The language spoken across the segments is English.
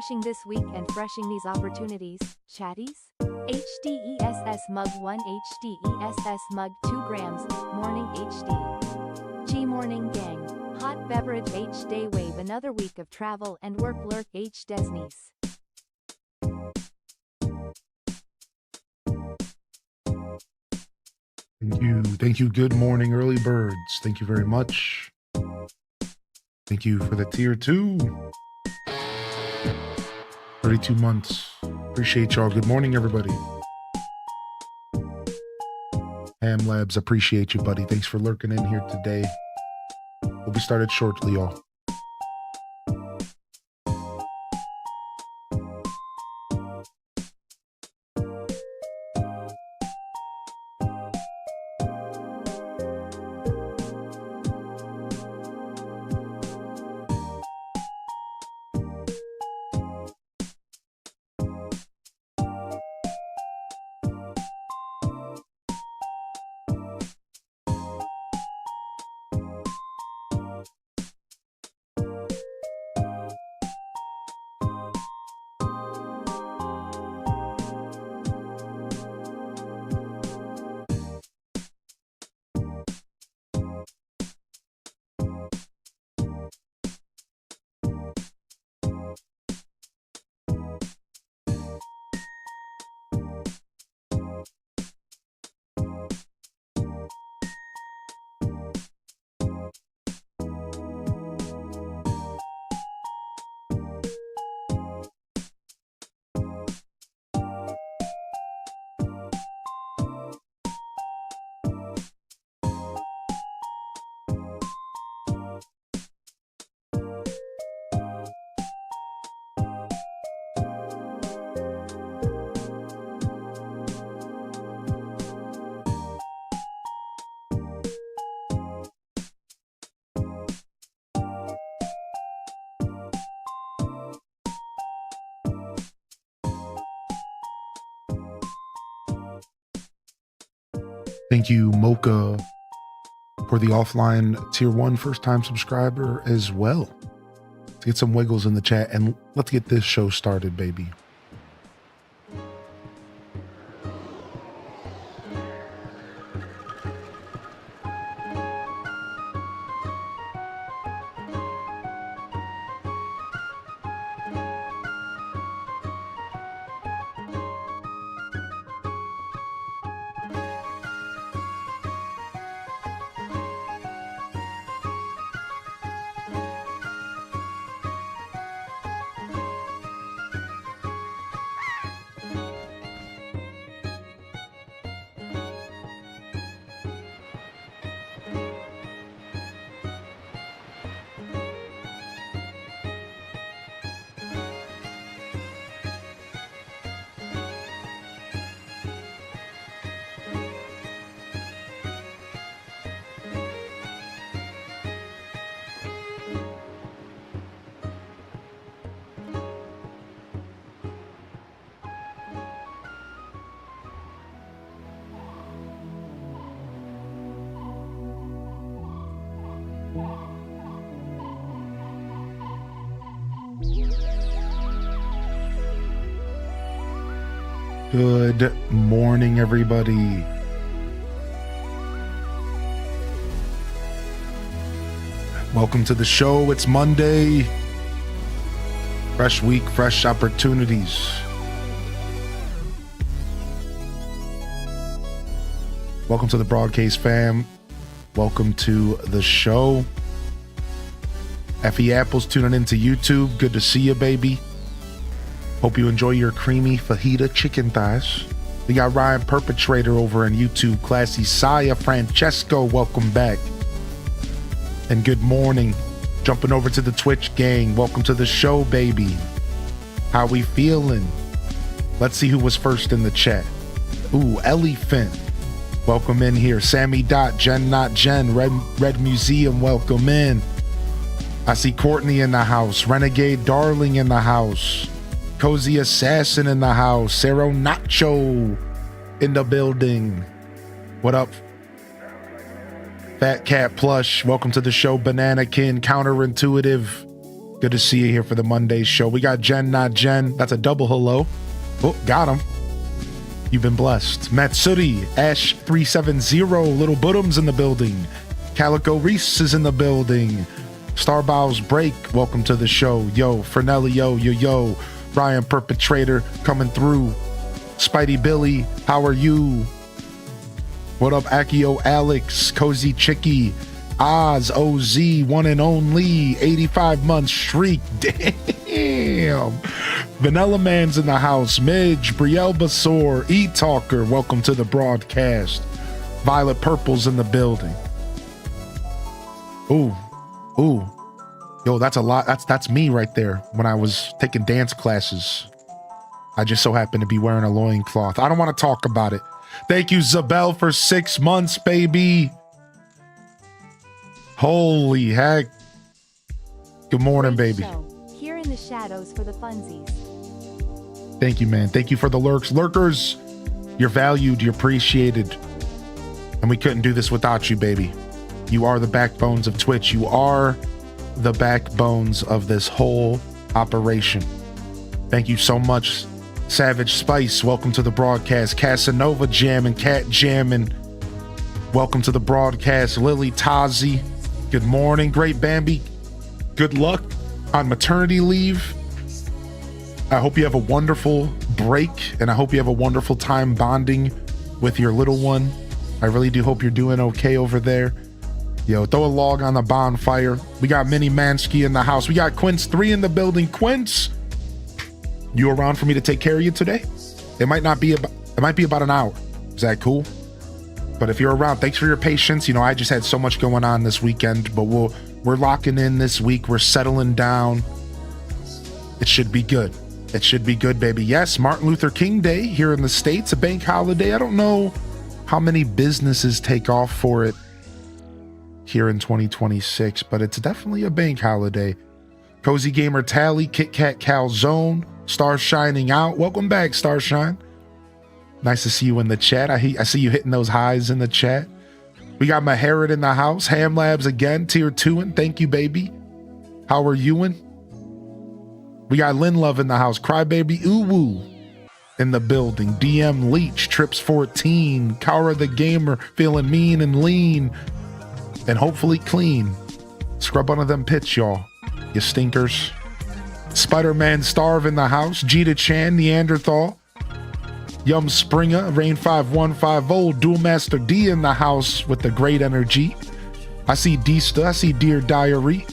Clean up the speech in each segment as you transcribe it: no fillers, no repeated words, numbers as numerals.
Refreshing this week and freshing these opportunities, chatties? HDESS Mug 1 HDESS Mug 2 grams, Morning HD. G Morning Gang. Hot beverage H Day Wave another week of travel and work lurk H Desnies. Thank you. Good morning, early birds. Thank you very much. Thank you for the tier 2. 32 months. Appreciate y'all. Good morning, everybody. Ham Labs, appreciate you, buddy. Thanks for lurking in here today. We'll be started shortly, y'all. Thank you, Mocha, for the offline tier 1 first-time subscriber as well. Let's get some wiggles in the chat and let's get this show started, baby. Good morning, everybody. Welcome to the show. It's Monday. Fresh week, fresh opportunities. Welcome to the Broadcast fam. Welcome to the show. Effie Apple's tuning into YouTube. Good to see you, baby. Hope you enjoy your creamy fajita chicken thighs. We got Ryan Perpetrator over on YouTube. Classy Saya Francesco, welcome back. And good morning. Jumping over to the Twitch gang. Welcome to the show, baby. How we feeling? Let's see who was first in the chat. Ooh, Ellie Finn. Welcome in here. Sammy Dot, Jen Not Jen, Red Museum, welcome in. I see Courtney in the house. Renegade Darling in the house. Cozy Assassin in the house. Cero Nacho in the building. What up? Fat Cat Plush, welcome to the show. Banana Kin, Counterintuitive, Good to see you here for the Monday show. We got Jen, not Jen. That's a double hello. Oh, got him. You've been blessed. Matsuri, Ash370, Little Budum's in the building. Calico Reese is in the building. Starbow's Break, welcome to the show. Yo, Fernelli, yo. Ryan Perpetrator coming through. Spidey Billy, how are you? What up, Akio Alex, Cozy Chicky, Oz, OZ, one and only, 85 month streak. Damn. Vanilla Man's in the house. Midge, Brielle Basor, E-Talker, welcome to the broadcast. Violet Purple's in the building. Ooh. Yo, that's a lot. That's me right there when I was taking dance classes. I just so happened to be wearing a loincloth. I don't want to talk about it. Thank you, Zabel, for 6 months, baby. Holy heck. Good morning, baby. Here in the shadows for the funsies. Thank you, man. Thank you for the lurks. Lurkers, you're valued, you're appreciated. And we couldn't do this without you, baby. You are the backbones of Twitch. You are the backbones of this whole operation. Thank you so much, Savage Spice. Welcome to the broadcast. Casanova Jammin', Cat Jammin'. Welcome to the broadcast. Lily Tazi. Good morning, Great Bambi. Good luck on maternity leave. I hope you have a wonderful break, and I hope you have a wonderful time bonding with your little one. I really do hope you're doing okay over there. Yo, throw a log on the bonfire. We got Mini Mansky in the house. We got Quince 3 in the building. Quince, you around for me to take care of you today? It might be about an hour. Is that cool? But if you're around, thanks for your patience. You know, I just had so much going on this weekend, but we're locking in this week. We're settling down. It should be good. It should be good, baby. Yes, Martin Luther King Day here in the States, a bank holiday. I don't know how many businesses take off for it here in 2026, but it's definitely a bank holiday. Cozy Gamer Tally, Kit Kat Calzone, Star Shining Out. Welcome back, Starshine. Nice to see you in the chat. I see you hitting those highs in the chat. We got Maharit in the house. Ham Labs again, tier 2, and thank you, baby. How are you in? We got Lynn Love in the house. Crybaby Uwu in the building. DM Leech, Trips 14, Kara the Gamer, feeling mean and lean. And hopefully clean. Scrub one of them pits, y'all. You stinkers. Spider-Man Starve in the house. Jita Chan, Neanderthal. Yum Springer, Rain 5150, Dual Master D in the house with the great energy. I see Deesta, I see Dear Diary.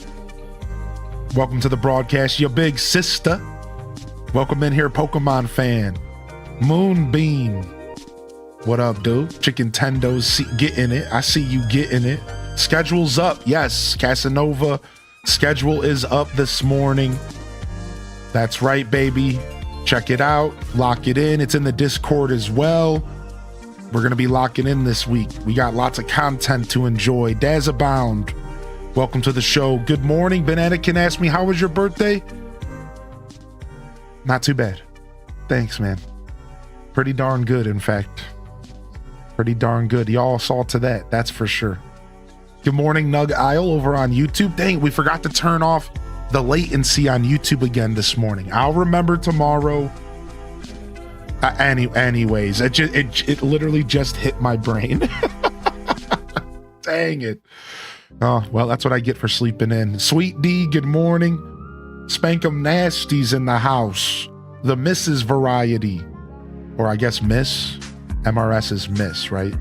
Welcome to the broadcast, your big sister. Welcome in here, Pokemon fan. Moonbeam. What up, dude? Chicken Tendo's getting it. I see you getting it. Schedule's up. Yes, Casanova. Schedule is up this morning. That's right, baby. Check it out. Lock it in. It's in the Discord as well. We're going to be locking in this week. We got lots of content to enjoy. Daz Abound. Welcome to the show. Good morning. Bananakin asked me, how was your birthday? Not too bad. Thanks, man. Pretty darn good, in fact. Pretty darn good. Y'all saw to that. That's for sure. Good morning, Nug Isle over on YouTube. Dang, we forgot to turn off the latency on YouTube again this morning. I'll remember tomorrow. Anyways, it literally just hit my brain. Dang it. Oh, well, that's what I get for sleeping in. Sweet D, good morning. Spankum Nasty's in the house. The Mrs. Variety. Or I guess Miss. MRS is Miss, right?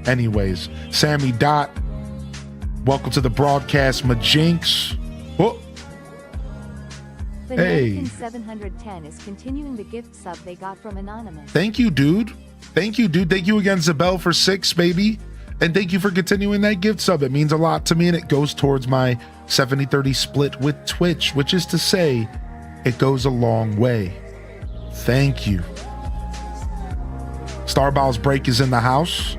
Anyways, Sammy Dot. Welcome to the broadcast, Majinx. Whoa. Hey. 710 is continuing the gift sub they got from Anonymous. Thank you, dude. Thank you, dude. Thank you again, Zabel, for 6, baby. And thank you for continuing that gift sub. It means a lot to me, and it goes towards my 70-30 split with Twitch, which is to say, it goes a long way. Thank you. Starbow's Break is in the house.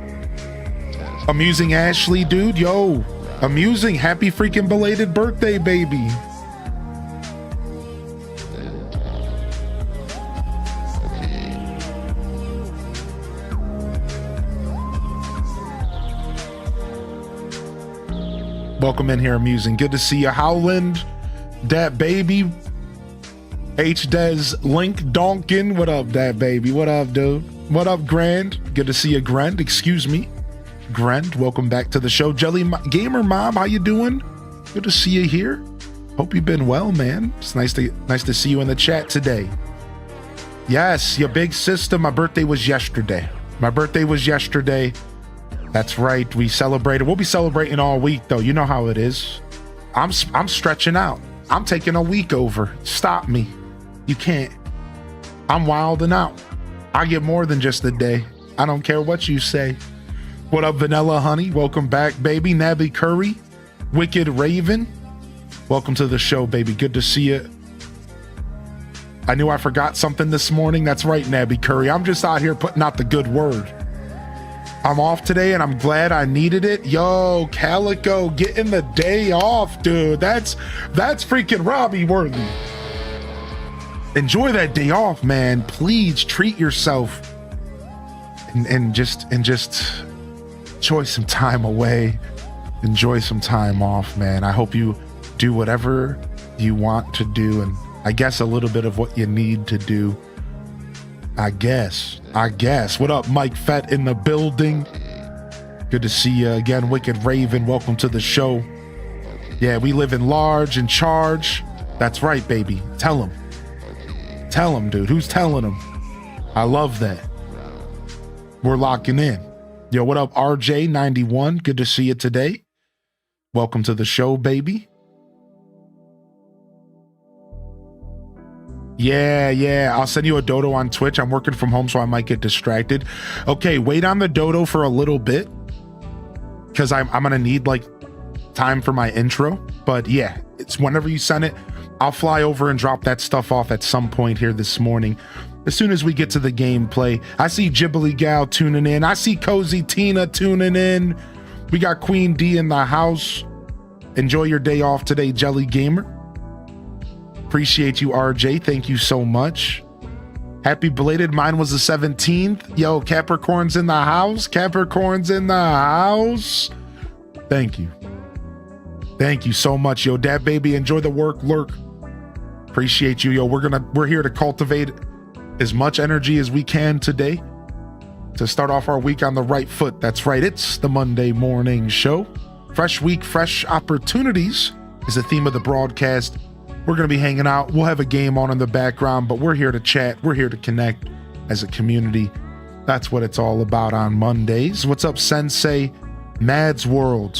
Amusing Ashley, dude. Yo, amusing. Happy freaking belated birthday, baby. Welcome in here, Amusing. Good to see you. Howland, Dat Baby. H Des Link Donkin. What up, Dat Baby? What up, dude? What up, Grand? Good to see you, Grand. Excuse me. Grand, welcome back to the show. Gamer Mom, how you doing? Good to see you here. Hope you've been well, man. It's nice to see you in the chat today. Yes, your big sister, my birthday was yesterday. That's right. We celebrated. We'll be celebrating all week, though. You know how it is. I'm stretching out. I'm taking a week over. Stop me. You can't. I'm wilding out. I get more than just a day. I don't care what you say. What up, Vanilla Honey? Welcome back, baby. Nabby Curry. Wicked Raven. Welcome to the show, baby. Good to see you. I knew I forgot something this morning. That's right, Nabby Curry. I'm just out here putting out the good word. I'm off today and I'm glad I needed it. Yo, Calico, getting the day off, dude. That's freaking Robbie worthy. Enjoy that day off, man. Please treat yourself and just enjoy some time away. Enjoy some time off, man. I hope you do whatever you want to do, and I guess a little bit of what you need to do. I guess. What up, Mike Fett in the building? Good to see you again, Wicked Raven. Welcome to the show. Yeah, we live in large and charge. That's right, baby. Tell him, dude. Who's telling him? I love that. We're locking in. Yo, what up, RJ91? Good to see you today. Welcome to the show, baby. Yeah. I'll send you a dodo on Twitch. I'm working from home, so I might get distracted. Okay, wait on the dodo for a little bit, because I'm gonna need like time for my intro. But yeah, it's whenever you send it, I'll fly over and drop that stuff off at some point here this morning. As soon as we get to the gameplay. I see Ghibli Gal tuning in. I see Cozy Tina tuning in. We got Queen D in the house. Enjoy your day off today, Jelly Gamer. Appreciate you, RJ. Thank you so much. Happy belated. Mine was the 17th. Yo, Capricorn's in the house. Thank you. Thank you so much, yo. Dad baby, enjoy the work lurk. Appreciate you, yo. We're here to cultivate as much energy as we can today to start off our week on the right foot. That's right. It's the Monday morning show. Fresh week, fresh opportunities is the theme of the broadcast. We're going to be hanging out. We'll have a game on in the background, but we're here to chat. We're here to connect as a community. That's what it's all about on Mondays. What's up, Sensei? Mad's World.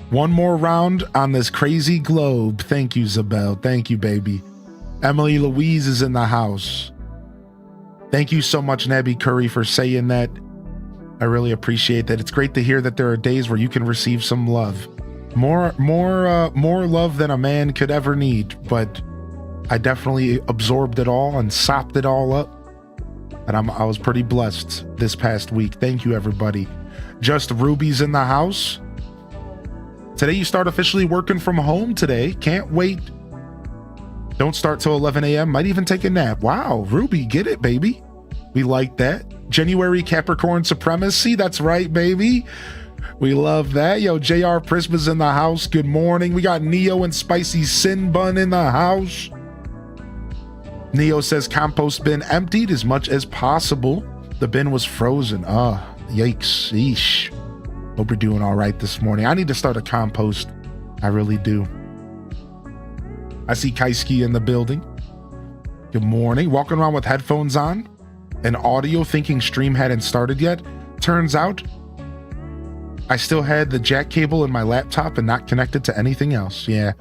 One more round on this crazy globe. Thank you, Zabel. Thank you, baby. Emily Louise is in the house. Thank you so much, Nabby Curry, for saying that. I really appreciate that. It's great to hear that there are days where you can receive some love. More love than a man could ever need, but I definitely absorbed it all and sopped it all up, and I was pretty blessed this past week. Thank you, everybody. Just Ruby's in the house. Today you start officially working from home today. Can't wait. Don't start till 11 a.m. Might even take a nap. Wow, Ruby, get it, baby. We like that. January Capricorn supremacy. That's right, baby. We love that. Yo, JR Prisma's in the house. Good morning. We got Neo and Spicy Sin Bun in the house. Neo says compost bin emptied as much as possible. The bin was frozen. Yikes. Eesh. Hope you're doing all right this morning. I need to start a compost. I really do. I see Kaisky in the building. Good morning. Walking around with headphones on and audio thinking stream hadn't started yet. Turns out I still had the jack cable in my laptop and not connected to anything else. Yeah,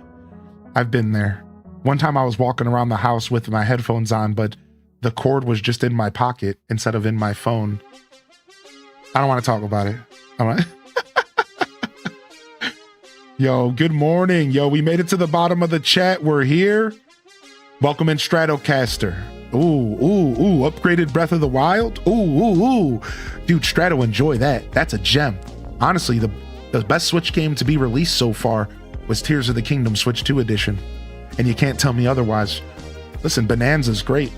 I've been there. One time I was walking around the house with my headphones on, but the cord was just in my pocket instead of in my phone. I don't want to talk about it. All right. Yo, good morning. Yo, we made it to the bottom of the chat. We're here. Welcome in Stratocaster. Ooh, upgraded Breath of the Wild. Ooh. Dude, Strato, enjoy that. That's a gem. Honestly, the best Switch game to be released so far was Tears of the Kingdom Switch 2 edition. And you can't tell me otherwise. Listen, Bonanza's great,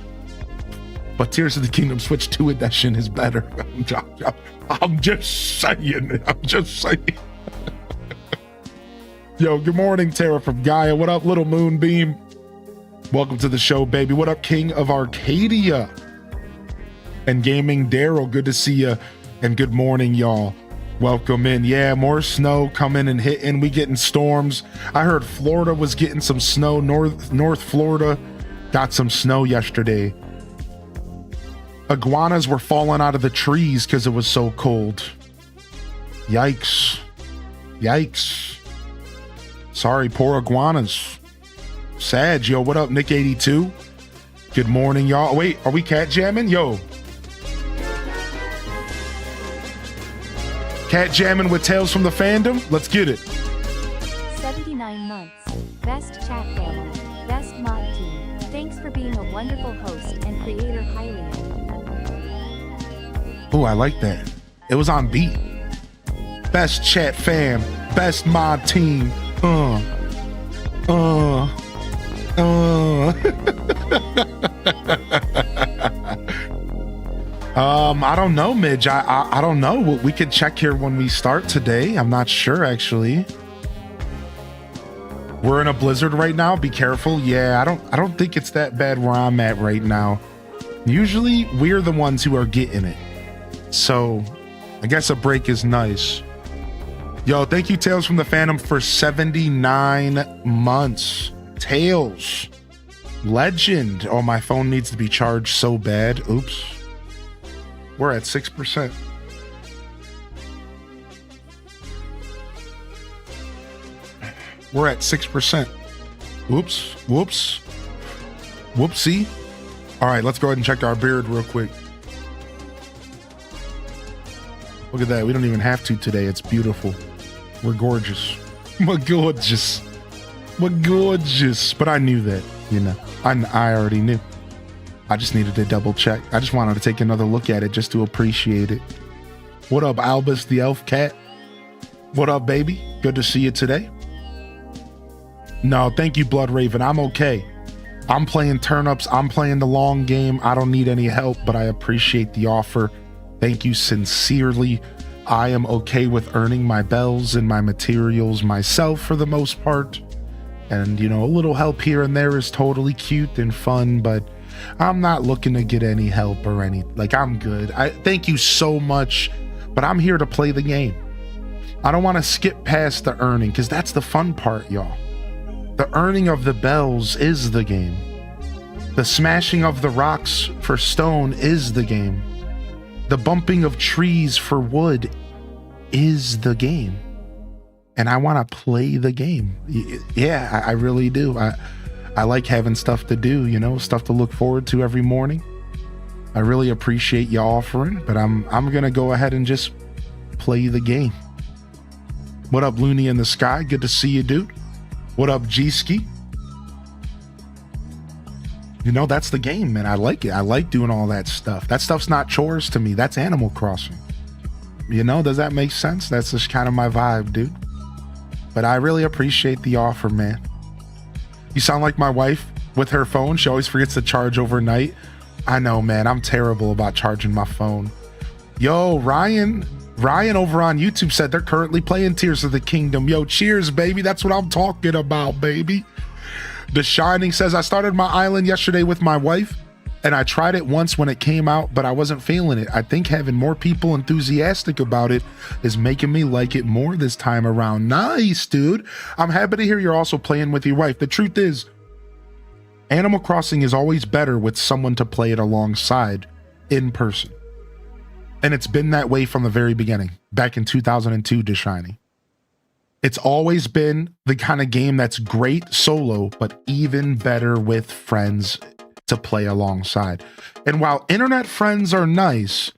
but Tears of the Kingdom Switch 2 edition is better. I'm just saying. Yo, good morning, Tara from Gaia. What up, little Moonbeam? Welcome to the show, baby. What up, King of Arcadia? And Gaming Daryl, good to see you. And good morning, y'all. Welcome in. Yeah, more snow coming and hitting. We getting storms. I heard Florida was getting some snow. North Florida got some snow yesterday. Iguanas were falling out of the trees because it was so cold. Yikes. Yikes. Sorry, poor iguanas. Sad. Yo, what up, Nick82? Good morning, y'all. Wait, are we cat jamming? Yo. Cat jamming with Tales from the Fandom? Let's get it. 79 months. Best chat family. Best mod team. Thanks for being a wonderful host and creator, Hylian. Oh, I like that. It was on beat. Best chat fam. Best mod team. I don't know, Midge. I don't know. We could check here when we start today. I'm not sure, actually. We're in a blizzard right now. Be careful. Yeah, I don't think it's that bad where I'm at right now. Usually, we're the ones who are getting it. So, I guess a break is nice. Yo, thank you, Tales from the Phantom, for 79 months. Tales. Legend. Oh, my phone needs to be charged so bad. Oops. We're at 6%. We're at 6%. Oops. Whoops. Whoopsie. All right, let's go ahead and check our beard real quick. Look at that. We don't even have to today. It's beautiful. We're gorgeous. We're gorgeous. We're gorgeous. But I knew that, you know. I already knew. I just needed to double check. I just wanted to take another look at it just to appreciate it. What up, Albus the Elf Cat? What up, baby? Good to see you today. No, thank you, Blood Raven. I'm okay. I'm playing turnips. I'm playing the long game. I don't need any help, but I appreciate the offer. Thank you sincerely. I am okay with earning my bells and my materials myself for the most part. And, you know, a little help here and there is totally cute and fun, but I'm not looking to get any help or any, like, I'm good. I thank you so much, but I'm here to play the game. I don't want to skip past the earning because that's the fun part, y'all. The earning of the bells is the game. The smashing of the rocks for stone is the game. The bumping of trees for wood is the game. And I want to play the game. Yeah, I really do. I like having stuff to do, you know, stuff to look forward to every morning. I really appreciate you offering, but I'm going to go ahead and just play the game. What up, Looney in the Sky? Good to see you, dude. What up, G-Ski? You know, that's the game, man. I like it. I like doing all that stuff. That stuff's not chores to me. That's Animal Crossing. You know, does that make sense? That's just kind of my vibe, dude. But I really appreciate the offer, man. You sound like my wife with her phone. She always forgets to charge overnight. I know, man. I'm terrible about charging my phone. Yo, Ryan over on YouTube said they're currently playing Tears of the Kingdom. Yo, cheers, baby. That's what I'm talking about, baby. The Shining says, I started my island yesterday with my wife, and I tried it once when it came out, but I wasn't feeling it. I think having more people enthusiastic about it is making me like it more this time around. Nice, dude. I'm happy to hear you're also playing with your wife. The truth is, Animal Crossing is always better with someone to play it alongside in person. And it's been that way from the very beginning, back in 2002 to Shiny. It's always been the kind of game that's great solo, but even better with friends to play alongside. And while internet friends are nice,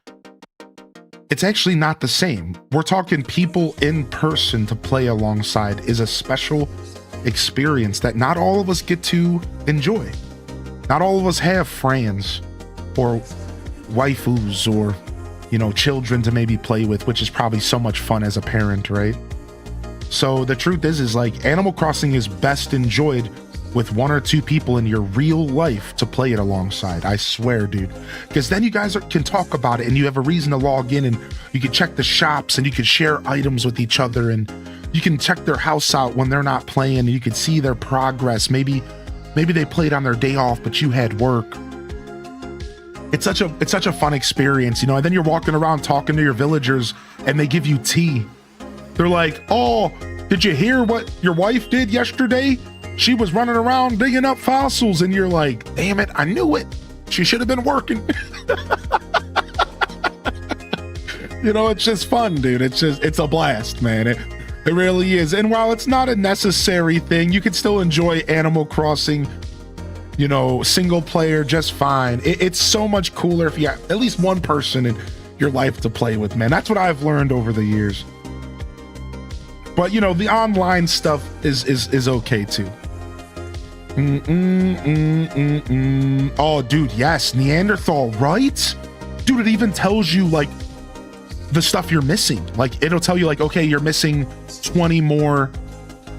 it's actually not the same. We're talking people in person to play alongside is a special experience that not all of us get to enjoy. Not all of us have friends or waifus or, you know, children to maybe play with, which is probably so much fun as a parent, right? So the truth is like Animal Crossing is best enjoyed with 1 or 2 people in your real life to play it alongside. I swear, dude. Because then you guys can talk about it and you have a reason to log in and you can check the shops and you can share items with each other and you can check their house out when they're not playing and you can see their progress. Maybe they played on their day off, but you had work. It's such a fun experience, you know, and then you're walking around talking to your villagers and they give you tea. They're like, oh, did you hear what your wife did yesterday? She was running around digging up fossils. And you're like, damn it, I knew it. She should have been working. You know, it's just fun, dude. It's a blast, man. It really is. And while it's not a necessary thing, you can still enjoy Animal Crossing, you know, single player just fine. It's so much cooler if you have at least one person in your life to play with, man. That's what I've learned over the years. But, you know, the online stuff is okay too. Oh, dude, yes, Neanderthal, right? Dude, it even tells you, like, the stuff you're missing. Like, it'll tell you, like, okay, you're missing 20 more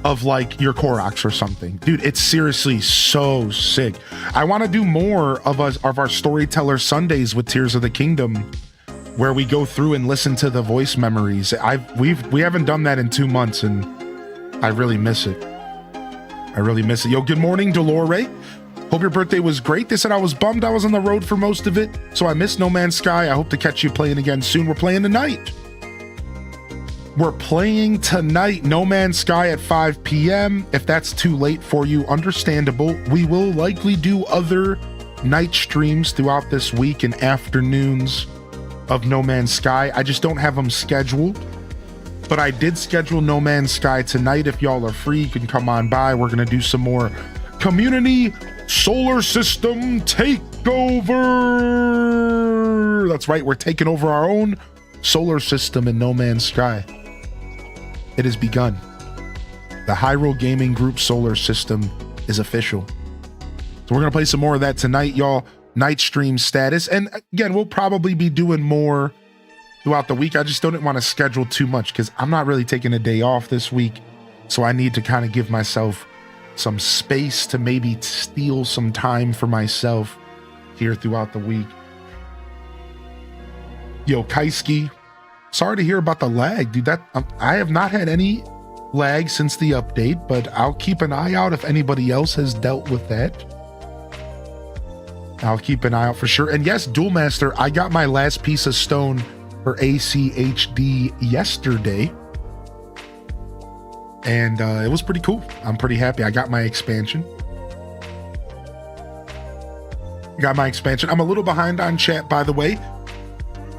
of, like, your Koroks or something. Dude, it's seriously so sick. I want to do more of our Storyteller Sundays with Tears of the Kingdom, where we go through and listen to the voice memories. We haven't done that in 2 months, and I really miss it. Yo, good morning, Dolore. Hope your birthday was great. They said I was bummed I was on the road for most of it, so I missed No Man's Sky. I hope to catch you playing again soon. We're playing tonight. No Man's Sky at 5 p.m. If that's too late for you, understandable. We will likely do other night streams throughout this week and afternoons of No Man's Sky. I just don't have them scheduled, but I did schedule No Man's Sky tonight. If y'all are free, you can come on by. We're gonna do some more community solar system takeover. That's right, we're taking over our own solar system in No Man's Sky. It has begun. The Hyrule Gaming Group solar system is official. So we're gonna play some more of that tonight, y'all. Night stream status, and again, we'll probably be doing more throughout the week. I just don't want to schedule too much because I'm not really taking a day off this week, so I need to kind of give myself some space to maybe steal some time for myself here throughout the week. Yo, Kaisky, sorry to hear about the lag, dude. I have not had any lag since the update, but I'll keep an eye out if anybody else has dealt with that. I'll keep an eye out for sure. And yes, Duelmaster, I got my last piece of stone for ACHD yesterday. And it was pretty cool. I'm pretty happy. I got my expansion. I'm a little behind on chat, by the way.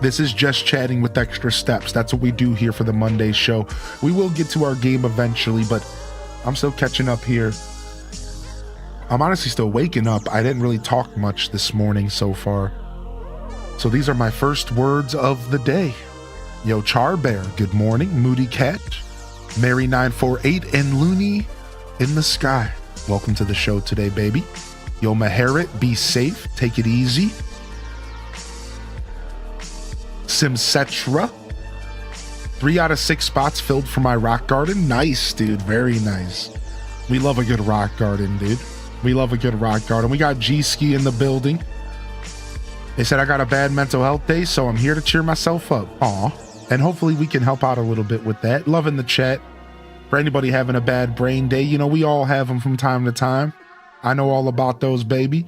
This is just chatting with extra steps. That's what we do here for the Monday show. We will get to our game eventually, but I'm still catching up here. I'm honestly still waking up. I didn't really talk much this morning so far. So these are my first words of the day. Yo, Charbear, good morning. Moody Cat, Mary948, and Looney in the Sky. Welcome to the show today, baby. Yo, Maharit, be safe. Take it easy. Simcetra, 3 out of 6 spots filled for my rock garden. Nice, dude. Very nice. We love a good rock garden, dude. We love a good rock garden. We got G-Ski in the building. They said I got a bad mental health day, so I'm here to cheer myself up. Aw. And hopefully we can help out a little bit with that. Loving the chat. For anybody having a bad brain day, you know, we all have them from time to time. I know all about those, baby.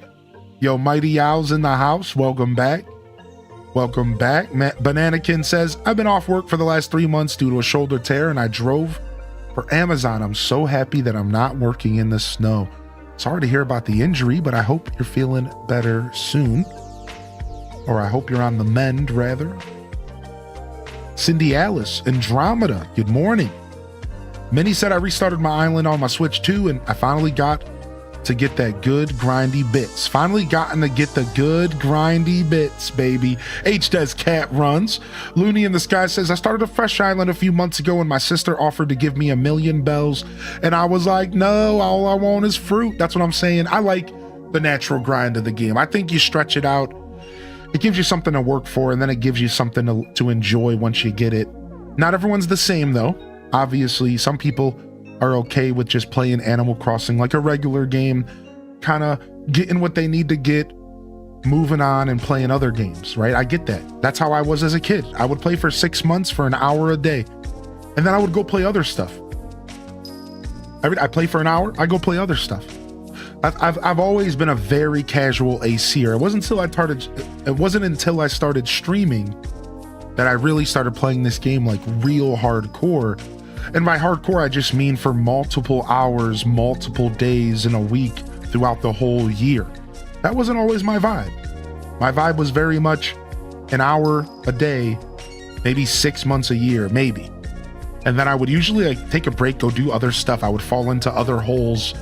Yo, Mighty Owl's in the house. Welcome back. Welcome back. Bananakin says, I've been off work for the last 3 months due to a shoulder tear, and I drove for Amazon. I'm so happy that I'm not working in the snow. Sorry to hear about the injury, but I hope you're feeling better soon. Or I hope you're on the mend, rather. Cindy Alice, Andromeda, good morning. Minnie said I restarted my island on my Switch too, and I finally got to get that good grindy bits. Finally gotten to get the good grindy bits, baby. H does cat runs. Looney in the Sky says I started a fresh island a few months ago and my sister offered to give me 1,000,000 bells. And I was like, no, all I want is fruit. That's what I'm saying. I like the natural grind of the game. I think you stretch it out. It gives you something to work for, and then it gives you something to enjoy once you get it. Not everyone's the same, though. Obviously, some people are okay with just playing Animal Crossing like a regular game, kind of getting what they need to get, moving on and playing other games, right? I get that. That's how I was as a kid. I would play for 6 months for an hour a day, and then I would go play other stuff. I play for an hour, I go play other stuff. I've always been a very casual ACer. It wasn't until I started streaming that I really started playing this game like real hardcore. And by hardcore, I just mean for multiple hours, multiple days in a week throughout the whole year. That wasn't always my vibe. My vibe was very much an hour a day, maybe 6 months a year, maybe. And then I would usually like take a break, go do other stuff. I would fall into other holes,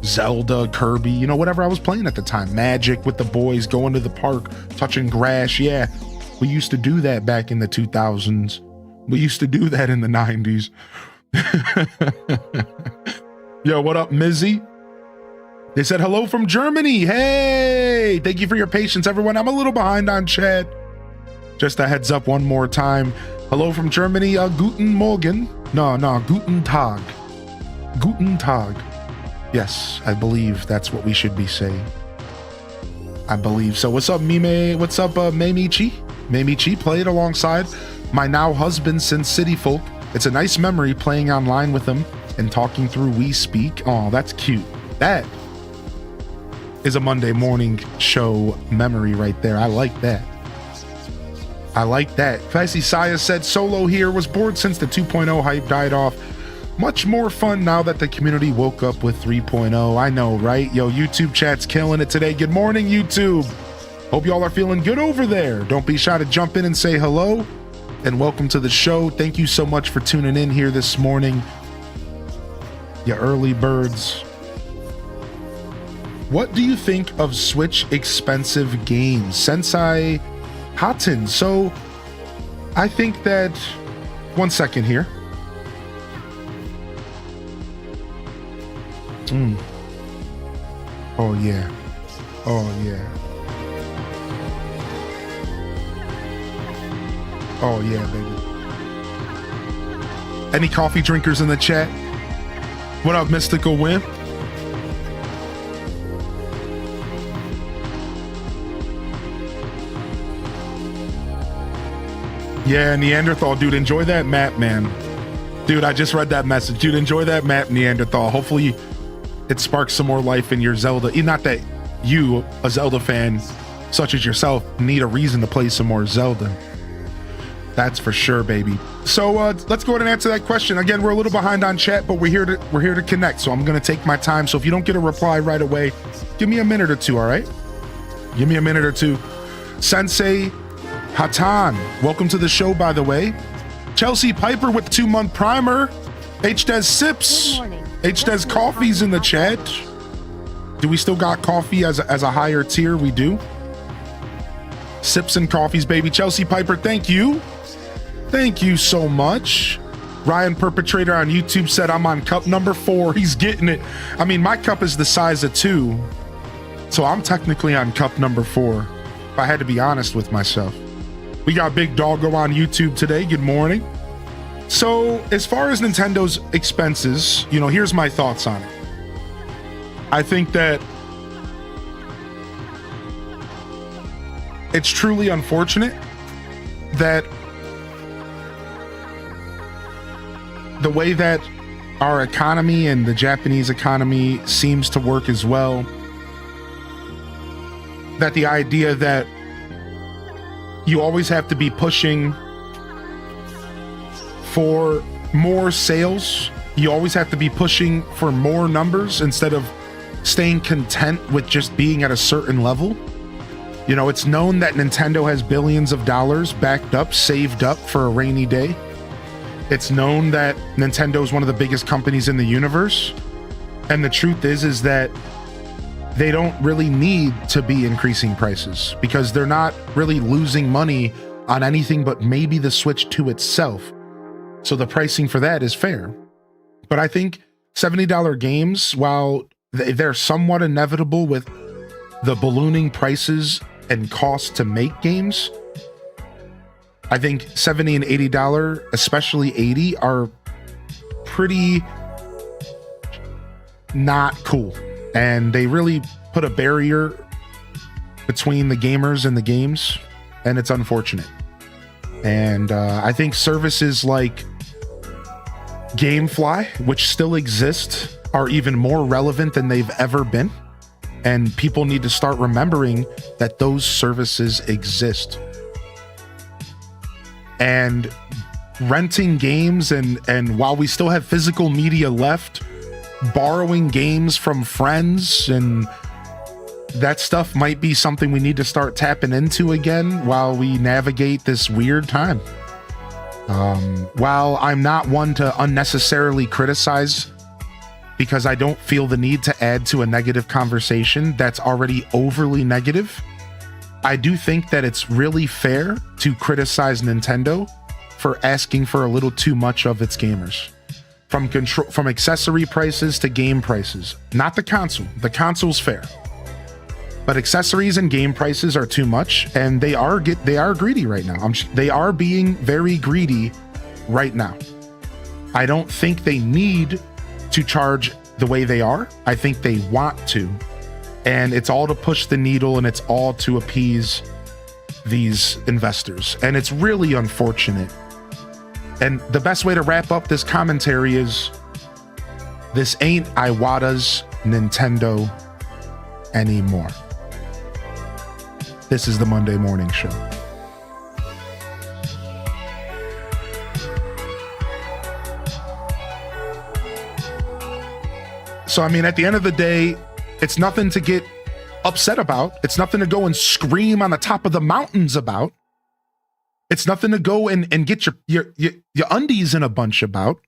Zelda, Kirby, you know, whatever I was playing at the time. Magic with the boys, going to the park, touching grass. Yeah, we used to do that back in the 2000s. We used to do that in the 90s. Yo, what up, Mizzy? They said hello from Germany. Hey, thank you for your patience, everyone. I'm a little behind on chat. Just a heads up one more time. Hello from Germany. Guten Morgen. No, Guten Tag. Guten Tag. Yes, I believe that's what we should be saying. I believe so. What's up, Mime? What's up, Meimichi? Meimichi played alongside my now husband since City Folk. It's a nice memory playing online with him and talking through We Speak. Oh, that's cute. That is a Monday morning show memory right there. I like that. I like that. Classy Saya said, solo here, was bored since the 2.0 hype died off. Much more fun now that the community woke up with 3.0. I know, right? Yo, YouTube chat's killing it today. Good morning, YouTube. Hope y'all are feeling good over there. Don't be shy to jump in and say hello. And welcome to the show. Thank you so much for tuning in here this morning. You early birds. What do you think of Switch expensive games? Sensei Hatten. So I think that, one second here. Oh yeah. Oh yeah. Oh yeah, baby. Any coffee drinkers in the chat? What up, Mystical Wimp? Yeah, Neanderthal, dude, enjoy that map, man. Dude, I just read that message. Dude, enjoy that map, Neanderthal. Hopefully it sparks some more life in your Zelda. Not that you, a Zelda fan such as yourself, need a reason to play some more Zelda. That's for sure, baby. So let's go ahead and answer that question. Again, we're a little behind on chat, but we're here to connect. So I'm gonna take my time. So if you don't get a reply right away, give me a minute or two, all right? Give me a minute or two. Sensei Hatan, welcome to the show, by the way. Chelsea Piper with 2-month primer. H-Des Sips. H-Des Coffee's in the chat. Do we still got coffee as a higher tier? We do. Sips and coffees, baby. Chelsea Piper, thank you. Thank you so much. Ryan Perpetrator on YouTube said I'm on cup number 4. He's getting it. I mean, my cup is the size of 2. So I'm technically on cup number 4. If I had to be honest with myself. We got Big Doggo on YouTube today. Good morning. So as far as Nintendo's expenses, you know, here's my thoughts on it. I think that it's truly unfortunate that the way that our economy and the Japanese economy seems to work as well, that the idea that you always have to be pushing for more sales, you always have to be pushing for more numbers instead of staying content with just being at a certain level. You know, it's known that Nintendo has billions of dollars backed up, saved up for a rainy day. It's known that Nintendo is one of the biggest companies in the universe. And the truth is that they don't really need to be increasing prices because they're not really losing money on anything but maybe the Switch 2 itself. So the pricing for that is fair. But I think $70 games, while they're somewhat inevitable with the ballooning prices and cost to make games, I think $70 and $80, especially $80, are pretty not cool. And they really put a barrier between the gamers and the games, and it's unfortunate. And I think services like GameFly, which still exist, are even more relevant than they've ever been. And people need to start remembering that those services exist. And renting games, and while we still have physical media left, borrowing games from friends, and that stuff might be something we need to start tapping into again while we navigate this weird time. While I'm not one to unnecessarily criticize, because I don't feel the need to add to a negative conversation that's already overly negative, I do think that it's really fair to criticize Nintendo for asking for a little too much of its gamers. From accessory prices to game prices. Not the console. The console's fair. But accessories and game prices are too much, and they are greedy right now. They are being very greedy right now. I don't think they need to charge the way they are. I think they want to. And it's all to push the needle, and it's all to appease these investors. And it's really unfortunate. And the best way to wrap up this commentary is, this ain't Iwata's Nintendo anymore. This is the Monday Morning Show. So, I mean, at the end of the day, it's nothing to get upset about. It's nothing to go and scream on the top of the mountains about. It's nothing to go and get your undies in a bunch about.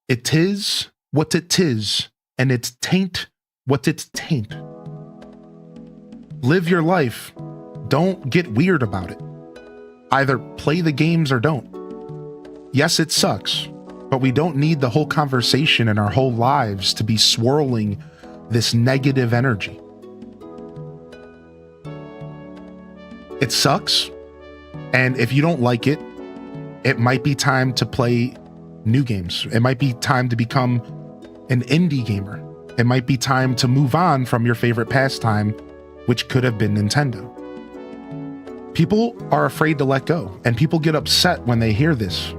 It tis what it tis, and it's taint what it's taint. Live your life. Don't get weird about it. Either play the games or don't. Yes, it sucks, but we don't need the whole conversation in our whole lives to be swirling this negative energy. It sucks, and if you don't like it, it might be time to play new games. It might be time to become an indie gamer. It might be time to move on from your favorite pastime, which could have been Nintendo. People are afraid to let go, and people get upset when they hear this.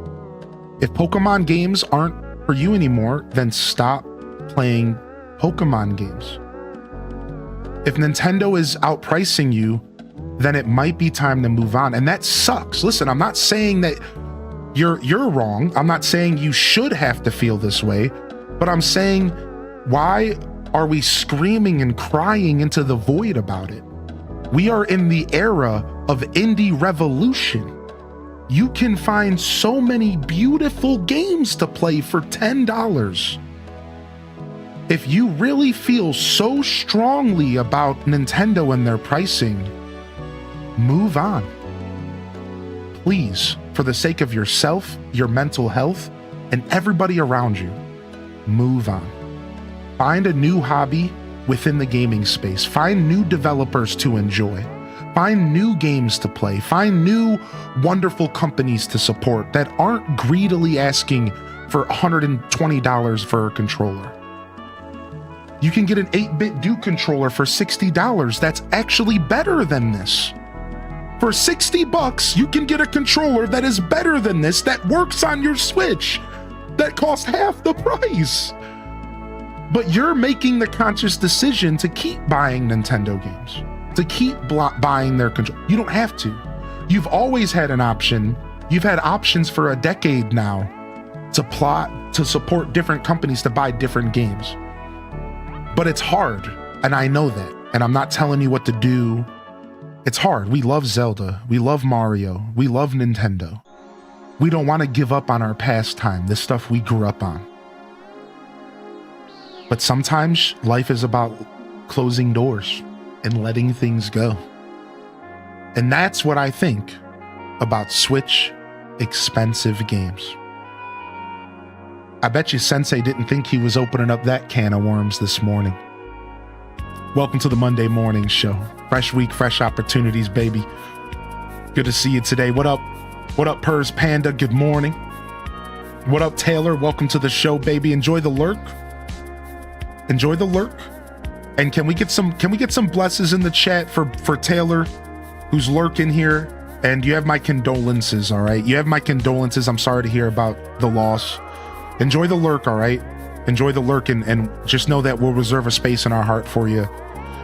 If Pokemon games aren't for you anymore, then stop playing Pokemon games. If Nintendo is outpricing you, then it might be time to move on. And that sucks. Listen, I'm not saying that you're wrong. I'm not saying you should have to feel this way, but I'm saying, why are we screaming and crying into the void about it? We are in the era of indie revolution. You can find so many beautiful games to play for $10. If you really feel so strongly about Nintendo and their pricing, move on. Please, for the sake of yourself, your mental health, and everybody around you, move on. Find a new hobby within the gaming space. Find new developers to enjoy. Find new games to play. Find new wonderful companies to support that aren't greedily asking for $120 for a controller. You can get an 8-bit Duke controller for $60. That's actually better than this. For $60, you can get a controller that is better than this, that works on your Switch, that costs half the price. But you're making the conscious decision to keep buying Nintendo games, to keep buying their control. You don't have to. You've always had an option. You've had options for a decade now to support different companies to buy different games. But it's hard, and I know that, and I'm not telling you what to do. It's hard. We love Zelda. We love Mario. We love Nintendo. We don't want to give up on our pastime, the stuff we grew up on. But sometimes life is about closing doors and letting things go. And that's what I think about Switch expensive games. I bet you Sensei didn't think he was opening up that can of worms this morning. Welcome to the Monday Morning Show. Fresh week, fresh opportunities, baby. Good to see you today. What up? What up, Purrs Panda? Good morning. What up, Taylor? Welcome to the show, baby. Enjoy the lurk. Enjoy the lurk. And can we get some blesses in the chat for Taylor, who's lurking here? And you have my condolences, all right? You have my condolences. I'm sorry to hear about the loss. Enjoy the lurk, all right? Enjoy the lurk, and just know that we'll reserve a space in our heart for you.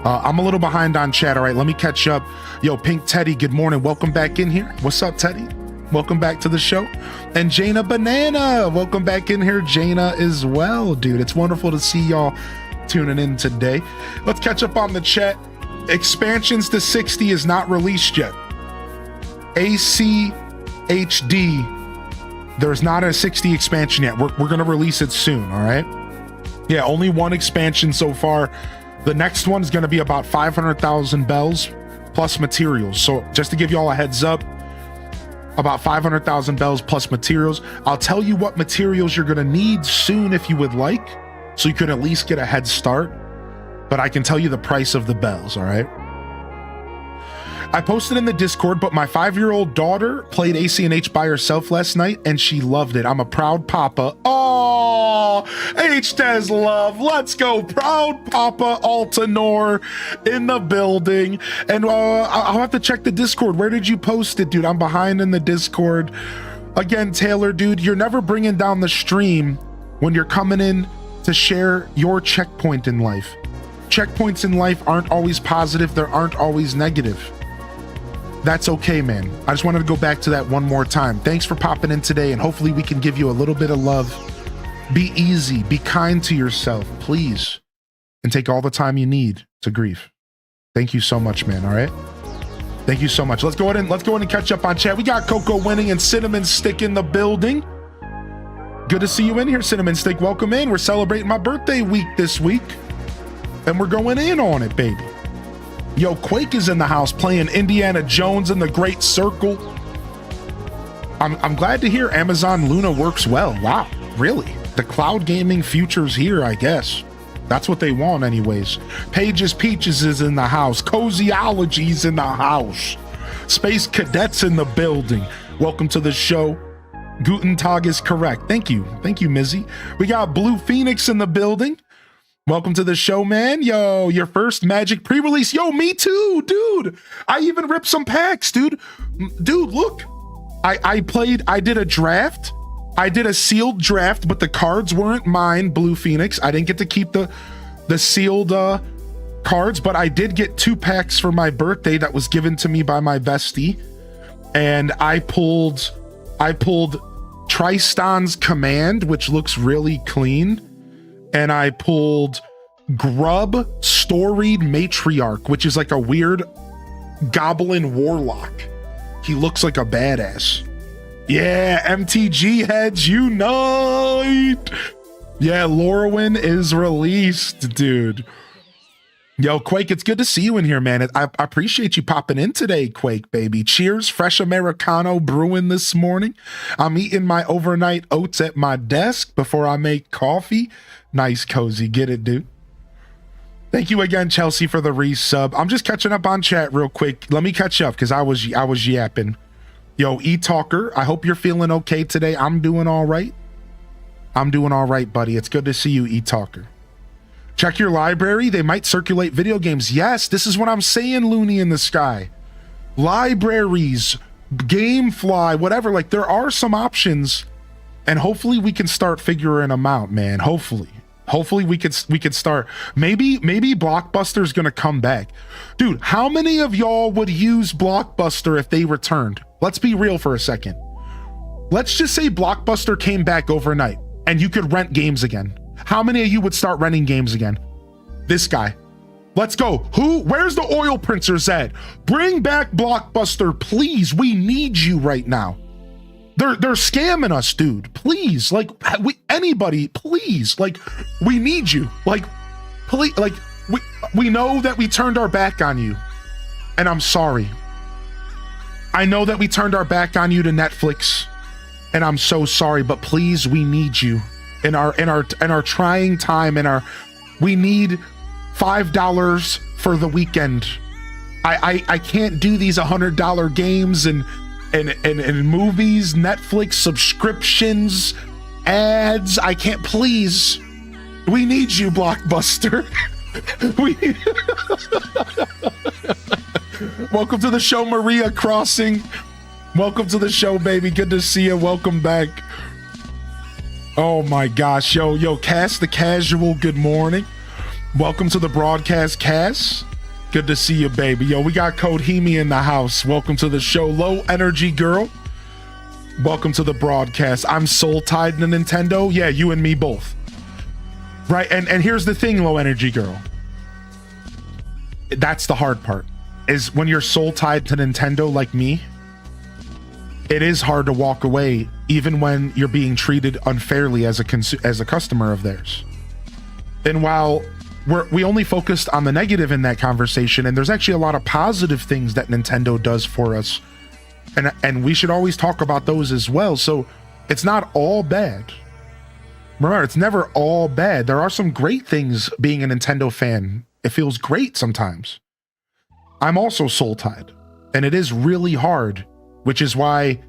I'm a little behind on chat, all right? Let me catch up. Yo, Pink Teddy, good morning. Welcome back in here. What's up, Teddy? Welcome back to the show. And Jaina Banana, welcome back in here. Jaina as well, dude. It's wonderful to see y'all tuning in today. Let's catch up on the chat. Expansions to 60 is not released yet. ACHD, there's not a 60 expansion yet. We're going to release it soon, all right? Yeah, only one expansion so far. The next one is going to be about 500,000 bells plus materials. So just to give you all a heads up, about 500,000 bells plus materials. I'll tell you what materials you're going to need soon if you would like, so you could at least get a head start. But I can tell you the price of the bells, all right? I posted in the Discord, but my 5-year-old daughter played ACNH by herself last night, and she loved it. I'm a proud papa. Oh, H-Des love. Let's go. Proud papa Altanor in the building. And I'll have to check the Discord. Where did you post it, dude? I'm behind in the Discord. Again, Taylor, dude, you're never bringing down the stream when you're coming in to share your checkpoint in life. Checkpoints in life aren't always positive. They aren't always negative. That's okay, man. I just wanted to go back to that one more time. Thanks for popping in today, and hopefully we can give you a little bit of love. Be easy, be kind to yourself, please, and take all the time you need to grieve. Thank you so much, man, all right? Thank you so much. Let's go ahead and catch up on chat. We got Coco winning and Cinnamon Stick in the building. Good to see you in here, Cinnamon Stick. Welcome in. We're celebrating my birthday week this week, and we're going in on it, baby. Yo, Quake is in the house playing Indiana Jones in the Great Circle. I'm glad to hear Amazon Luna works well. Wow, really? The cloud gaming future's here, I guess. That's what they want anyways. Pages Peaches is in the house. Cozyology's in the house. Space Cadets in the building. Welcome to the show. Guten Tag is correct. Thank you, Mizzy. We got Blue Phoenix in the building. Welcome to the show, man. Yo, your first Magic pre-release. Yo, me too, dude. I even ripped some packs, dude. Dude, look. I did a draft. I did a sealed draft, but the cards weren't mine, Blue Phoenix. I didn't get to keep the sealed cards, but I did get 2 packs for my birthday that was given to me by my bestie. And I pulled Tristan's Command, which looks really clean. And I pulled Grub Storied Matriarch, which is like a weird goblin warlock. He looks like a badass. Yeah, MTG heads unite. Yeah, Lorwyn is released, dude. Yo, Quake, it's good to see you in here, man. I appreciate you popping in today, Quake, baby. Cheers, fresh Americano brewing this morning. I'm eating my overnight oats at my desk before I make coffee. Nice, Cozy. Get it, dude. Thank you again, Chelsea, for the resub. I'm just catching up on chat real quick. Let me catch up because I was yapping. Yo, E-Talker, I hope you're feeling okay today. I'm doing all right. I'm doing all right, buddy. It's good to see you, E-Talker. Check your library. They might circulate video games. Yes, this is what I'm saying, Looney in the Sky. Libraries, Gamefly, whatever. Like, there are some options, and hopefully we can start figuring them out, man. Hopefully we could start. Maybe Blockbuster's gonna come back. Dude, how many of y'all would use Blockbuster if they returned? Let's be real for a second. Let's just say Blockbuster came back overnight and you could rent games again. How many of you would start renting games again? This guy. Let's go. Where's the oil princers at? Bring back Blockbuster, please. We need you right now. They're scamming us, dude. Please, like, anybody, please, like, we need you. Like, please, like, we know that we turned our back on you, and I'm sorry. I know that we turned our back on you to Netflix, and I'm so sorry. But please, we need you in our trying time. We need $5 for the weekend. I can't do these $100 games and movies, Netflix subscriptions, ads. I can't. Please We need you, Blockbuster. Welcome to the show, Maria Crossing. Welcome to the show, baby. Good to see you. Welcome back. Oh my gosh. Yo, Cass the Casual, good morning. Welcome to the broadcast, Cass. Good to see you, baby. Yo, we got Kodhimi in the house. Welcome to the show, Low Energy Girl. Welcome to the broadcast. I'm soul tied to Nintendo. Yeah, you and me both. Right, and here's the thing, Low Energy Girl. That's the hard part, is when you're soul tied to Nintendo like me, it is hard to walk away, even when you're being treated unfairly as a customer of theirs. And while we only focused on the negative in that conversation, and there's actually a lot of positive things that Nintendo does for us, and we should always talk about those as well. So it's not all bad. Remember, it's never all bad. There are some great things being a Nintendo fan. It feels great sometimes. I'm also soul tied, and it is really hard, which is why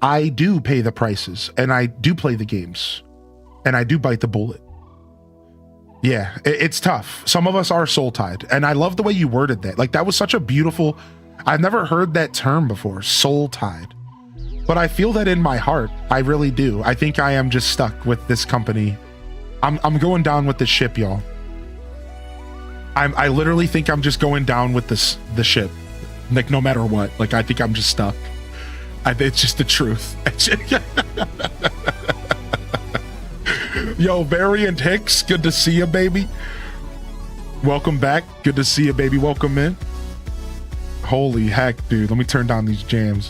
I do pay the prices, and I do play the games, and I do bite the bullet. Yeah, it's tough. Some of us are soul tied, and I love the way you worded that. Like, that was such a beautiful, I've never heard that term before, soul tied. But I feel that in my heart. I really do. I think I am just stuck with this company. I'm going down with the ship, y'all. I literally think I'm just going down with the ship. Like, no matter what. Like, I think I'm just stuck. It's just the truth. Yo, Variant Hicks, good to see you, baby. Welcome back. Good to see you, baby. Welcome in. Holy heck, dude. Let me turn down these jams.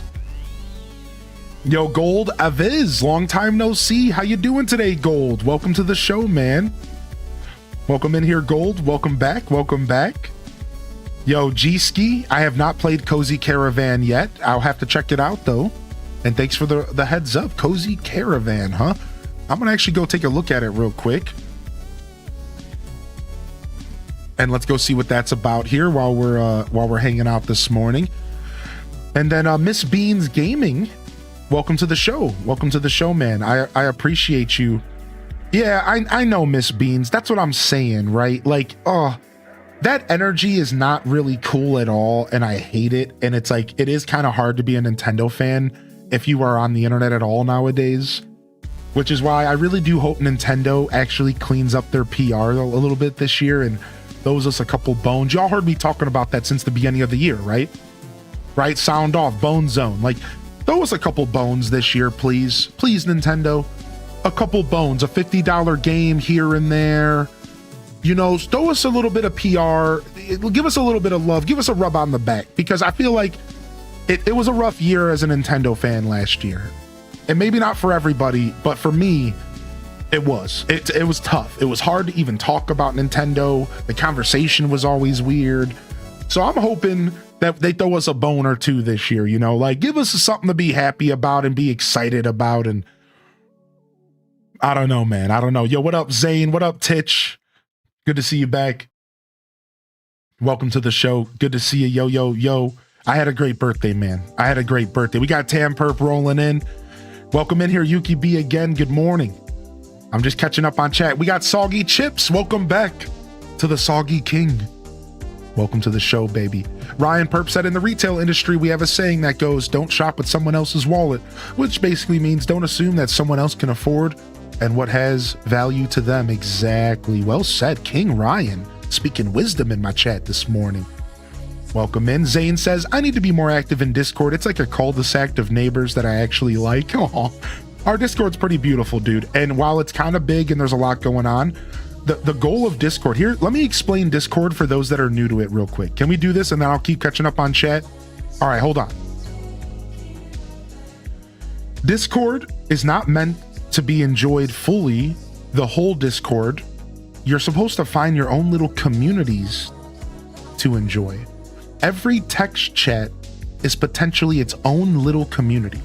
Yo, Gold Aviz, long time no see. How you doing today, Gold? Welcome to the show, man. Welcome in here, Gold. Welcome back. Welcome back. Yo, G-Ski, I have not played Cozy Caravan yet. I'll have to check it out, though. And thanks for the heads up. Cozy Caravan, huh? I'm going to actually go take a look at it real quick. And let's go see what that's about here while we're hanging out this morning. And then Miss Beans Gaming, welcome to the show. Welcome to the show, man. I appreciate you. Yeah, I know, Miss Beans. That's what I'm saying, right? Like, that energy is not really cool at all, and I hate it. And it's like, it is kind of hard to be a Nintendo fan if you are on the internet at all nowadays, which is why I really do hope Nintendo actually cleans up their PR a little bit this year and throws us a couple bones. Y'all heard me talking about that since the beginning of the year, right? Right? Sound off, Bone Zone. Like, throw us a couple bones this year, please. Please, Nintendo. A couple bones, a $50 game here and there. You know, throw us a little bit of PR. Give us a little bit of love. Give us a rub on the back, because I feel like it was a rough year as a Nintendo fan last year. And maybe not for everybody, but for me, it was. It was tough. It was hard to even talk about Nintendo. The conversation was always weird. So I'm hoping that they throw us a bone or two this year, you know, like, give us something to be happy about and be excited about. And I don't know, man. I don't know. Yo, what up, Zane? What up, Titch? Good to see you back. Welcome to the show. Good to see you. Yo. I had a great birthday, man. I had a great birthday. We got Tam Perp rolling in. Welcome in here, Yuki B again. Good morning. I'm just catching up on chat. We got Soggy Chips. Welcome back to the Soggy King. Welcome to the show, baby. Ryan Perp said, in the retail industry, we have a saying that goes, don't shop with someone else's wallet, which basically means don't assume that someone else can afford and what has value to them. Exactly. Well said, King Ryan. Speaking wisdom in my chat this morning. Welcome in. Zane says, I need to be more active in Discord. It's like a cul-de-sac of neighbors that I actually like. Aww. Our Discord's pretty beautiful, dude. And while it's kind of big and there's a lot going on, the goal of Discord here, let me explain Discord for those that are new to it real quick. Can we do this and then I'll keep catching up on chat? All right, hold on. Discord is not meant to be enjoyed fully, the whole Discord. You're supposed to find your own little communities to enjoy. Every text chat is potentially its own little community.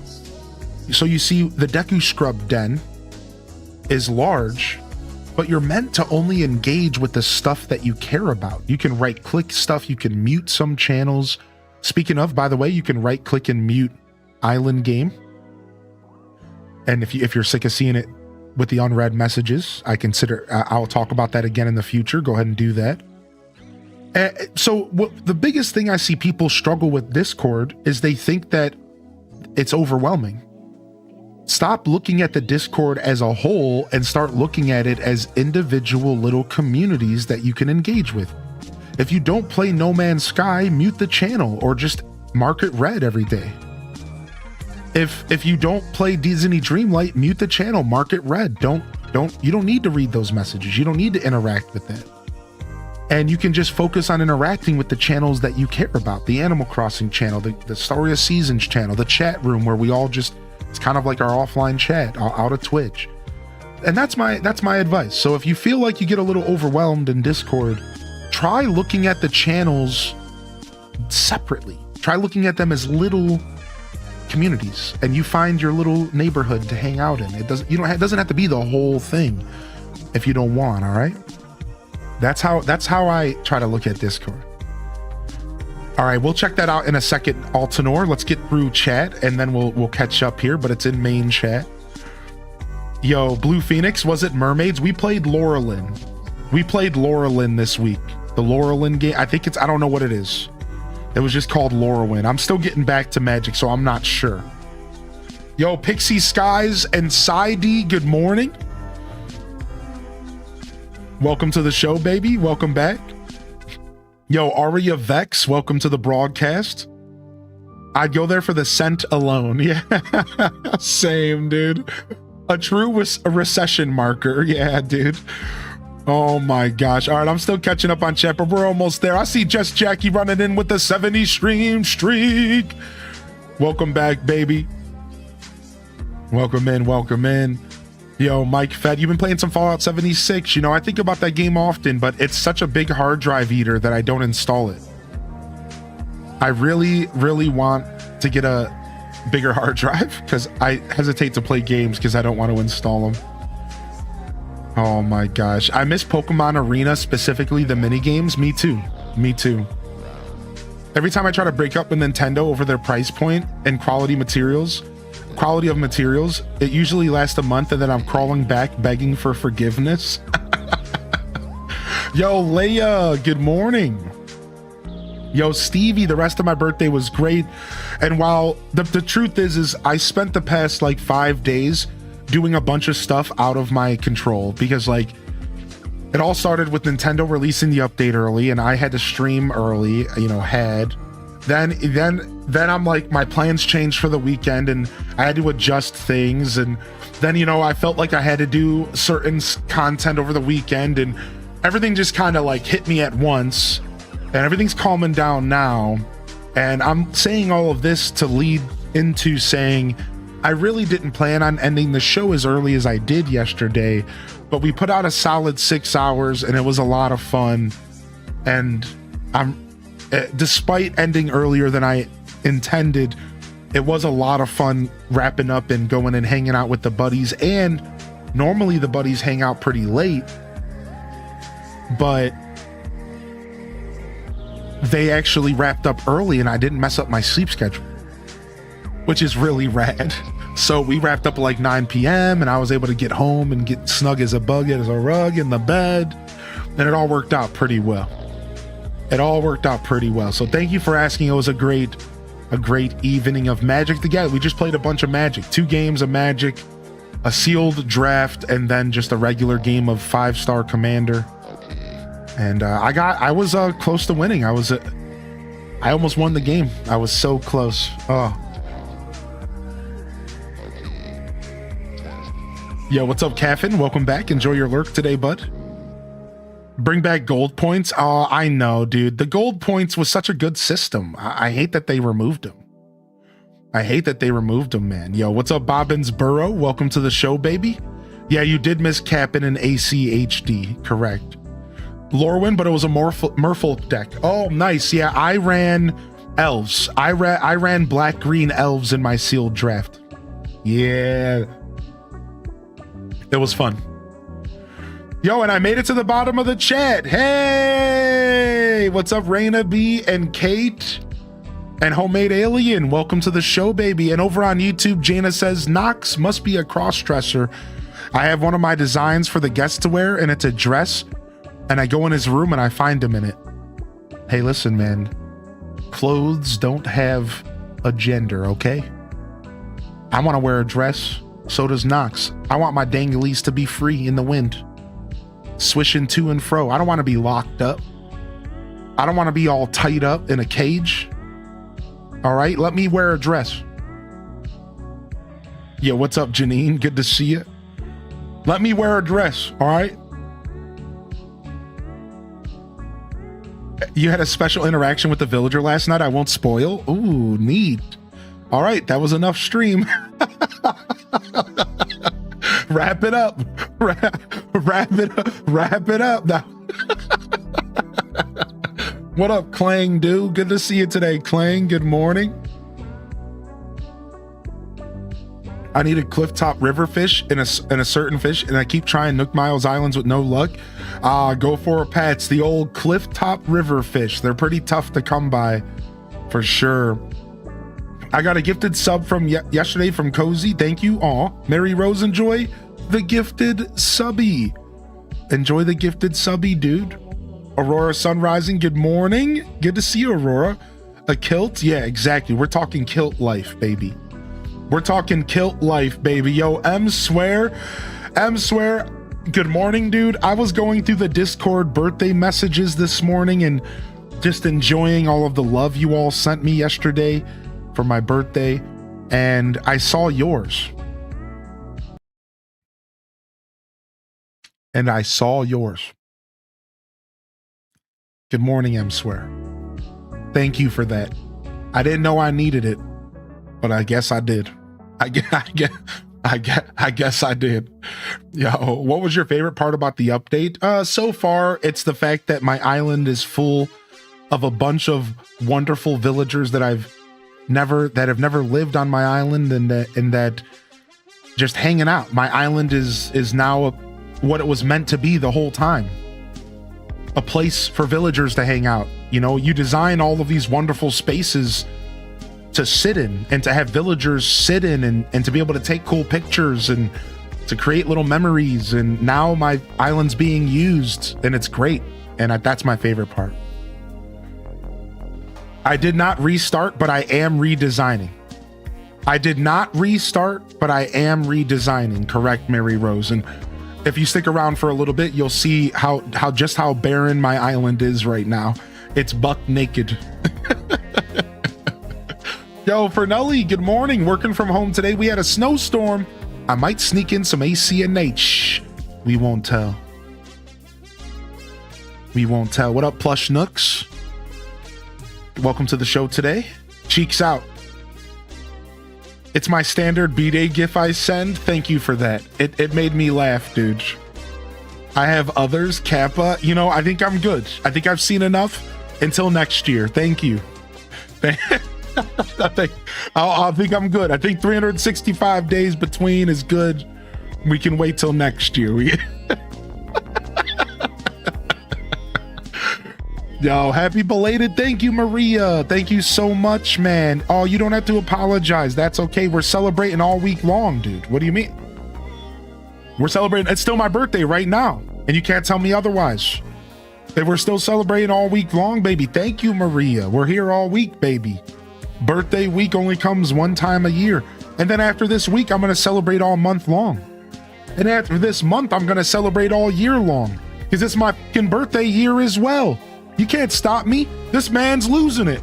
So you see, the Deku Scrub Den is large, but you're meant to only engage with the stuff that you care about. You can right-click stuff, you can mute some channels. Speaking of, by the way, you can right-click and mute Island Game. And if you're sick of seeing it with the unread messages. I'll talk about that again in the future. Go ahead and do that. So the biggest thing I see people struggle with Discord is they think that it's overwhelming. Stop looking at the Discord as a whole and start looking at it as individual little communities that you can engage with. If you don't play No Man's Sky, mute the channel or just mark it red every day. If you don't play Disney Dreamlight, mute the channel, mark it red. You don't need to read those messages. You don't need to interact with that. And you can just focus on interacting with the channels that you care about. The Animal Crossing channel, the Story of Seasons channel, the chat room where we all just, it's kind of like our offline chat out of Twitch. And that's my advice. So if you feel like you get a little overwhelmed in Discord, try looking at the channels separately. Try looking at them as little communities, and you find your little neighborhood to hang out in. It doesn't have to be the whole thing if you don't want, all right? That's how I try to look at Discord. All right, we'll check that out in a second, Altanor. Let's get through chat and then we'll catch up here, but it's in main chat. Yo, Blue Phoenix, was it Mermaids? We played Laurelin. This week. The Laurelin game, I don't know what it is. It was just called Laurelin. I'm still getting back to Magic, so I'm not sure. Yo, Pixie Skies and Sidey, good morning. Welcome to the show, baby. Welcome back. Yo, Aria Vex, welcome to the broadcast. I'd go there for the scent alone. Yeah, same, dude. A true recession marker. Yeah, dude. Oh my gosh. All right, I'm still catching up on chat, but we're almost there. I see Just Jackie running in with the 70 stream streak. Welcome back, baby. Welcome in. Yo, Mike Fed, you've been playing some Fallout 76. You know, I think about that game often, but it's such a big hard drive eater that I don't install it. I really, really want to get a bigger hard drive because I hesitate to play games because I don't want to install them. Oh my gosh. I miss Pokemon Arena, specifically the mini games. Me too. Every time I try to break up with Nintendo over their price point and quality of materials, it usually lasts a month and then I'm crawling back begging for forgiveness. Yo, Leia, good morning. Yo, Stevie, the rest of my birthday was great. And while the truth is I spent the past like 5 days doing a bunch of stuff out of my control because like it all started with Nintendo releasing the update early and I had to stream early, Then I'm like, my plans changed for the weekend and I had to adjust things. And then, I felt like I had to do certain content over the weekend and everything just kind of like hit me at once and everything's calming down now. And I'm saying all of this to lead into saying, I really didn't plan on ending the show as early as I did yesterday, but we put out a solid 6 hours and it was a lot of fun. And despite ending earlier than I intended, it was a lot of fun wrapping up and going and hanging out with the buddies. And normally the buddies hang out pretty late, but they actually wrapped up early and I didn't mess up my sleep schedule, which is really rad. So we wrapped up at like 9 p.m. and I was able to get home and get snug as a bug as a rug in the bed, and it all worked out pretty well. So thank you for asking. It was a great evening of Magic together. We just played a bunch of Magic, 2 games of Magic, a sealed draft, and then just a regular game of 5-star Commander. And I was close to winning. I almost won the game. I was so close. Oh. Yo, what's up, Caffin? Welcome back. Enjoy your lurk today, bud. Bring back gold points. Oh, I know, dude. The gold points was such a good system. I hate that they removed them. Man. Yo, what's up, Bobbins Burrow? Welcome to the show, baby. Yeah, you did miss Cap'n and ACHD, correct. Lorwyn, but it was a Merfolk deck. Oh, nice. Yeah, I ran elves. I ran black-green elves in my sealed draft. Yeah. It was fun. Yo, and I made it to the bottom of the chat. Hey, what's up, Raina B and Kate and Homemade Alien? Welcome to the show, baby. And over on YouTube, Jana says Nox must be a cross-dresser. I have one of my designs for the guest to wear, and it's a dress, and I go in his room and I find him in it. Hey, listen, man. Clothes don't have a gender, okay? I want to wear a dress. So does Knox. I want my danglies to be free in the wind, swishing to and fro. I don't want to be locked up. I don't want to be all tied up in a cage. All right, let me wear a dress. Yeah, what's up, Janine? Good to see you. Let me wear a dress, all right? You had a special interaction with the villager last night. I won't spoil. Ooh, neat. All right, that was enough stream. Wrap it up. Wrap it up. Now. What up, Clang, dude? Good to see you today, Clang. Good morning. I need a clifftop river fish and a certain fish, and I keep trying Nook Miles Islands with no luck. Go for a Pats, the old clifftop river fish. They're pretty tough to come by, for sure. I got a gifted sub from yesterday from Cozy. Thank you. Aw, Mary Rose, enjoy the gifted subby. Enjoy the gifted subby, dude. Aurora Sunrising, good morning. Good to see you, Aurora. A kilt? Yeah, exactly. We're talking kilt life, baby. We're talking kilt life, baby. Yo, M Swear, good morning, dude. I was going through the Discord birthday messages this morning and just enjoying all of the love you all sent me yesterday for my birthday, and I saw yours. Good morning, M Swear. Thank you for that. I didn't know I needed it, but I guess I did. I guess I did. Yo, what was your favorite part about the update? So far, it's the fact that my island is full of a bunch of wonderful villagers that have never lived on my island, and that just hanging out. My island is now what it was meant to be the whole time. A place for villagers to hang out. You know, you design all of these wonderful spaces to sit in and to have villagers sit in and to be able to take cool pictures and to create little memories. And now my island's being used and it's great. And that's my favorite part. I did not restart, but I am redesigning. Correct, Mary Rose. And if you stick around for a little bit, you'll see how barren my island is right now. It's buck naked. Yo, Fernelli, good morning. Working from home today. We had a snowstorm. I might sneak in some ACNH. We won't tell. What up, Plush Nooks? Welcome to the show today. Cheeks out. It's my standard B-Day gif I send. Thank you for that. It made me laugh, dude. I have others. Kappa. You know, I think I'm good. I think I've seen enough until next year. Thank you. I think I'm good. I think 365 days between is good. We can wait till next year. Yo, happy belated. Thank you, Maria. Thank you so much, man. Oh, you don't have to apologize. That's okay. We're celebrating all week long, dude. What do you mean? We're celebrating. It's still my birthday right now, and you can't tell me otherwise. We're still celebrating all week long, baby. Thank you, Maria. We're here all week, baby. Birthday week only comes one time a year. And then after this week, I'm going to celebrate all month long. And after this month, I'm going to celebrate all year long. Because it's my fucking birthday year as well. You can't stop me. This man's losing it.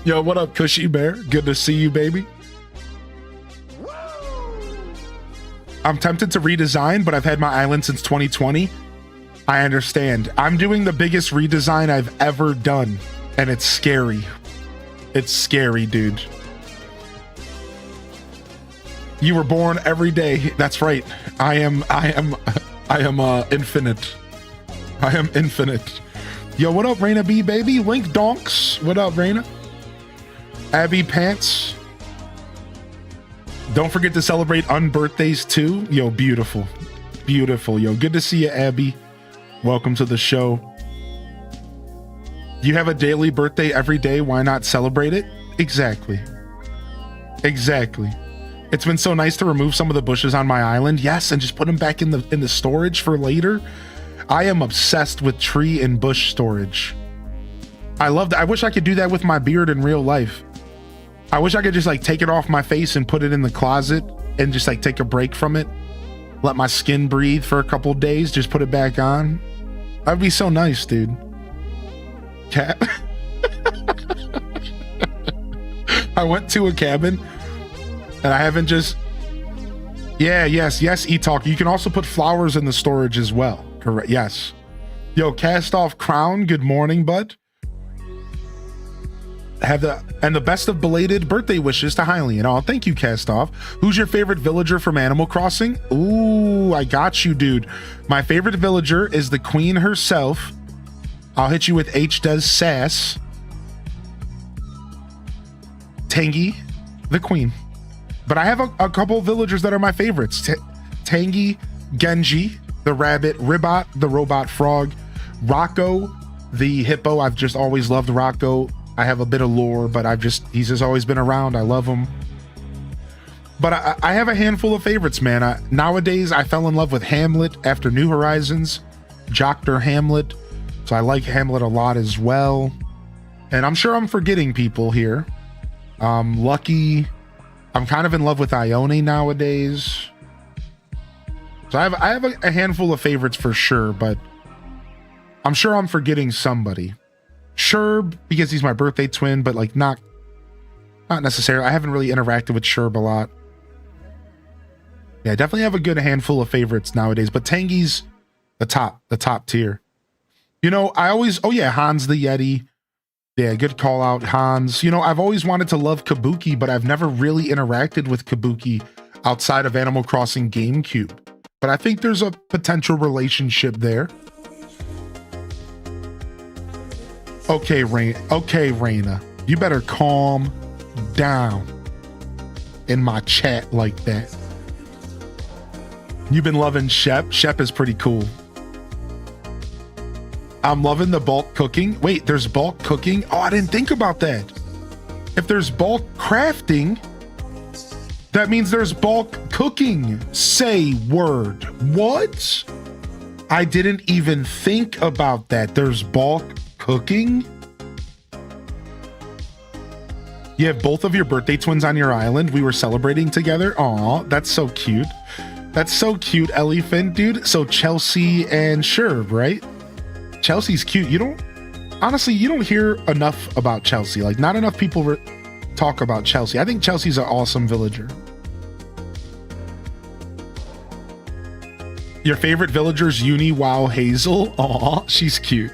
Yo, what up, Cushy Bear? Good to see you, baby. I'm tempted to redesign, but I've had my island since 2020. I understand. I'm doing the biggest redesign I've ever done, and it's scary. It's scary, dude. You were born every day. That's right. I am infinite. I am infinite. Yo, what up, Raina B, baby? Link Donks. What up, Raina? Abby Pants. Don't forget to celebrate unbirthdays too. Yo, beautiful. Beautiful. Yo, good to see you, Abby. Welcome to the show. You have a daily birthday every day. Why not celebrate it? Exactly. Exactly. It's been so nice to remove some of the bushes on my island. Yes, and just put them back in the storage for later. I am obsessed with tree and bush storage. I love that. I wish I could do that with my beard in real life. I wish I could just like take it off my face and put it in the closet and just like take a break from it. Let my skin breathe for a couple days, just put it back on. That'd be so nice, dude. Cat. I went to a cabin and I haven't just... Yeah, yes, E-Talk. You can also put flowers in the storage as well. Correct, yes. Yo, Cast Off Crown, good morning, bud. And the best of belated birthday wishes to Hylian. Oh, thank you, Cast Off. Who's your favorite villager from Animal Crossing? Ooh, I got you, dude. My favorite villager is the queen herself. I'll hit you with H does sass. Tangy, the queen. But I have a couple villagers that are my favorites. Tangy, Genji, the rabbit, Ribot, the robot frog, Rocco, the hippo. I've just always loved Rocco. I have a bit of lore, but he's just always been around. I love him. But I have a handful of favorites, man. Nowadays, I fell in love with Hamlet after New Horizons, Dr. Hamlet. So I like Hamlet a lot as well. And I'm sure I'm forgetting people here. Lucky. I'm kind of in love with Ione nowadays. So I have a handful of favorites for sure, but I'm sure I'm forgetting somebody. Sherb, because he's my birthday twin, but like not necessarily. I haven't really interacted with Sherb a lot. Yeah, I definitely have a good handful of favorites nowadays, but Tangy's the top tier. You know, oh yeah, Hans the Yeti. Yeah, good call out, Hans. You know, I've always wanted to love Kabuki, but I've never really interacted with Kabuki outside of Animal Crossing GameCube. But I think there's a potential relationship there. Okay, Raina, you better calm down in my chat like that. You've been loving Shep. Shep is pretty cool. I'm loving the bulk cooking. Wait, there's bulk cooking? Oh, I didn't think about that. If there's bulk crafting, that means there's bulk cooking. Say word. What? I didn't even think about that. There's bulk cooking? You have both of your birthday twins on your island. We were celebrating together. Aw, that's so cute. That's so cute, Elephant, dude. So Chelsea and Sherb, right? Chelsea's cute. You don't hear enough about Chelsea. Like, not enough people talk about Chelsea. I think Chelsea's an awesome villager. Your favorite villager's Uni Wow Hazel? Aw, she's cute.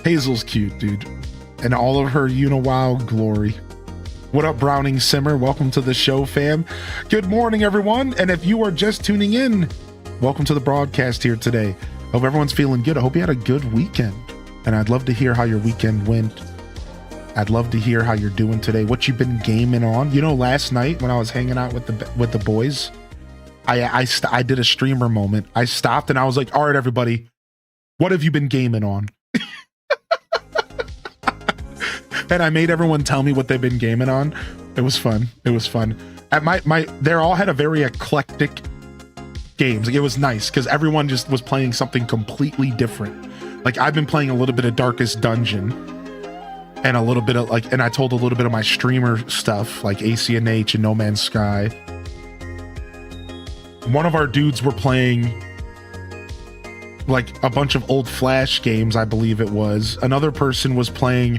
Hazel's cute, dude. And all of her Uniwow glory. What up, Browning Simmer? Welcome to the show, fam. Good morning, everyone. And if you are just tuning in, welcome to the broadcast here today. Hope everyone's feeling good. I hope you had a good weekend. And I'd love to hear how your weekend went. I'd love to hear how you're doing today, what you've been gaming on. You know, last night when I was hanging out with the boys, I did a streamer moment. I stopped and I was like, all right, everybody, what have you been gaming on? And I made everyone tell me what they've been gaming on. It was fun. It was fun. At they all had a very eclectic games. Like, it was nice because everyone just was playing something completely different. Like, I've been playing a little bit of Darkest Dungeon and a little bit of and I told a little bit of my streamer stuff like ACNH and No Man's Sky. One of our dudes were playing like a bunch of old Flash games, I believe it was. Another person was playing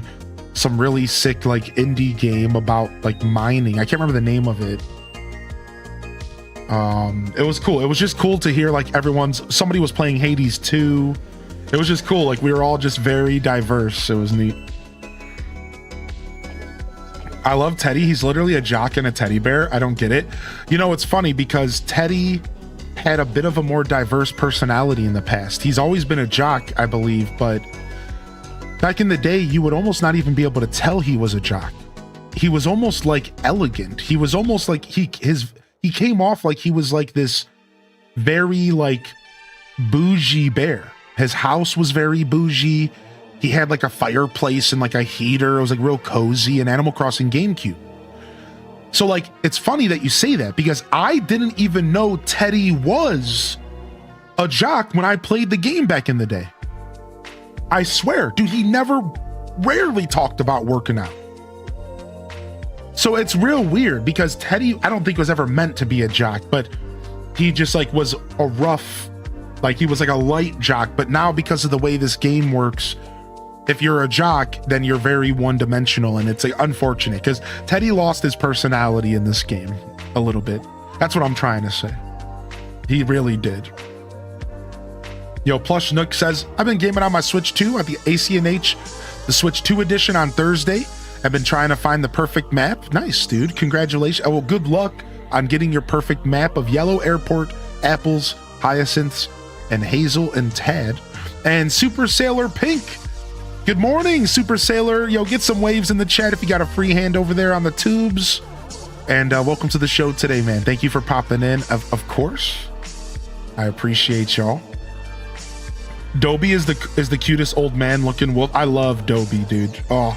some really sick like indie game about like mining. I can't remember the name of it. It was cool. It was just cool to hear like somebody was playing Hades 2. It was just cool. Like, we were all just very diverse. It was neat. I love Teddy. He's literally a jock and a teddy bear. I don't get it. You know, it's funny because Teddy had a bit of a more diverse personality in the past. He's always been a jock, I believe, but back in the day, you would almost not even be able to tell he was a jock. He was almost like elegant. He was almost like he came off like he was like this very like bougie bear. His house was very bougie. He had like a fireplace and like a heater. It was like real cozy. And Animal Crossing GameCube. So like, it's funny that you say that because I didn't even know Teddy was a jock when I played the game back in the day. I swear, dude, he rarely talked about working out. So it's real weird because Teddy, I don't think was ever meant to be a jock, but he just like was a rough, like he was like a light jock. But now because of the way this game works, if you're a jock, then you're very one-dimensional, and it's like unfortunate because Teddy lost his personality in this game a little bit. That's what I'm trying to say. He really did. Yo, Plush Nook says, I've been gaming on my Switch 2 at the ACNH, the Switch 2 edition on Thursday. I've been trying to find the perfect map. Nice, dude. Congratulations. Oh, well, good luck on getting your perfect map of Yellow Airport, Apples, Hyacinths, and Hazel and Tad. And Super Sailor Pink. Good morning, Super Sailor. Yo, get some waves in the chat if you got a free hand over there on the tubes. And welcome to the show today, man. Thank you for popping in, of course. I appreciate y'all. Dobie is the cutest old man looking wolf. I love Dobie, dude. Oh,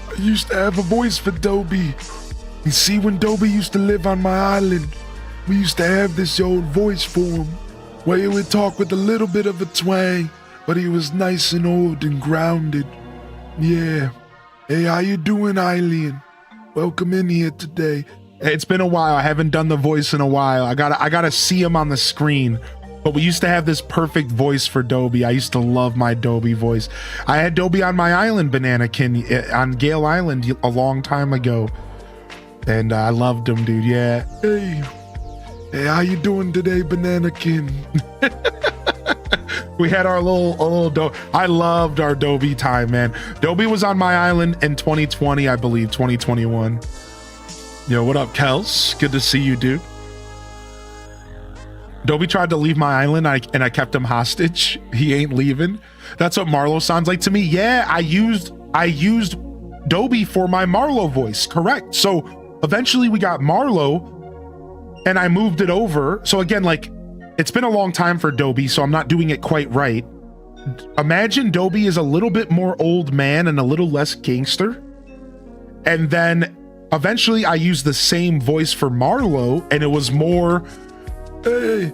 I used to have a voice for Dobie. You see, when Dobie used to live on my island, we used to have this old voice for him, where he would talk with a little bit of a twang, but he was nice and old and grounded. Yeah. Hey, how you doing, Eileen? Welcome in here today. It's been a while. I haven't done the voice in a while. I gotta see him on the screen. But we used to have this perfect voice for Dobie. I used to love my Dobie voice. I had Dobie on my island, Bananakin, on Gale Island a long time ago. And I loved him, dude. Yeah. Hey, how you doing today, Bananakin? We had our little Dobie. I loved our Dobie time, man. Dobie was on my island in 2020, I believe, 2021. Yo, what up, Kels? Good to see you, dude. Dobie tried to leave my island and I kept him hostage. He ain't leaving. That's what Marlo sounds like to me. Yeah, I used Dobie for my Marlo voice. Correct. So eventually we got Marlo and I moved it over. So again, like, it's been a long time for Dobie, so I'm not doing it quite right. Imagine Dobie is a little bit more old man and a little less gangster. And then eventually I used the same voice for Marlo and it was more, hey,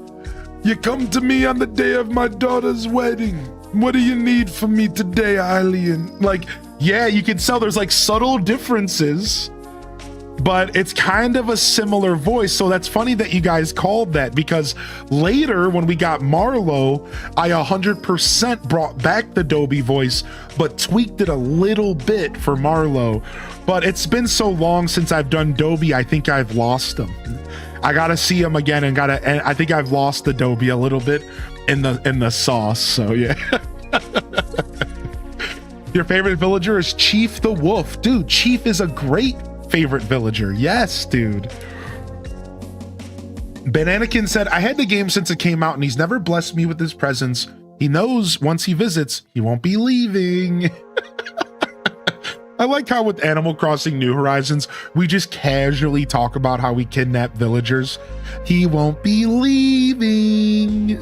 you come to me on the day of my daughter's wedding. What do you need from me today, Eileen? Like, yeah, you can tell there's like subtle differences, but it's kind of a similar voice. So that's funny that you guys called that, because later when we got Marlo, I 100% brought back the Dobie voice, but tweaked it a little bit for Marlo. But it's been so long since I've done Dobie, I think I've lost him. I gotta see him again and I think I've lost the Dobie a little bit in the sauce. So yeah. Your favorite villager is Chief the Wolf. Dude, Chief is a great favorite villager. Yes, dude. Bananakin said, I had the game since it came out and he's never blessed me with his presence. He knows once he visits, he won't be leaving. I like how with Animal Crossing New Horizons, we just casually talk about how we kidnap villagers. He won't be leaving.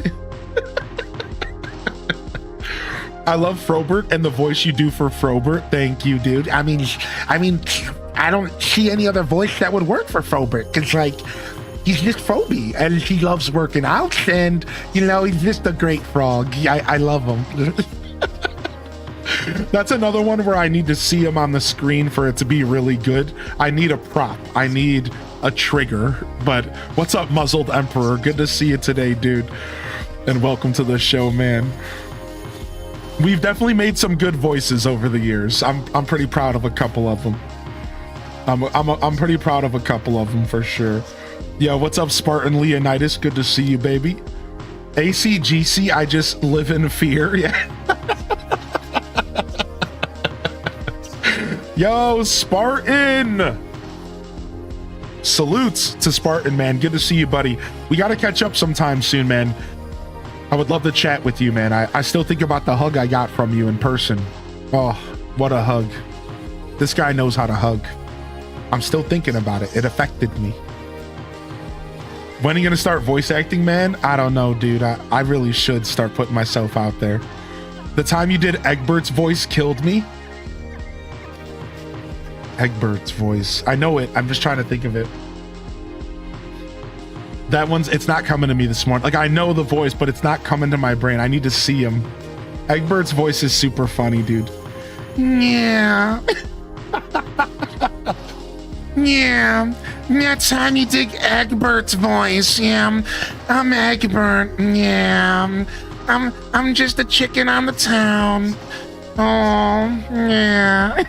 I love Frobert and the voice you do for Frobert. Thank you, dude. I mean, I don't see any other voice that would work for Frobert, because like, he's just Phoebe and he loves working out, and you know, he's just a great frog. I love him. That's another one where I need to see him on the screen for it to be really good. I need a prop. I need a trigger. But what's up, Muzzled Emperor? Good to see you today, dude. And welcome to the show, man. We've definitely made some good voices over the years. I'm pretty proud of a couple of them. I'm pretty proud of a couple of them for sure. Yo, what's up, Spartan Leonidas? Good to see you, baby. ACGC, I just live in fear. Yeah. Yo, Spartan! Salutes to Spartan, man. Good to see you, buddy. We got to catch up sometime soon, man. I would love to chat with you, man. I still think about the hug I got from you in person. Oh, what a hug. This guy knows how to hug. I'm still thinking about it. It affected me. When are you going to start voice acting, man? I don't know, dude. I really should start putting myself out there. The time you did Egbert's voice killed me. Egbert's voice. I know it. I'm just trying to think of it. That one's, it's not coming to me this morning. Like, I know the voice, but it's not coming to my brain. I need to see him. Egbert's voice is super funny, dude. Yeah. Yeah. That's how you dig Egbert's voice. Yeah. I'm Egbert. Yeah. I'm just a chicken on the town. Oh, yeah.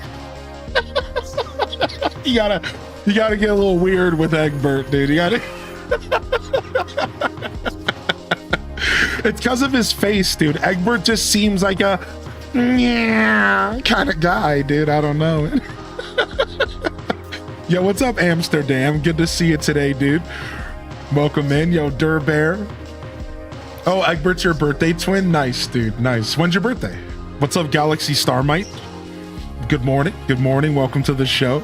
You gotta get a little weird with Egbert, dude. You gotta. It's because of his face, dude. Egbert just seems like a yeah kind of guy, dude. I don't know. Yo, what's up, Amsterdam? Good to see you today, dude. Welcome in, yo, Durbear. Oh, Egbert's your birthday twin? Nice, dude. Nice. When's your birthday? What's up, Galaxy Starmite? Good morning. Good morning. Welcome to the show.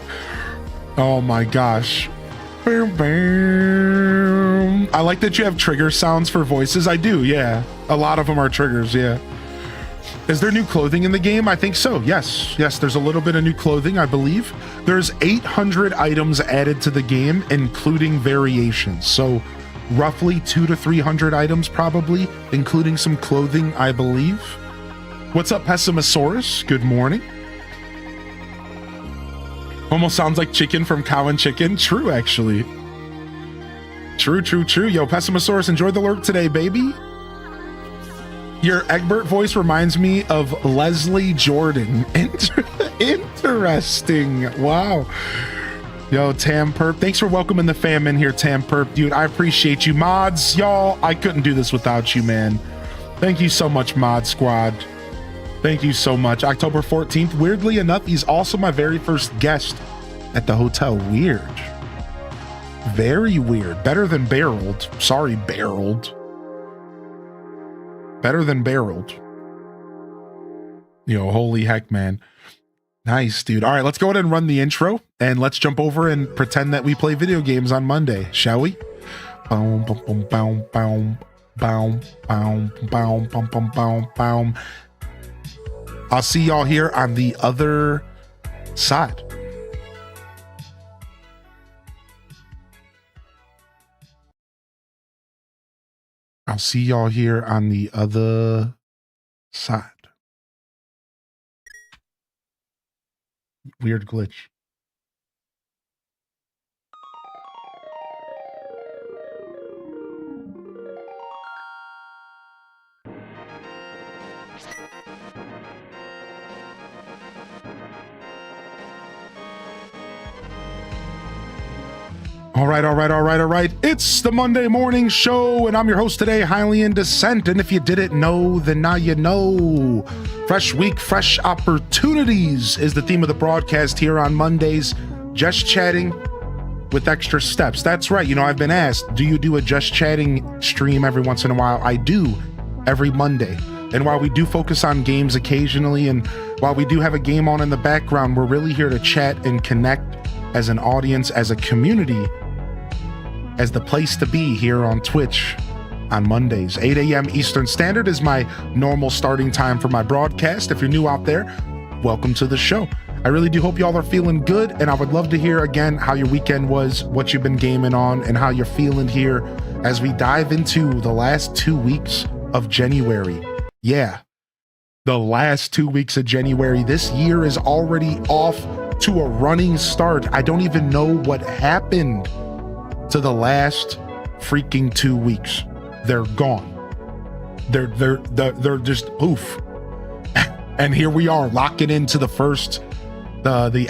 Oh my gosh. Bam, bam. I like that you have trigger sounds for voices. I do, yeah. A lot of them are triggers, yeah. Is there new clothing in the game? I think so, yes. Yes, there's a little bit of new clothing, I believe. There's 800 items added to the game, including variations. So roughly 200 to 300 items probably, including some clothing, I believe. What's up, Pessimosaurus? Good morning. Almost sounds like chicken from Cow and Chicken. True, actually. True. Yo, Pessimosaurus, enjoy the lurk today, baby. Your Egbert voice reminds me of Leslie Jordan. Interesting. Wow. Yo, Tam Perp, thanks for welcoming the fam in here, Tam Perp. Dude, I appreciate you. Mods, y'all, I couldn't do this without you, man. Thank you so much, Mod Squad. Thank you so much. October 14th. Weirdly enough, he's also my very first guest at the hotel. Weird. Very weird. Better than Barreled. Sorry, Barreled. Better than Barreled. Yo, holy heck, man. Nice, dude. All right, let's go ahead and run the intro and let's jump over and pretend that we play video games on Monday, shall we? Boom, boom, boom, boom, boom, boom, boom, boom, boom, boom, boom, boom. I'll see y'all here on the other side. I'll see y'all here on the other side. Weird glitch. All right. It's the Monday morning show, and I'm your host today, Highly in Descent. And if you didn't know, then now you know. Fresh week, fresh opportunities is the theme of the broadcast here on Mondays. Just chatting with extra steps. That's right. You know, I've been asked, do you do a just chatting stream every once in a while? I do, every Monday. And while we do focus on games occasionally, and while we do have a game on in the background, we're really here to chat and connect as an audience, as a community, as the place to be here on Twitch on Mondays. 8 a.m. Eastern Standard is my normal starting time for my broadcast. If you're new out there, welcome to the show. I really do hope y'all are feeling good, and I would love to hear again how your weekend was, what you've been gaming on, and how you're feeling here as we dive into the last 2 weeks of January. Yeah, the last 2 weeks of January. This year is already off to a running start. I don't even know what happened to the last freaking 2 weeks. They're gone. They're just poof. And here we are locking into the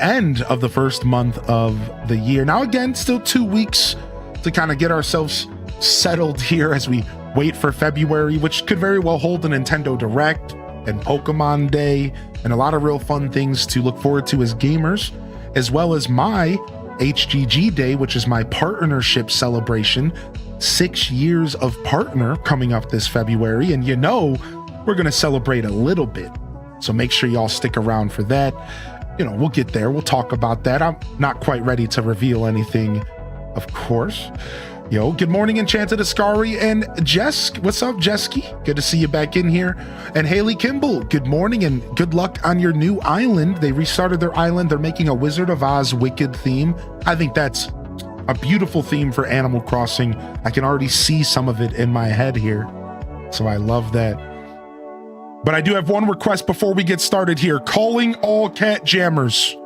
end of the first month of the year. Now again, still 2 weeks to kind of get ourselves settled here as we wait for February, which could very well hold a Nintendo Direct and Pokemon Day and a lot of real fun things to look forward to as gamers, as well as my HGG Day, which is my partnership celebration. 6 years of partner coming up this February, and you know we're going to celebrate a little bit, so make sure y'all stick around for that. You know, we'll get there, we'll talk about that. I'm not quite ready to reveal anything, of course, Yo, good morning, Enchanted Ascari and Jess. What's up, Jesky? Good to see you back in here. And Haley Kimball, good morning and good luck on your new island. They restarted their island. They're making a Wizard of Oz Wicked theme. I think that's a beautiful theme for Animal Crossing. I can already see some of it in my head here. So I love that. But I do have one request before we get started here. Calling all cat jammers.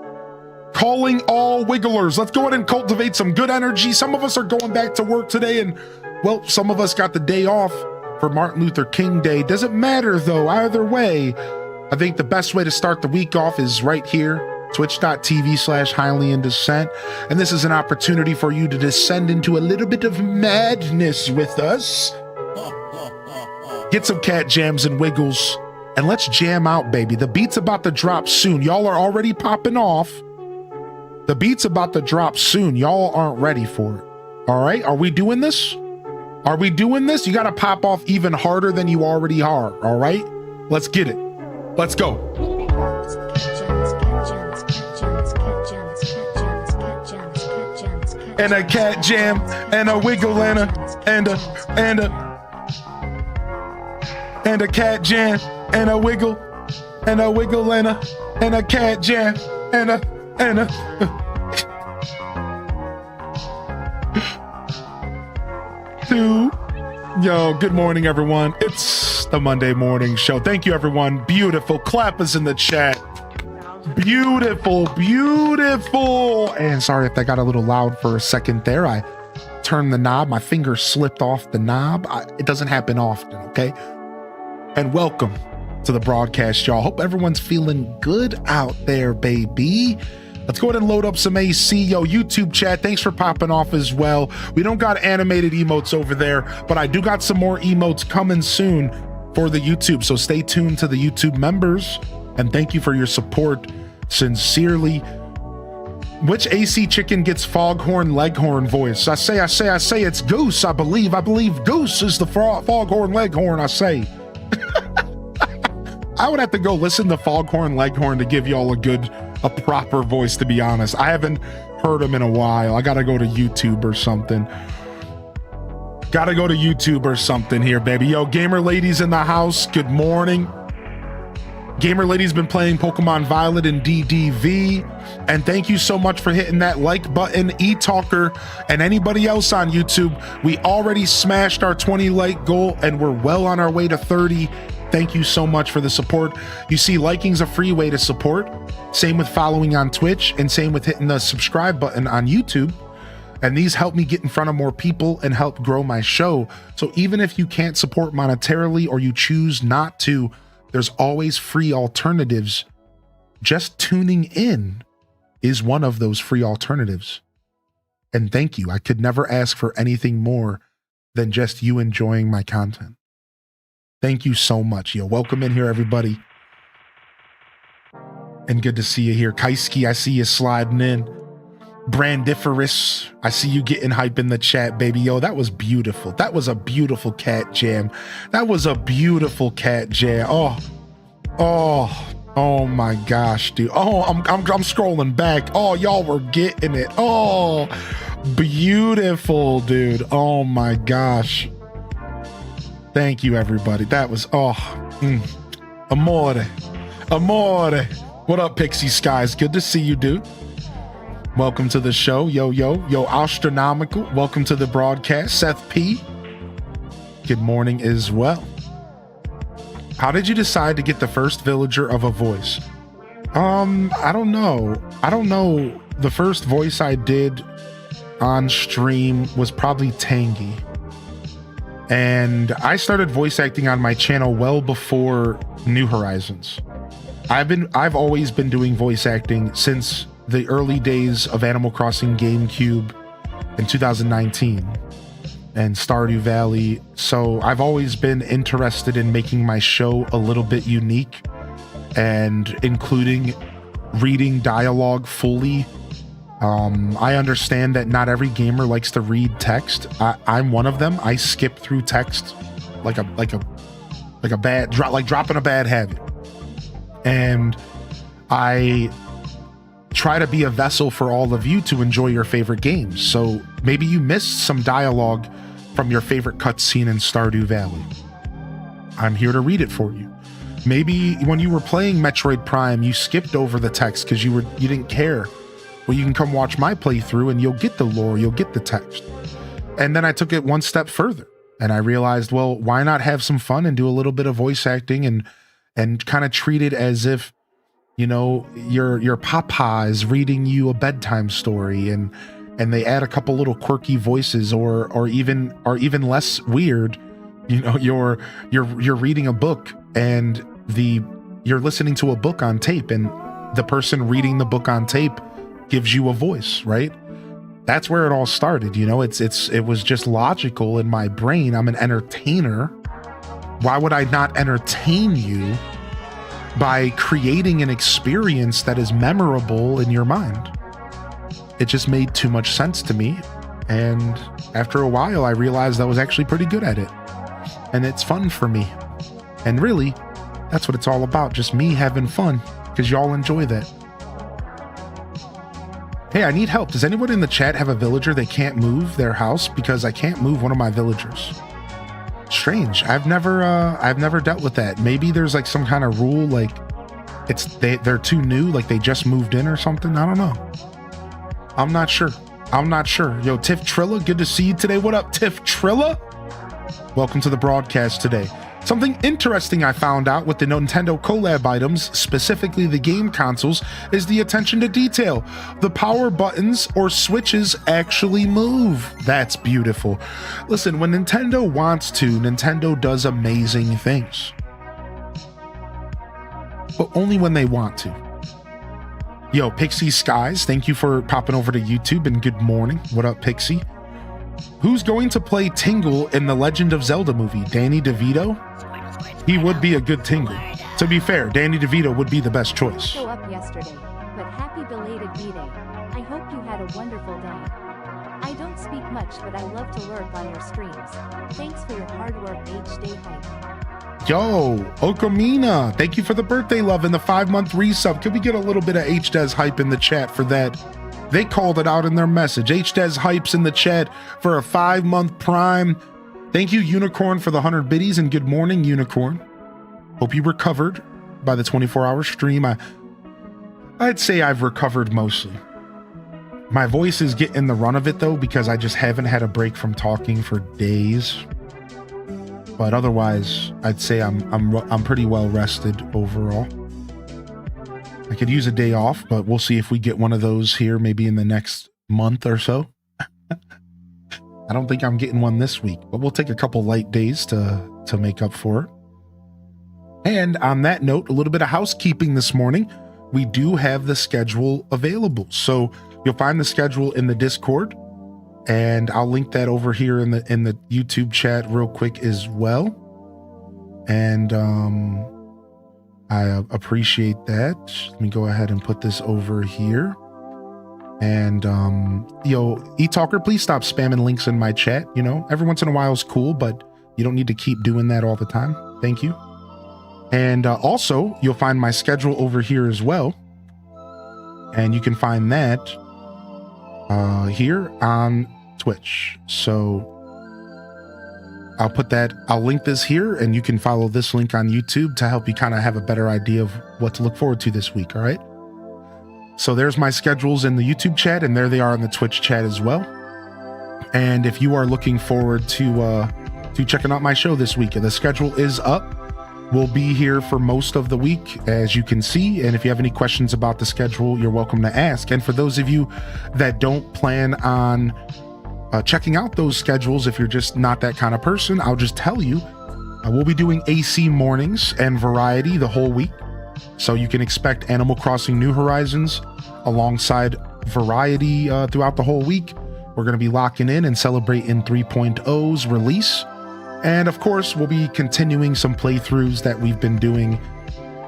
Calling all wigglers. Let's go ahead and cultivate some good energy. Some of us are going back to work today, and well, some of us got the day off for Martin Luther King Day. Doesn't matter though, either way. I think the best way to start the week off is right here, twitch.tv/HighlyInDescent. And this is an opportunity for you to descend into a little bit of madness with us. Get some cat jams and wiggles, and let's jam out, baby. The beat's about to drop soon. Y'all are already popping off. The beat's about to drop soon. Y'all aren't ready for it. All right? Are we doing this? Are we doing this? You got to pop off even harder than you already are. All right? Let's get it. Let's go. And a cat jam, and a wiggle, and a cat jam, and a wiggle, and a wiggle, and a cat jam, and a two. Yo, good morning, everyone. It's the Monday morning show. Thank you, everyone. Beautiful. Clap us in the chat. Beautiful, beautiful. And sorry if that got a little loud for a second there. I turned the knob. My finger slipped off the knob. It doesn't happen often, okay? And welcome to the broadcast, y'all. Hope everyone's feeling good out there, baby. Let's go ahead and load up some AC. Yo, YouTube chat, thanks for popping off as well. We don't got animated emotes over there, but I do got some more emotes coming soon for the YouTube. So stay tuned to the YouTube members, and thank you for your support. Sincerely. Which AC chicken gets Foghorn Leghorn voice? I say it's Goose. I believe Goose is the Foghorn Leghorn, I say. I would have to go listen to Foghorn Leghorn to give y'all a proper voice, to be honest. I haven't heard him in a while. I gotta go to YouTube or something. Here, baby. Yo, Gamer Ladies in the house, good morning. Gamer Lady's been playing Pokemon Violet and DDV, and thank you so much for hitting that like button, eTalker, and anybody else on YouTube. We already smashed our 20 like goal, and we're well on our way to 30. Thank you so much for the support. You see, liking's a free way to support. Same with following on Twitch, and same with hitting the subscribe button on YouTube. And these help me get in front of more people and help grow my show. So even if you can't support monetarily or you choose not to, there's always free alternatives. Just tuning in is one of those free alternatives. And thank you. I could never ask for anything more than just you enjoying my content. Thank you so much. Yo, welcome in here, everybody. And good to see you here. Kaisky, I see you sliding in. Brandiferous, I see you getting hype in the chat, baby. Yo, that was beautiful. That was a beautiful cat jam. Oh my gosh, dude. Oh, I'm scrolling back. Oh, y'all were getting it. Oh, beautiful, dude. Oh my gosh. Thank you, everybody. That was amore. What up, Pixie Skies? Good to see you, dude. Welcome to the show. Yo, Astronomical. Welcome to the broadcast. Seth P. Good morning as well. How did you decide to get the first villager of a voice? I don't know. The first voice I did on stream was probably Tangy. And I started voice acting on my channel well before New Horizons. I've always been doing voice acting since the early days of Animal Crossing GameCube in 2019 and Stardew Valley. So I've always been interested in making my show a little bit unique and including reading dialogue fully. I understand that not every gamer likes to read text. I'm one of them. I skip through text like dropping a bad habit. And I try to be a vessel for all of you to enjoy your favorite games. So maybe you missed some dialogue from your favorite cutscene in Stardew Valley. I'm here to read it for you. Maybe when you were playing Metroid Prime, you skipped over the text because you didn't care. Well, you can come watch my playthrough and you'll get the lore, you'll get the text. And then I took it one step further and I realized, well, why not have some fun and do a little bit of voice acting and kind of treat it as if, you know, your papa is reading you a bedtime story, and they add a couple little quirky voices or even less weird. You know, you're reading a book and you're listening to a book on tape, and the person reading the book on tape gives you a voice, right? That's where it all started. You know, it was just logical in my brain. I'm an entertainer. Why would I not entertain you by creating an experience that is memorable in your mind? It just made too much sense to me. And after a while, I realized I was actually pretty good at it. And it's fun for me. And really, that's what it's all about. Just me having fun, because y'all enjoy that. Hey, I need help. Does anyone in the chat have a villager they can't move their house? Because I can't move one of my villagers. Strange. I've never dealt with that. Maybe there's like some kind of rule, like they're too new, like they just moved in or something. I don't know. I'm not sure. Yo, Tiff Trilla, good to see you today. What up, Tiff Trilla? Welcome to the broadcast today. Something interesting I found out with the Nintendo collab items, specifically the game consoles, is the attention to detail. The power buttons or switches actually move. That's beautiful. Listen, when Nintendo wants to, Nintendo does amazing things. But only when they want to. Yo, Pixie Skies, thank you for popping over to YouTube, and good morning. What up, Pixie? Who's going to play Tingle in the Legend of Zelda movie? Danny DeVito? He would be a good Tingle. To be fair, Danny DeVito would be the best choice. Show up yesterday, but happy belated B-Day. I hope you had a wonderful day. I don't speak much, but I love to lurk on your streams. Thanks for your hard work, H-Day Hype. Yo, Okamina, thank you for the birthday love and the 5-month resub. Can we get a little bit of H-Des Hype in the chat for that? They called it out in their message. H-Des Hype's in the chat for a 5-month prime. Thank you, Unicorn, for the 100 biddies, and good morning, Unicorn. Hope you recovered by the 24-hour stream. I'd say I've recovered mostly. My voice is getting the run of it, though, because I just haven't had a break from talking for days. But otherwise, I'd say I'm pretty well rested overall. I could use a day off, but we'll see if we get one of those here maybe in the next month or so. I don't think I'm getting one this week, but we'll take a couple light days to make up for it. And on that note, a little bit of housekeeping this morning. We do have the schedule available. So you'll find the schedule in the Discord, and I'll link that over here in the YouTube chat real quick as well. And I appreciate that. Let me go ahead and put this over here. And yo, eTalker, please stop spamming links in my chat. You know, every once in a while is cool, but you don't need to keep doing that all the time. Thank you. And also, you'll find my schedule over here as well. And you can find that here on Twitch. So I'll link this here, and you can follow this link on YouTube to help you kind of have a better idea of what to look forward to this week, all right? So there's my schedules in the YouTube chat, and there they are in the Twitch chat as well. And if you are looking forward to checking out my show this week, the schedule is up. We'll be here for most of the week, as you can see. And if you have any questions about the schedule, you're welcome to ask. And for those of you that don't plan on checking out those schedules, if you're just not that kind of person, I'll just tell you, we'll be doing AC mornings and variety the whole week. So you can expect Animal Crossing New Horizons alongside variety throughout the whole week. We're going to be locking in and celebrating 3.0's release. And of course, we'll be continuing some playthroughs that we've been doing,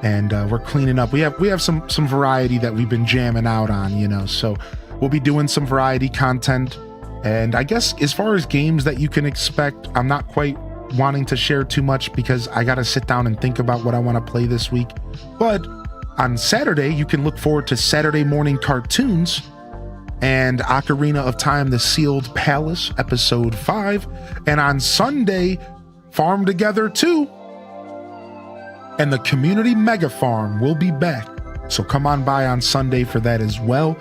and we're cleaning up. We have some variety that we've been jamming out on, you know, so we'll be doing some variety content. And I guess as far as games that you can expect, I'm not quite wanting to share too much because I got to sit down and think about what I want to play this week. But On Saturday, you can look forward to Saturday morning cartoons and Ocarina of Time, The Sealed Palace, Episode 5. And on Sunday, Farm Together 2 and the Community Mega Farm will be back. So come on by on Sunday for that as well.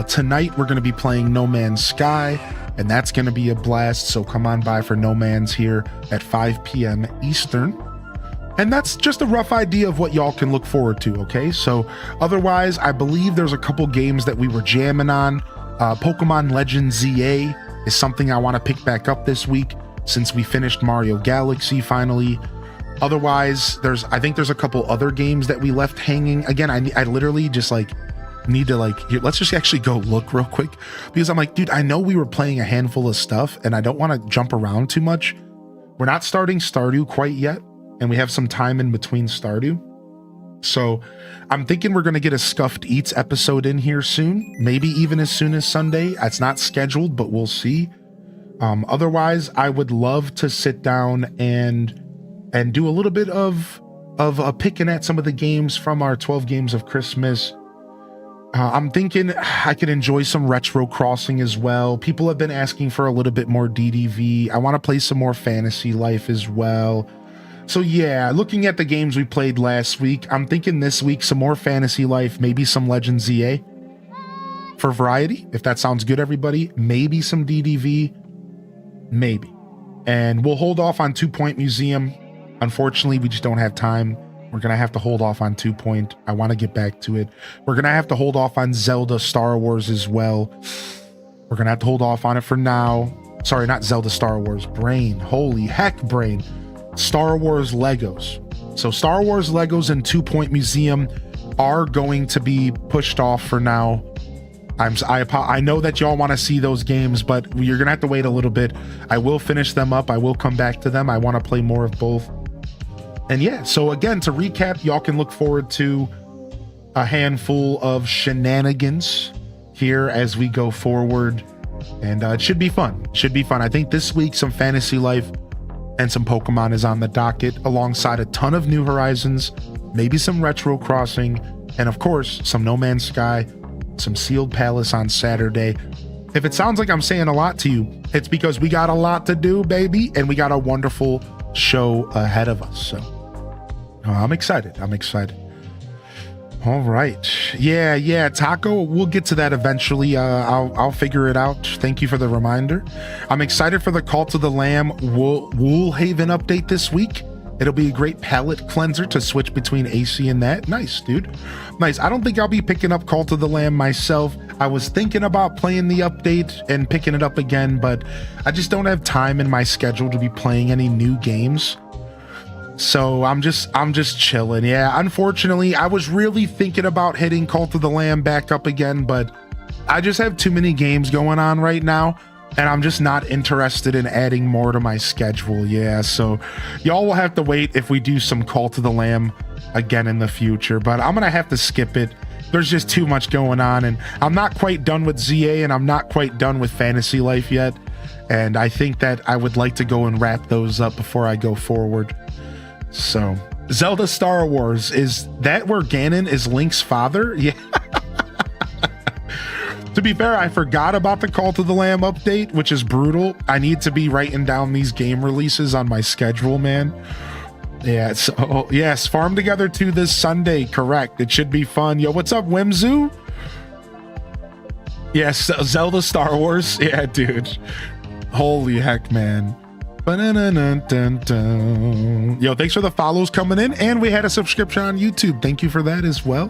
Tonight, we're going to be playing No Man's Sky, and that's going to be a blast. So come on by for No Man's here at 5 p.m. Eastern. And that's just a rough idea of what y'all can look forward to, okay? So otherwise, I believe there's a couple games that we were jamming on. Pokemon Legends ZA is something I want to pick back up this week since we finished Mario Galaxy finally. Otherwise, I think there's a couple other games that we left hanging. Again, I literally just like need to here, let's just actually go look real quick, because I'm like, dude, I know we were playing a handful of stuff and I don't want to jump around too much. We're not starting Stardew quite yet, and we have some time in between Stardew. So I'm thinking we're going to get a Scuffed Eats episode in here soon, maybe even as soon as Sunday. It's not scheduled, but we'll see. Otherwise, I would love to sit down and do a little bit of picking at some of the games from our 12 games of Christmas. I'm thinking I could enjoy some Retro Crossing as well. People have been asking for a little bit more DDV. I want to play some more Fantasy Life as well. So yeah, looking at the games we played last week, I'm thinking this week some more Fantasy Life, maybe some Legends ZA for variety, if that sounds good, everybody. Maybe some DDV, maybe. And we'll hold off on 2 Point Museum. Unfortunately, we just don't have time. We're going to have to hold off on 2 Point. I want to get back to it. We're going to have to hold off on Zelda Star Wars as well. We're going to have to hold off on it for now. Sorry, not Zelda Star Wars. Brain. Holy heck, brain. Star Wars Legos. So Star Wars Legos and 2 Point Museum are going to be pushed off for now. I know that y'all want to see those games, but you're gonna have to wait a little bit. I will finish them up. I will come back to them. I want to play more of both. And yeah, so again, to recap, y'all can look forward to a handful of shenanigans here as we go forward, and it should be fun. I think this week some Fantasy Life and some Pokemon is on the docket, alongside a ton of New Horizons, maybe some Retro Crossing, and of course, some No Man's Sky, some Sealed Palace on Saturday. If it sounds like I'm saying a lot to you, it's because we got a lot to do, baby, and we got a wonderful show ahead of us. So I'm excited. All right. Yeah, Taco, we'll get to that eventually. I'll figure it out. Thank you for the reminder. I'm excited for the Cult of the Lamb Woolhaven update this week. It'll be a great palate cleanser to switch between AC and that. Nice, dude. Nice. I don't think I'll be picking up Cult of the Lamb myself. I was thinking about playing the update and picking it up again, but I just don't have time in my schedule to be playing any new games. So I'm just chilling. Yeah, unfortunately, I was really thinking about hitting Cult of the Lamb back up again, but I just have too many games going on right now, and I'm just not interested in adding more to my schedule. Yeah, so y'all will have to wait if we do some Cult of the Lamb again in the future, but I'm gonna have to skip it. There's just too much going on, and I'm not quite done with ZA, and I'm not quite done with Fantasy Life yet, and I think that I would like to go and wrap those up before I go forward. So Zelda Star Wars, is that where Ganon is Link's father? Yeah. To be fair, I forgot about the Cult of the Lamb update, which is brutal. I need to be writing down these game releases on my schedule, man. Yeah, so yes, Farm Together 2 this Sunday, correct. It should be fun. Yo, what's up, Whimzu? Yes, Zelda Star Wars. Yeah, dude. Holy heck, man. Yo, thanks for the follows coming in, and we had a subscription on YouTube. Thank you for that as well.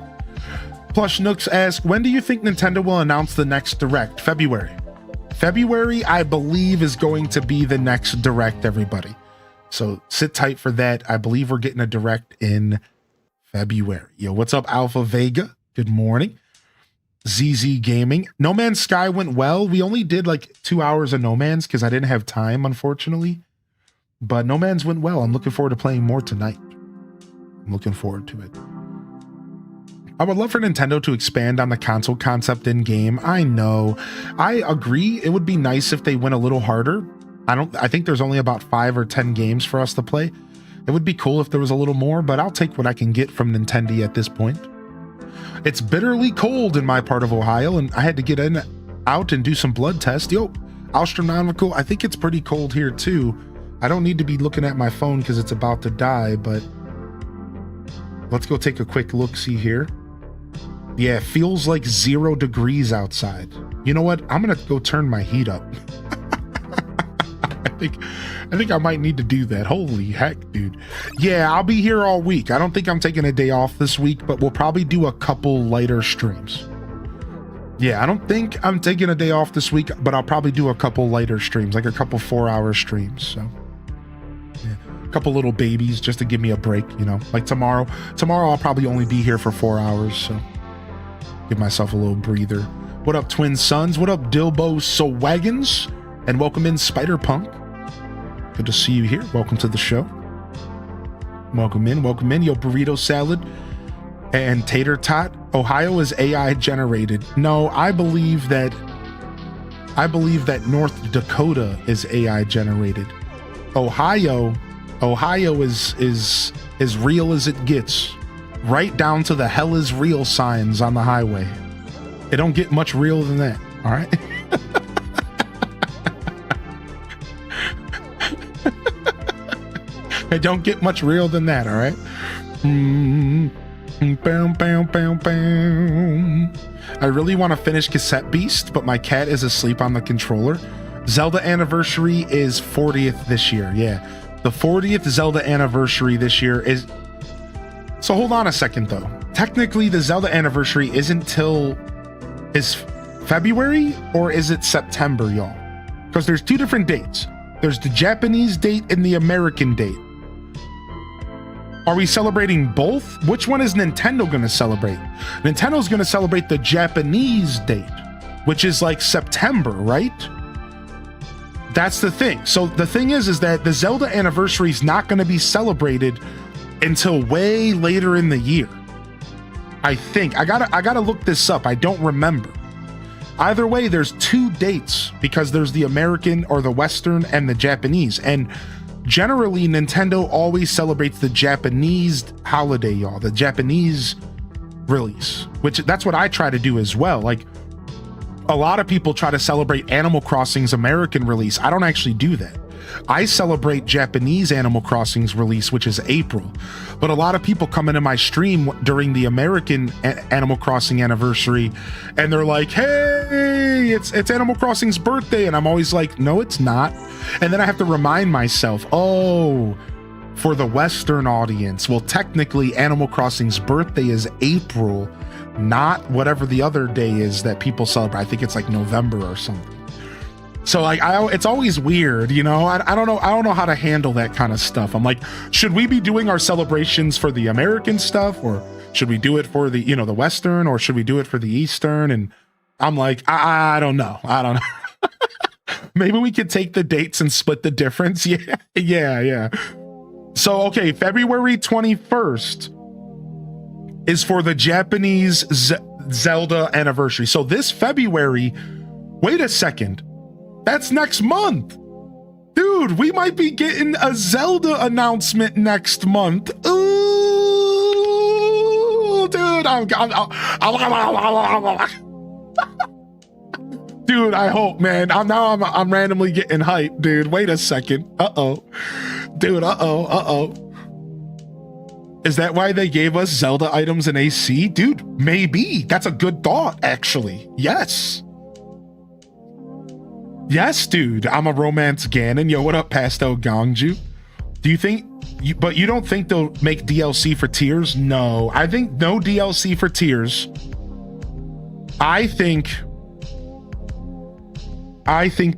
Plush Nooks asks, when do you think Nintendo will announce the next Direct? February, I believe, is going to be the next Direct, everybody. So sit tight for that. I believe we're getting a Direct in February. Yo, what's up, Alpha Vega? Good morning. ZZ Gaming. No Man's Sky went well. We only did like 2 hours of No Man's because I didn't have time, unfortunately. But No Man's went well. I'm looking forward to playing more tonight. I'm looking forward to it. I would love for Nintendo to expand on the console concept in game. I know. I agree. It would be nice if they went a little harder. I think there's only about 5 or 10 games for us to play. It would be cool if there was a little more, but I'll take what I can get from Nintendo at this point. It's bitterly cold in my part of Ohio, and I had to get out and do some blood tests. Yo, astronomical, I think it's pretty cold here too. I don't need to be looking at my phone because it's about to die, but let's go take a quick look-see here. Yeah, it feels like 0 degrees outside. You know what? I'm gonna go turn my heat up. I think I might need to do that. Holy heck, dude. Yeah, I'll be here all week. I don't think I'm taking a day off this week, but we'll probably do a couple lighter streams. Yeah, I don't think I'm taking a day off this week, but I'll probably do a couple lighter streams, like a couple 4-hour streams. So yeah, a couple little babies just to give me a break, you know, like tomorrow I'll probably only be here for 4 hours. So give myself a little breather. What up, Twin Sons? What up, Dilbo Sowagons? And welcome in, Spider Punk. Good to see you here. Welcome to the show. Welcome in. Yo, burrito salad and tater tot. Ohio is AI generated. No, I believe that North Dakota is AI generated. Ohio is as real as it gets. Right down to the hell is real signs on the highway. It don't get much realer than that. All right. It don't get much real than that, all right? I really want to finish Cassette Beast, but my cat is asleep on the controller. Zelda Anniversary is 40th this year, yeah. The 40th Zelda Anniversary this year is... So hold on a second, though. Technically, the Zelda Anniversary isn't till... Is February, or is it September, y'all? Because there's two different dates. There's the Japanese date and the American date. Are we celebrating both? Which one is Nintendo going to celebrate? Nintendo's going to celebrate the Japanese date, which is like September, right? That's the thing. So the thing is that the Zelda Anniversary is not going to be celebrated until way later in the year. I think. I gotta look this up. I don't remember. Either way, there's two dates because there's the American or the Western and the Japanese. And generally, Nintendo always celebrates the Japanese holiday, y'all, the Japanese release, which that's what I try to do as well. Like, a lot of people try to celebrate Animal Crossing's American release. I don't actually do that. I celebrate Japanese Animal Crossing's release, which is April. But a lot of people come into my stream during the American Animal Crossing anniversary, and they're like, hey, it's Animal Crossing's birthday. And I'm always like, no, it's not. And then I have to remind myself, oh, for the Western audience, well, technically Animal Crossing's birthday is April, not whatever the other day is that people celebrate. I think it's like November or something. So like, it's always weird, you know. I don't know how to handle that kind of stuff. I'm like, should we be doing our celebrations for the American stuff, or should we do it for the, you know, the Western, or should we do it for the Eastern? And I'm like, I don't know. Maybe we could take the dates and split the difference. Yeah. So okay, February 21st is for the Japanese Zelda Anniversary. So this February, wait a second. That's next month. Dude, we might be getting a Zelda announcement next month. Ooh, dude, dude, I hope, man. I'm randomly getting hyped, dude. Wait a second. Dude, Is that why they gave us Zelda items in AC? Dude, maybe. That's a good thought, actually. Yes. Yes, dude, I'm a romance Ganon. Yo, what up, Pastel Gongju? Do you think, but you don't think they'll make DLC for Tears? No, I think no DLC for Tears. I think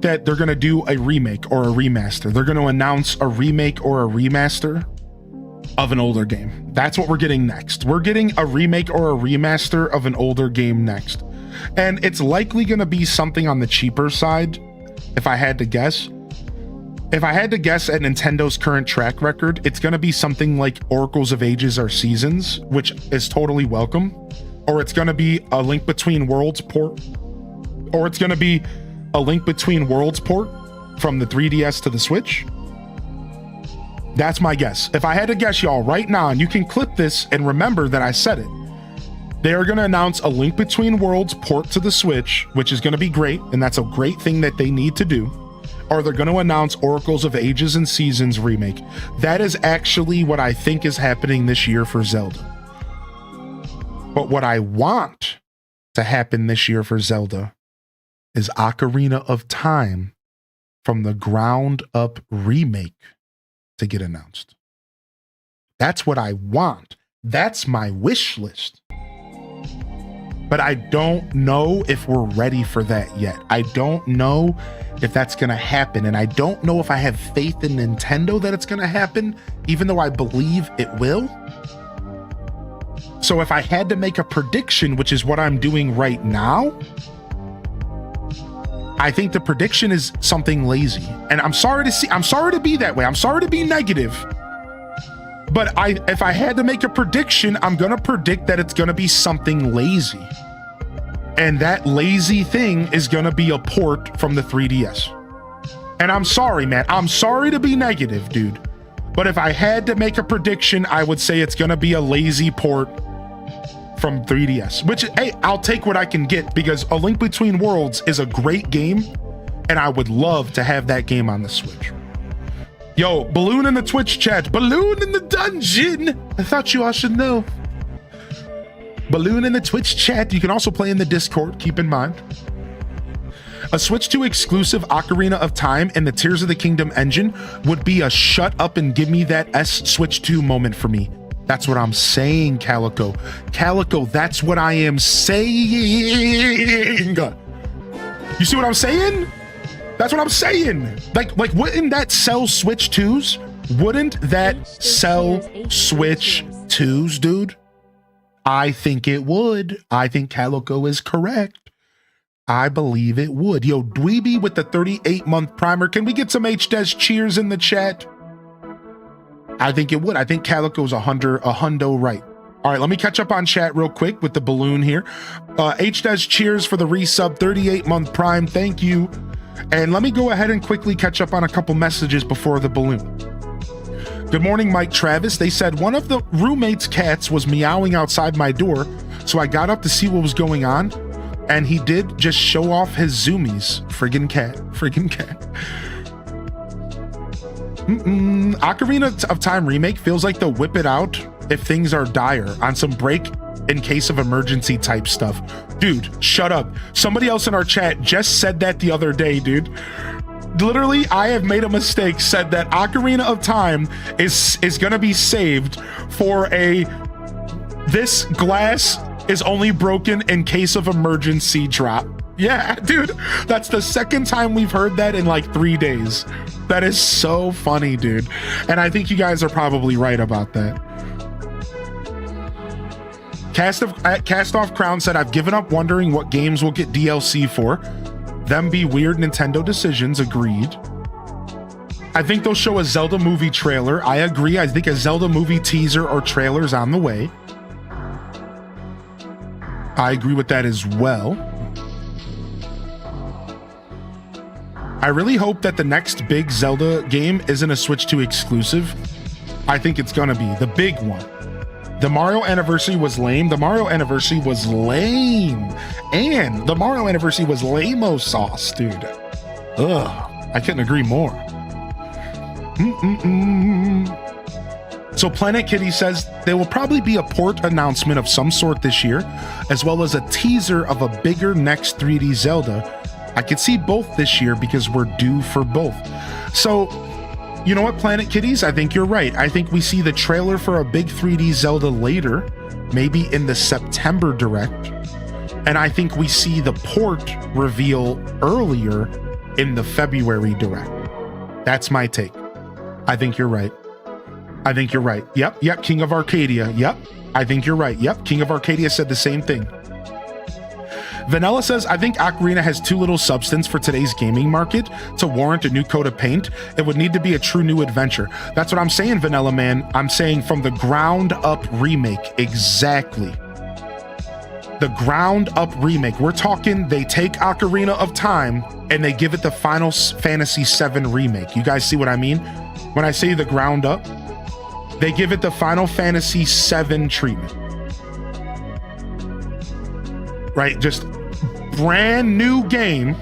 that they're going to do a remake or a remaster. They're going to announce a remake or a remaster of an older game. That's what we're getting next. We're getting a remake or a remaster of an older game next. And it's likely going to be something on the cheaper side. If I had to guess at Nintendo's current track record, it's going to be something like Oracles of Ages or Seasons, which is totally welcome. Or it's going to be a Link Between Worlds port. Or it's going to be a Link Between Worlds port from the 3DS to the Switch. That's my guess. If I had to guess, y'all, right now, and you can clip this and remember that I said it. They are going to announce A Link Between Worlds port to the Switch, which is going to be great, and that's a great thing that they need to do. Or they're going to announce Oracles of Ages and Seasons remake. That is actually what I think is happening this year for Zelda. But what I want to happen this year for Zelda is Ocarina of Time from the ground up remake to get announced. That's what I want. That's my wish list. But I don't know if we're ready for that yet. I don't know if that's going to happen. And I don't know if I have faith in Nintendo that it's going to happen, even though I believe it will. So if I had to make a prediction, which is what I'm doing right now, I think the prediction is something lazy. And I'm sorry to be that way. I'm sorry to be negative. But if I had to make a prediction, I'm going to predict that it's going to be something lazy. And that lazy thing is going to be a port from the 3DS. And I'm sorry, man. I'm sorry to be negative, dude. But if I had to make a prediction, I would say it's going to be a lazy port from 3DS. Which, hey, I'll take what I can get, because A Link Between Worlds is a great game. And I would love to have that game on the Switch. Yo, Balloon in the Twitch chat. Balloon in the dungeon. I thought you all should know. Balloon in the Twitch chat. You can also play in the Discord, keep in mind. A Switch 2 exclusive Ocarina of Time and the Tears of the Kingdom engine would be a shut up and give me that S Switch 2 moment for me. That's what I'm saying, Calico. Calico, that's what I am saying. You see what I'm saying? That's what I'm saying. Like, wouldn't that sell Switch 2s? Wouldn't that sell Switch 2s, dude? I think it would. I think Calico is correct. I believe it would. Yo, Dweeby with the 38-month primer. Can we get some HDes cheers in the chat? I think it would. I think Calico's a hundo right. All right, let me catch up on chat real quick with the balloon here. HDes cheers for the resub, 38-month prime. Thank you. And let me go ahead and quickly catch up on a couple messages before the balloon. Good morning, Mike Travis. They said one of the roommate's cats was meowing outside my door, so I got up to see what was going on, and he did just show off his zoomies. Friggin' cat. Ocarina of Time remake feels like they'll whip it out if things are dire on some break in case of emergency type stuff. Dude, shut up. Somebody else in our chat just said that the other day, dude. Literally, I have made a mistake, said that Ocarina of Time is gonna be saved for this glass is only broken in case of emergency drop. Yeah, dude, that's the second time we've heard that in like 3 days. That is so funny, dude. And I think you guys are probably right about that. Cast Off Crown said, I've given up wondering what games will get DLC for. Them be weird Nintendo decisions. Agreed. I think they'll show a Zelda movie trailer. I agree. I think a Zelda movie teaser or trailer is on the way. I agree with that as well. I really hope that the next big Zelda game isn't a Switch 2 exclusive. I think it's gonna be the big one. The Mario Anniversary was lame. The Mario Anniversary was lame. And the Mario Anniversary was lame-o sauce, dude. Ugh, I couldn't agree more. So Planet Kitty says there will probably be a port announcement of some sort this year, as well as a teaser of a bigger next 3D Zelda. I could see both this year because we're due for both. So, you know what, Planet Kitties? I think you're right. I think we see the trailer for a big 3D Zelda later, maybe in the September Direct. And I think we see the port reveal earlier in the February Direct. That's my take. I think you're right. I think you're right. Yep, King of Arcadia. Yep, I think you're right. Yep, King of Arcadia said the same thing. Vanilla says, I think Ocarina has too little substance for today's gaming market to warrant a new coat of paint. It would need to be a true new adventure. That's what I'm saying, Vanilla Man. I'm saying from the ground up remake. Exactly. The ground up remake. We're talking they take Ocarina of Time and they give it the Final Fantasy VII remake. You guys see what I mean? When I say the ground up, they give it the Final Fantasy VII treatment. right? Just brand new game,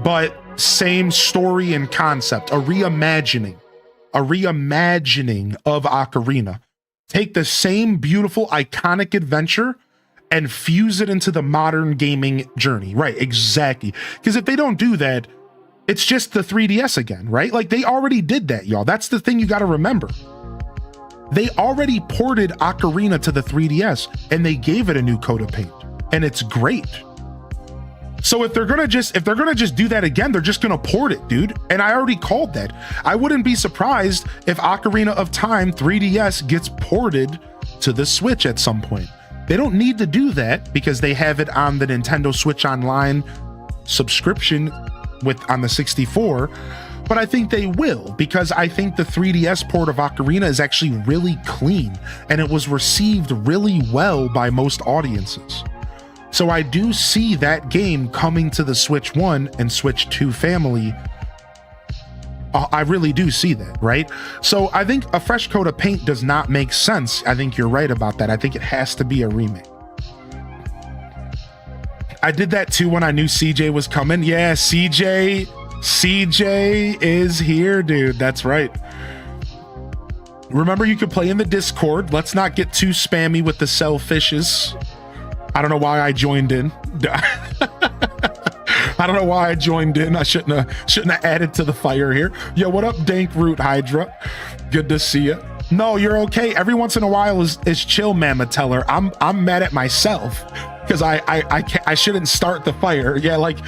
but same story and concept, a reimagining of Ocarina. Take the same beautiful, iconic adventure and fuse it into the modern gaming journey. Right, exactly. Because if they don't do that, it's just the 3DS again, right? Like, they already did that, y'all. That's the thing you got to remember. They already ported Ocarina to the 3DS and they gave it a new coat of paint, and it's great. So if they're gonna just do that again, they're just gonna port it, dude. And I already called that. I wouldn't be surprised if Ocarina of Time 3DS gets ported to the Switch at some point. They don't need to do that because they have it on the Nintendo Switch Online subscription on the 64. But I think they will, because I think the 3DS port of Ocarina is actually really clean and it was received really well by most audiences. So I do see that game coming to the Switch 1 and Switch 2 family. I really do see that, right? So I think a fresh coat of paint does not make sense. I think you're right about that. I think it has to be a remake. I did that too when I knew CJ was coming. Yeah, CJ is here, dude. That's right. Remember, you could play in the Discord. Let's not get too spammy with the selfishes. I don't know why I joined in. I don't know why I joined in. I shouldn't have added to the fire here. Yo, what up, Dank Root Hydra? Good to see you. No, you're okay. Every once in a while is chill, Mammoth. I'm mad at myself because I shouldn't start the fire. Yeah, like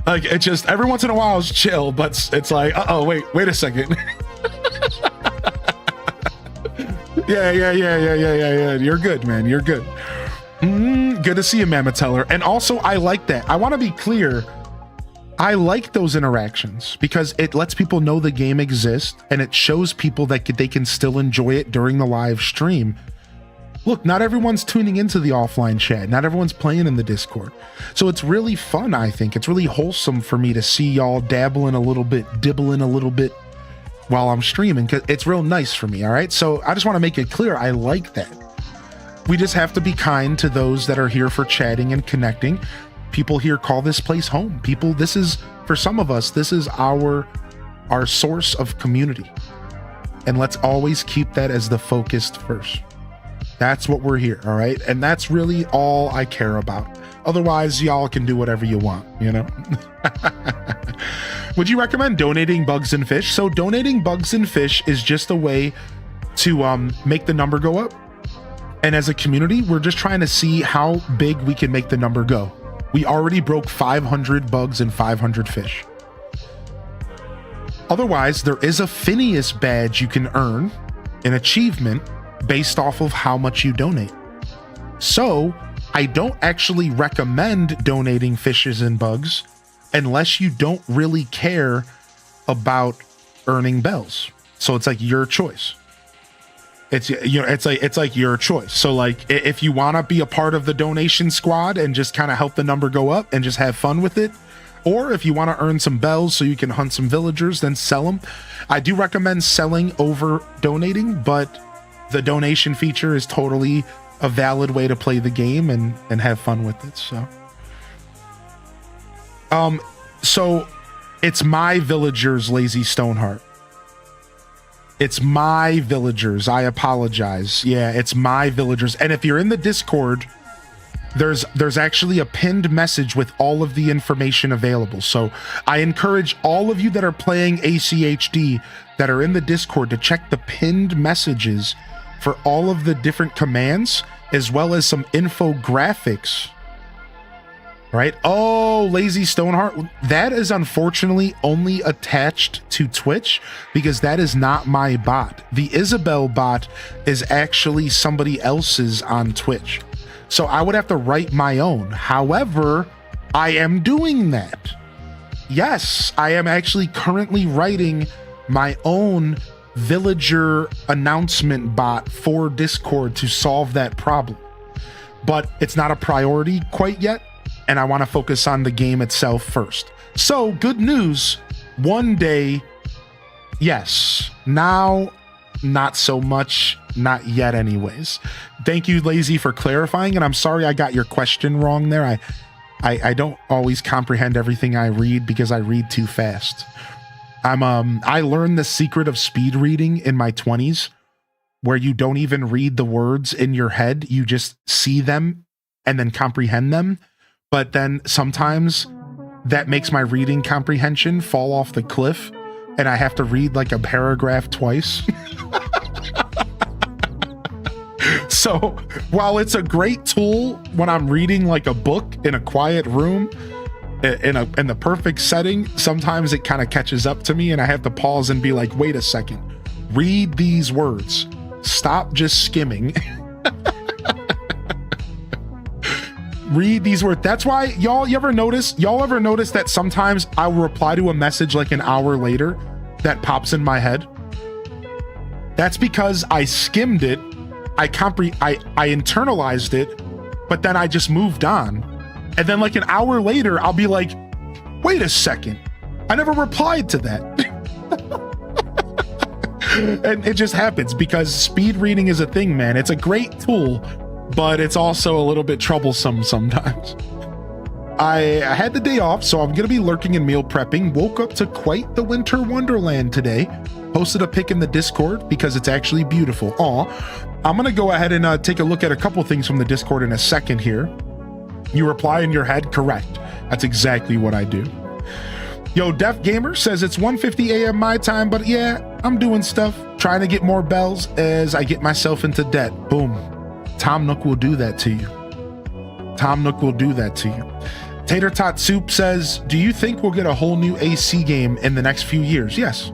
it's just every once in a while is chill, but it's like, wait a second. Yeah. You're good, man. You're good. Good to see you, Mammoth. And also, I like that. I want to be clear. I like those interactions because it lets people know the game exists and it shows people that they can still enjoy it during the live stream. Look, not everyone's tuning into the offline chat. Not everyone's playing in the Discord. So it's really fun, I think. It's really wholesome for me to see y'all dabbling a little bit, dibbling a little bit while I'm streaming, because it's real nice for me, all right? So I just want to make it clear, I like that. We just have to be kind to those that are here for chatting and connecting. People here call this place home. People, this is, for some of us, this is our source of community. And let's always keep that as the focused first. That's what we're here, all right? And that's really all I care about. Otherwise, y'all can do whatever you want, you know? Would you recommend donating Bugs and Fish? So donating Bugs and Fish is just a way to make the number go up. And as a community, we're just trying to see how big we can make the number go. We already broke 500 bugs and 500 fish. Otherwise, there is a Phineas badge you can earn, an achievement based off of how much you donate. So I don't actually recommend donating fishes and bugs unless you don't really care about earning bells. So it's like your choice. It's, you know, it's like your choice. So like if you want to be a part of the donation squad and just kind of help the number go up and just have fun with it, or if you want to earn some bells so you can hunt some villagers, then sell them. I do recommend selling over donating, but the donation feature is totally a valid way to play the game and have fun with it. So it's my villagers, Lazy Stoneheart. It's my villagers. I apologize. Yeah, it's my villagers. And if you're in the Discord, there's actually a pinned message with all of the information available. So I encourage all of you that are playing ACHD that are in the Discord to check the pinned messages for all of the different commands, as well as some infographics. Right? Oh, Lazy Stoneheart. That is unfortunately only attached to Twitch because that is not my bot. The Isabel bot is actually somebody else's on Twitch. So I would have to write my own. However, I am doing that. Yes, I am actually currently writing my own villager announcement bot for Discord to solve that problem. But it's not a priority quite yet. And I want to focus on the game itself first. So good news. One day, yes. Now not so much, not yet anyways. Thank you, Lazy, for clarifying, and I'm sorry I got your question wrong there. I don't always comprehend everything I read because I read too fast. I learned the secret of speed reading in my 20s, where you don't even read the words in your head, you just see them and then comprehend them. But then sometimes that makes my reading comprehension fall off the cliff, and I have to read like a paragraph twice. So while it's a great tool when I'm reading like a book in a quiet room, in the perfect setting, sometimes it kind of catches up to me and I have to pause and be like, wait a second, read these words. Stop just skimming. Read these words. That's why y'all ever notice that sometimes I will reply to a message like an hour later that pops in my head? That's because I skimmed it, I internalized it, but then I just moved on. And then like an hour later, I'll be like, wait a second, I never replied to that. And it just happens because speed reading is a thing, man. It's a great tool, but it's also a little bit troublesome sometimes. I had the day off, so I'm going to be lurking and meal prepping. Woke up to quite the winter wonderland today. Posted a pic in the Discord because it's actually beautiful. I'm going to go ahead and take a look at a couple things from the Discord in a second here. You reply in your head, correct. That's exactly what I do. Yo, Def Gamer says it's 1:50 a.m. my time, but yeah, I'm doing stuff. Trying to get more bells as I get myself into debt. Boom. Tom Nook will do that to you. Tom Nook will do that to you. Tater Tot Soup says, do you think we'll get a whole new AC game in the next few years? Yes.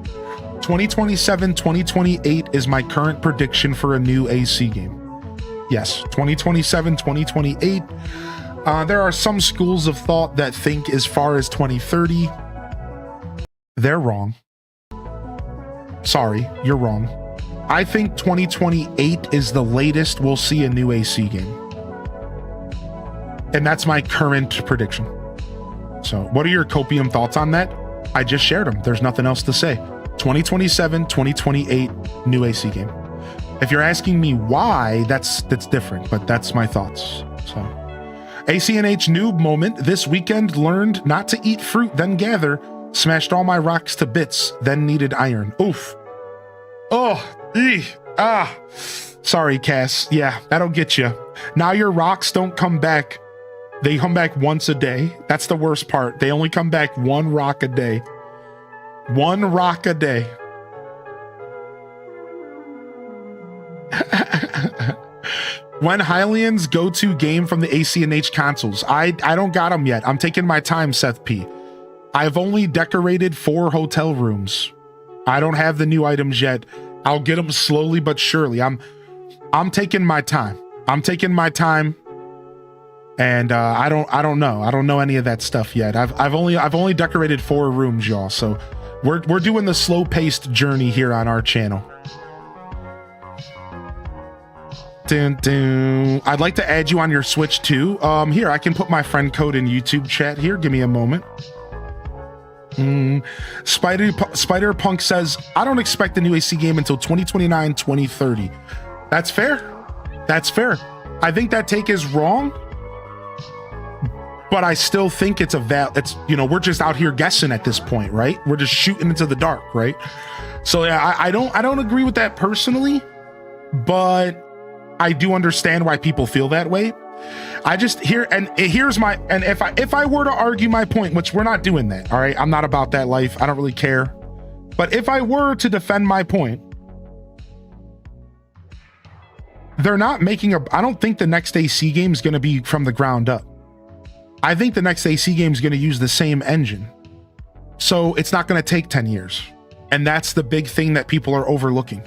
2027, 2028 is my current prediction for a new AC game. Yes, 2027, 2028. There are some schools of thought that think as far as 2030. They're wrong. Sorry, you're wrong. I think 2028 is the latest we'll see a new AC game. And that's my current prediction. So what are your copium thoughts on that? I just shared them. There's nothing else to say. 2027, 2028, new AC game. If you're asking me why, that's different, but that's my thoughts. So ACNH noob moment. This weekend learned not to eat fruit, then gather. Smashed all my rocks to bits, then needed iron. Oof. Sorry, Cass. Yeah, that'll get you. Now your rocks don't come back. They come back once a day. That's the worst part. They only come back one rock a day. One rock a day. When Hylian's go-to game from the ACNH consoles? I don't got them yet. I'm taking my time, Seth P. I've only decorated 4 hotel rooms. I don't have the new items yet. I'll get them slowly but surely. I'm taking my time. I'm taking my time. And I don't know. I don't know any of that stuff yet. I've only decorated 4 rooms, y'all. So we're doing the slow-paced journey here on our channel. Dun, dun. I'd like to add you on your Switch too. Here, I can put my friend code in YouTube chat here. Give me a moment. Spider Punk says, I don't expect the new AC game until 2029, 2030. That's fair. That's fair. I think that take is wrong, but I still think it's we're just out here guessing at this point, right? We're just shooting into the dark, right? So yeah, I don't agree with that personally, but I do understand why people feel that way. If I were to argue my point, which we're not doing that, all right? I'm not about that life. I don't really care. But if I were to defend my point, they're not making I don't think the next AC game is going to be from the ground up. I think the next AC game is going to use the same engine. So it's not going to take 10 years. And that's the big thing that people are overlooking.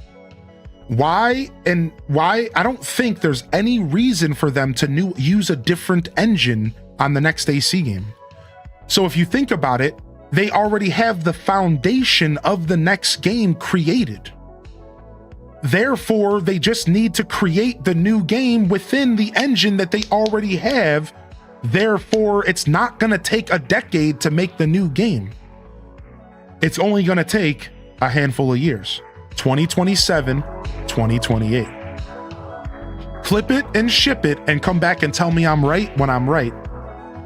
Why I don't think there's any reason for them to use a different engine on the next AC game. So if you think about it, they already have the foundation of the next game created. Therefore, they just need to create the new game within the engine that they already have. Therefore, it's not going to take a decade to make the new game. It's only going to take a handful of years. 2027, 2028. Flip it and ship it and come back and tell me I'm right when I'm right,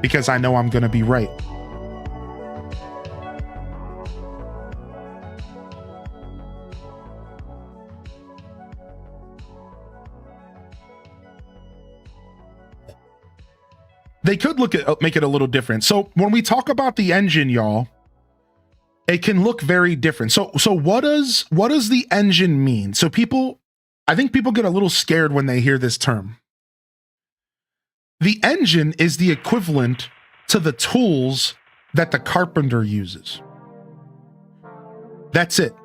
because I know I'm going to be right. They could make it a little different. So when we talk about the engine, y'all, it can look very different. So what does the engine mean? So I think people get a little scared when they hear this term. The engine is the equivalent to the tools that the carpenter uses. That's it.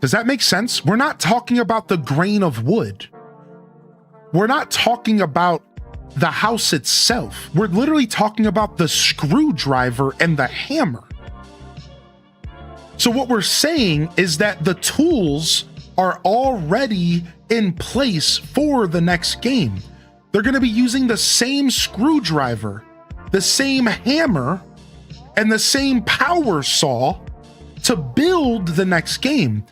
Does that make sense? We're not talking about the grain of wood. We're not talking about the house itself. We're literally talking about the screwdriver and the hammer. So what we're saying is that the tools are already in place for the next game. They're going to be using the same screwdriver, the same hammer, and the same power saw to build the next game.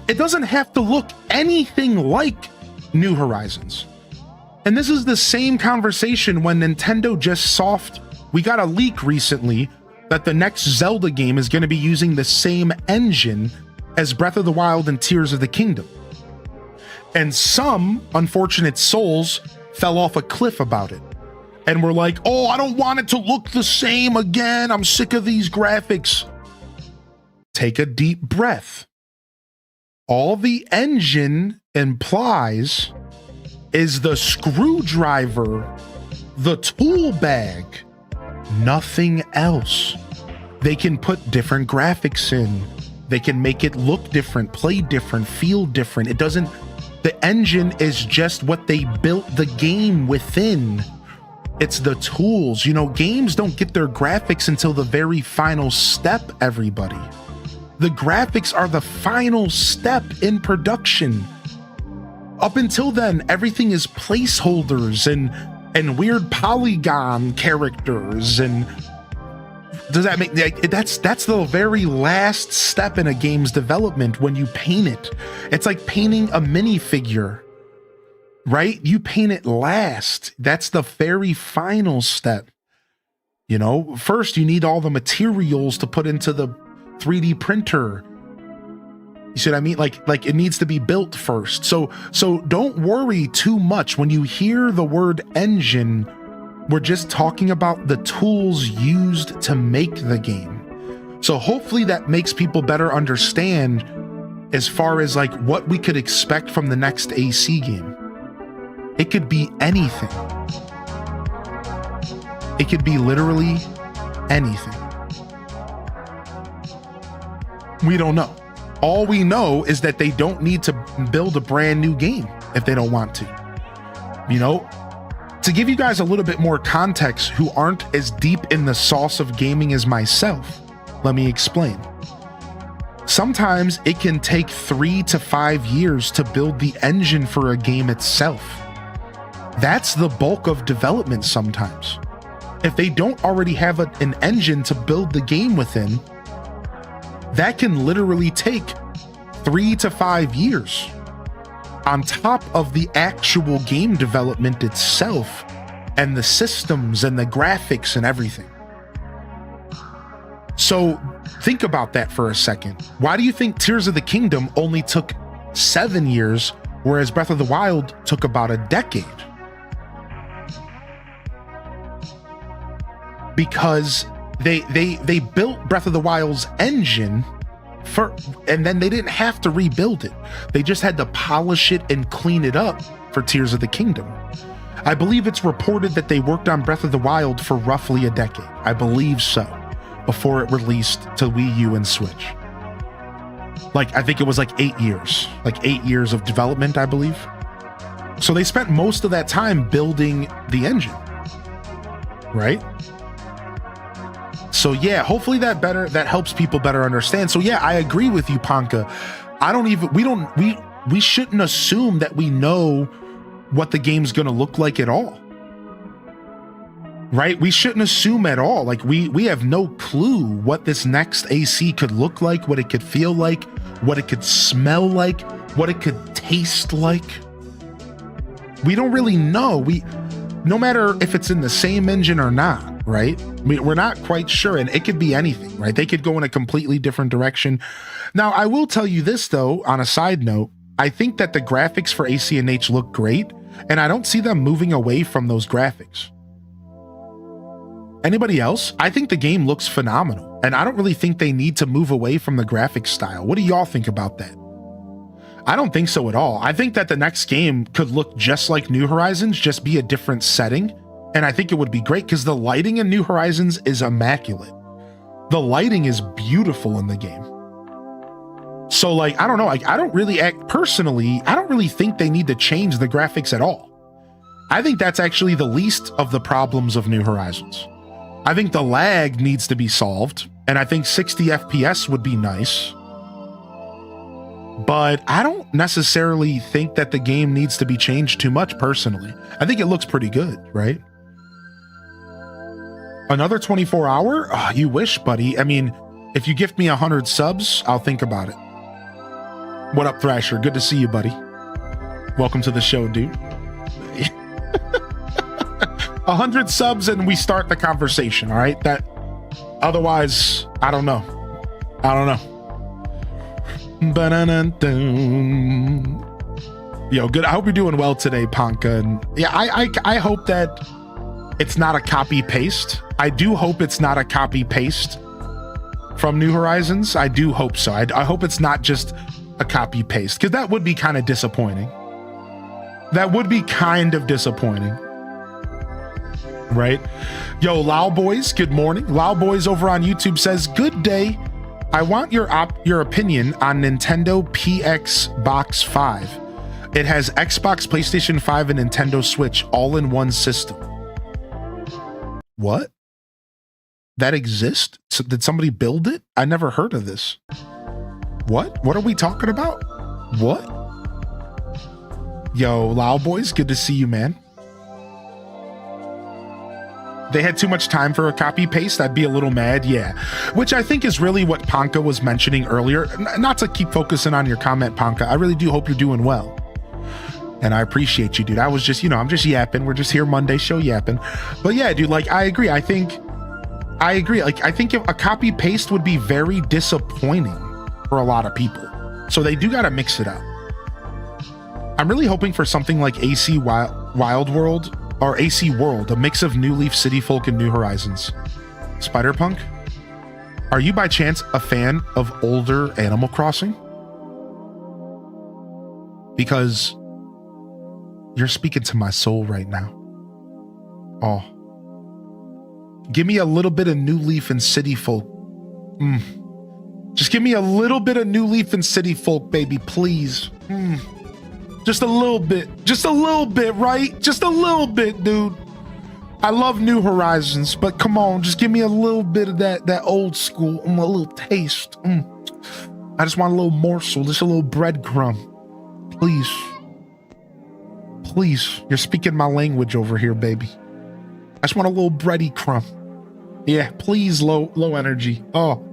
It doesn't have to look anything like New Horizons. And this is the same conversation when Nintendo we got a leak recently that the next Zelda game is going to be using the same engine as Breath of the Wild and Tears of the Kingdom. And some unfortunate souls fell off a cliff about it and were like, oh, I don't want it to look the same again. I'm sick of these graphics. Take a deep breath. All the engine implies is the screwdriver, the tool bag, nothing else. They can put different graphics in. They can make it look different, play different, feel different. The engine is just what they built the game within. It's the tools. Games don't get their graphics until the very final step, everybody. The graphics are the final step in production. Up until then, everything is placeholders and weird polygon characters. And does that make that's the very last step in a game's development when you paint it? It's like painting a minifigure, right? You paint it last. That's the very final step. First you need all the materials to put into the 3D printer. You see what I mean? Like it needs to be built first. So don't worry too much when you hear the word engine. We're just talking about the tools used to make the game. So hopefully that makes people better understand as far as like what we could expect from the next AC game. It could be anything. It could be literally anything. We don't know. All we know is that they don't need to build a brand new game if they don't want to. To give you guys a little bit more context who aren't as deep in the sauce of gaming as myself, let me explain. Sometimes it can take 3 to 5 years to build the engine for a game itself. That's the bulk of development sometimes. If they don't already have an engine to build the game within, that can literally take 3 to 5 years on top of the actual game development itself and the systems and the graphics and everything. So think about that for a second. Why do you think Tears of the Kingdom only took 7 years, whereas Breath of the Wild took about a decade? Because they built Breath of the Wild's engine and then they didn't have to rebuild it. They just had to polish it and clean it up for Tears of the Kingdom. I believe it's reported that they worked on Breath of the Wild for roughly a decade. I believe so, before it released to Wii U and Switch. I think it was 8 years. 8 years of development, I believe. So they spent most of that time building the engine, right? So yeah, hopefully that helps people better understand. So yeah, I agree with you, Ponka. We shouldn't assume that we know what the game's gonna look like at all. right? We shouldn't assume at all. Like we have no clue what this next AC could look like, what it could feel like, what it could smell like, what it could taste like. We don't really know. No matter if it's in the same engine or not, right? We're not quite sure, and it could be anything, right? They could go in a completely different direction. Now, I will tell you this though, on a side note, I think that the graphics for AC&H look great, and I don't see them moving away from those graphics. Anybody else? I think the game looks phenomenal, and I don't really think they need to move away from the graphics style. What do y'all think about that? I don't think so at all. I think that the next game could look just like New Horizons, just be a different setting, and I think it would be great because the lighting in New Horizons is immaculate. The lighting is beautiful in the game. So like, I don't know, like I don't really think they need to change the graphics at all. I think that's actually the least of the problems of New Horizons. I think the lag needs to be solved, and I think 60 FPS would be nice. But I don't necessarily think that the game needs to be changed too much personally. I think it looks pretty good, right? Another 24-hour? Oh, you wish, buddy. I mean, if you gift me 100 subs, I'll think about it. What up, Thrasher? Good to see you, buddy. Welcome to the show, dude. 100 subs and we start the conversation, all right? Otherwise, I don't know. Yo, good. I hope you're doing well today, Panka. And yeah, I hope that it's not a copy paste. I do hope it's not a copy paste from New Horizons. I do hope so. I hope it's not just a copy paste, because that would be kind of disappointing. Right? Yo, Lao Boys, good morning. Lao Boys over on YouTube says, good day. I want your opinion on Nintendo PX Box 5. It has Xbox, PlayStation 5, and Nintendo Switch all in one system. What? That exists? So did somebody build it? I never heard of this. What? What are we talking about? What? Yo, Lao Boys, good to see you, man. They had too much time for a copy paste. I'd be a little mad. Yeah. Which I think is really what Panka was mentioning earlier. Not to keep focusing on your comment, Panka. I really do hope you're doing well. And I appreciate you, dude. I was just, I'm just yapping. We're just here Monday show yapping. But yeah, dude, like, I agree. I think if a copy paste would be very disappointing for a lot of people. So they do got to mix it up. I'm really hoping for something like AC Wild World or AC World, a mix of New Leaf City Folk and New Horizons. Spider-Punk, are you by chance a fan of older Animal Crossing? Because you're speaking to my soul right now. Oh. Give me a little bit of New Leaf and City Folk. Just give me a little bit of New Leaf and City Folk, baby, please. Just a little bit, right? Just a little bit, dude. I love New Horizons, but come on, just give me a little bit of that old school, a little taste. I just want a little morsel, just a little breadcrumb. Please. Please, you're speaking my language over here, baby. I just want a little bready crumb. Yeah, please, low energy. Oh.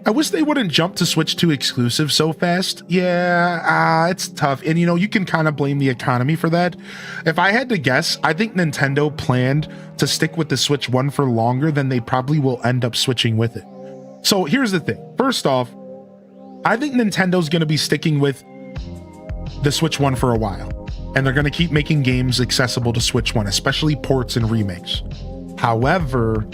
I wish they wouldn't jump to Switch 2 exclusive so fast. Yeah, it's tough. And you can kind of blame the economy for that. If I had to guess, I think Nintendo planned to stick with the Switch 1 for longer than they probably will end up switching with it. So here's the thing. First off, I think Nintendo's going to be sticking with the Switch 1 for a while. And they're going to keep making games accessible to Switch 1, especially ports and remakes. However,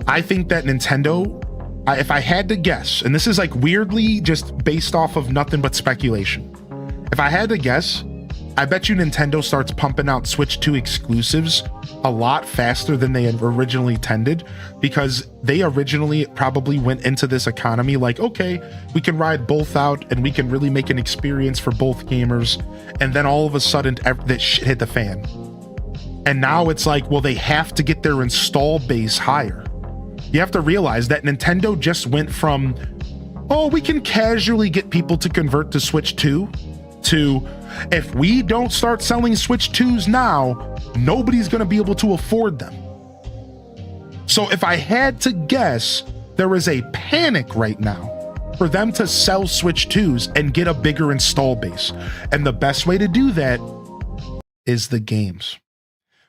I think that Nintendo, if I had to guess, and this is like weirdly just based off of nothing but speculation. If I had to guess, I bet you Nintendo starts pumping out Switch 2 exclusives a lot faster than they had originally intended, because they originally probably went into this economy like, okay, we can ride both out and we can really make an experience for both gamers. And then all of a sudden that shit hit the fan. And now it's like, well, they have to get their install base higher. You have to realize that Nintendo just went from, oh, we can casually get people to convert to Switch 2 to, if we don't start selling Switch 2s now, nobody's going to be able to afford them. So if I had to guess, there is a panic right now for them to sell Switch 2s and get a bigger install base. And the best way to do that is the games.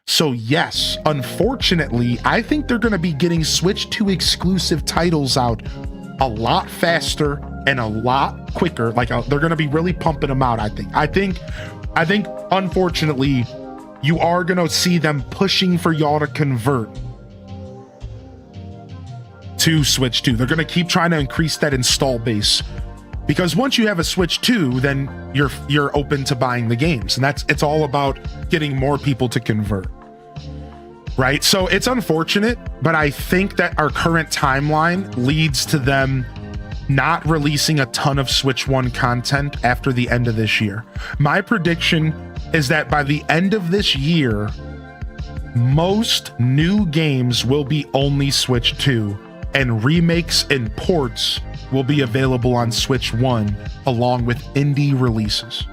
So yes, unfortunately, I think they're going to be getting Switch 2 exclusive titles out a lot faster and a lot quicker. Like they're going to be really pumping them out. I think unfortunately, you are going to see them pushing for y'all to convert to Switch 2. They're going to keep trying to increase that install base, because once you have a Switch 2, then you're open to buying the games, and it's all about getting more people to convert, right? So it's unfortunate, but I think that our current timeline leads to them not releasing a ton of Switch 1 content after the end of this year. My prediction is that by the end of this year, most new games will be only Switch 2, and remakes and ports will be available on Switch 1 along with indie releases.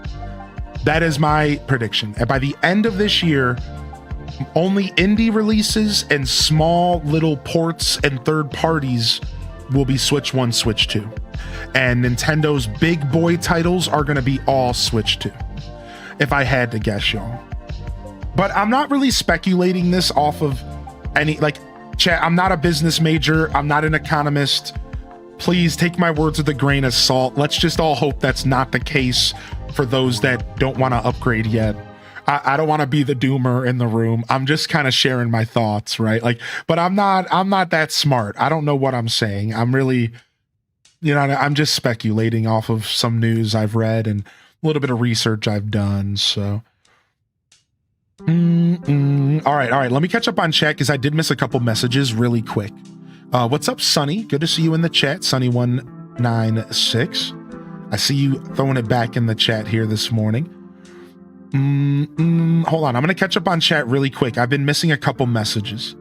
That is my prediction. And by the end of this year, only indie releases and small little ports and third parties will be Switch 1, Switch 2. And Nintendo's big boy titles are going to be all Switch 2, if I had to guess, y'all. But I'm not really speculating this off of any, like, chat, I'm not a business major. I'm not an economist. Please take my words with a grain of salt. Let's just all hope that's not the case for those that don't want to upgrade yet. I don't want to be the doomer in the room. I'm just kind of sharing my thoughts, right? Like, but I'm not that smart. I don't know what I'm saying. I'm really, I'm just speculating off of some news I've read and a little bit of research I've done. So all right. Let me catch up on chat because I did miss a couple messages really quick. What's up, Sunny? Good to see you in the chat, Sunny196. I see you throwing it back in the chat here this morning. Hold on. I'm going to catch up on chat really quick. I've been missing a couple messages.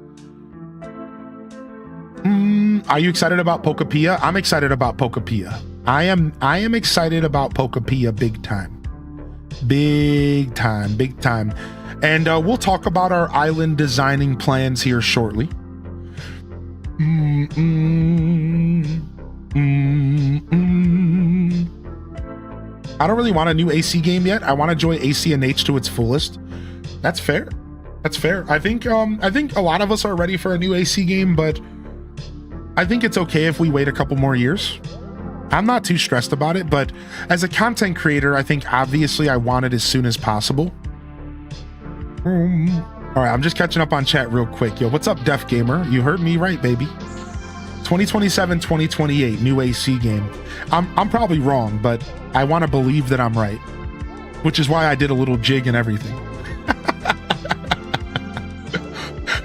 Are you excited about Pokapia? I'm excited about Pokapia. I am excited about Pokapia big time. Big time. And we'll talk about our island designing plans here shortly. I don't really want a new AC game yet. I want to enjoy AC and H to its fullest. That's fair. I think a lot of us are ready for a new AC game, but I think it's okay if we wait a couple more years. I'm not too stressed about it, but as a content creator, I think obviously I want it as soon as possible. All right, I'm just catching up on chat real quick. Yo, what's up, Def Gamer? You heard me right, baby. 2027, 2028, new AC game. I'm probably wrong, but I want to believe that I'm right, which is why I did a little jig and everything.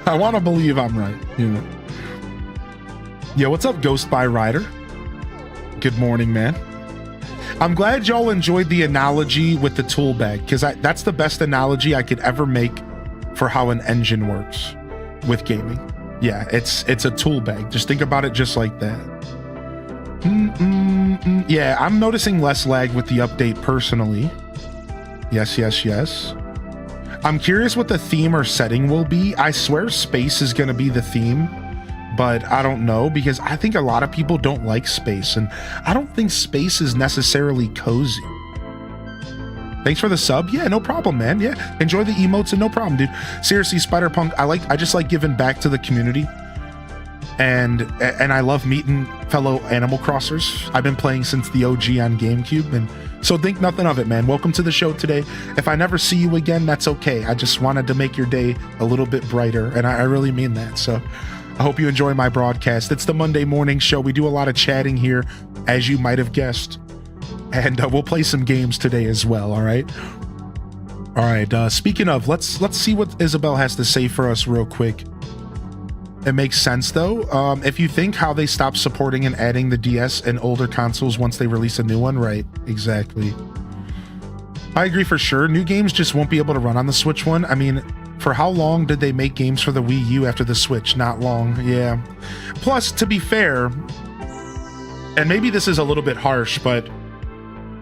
I want to believe I'm right. Yeah, what's up, Ghost by Rider? Good morning, man. I'm glad y'all enjoyed the analogy with the tool bag, because that's the best analogy I could ever make for how an engine works with gaming. Yeah, it's a tool bag. Just think about it just like that. Yeah, I'm noticing less lag with the update personally. Yes. I'm curious what the theme or setting will be. I swear space is going to be the theme, but I don't know, because I think a lot of people don't like space, and I don't think space is necessarily cozy. Thanks for the sub. Yeah, no problem, man. Yeah, enjoy the emotes and no problem, dude. Seriously, Spider-Punk, I just like giving back to the community, and I love meeting fellow Animal Crossers. I've been playing since the OG on GameCube, and so think nothing of it, man. Welcome to the show today. If I never see you again, that's okay. I just wanted to make your day a little bit brighter, and I really mean that. So I hope you enjoy my broadcast. It's the Monday morning show. We do a lot of chatting here, as you might have guessed. And we'll play some games today as well, all right? All right, speaking of, let's see what Isabel has to say for us real quick. It makes sense, though. If you think how they stopped supporting and adding the DS and older consoles once they release a new one, right? Exactly. I agree for sure. New games just won't be able to run on the Switch one. I mean, for how long did they make games for the Wii U after the Switch? Not long, yeah. Plus, to be fair, and maybe this is a little bit harsh, but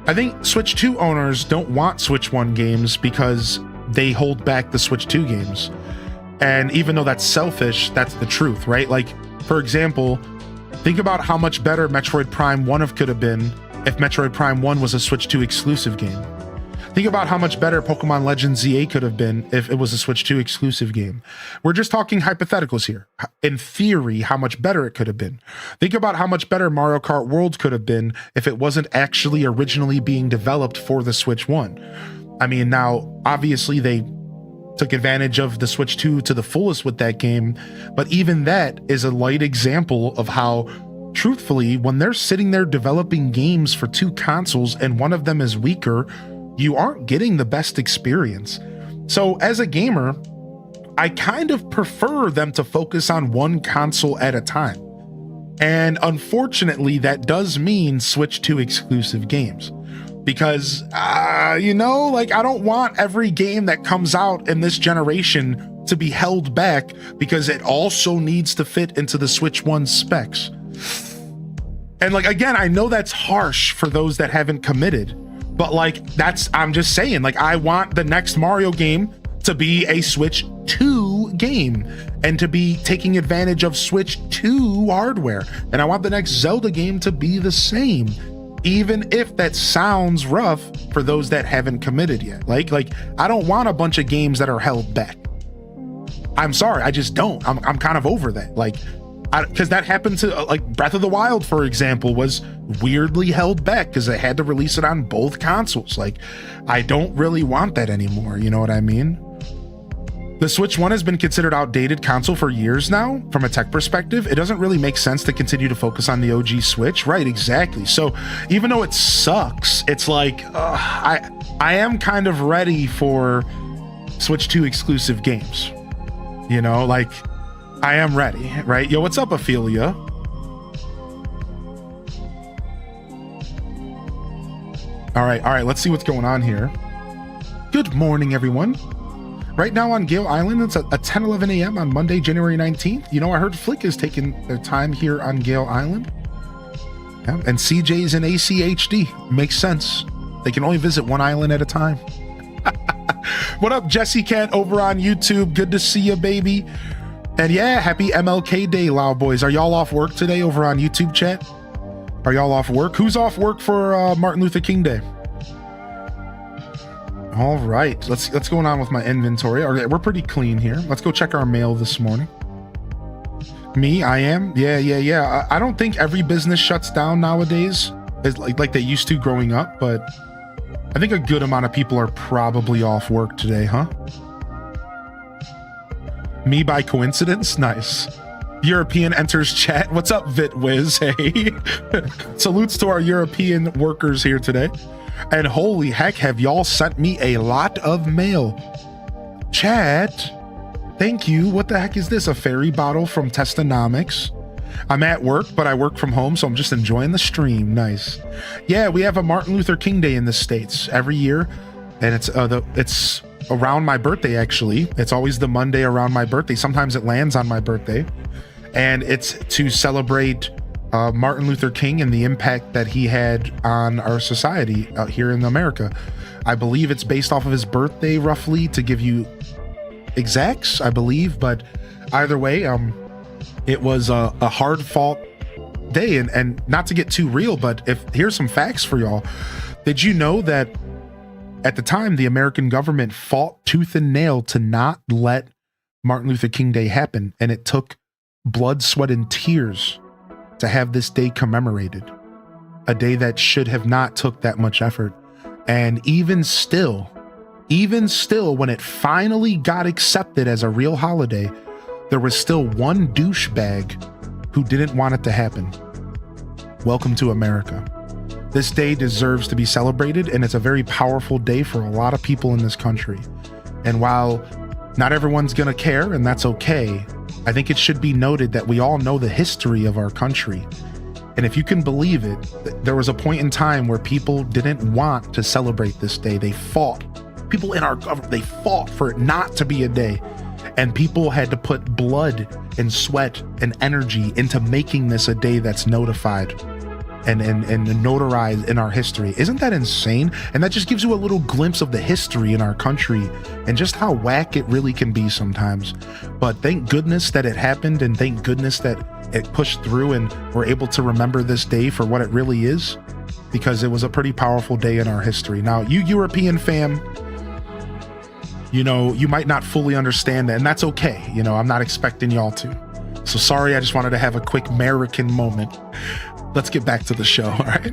I think Switch 2 owners don't want Switch 1 games because they hold back the Switch 2 games. And even though that's selfish, that's the truth, right? Like, for example, think about how much better Metroid Prime 1 could have been if Metroid Prime 1 was a Switch 2 exclusive game. Think about how much better Pokemon Legends ZA could have been if it was a Switch 2 exclusive game. We're just talking hypotheticals here. In theory, how much better it could have been. Think about how much better Mario Kart World could have been if it wasn't actually originally being developed for the Switch 1. I mean, now, obviously, they took advantage of the Switch 2 to the fullest with that game, but even that is a light example of how, truthfully, when they're sitting there developing games for 2 consoles and one of them is weaker, you aren't getting the best experience. So as a gamer, I kind of prefer them to focus on one console at a time. And unfortunately, that does mean Switch 2 exclusive games. Because, I don't want every game that comes out in this generation to be held back because it also needs to fit into the Switch 1 specs. And again, I know that's harsh for those that haven't committed. But I'm just saying, I want the next Mario game to be a Switch 2 game and to be taking advantage of Switch 2 hardware. And I want the next Zelda game to be the same, even if that sounds rough for those that haven't committed yet. I don't want a bunch of games that are held back. I'm sorry, I just don't. I'm kind of over that. Because that happened to Breath of the Wild, for example, was weirdly held back because they had to release it on both consoles. I don't really want that anymore. You know what I mean? The Switch 1 has been considered outdated console for years now. From a tech perspective, it doesn't really make sense to continue to focus on the OG Switch. Right, exactly. So even though it sucks, it's I am kind of ready for Switch 2 exclusive games. I am ready, right? Yo, what's up, Ophelia? All right, let's see what's going on here. Good morning, everyone. Right now on Gale Island, it's at 10:11 a.m. on Monday, January 19th. I heard Flick is taking their time here on Gale Island. Yeah, and CJ's in ACHD. Makes sense. They can only visit one island at a time. What up, Jesse Cat over on YouTube? Good to see you, baby. And yeah, happy MLK Day, Loud Boys. Are y'all off work today over on YouTube chat? Are y'all off work? Who's off work for Martin Luther King Day? All right, let's going on with my inventory. All right, we're pretty clean here. Let's go check our mail this morning. Me, I am. Yeah. I don't think every business shuts down nowadays, as like they used to growing up, but I think a good amount of people are probably off work today, huh? Me by coincidence? Nice. European enters chat. What's up, VitWiz? Hey. Salutes to our European workers here today. And holy heck, have y'all sent me a lot of mail. Chat, thank you. What the heck is this? A fairy bottle from Testonomics. I'm at work, but I work from home, so I'm just enjoying the stream. Nice. Yeah, we have a Martin Luther King Day in the States every year, and it's around my birthday, actually. It's always the Monday around my birthday. Sometimes it lands on my birthday, and it's to celebrate Martin Luther King and the impact that he had on our society out here in America. I believe it's based off of his birthday, roughly, to give you exacts, I believe, but either way, it was a hard fought day. And not to get too real, but here's some facts for y'all. Did you know that at the time, the American government fought tooth and nail to not let Martin Luther King Day happen? And it took blood, sweat, and tears to have this day commemorated, a day that should have not took that much effort. And even still, when it finally got accepted as a real holiday, there was still one douchebag who didn't want it to happen. Welcome to America. This day deserves to be celebrated, and it's a very powerful day for a lot of people in this country. And while not everyone's gonna care, and that's okay, I think it should be noted that we all know the history of our country. And if you can believe it, there was a point in time where people didn't want to celebrate this day. They fought. People in our government, they fought for it not to be a day. And people had to put blood and sweat and energy into making this a day that's notified. and notarized in our history. Isn't that insane? And that just gives you a little glimpse of the history in our country and just how whack it really can be sometimes. But thank goodness that it happened, and thank goodness that it pushed through and we're able to remember this day for what it really is, because it was a pretty powerful day in our history. Now, you European fam, you know, you might not fully understand that, and that's okay. You know, I'm not expecting y'all to. So sorry, I just wanted to have a quick American moment. Let's get back to the show, all right?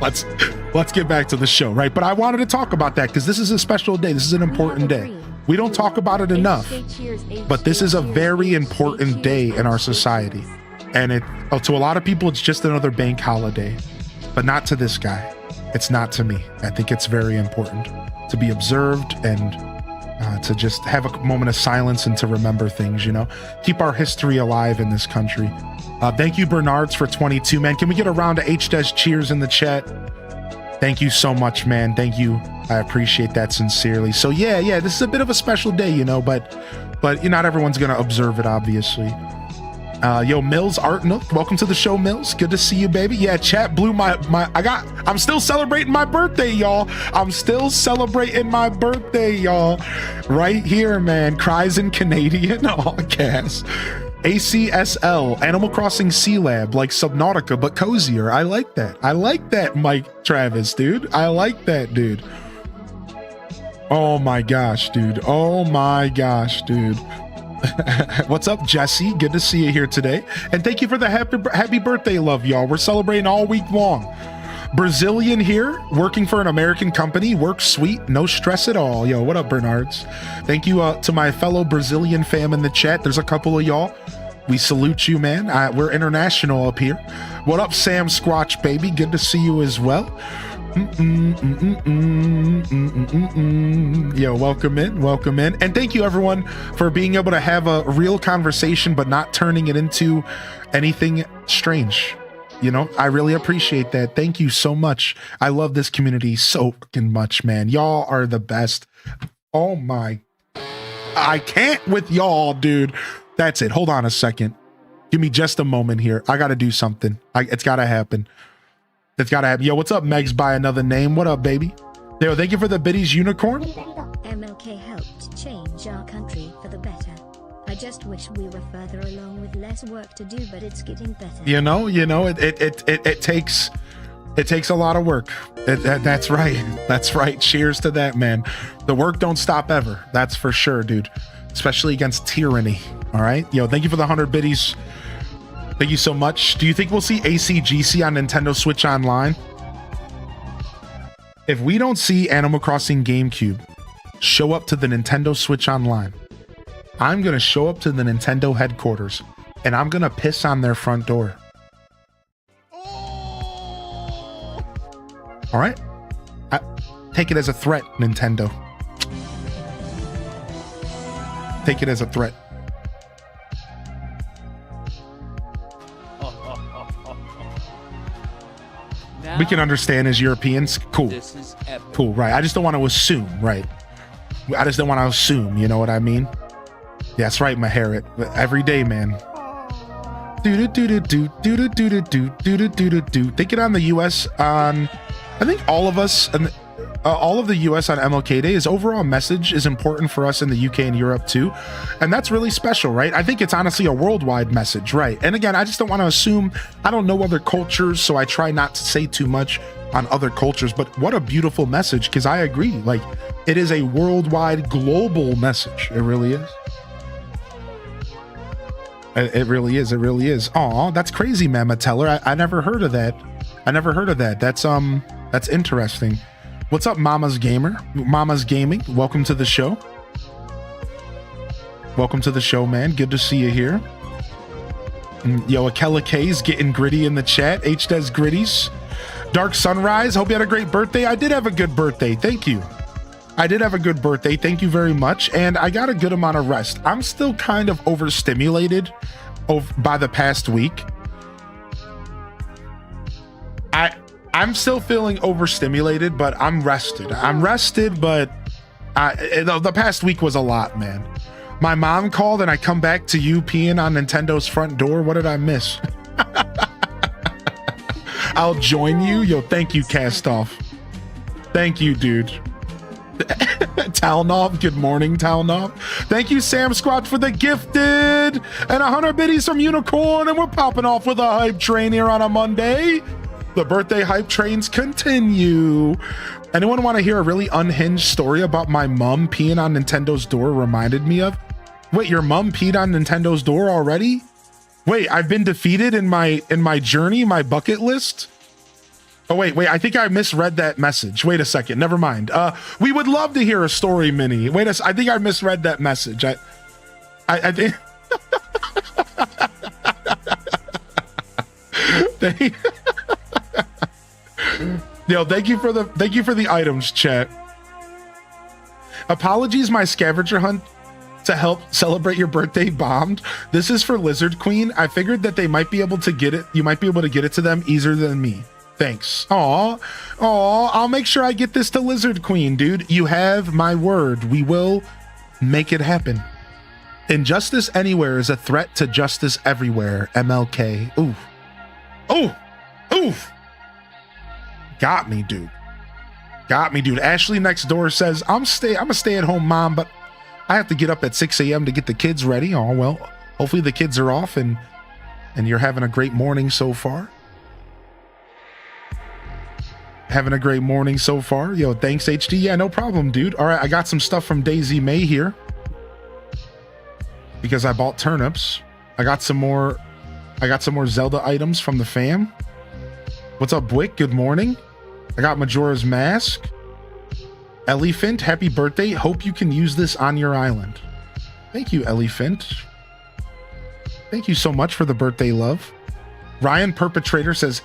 let's get back to the show, right? But I wanted to talk about that because this is a special day. This is an important day. We don't talk about it enough, but this is a very important day in our society. And to a lot of people, it's just another bank holiday, but not to this guy. It's not to me. I think it's very important to be observed and to just have a moment of silence and to remember things, you know, keep our history alive in this country. Thank you, Bernards, for 22, man. Can we get a round of H-Des cheers in the chat? Thank you so much, man. Thank you. I appreciate that sincerely. So yeah, this is a bit of a special day, you know, but not everyone's going to observe it, obviously. Yo, Mills Art Nook, welcome to the show, Mills. Good to see you, baby. Yeah, chat blew I'm still celebrating my birthday, y'all. I'm still celebrating my birthday, y'all. Right here, man. Cries in Canadian, all gas. ACSL, Animal Crossing C Lab, like Subnautica, but cozier. I like that. I like that, Mike Travis, dude. I like that, dude. Oh my gosh, dude. Oh my gosh, dude. What's up, Jesse? Good to see you here today. And thank you for the happy birthday love, y'all. We're celebrating all week long. Brazilian here, working for an American company. Work sweet, no stress at all. Yo, what up, Bernards? Thank you to my fellow Brazilian fam in the chat. There's a couple of y'all. We salute you, man. We're international up here. What up, Sam Squatch, baby? Good to see you as well. Yo, welcome in. And thank you, everyone, for being able to have a real conversation, but not turning it into anything strange. You know, I really appreciate that. Thank you so much. I love this community so fucking much, man. Y'all are the best. Oh my, I can't with y'all, dude. That's it. Hold on a second. Give me just a moment here. I got to do something. It's got to happen. It's got to happen. Yo, what's up, Megs by another name? What up, baby? Yo, thank you for the biddies unicorn. MLK helped change our country for the better. I just wish we were further along with less work to do, but it's getting better. You know, it takes a lot of work. That's right. That's right. Cheers to that, man. The work don't stop ever. That's for sure, dude. Especially against tyranny. All right. Yo, thank you for the 100 biddies. Thank you so much. Do you think we'll see ACGC on Nintendo Switch Online? If we don't see Animal Crossing GameCube show up to the Nintendo Switch Online, I'm going to show up to the Nintendo headquarters and I'm going to piss on their front door. All right. Take it as a threat, Nintendo. Take it as a threat. We can understand as Europeans. Cool. Cool, right. I just don't want to assume, right? I just don't want to assume, you know what I mean? Yeah, that's right, Maharit. Every day, man. Thinking on the US on, I think all of us, and all of the US on MLK Day, his overall message is important for us in the UK and Europe too. And that's really special, right? I think it's honestly a worldwide message, right? And again, I just don't want to assume. I don't know other cultures, so I try not to say too much on other cultures, but what a beautiful message, because I agree, like, it is a worldwide, global message. It really is. It really is. It really is. Aw, that's crazy, Mama Teller. I never heard of that. That's interesting. What's up, Mama's Gamer? Mama's Gaming, welcome to the show. Welcome to the show, man. Good to see you here. Yo, Akela K's getting gritty in the chat. H-Des Gritties. Dark Sunrise, hope you had a great birthday. I did have a good birthday. Thank you. I did have a good birthday. Thank you very much. And I got a good amount of rest. I'm still kind of overstimulated by the past week. I'm still feeling overstimulated, but I'm rested. But the past week was a lot, man. My mom called and I come back to you peeing on Nintendo's front door. What did I miss? I'll join you. Yo, thank you, Cast Off. Thank you, dude. Talnov, good morning, Talnov. Thank you, Sam Squatch, for the gifted and 100 biddies from Unicorn, and we're popping off with a hype train here on a Monday. The birthday hype trains continue. Anyone want to hear a really unhinged story about my mom peeing on Nintendo's door reminded me of? Wait, your mom peed on Nintendo's door already? Wait, I've been defeated in my journey, my bucket list? Oh, wait, I think I misread that message. Wait a second, never mind. We would love to hear a story, Minnie. I think I misread that message. I think... Yo, thank you for the items, chat. Apologies, my scavenger hunt to help celebrate your birthday bombed. This is for Lizard Queen. I figured that they might be able to get it. You might be able to get it to them easier than me. Thanks. Aw, I'll make sure I get this to Lizard Queen, dude. You have my word. We will make it happen. Injustice anywhere is a threat to justice everywhere. MLK. Ooh. Got me, dude. Ashley next door says, I'm a stay-at-home mom, but I have to get up at 6 a.m. to get the kids ready. Oh, well, hopefully the kids are off and you're having a great morning so far. Having a great morning so far. Yo, thanks, HD. Yeah, no problem, dude. All right, I got some stuff from Daisy May here because I bought turnips. I got some more Zelda items from the fam. What's up, Bwick? Good morning. I got Majora's Mask. Elephant, happy birthday. Hope you can use this on your island. Thank you, Elephant. Thank you so much for the birthday love. Ryan Perpetrator says,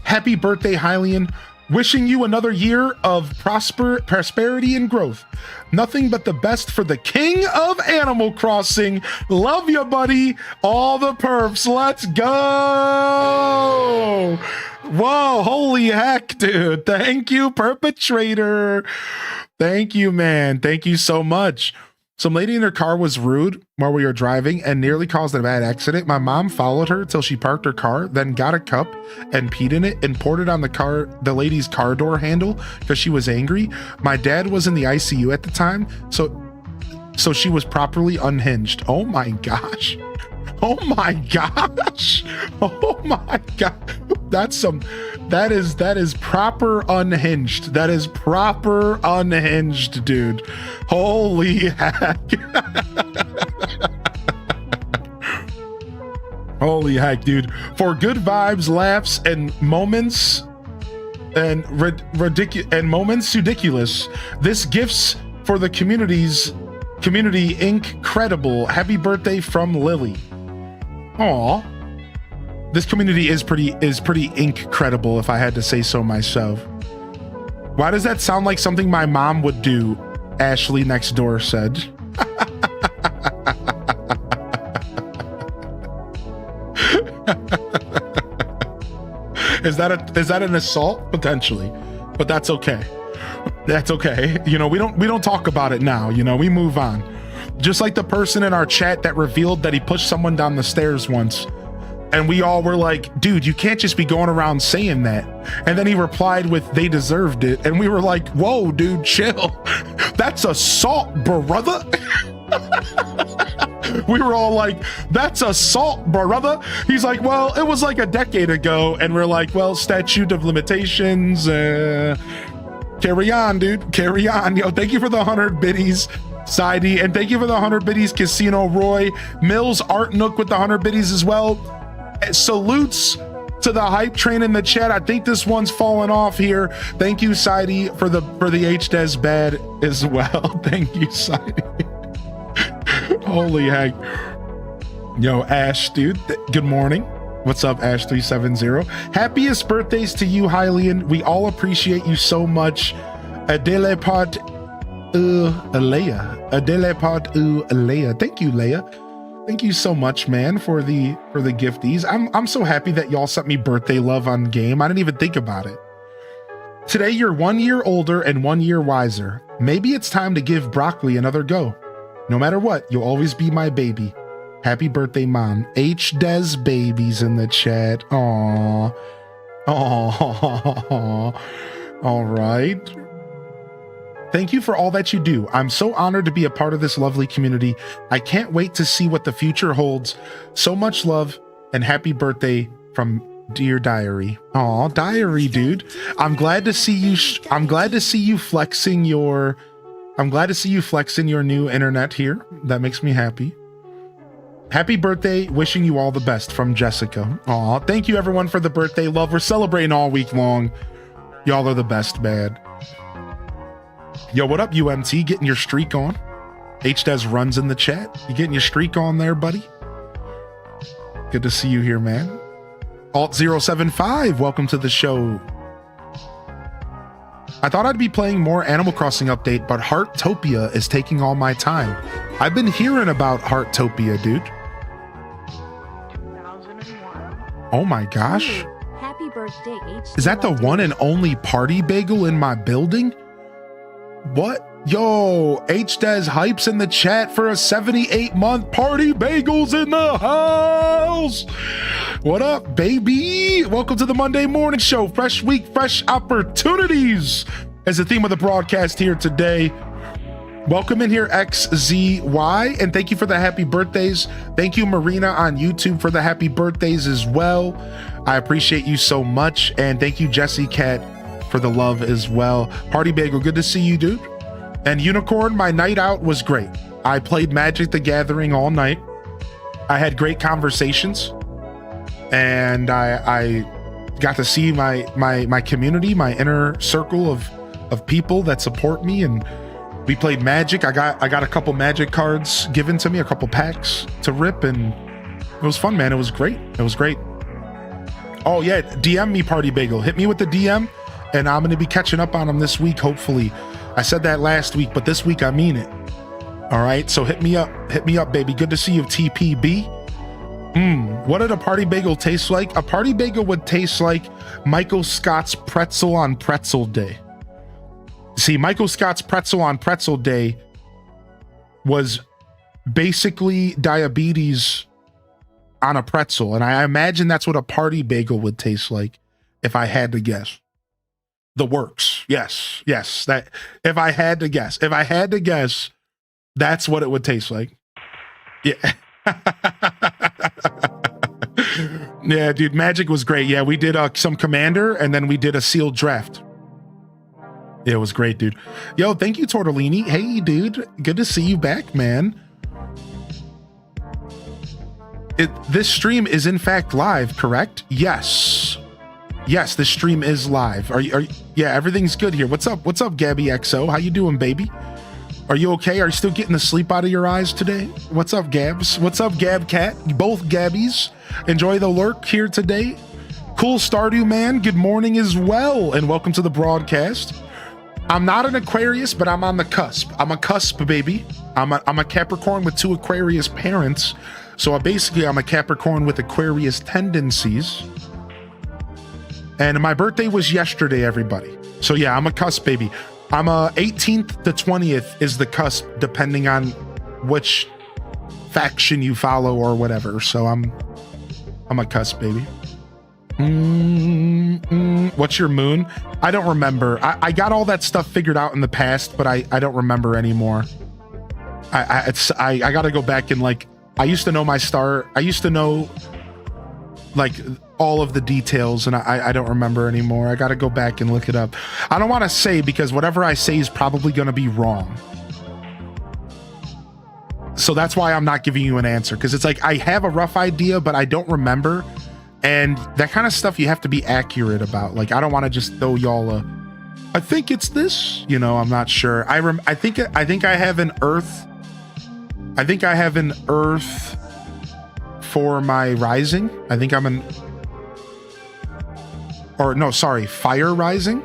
Happy birthday, Hylian. Wishing you another year of prosperity and growth. Nothing but the best for the king of Animal Crossing. Love you, buddy. All the perps. Let's go. Whoa, holy heck, dude. Thank you, Perpetrator. Thank you, man. Thank you so much. Some lady in her car was rude while we were driving and nearly caused a bad accident. My mom followed her till she parked her car, then got a cup and peed in it and poured it on the lady's car door handle because she was angry. My dad was in the ICU at the time, so she was properly unhinged. Oh my gosh. Oh my gosh. Oh my god. That is proper unhinged. That is proper unhinged, dude. Holy heck. Holy heck, dude. For good vibes, laughs, and moments ridiculous. This gifts for the community incredible. Happy birthday from Lily. Aw. This community is pretty incredible, if I had to say so myself. Why does that sound like something my mom would do? Ashley next door said. Is that an assault? Potentially, but that's okay. That's okay. You know, we don't talk about it now. You know, we move on. Just like the person in our chat that revealed that he pushed someone down the stairs once. And we all were like, dude, you can't just be going around saying that. And then he replied with, they deserved it. And we were like, whoa, dude, chill. That's assault, brother. We were all like, that's assault, brother. He's like, well, it was like a decade ago. And we're like, well, statute of limitations. Carry on, dude. Carry on. Yo, thank you for the 100 biddies, Sidey. And thank you for the 100 biddies, Casino Roy. Mills Art Nook with the 100 biddies as well. Salutes to the hype train in the chat. I think this one's falling off here. Thank you, Sidey, for the HDes bad as well. Thank you, Sidey. Holy heck. Yo, Ash, dude, good morning. What's up, Ash370? Happiest birthdays to you, Hylian. We all appreciate you so much. Adelepod Alea. Adelepod Alea. Thank you, Leia. Thank you so much, man, for the gifties. I'm so happy that y'all sent me birthday love on game. I didn't even think about it. Today, you're 1 year older and 1 year wiser. Maybe it's time to give broccoli another go. No matter what, you'll always be my baby. Happy birthday, Mom. HDes babies in the chat. Aww. Oh, all right. Thank you for all that you do. I'm so honored to be a part of this lovely community. I can't wait to see what the future holds. So much love and happy birthday from Dear Diary. Aw, Diary, dude. I'm glad to see you. I'm glad to see you flexing your new internet here. That makes me happy. Happy birthday. Wishing you all the best from Jessica. Aw, thank you everyone for the birthday love. We're celebrating all week long. Y'all are the best, man. Yo, what up, UMT? Getting your streak on. HDES runs in the chat. You getting your streak on there, buddy? Good to see you here, man. Alt075, welcome to the show. I thought I'd be playing more Animal Crossing update, but Heartopia is taking all my time. I've been hearing about Heartopia, dude. 2001. Oh my gosh. Happy birthday, HD. Is that the one and only party bagel in my building? What? Yo, HDES hypes in the chat for a 78-month party bagels in the house. What up, baby? Welcome to the Monday morning show. Fresh week, fresh opportunities as the theme of the broadcast here today. Welcome in here, XZY, and thank you for the happy birthdays. Thank you, Marina, on YouTube for the happy birthdays as well. I appreciate you so much, and thank you, Jesse Cat, for the love as well. Party Bagel, good to see you, dude. And Unicorn, my night out was great. I played Magic the Gathering all night. I had great conversations, and I got to see my community, my inner circle of people that support me, and we played Magic. I got a couple Magic cards given to me, a couple packs to rip, and it was fun, man. It was great. It was great. Oh yeah, DM me, Party Bagel. Hit me with the DM, and I'm going to be catching up on them this week, hopefully. I said that last week, but this week I mean it. All right, so hit me up, baby. Good to see you, TPB. What did a party bagel taste like? A party bagel would taste like Michael Scott's pretzel on pretzel day. See, Michael Scott's pretzel on pretzel day was basically diabetes on a pretzel, and I imagine that's what a party bagel would taste like if I had to guess. The works. Yes. That if I had to guess, that's what it would taste like. Yeah. Yeah, dude, Magic was great. Yeah, we did some Commander, and then we did a sealed draft. It was great, dude. Yo, thank you, Tortellini. Hey, dude, good to see you back, man. This stream is in fact live, correct? Yes, this stream is live. Yeah, everything's good here. What's up, Gabby XO? How you doing, baby? Are you okay? Are you still getting the sleep out of your eyes today? What's up, Gabs? What's up, Gab Cat? Both Gabbies. Enjoy the lurk here today. Cool Stardew Man, good morning as well, and welcome to the broadcast. I'm not an Aquarius, but I'm on the cusp. I'm a cusp, baby. I'm a Capricorn with 2 Aquarius parents. So I'm a Capricorn with Aquarius tendencies. And my birthday was yesterday, everybody. So yeah, I'm a cusp, baby. I'm a 18th to 20th is the cusp, depending on which faction you follow or whatever. So I'm a cusp, baby. What's your moon? I don't remember. I got all that stuff figured out in the past, but I don't remember anymore. I gotta go back and I used to know my star. I used to know all of the details, and I don't remember anymore. I gotta go back and look it up. I don't want to say, because whatever I say is probably gonna be wrong. So that's why I'm not giving you an answer, because it's I have a rough idea, but I don't remember. And that kind of stuff you have to be accurate about. I don't want to just throw y'all I think it's this, I'm not sure. I think I have an Earth. I think I have an Earth for my rising. I think I'm Fire rising.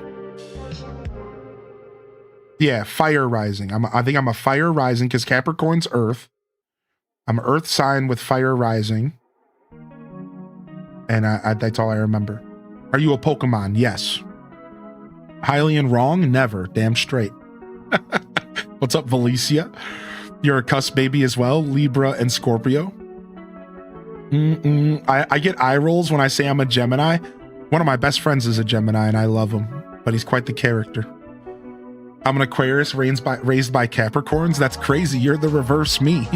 Yeah, Fire rising. I think I'm a Fire rising because Capricorn's Earth. I'm an Earth sign with Fire rising. And that's all I remember. Are you a Pokemon? Yes. Hylian wrong? Never. Damn straight. What's up, Valicia? You're a cusp baby as well, Libra and Scorpio. I get eye rolls when I say I'm a Gemini. One of my best friends is a Gemini, and I love him, but he's quite the character. I'm an Aquarius raised by Capricorns. That's crazy. You're the reverse me.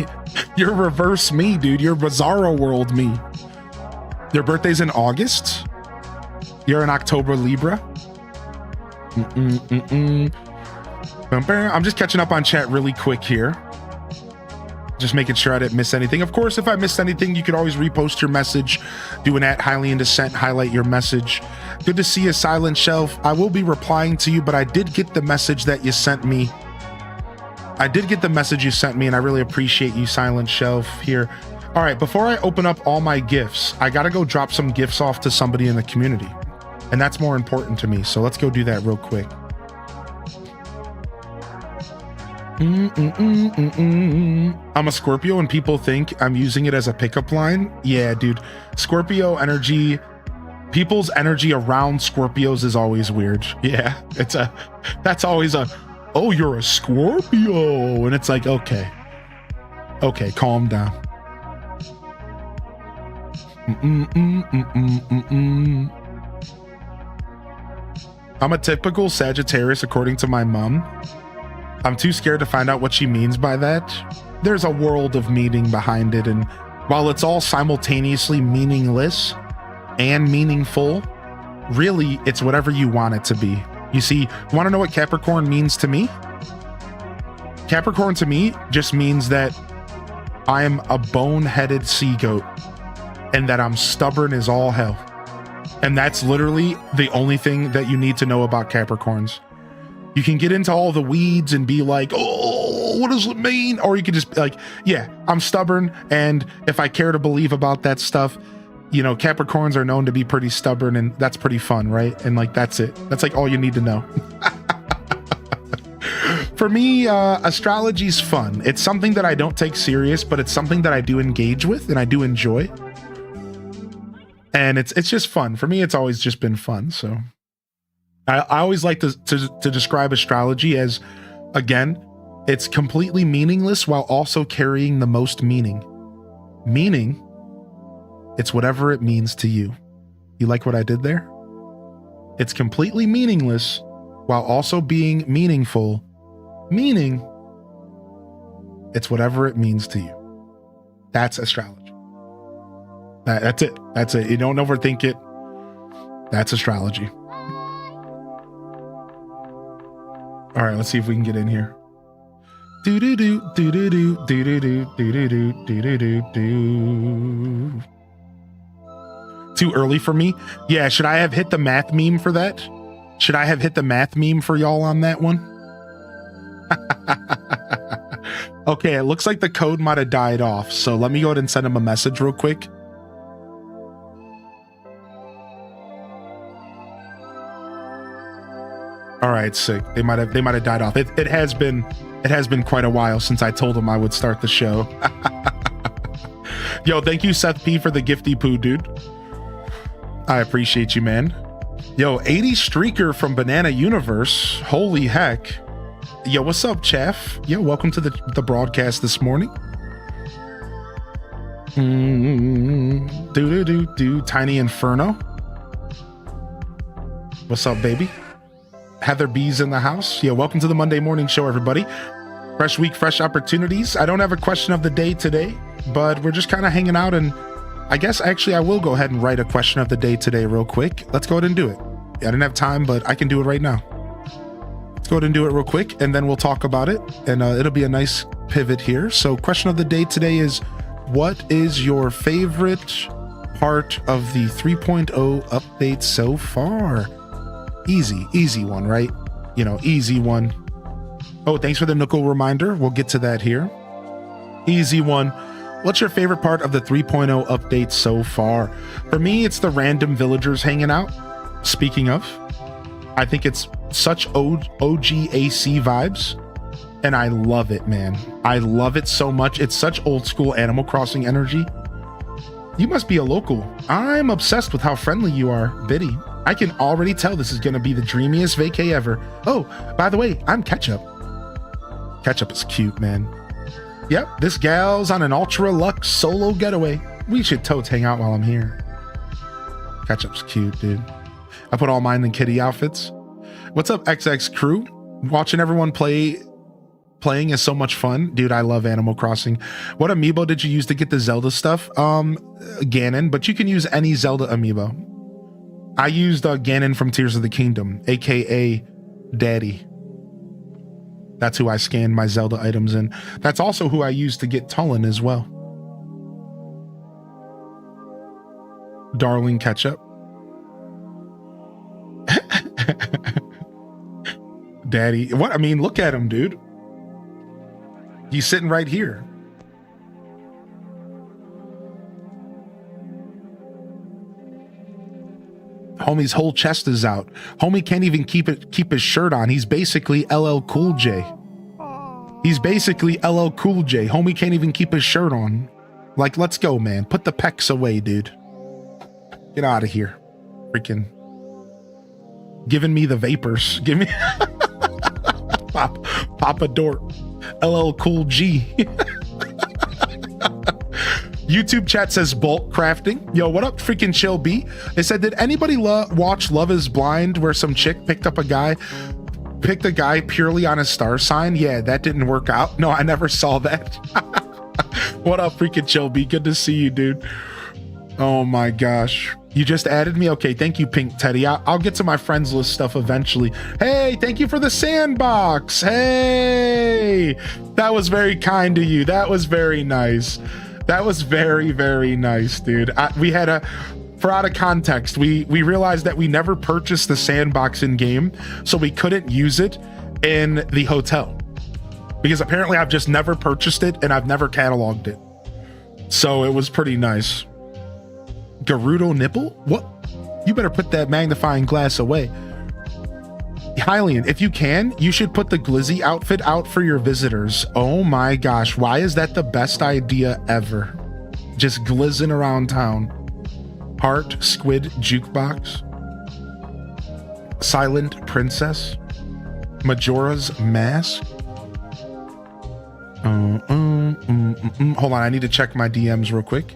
You're reverse me, dude. You're Bizarro World me. Your birthday's in August? You're an October Libra? I'm just catching up on chat really quick here. Just making sure I didn't miss anything. Of course, if I missed anything, you could always repost your message. Do an @HighlyInDescent, highlight your message. Good to see you, Silent Shelf. I will be replying to you, but I did get the message that you sent me. I did get the message you sent me, and I really appreciate you, Silent Shelf, here. All right, before I open up all my gifts, I gotta go drop some gifts off to somebody in the community. And that's more important to me, so let's go do that real quick. I'm a Scorpio and people think I'm using it as a pickup line. Yeah, dude. Scorpio energy, people's energy around Scorpios is always weird. Yeah, that's always oh, you're a Scorpio. And it's like, okay, calm down. I'm a typical Sagittarius according to my mom. I'm too scared to find out what she means by that. There's a world of meaning behind it, and while it's all simultaneously meaningless and meaningful, really it's whatever you want it to be. You see, want to know what Capricorn means to me? Capricorn to me just means that I am a boneheaded sea goat and that I'm stubborn as all hell. And that's literally the only thing that you need to know about Capricorns. You can get into all the weeds and be like, oh, what does it mean? Or you can just be like, yeah, I'm stubborn. And if I care to believe about that stuff, you know, Capricorns are known to be pretty stubborn, and that's pretty fun, right? And like, that's it. That's like all you need to know. For me, astrology's fun. It's something that I don't take serious, but it's something that I do engage with and I do enjoy. And it's just fun. For me, it's always just been fun. So I always like to describe astrology as, again, it's completely meaningless while also carrying the most meaning. Meaning, it's whatever it means to you. You like what I did there? It's completely meaningless while also being meaningful. Meaning, it's whatever it means to you. That's astrology. That's it. That's it. You don't overthink it. That's astrology. All right, let's see if we can get in here. Do do do do do do do do do do do do do do. Too early for me? Yeah, should I have hit the math meme for that? Should I have hit the math meme for y'all on that one? Okay, it looks like the code might have died off, so let me go ahead and send him a message real quick. All right, sick. They might have died off. It has been quite a while since I told them I would start the show. Yo, thank you, Seth P, for the gifty poo, dude. I appreciate you, man. Yo, 80 Streaker from Banana Universe. Holy heck. Yo, what's up, Chaff? Yo, welcome to the broadcast this morning. Do Tiny Inferno. What's up, baby? Heather B's in the house. Yeah, welcome to the Monday morning show, everybody. Fresh week, fresh opportunities. I don't have a question of the day today, but we're just kind of hanging out, and I guess actually I will go ahead and write a question of the day today real quick. Let's go ahead and do it. I didn't have time, but I can do it right now. Let's go ahead and do it real quick, and then we'll talk about it, and it'll be a nice pivot here. So question of the day today is, what is your favorite part of the 3.0 update so far? Easy one, right? You know, easy one. Oh, thanks for the Nuckle reminder. We'll get to that here. Easy one. What's your favorite part of the 3.0 update so far? For me, it's the random villagers hanging out. Speaking of, I think it's such OG AC vibes, and I love it, man. I love it so much. It's such old school Animal Crossing energy. You must be a local. I'm obsessed with how friendly you are, Biddy. I can already tell this is going to be the dreamiest vacay ever. Oh, by the way, I'm Ketchup. Ketchup is cute, man. Yep, this gal's on an ultra luxe solo getaway. We should totes hang out while I'm here. Ketchup's cute, dude. I put all mine in kitty outfits. What's up, XX crew? Watching everyone playing is so much fun. Dude, I love Animal Crossing. What amiibo did you use to get the Zelda stuff? Ganon, but you can use any Zelda amiibo. I used Ganon from Tears of the Kingdom, aka Daddy. That's who I scanned my Zelda items in. That's also who I used to get Tulin as well. Darling Ketchup. Daddy. What? I mean, look at him, dude. He's sitting right here. Homie's whole chest is out. Homie can't even keep his shirt on. He's basically LL Cool J. He's basically LL Cool J. Homie can't even keep his shirt on. Like, let's go, man. Put the pecs away, dude. Get out of here. Freaking giving me the vapors. Give me Papa Dort. LL Cool G. YouTube chat says bulk crafting. Yo, what up, freaking Chill B? They said, did anybody watch Love is Blind where some chick picked a guy purely on his star sign? Yeah, that didn't work out. No, I never saw that. What up, freaking Chill B? Good to see you, dude. Oh my gosh. You just added me? Okay, thank you, Pink Teddy. I'll get to my friends list stuff eventually. Hey, thank you for the sandbox. Hey, that was very kind to you. That was very nice. That was very, very nice, dude. For out of context, we realized that we never purchased the sandbox in game, so we couldn't use it in the hotel. Because apparently I've just never purchased it and I've never cataloged it. So it was pretty nice. Gerudo nipple? What? You better put that magnifying glass away. Hylian, if you can, you should put the Glizzy outfit out for your visitors. Oh my gosh, why is that the best idea ever? Just glizzing around town. Heart, squid, jukebox. Silent princess. Majora's mask. Hold on, I need to check my DMs real quick.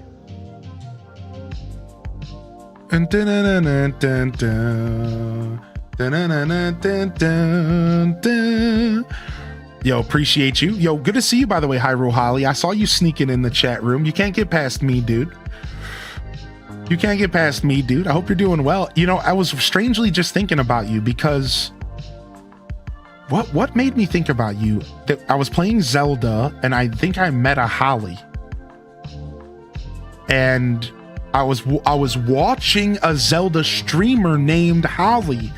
Yo, appreciate you. Yo, good to see you, by the way, Hyrule Holly. I saw you sneaking in the chat room. You can't get past me, dude. You can't get past me, dude. I hope you're doing well. You know, I was strangely just thinking about you because what made me think about you? That I was playing Zelda and I think I met a Holly. And I was watching a Zelda streamer named Holly,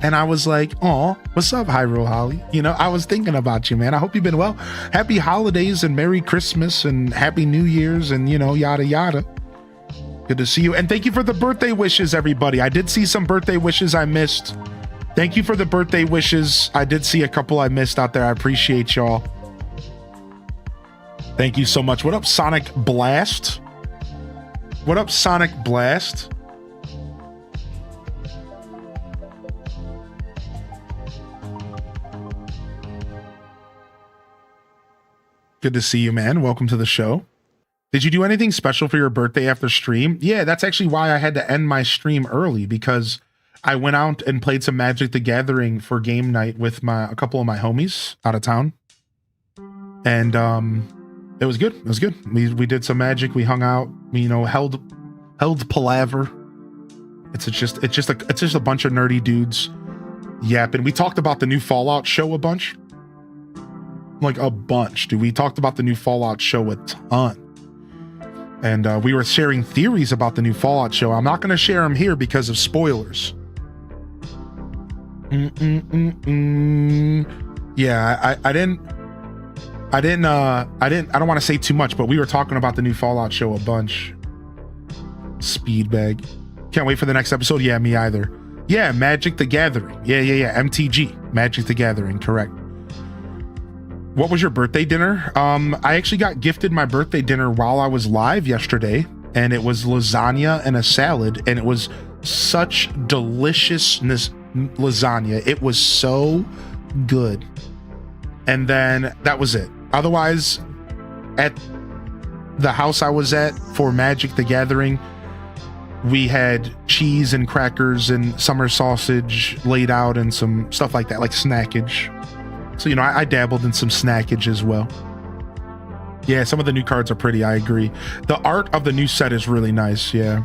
and I was like, "Oh, what's up, Hyrule Holly?" You know, I was thinking about you, man. I hope you've been well. Happy holidays and Merry Christmas and Happy New Year's and, you know, yada yada. Good to see you, and thank you for the birthday wishes, everybody. I did see some birthday wishes I missed. Thank you for the birthday wishes. I did see a couple I missed out there. I appreciate y'all. Thank you so much. What up, Sonic Blast? What up, Sonic Blast? Good to see you, man. Welcome to the show. Did you do anything special for your birthday after stream? Yeah, that's actually why I had to end my stream early, because I went out and played some Magic the Gathering for game night with a couple of my homies out of town. And it was good. It was good. We did some Magic. We hung out. We, you know, held palaver. It's just a bunch of nerdy dudes yapping. We talked about the new Fallout show a bunch. Like a bunch, dude. We talked about the new Fallout show a ton. And we were sharing theories about the new Fallout show. I'm not going to share them here because of spoilers. Yeah, I don't want to say too much, but we were talking about the new Fallout show a bunch. Speed bag. Can't wait for the next episode. Yeah, me either. Yeah, Magic the Gathering. Yeah. MTG. Magic the Gathering, correct. What was your birthday dinner? I actually got gifted my birthday dinner while I was live yesterday, and it was lasagna and a salad, and it was such deliciousness lasagna. It was so good. And then that was it. Otherwise, at the house I was at for Magic the Gathering, we had cheese and crackers and summer sausage laid out and some stuff like that, like snackage. So, you know, I dabbled in some snackage as well. Yeah, some of the new cards are pretty, I agree. The art of the new set is really nice, yeah.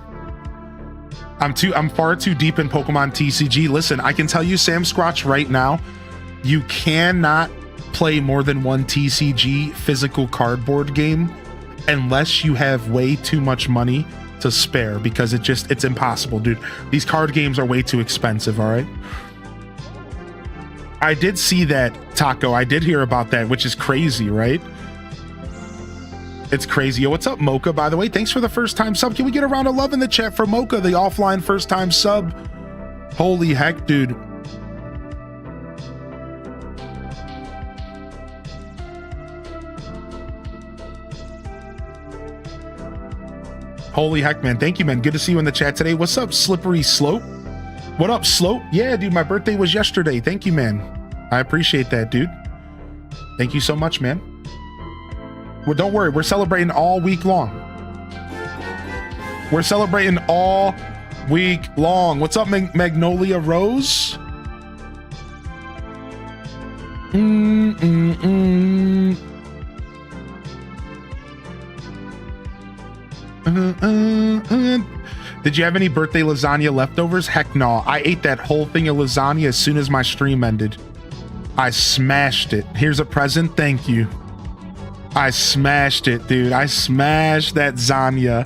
I'm far too deep in Pokemon TCG. Listen, I can tell you, Sam Squatch, right now, you cannot play more than one TCG physical cardboard game unless you have way too much money to spare, because it's impossible, dude. These card games are way too expensive, all right? I did see that, Taco. I did hear about that, which is crazy, right? It's crazy. Yo, what's up, Mocha, by the way? Thanks for the first time sub. Can we get a round of love in the chat for Mocha, the offline first time sub? Holy heck, dude. Holy heck, man. Thank you, man. Good to see you in the chat today. What's up, Slippery Slope? What up, Slope? Yeah, dude, my birthday was yesterday. Thank you, man. I appreciate that, dude. Thank you so much, man. Well, don't worry, we're celebrating all week long. We're celebrating all week long. What's up, Magnolia Rose? Did you have any birthday lasagna leftovers? Heck no. I ate that whole thing of lasagna as soon as my stream ended. I smashed it. Here's a present. Thank you. I smashed it, dude. I smashed that lasagna.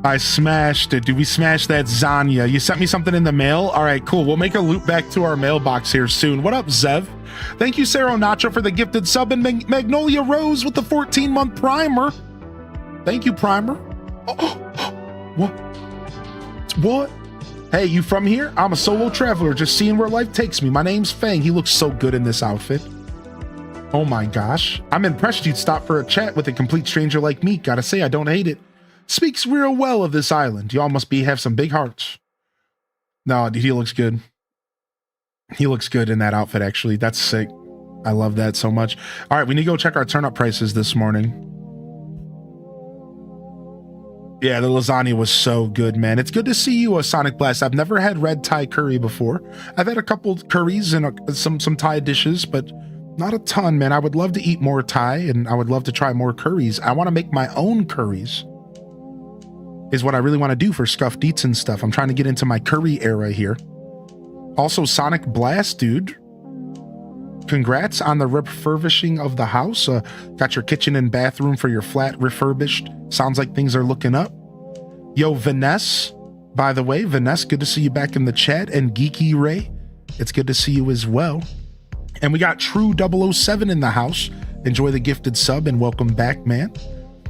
I smashed it, dude. We smashed that lasagna. You sent me something in the mail? All right, cool. We'll make a loop back to our mailbox here soon. What up, Zev? Thank you, Sarah Nacho, for the gifted sub, and Magnolia Rose with the 14-month primer. Thank you, primer. What? What? Hey, you from here? I'm a solo traveler, just seeing where life takes me. My name's Fang. He looks so good in this outfit. Oh my gosh. I'm impressed you'd stop for a chat with a complete stranger like me. Gotta say, I don't hate it. Speaks real well of this island. Y'all must have some big hearts. No, dude, he looks good. He looks good in that outfit, actually. That's sick. I love that so much. All right, we need to go check our turnip prices this morning. Yeah, the lasagna was so good, man. It's good to see you, Sonic Blast. I've never had red Thai curry before. I've had a couple curries and some Thai dishes, but not a ton, man. I would love to eat more Thai, and I would love to try more curries. I want to make my own curries, is what I really want to do for Scuffed Eats and stuff. I'm trying to get into my curry era here. Also, Sonic Blast, dude. Congrats on the refurbishing of the house. Got your kitchen and bathroom for your flat refurbished. Sounds like things are looking up. Yo, Vanessa, by the way, Vanessa, good to see you back in the chat. And Geeky Ray, it's good to see you as well. And we got True 007 in the house. Enjoy the gifted sub and welcome back, man.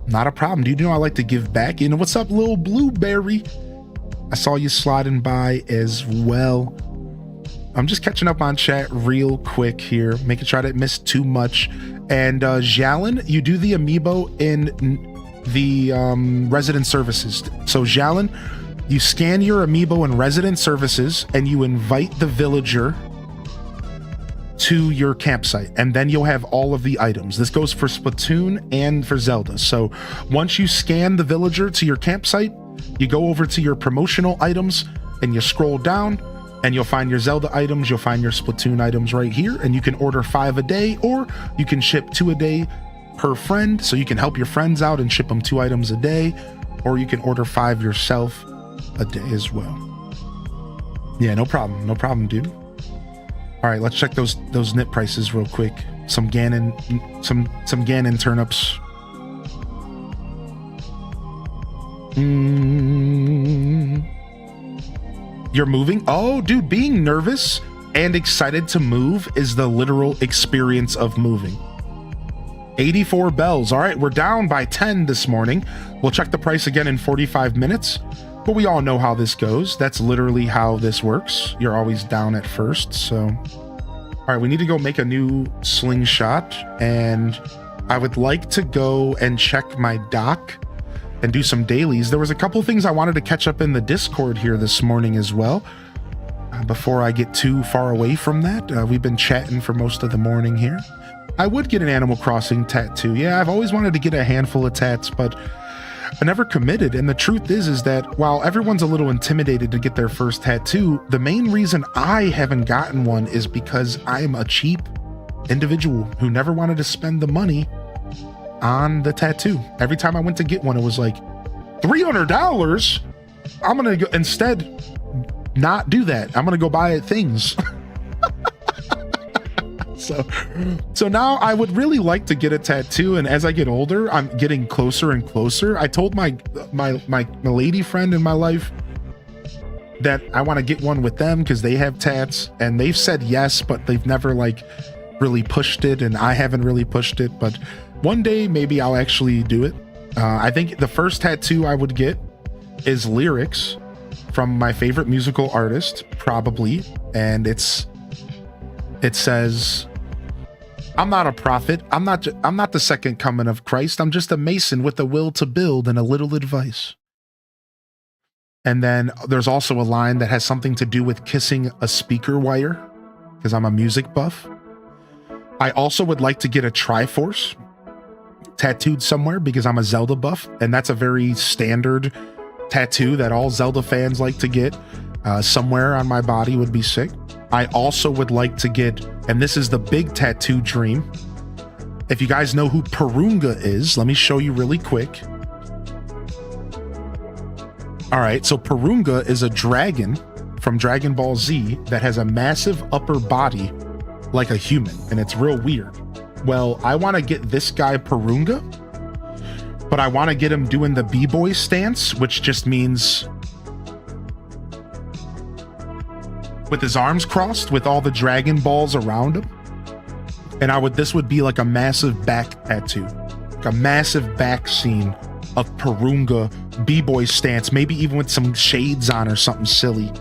Not a problem. Do you know I like to give back? You know, what's up, Lil Blueberry? I saw you sliding by as well. I'm just catching up on chat real quick here, making sure I didn't miss too much. And Jalin, you do the amiibo in the resident services. So Jalin, you scan your amiibo in resident services and you invite the villager to your campsite, and then you'll have all of the items. This goes for Splatoon and for Zelda. So once you scan the villager to your campsite, you go over to your promotional items and you scroll down and you'll find your Zelda items, you'll find your Splatoon items right here, and you can order 5 a day, or you can ship 2 a day per friend, so you can help your friends out and ship them 2 items a day, or you can order 5 yourself a day as well. Yeah, no problem, dude. All right, let's check those knit prices real quick. Some Ganon turnips. You're moving? Oh, dude, being nervous and excited to move is the literal experience of moving. 84 bells. All right, we're down by 10 this morning. We'll check the price again in 45 minutes, but we all know how this goes. That's literally how this works. You're always down at first, so. All right, we need to go make a new slingshot, and I would like to go and check my dock and do some dailies. There was a couple things I wanted to catch up in the Discord here this morning as well. Before I get too far away from that, we've been chatting for most of the morning here. I would get an Animal Crossing tattoo. Yeah, I've always wanted to get a handful of tats, but I never committed. And the truth is that while everyone's a little intimidated to get their first tattoo, the main reason I haven't gotten one is because I'm a cheap individual who never wanted to spend the money on the tattoo. Every time I went to get one, it was like $300. I'm gonna go instead not do that. I'm gonna go buy things. So now I would really like to get a tattoo, and as I get older, I'm getting closer and closer. I told my lady friend in my life that I want to get one with them because they have tats, and they've said yes, but they've never like really pushed it, and I haven't really pushed it. But one day maybe I'll actually do it. I think the first tattoo I would get is lyrics from my favorite musical artist, probably, and it says, "I'm not a prophet. I'm not the second coming of Christ. I'm just a mason with a will to build and a little advice." And then there's also a line that has something to do with kissing a speaker wire, because I'm a music buff. I also would like to get a Triforce tattooed somewhere because I'm a Zelda buff, and that's a very standard tattoo that all Zelda fans like to get. Somewhere on my body would be sick. I also would like to get, and this is the big tattoo dream. If you guys know who Porunga is, let me show you really quick. All right, so Porunga is a dragon from Dragon Ball Z that has a massive upper body like a human, and it's real weird. Well, I want to get this guy Porunga, but I want to get him doing the B-boy stance, which just means with his arms crossed with all the Dragon Balls around him. And this would be like a massive back tattoo, like a massive back scene of Porunga B-boy stance, maybe even with some shades on or something silly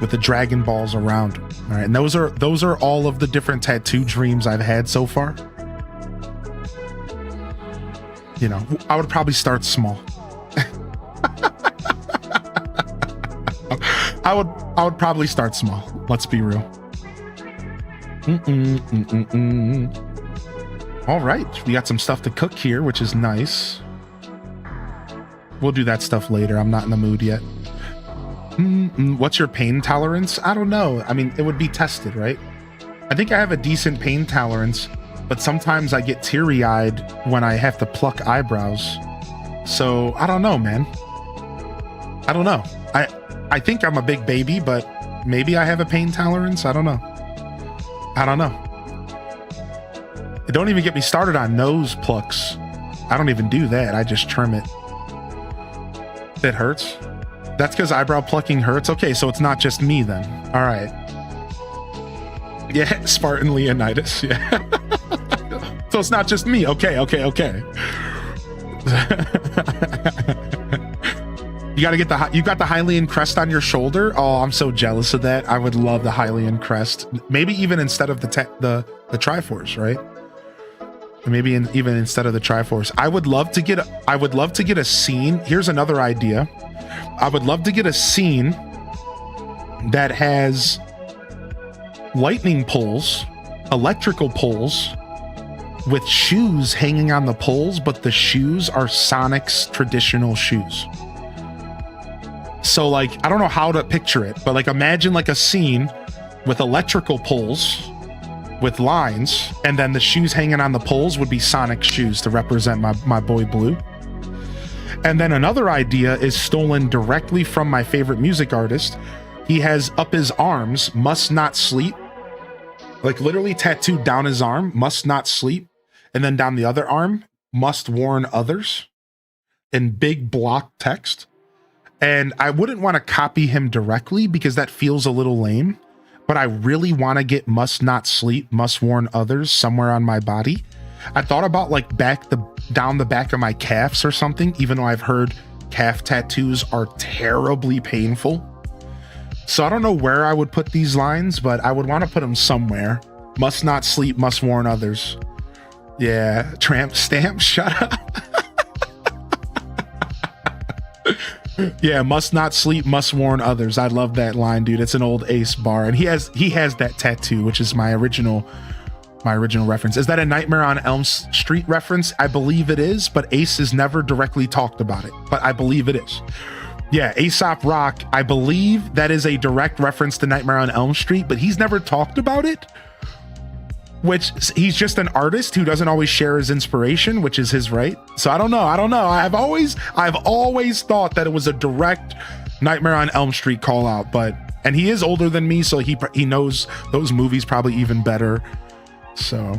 with the Dragon Balls around him. All right, and those are all of the different tattoo dreams I've had so far. You know, I would probably start small. I would probably start small. Let's be real. All right, we got some stuff to cook here, which is nice. We'll do that stuff later. I'm not in the mood yet. What's your pain tolerance? I don't know. I mean, it would be tested, right? I think I have a decent pain tolerance, but sometimes I get teary-eyed when I have to pluck eyebrows. So I don't know, man. I don't know. I think I'm a big baby, but maybe I have a pain tolerance. I don't know. Don't even get me started on nose plucks. I don't even do that. I just trim it. It hurts. That's because eyebrow plucking hurts. Okay, so it's not just me then. All right. Yeah, Spartan Leonidas. Yeah. So it's not just me. Okay. You got the Hylian crest on your shoulder. Oh, I'm so jealous of that. I would love the Hylian crest. Maybe even instead of the Triforce, right? Maybe even instead of the Triforce. I would love to get a scene. Here's another idea. I would love to get a scene that has lightning poles, electrical poles, with shoes hanging on the poles, but the shoes are Sonic's traditional shoes. So like, I don't know how to picture it, but like imagine like a scene with electrical poles with lines, and then the shoes hanging on the poles would be Sonic's shoes to represent my boy Blue. And then another idea is stolen directly from my favorite music artist. He has up his arms, must not sleep, like literally tattooed down his arm, must not sleep. And then down the other arm, must warn others in big block text. And I wouldn't want to copy him directly because that feels a little lame, but I really want to get must not sleep, must warn others somewhere on my body. I thought about like down the back of my calves or something, even though I've heard calf tattoos are terribly painful. So I don't know where I would put these lines, but I would want to put them somewhere. Must not sleep, must warn others. Yeah, tramp stamp, shut up. Yeah, must not sleep, must warn others. I love that line, dude. It's an old Ace bar, and he has that tattoo, which is my original reference. Is that a Nightmare on Elm Street reference? I believe it is, but Ace has never directly talked about it, but I believe it is. Yeah, Aesop Rock, I believe that is a direct reference to Nightmare on Elm Street, but he's never talked about it, which he's just an artist who doesn't always share his inspiration, which is his right. So I don't know. I've always thought that it was a direct Nightmare on Elm Street call out, and he is older than me, so he knows those movies probably even better. So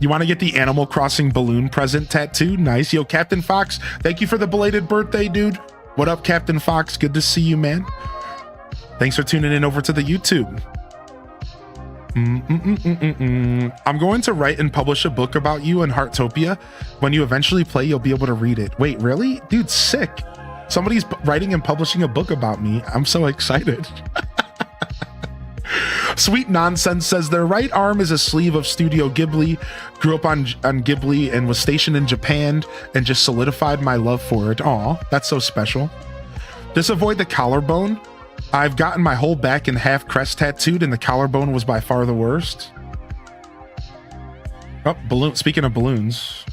you want to get the Animal Crossing balloon present tattoo? Nice. Yo, Captain Fox, thank you for the belated birthday, dude. What up, Captain Fox? Good to see you, man. Thanks for tuning in over to the YouTube. I'm going to write and publish a book about you in Heartopia. When you eventually play, you'll be able to read it. Wait, really? Dude, sick. Somebody's writing and publishing a book about me. I'm so excited. Sweet Nonsense says their right arm is a sleeve of Studio Ghibli. Grew up on Ghibli and was stationed in Japan and just solidified my love for it. Aw, that's so special. Just avoid the collarbone. I've gotten my whole back and half crest tattooed, and the collarbone was by far the worst. Oh, balloon. Speaking of balloons.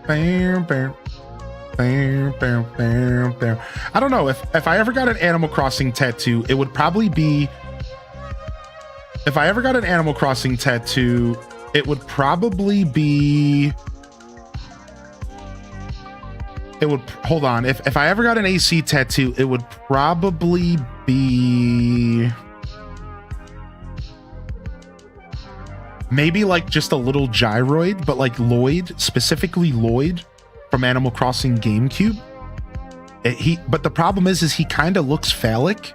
I don't know if I ever got an Animal Crossing tattoo, it would probably be. If I ever got an Animal Crossing tattoo, it would probably be. Hold on. If I ever got an AC tattoo, it would probably be maybe like just a little gyroid, but like Lloyd, specifically Lloyd from Animal Crossing GameCube. But the problem is he kind of looks phallic,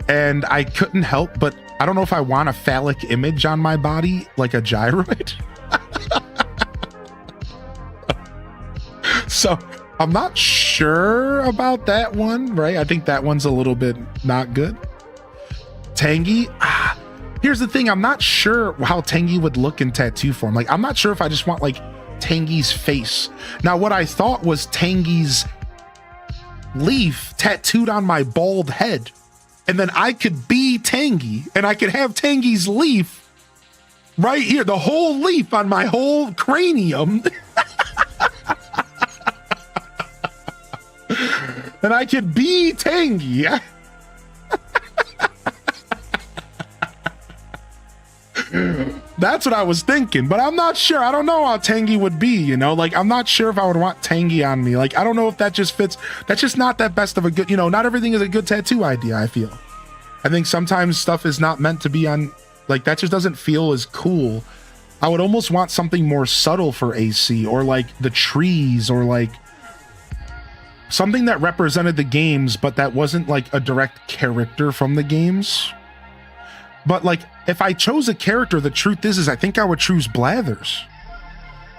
and I couldn't help but I don't know if I want a phallic image on my body like a gyroid. So I'm not sure about that one, right? I think that one's a little bit not good. Tangy. Here's the thing. I'm not sure how Tangy would look in tattoo form. Like, I'm not sure if I just want like Tangy's face. Now, what I thought was Tangy's leaf tattooed on my bald head. And then I could be Tangy and I could have Tangy's leaf right here, the whole leaf on my whole cranium. And I could be Tangy. That's what I was thinking, but I'm not sure. I don't know how Tangy would be, you know? Like, I'm not sure if I would want Tangy on me. Like, I don't know if that just fits. That's just not that best of a good, you know, not everything is a good tattoo idea, I feel. I think sometimes stuff is not meant to be on, like, that just doesn't feel as cool. I would almost want something more subtle for AC, or like the trees, or like something that represented the games, but that wasn't like a direct character from the games. But like, if I chose a character, the truth is I think I would choose Blathers.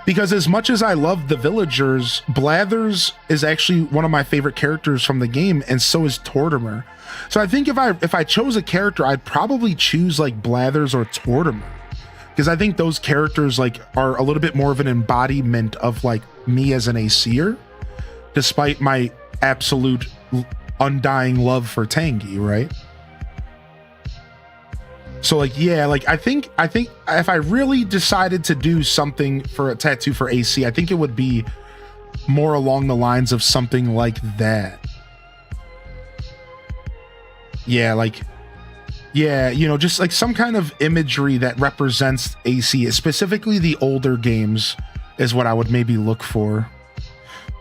Because as much as I love the villagers, Blathers is actually one of my favorite characters from the game, and so is Tortimer. So I think if I chose a character, I'd probably choose like Blathers or Tortimer. Because I think those characters like are a little bit more of an embodiment of like me as an ACer, despite my absolute undying love for Tangy, right? So like, yeah, like I think if I really decided to do something for a tattoo for AC, I think it would be more along the lines of something like that. Yeah, like, yeah, you know, just like some kind of imagery that represents AC, specifically the older games is what I would maybe look for.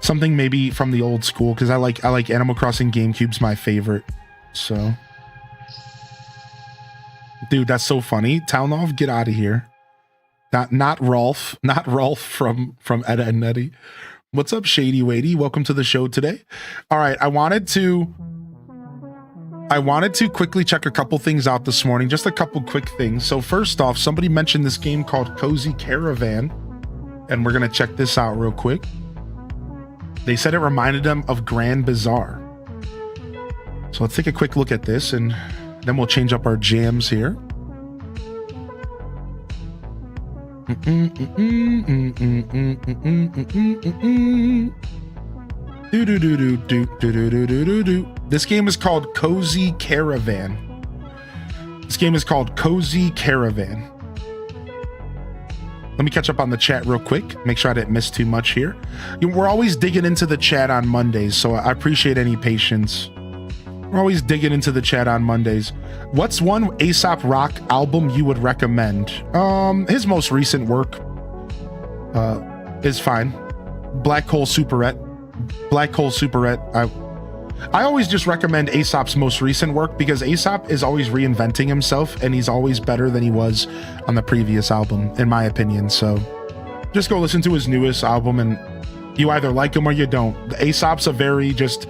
Something maybe from the old school, because I like Animal Crossing GameCube's my favorite. So, dude, that's so funny. Townlov, get out of here. Not Rolf from Edda and Nettie. What's up, Shady Wadey? Welcome to the show today. All right, I wanted to quickly check a couple things out this morning, just a couple quick things. So first off, somebody mentioned this game called Cozy Caravan, and we're gonna check this out real quick. They said it reminded them of Grand Bazaar. So let's take a quick look at this, and then we'll change up our jams here. This game is called Cozy Caravan. This game is called Cozy Caravan. Let me catch up on the chat real quick. Make sure I didn't miss too much here. We're always digging into the chat on Mondays, so I appreciate any patience. We're always digging into the chat on Mondays. What's one Aesop Rock album you would recommend? His most recent work is fine. Black Hole Superette. I always just recommend Aesop's most recent work because Aesop is always reinventing himself and he's always better than he was on the previous album, in my opinion. So just go listen to his newest album and you either like him or you don't. Aesop's a very just,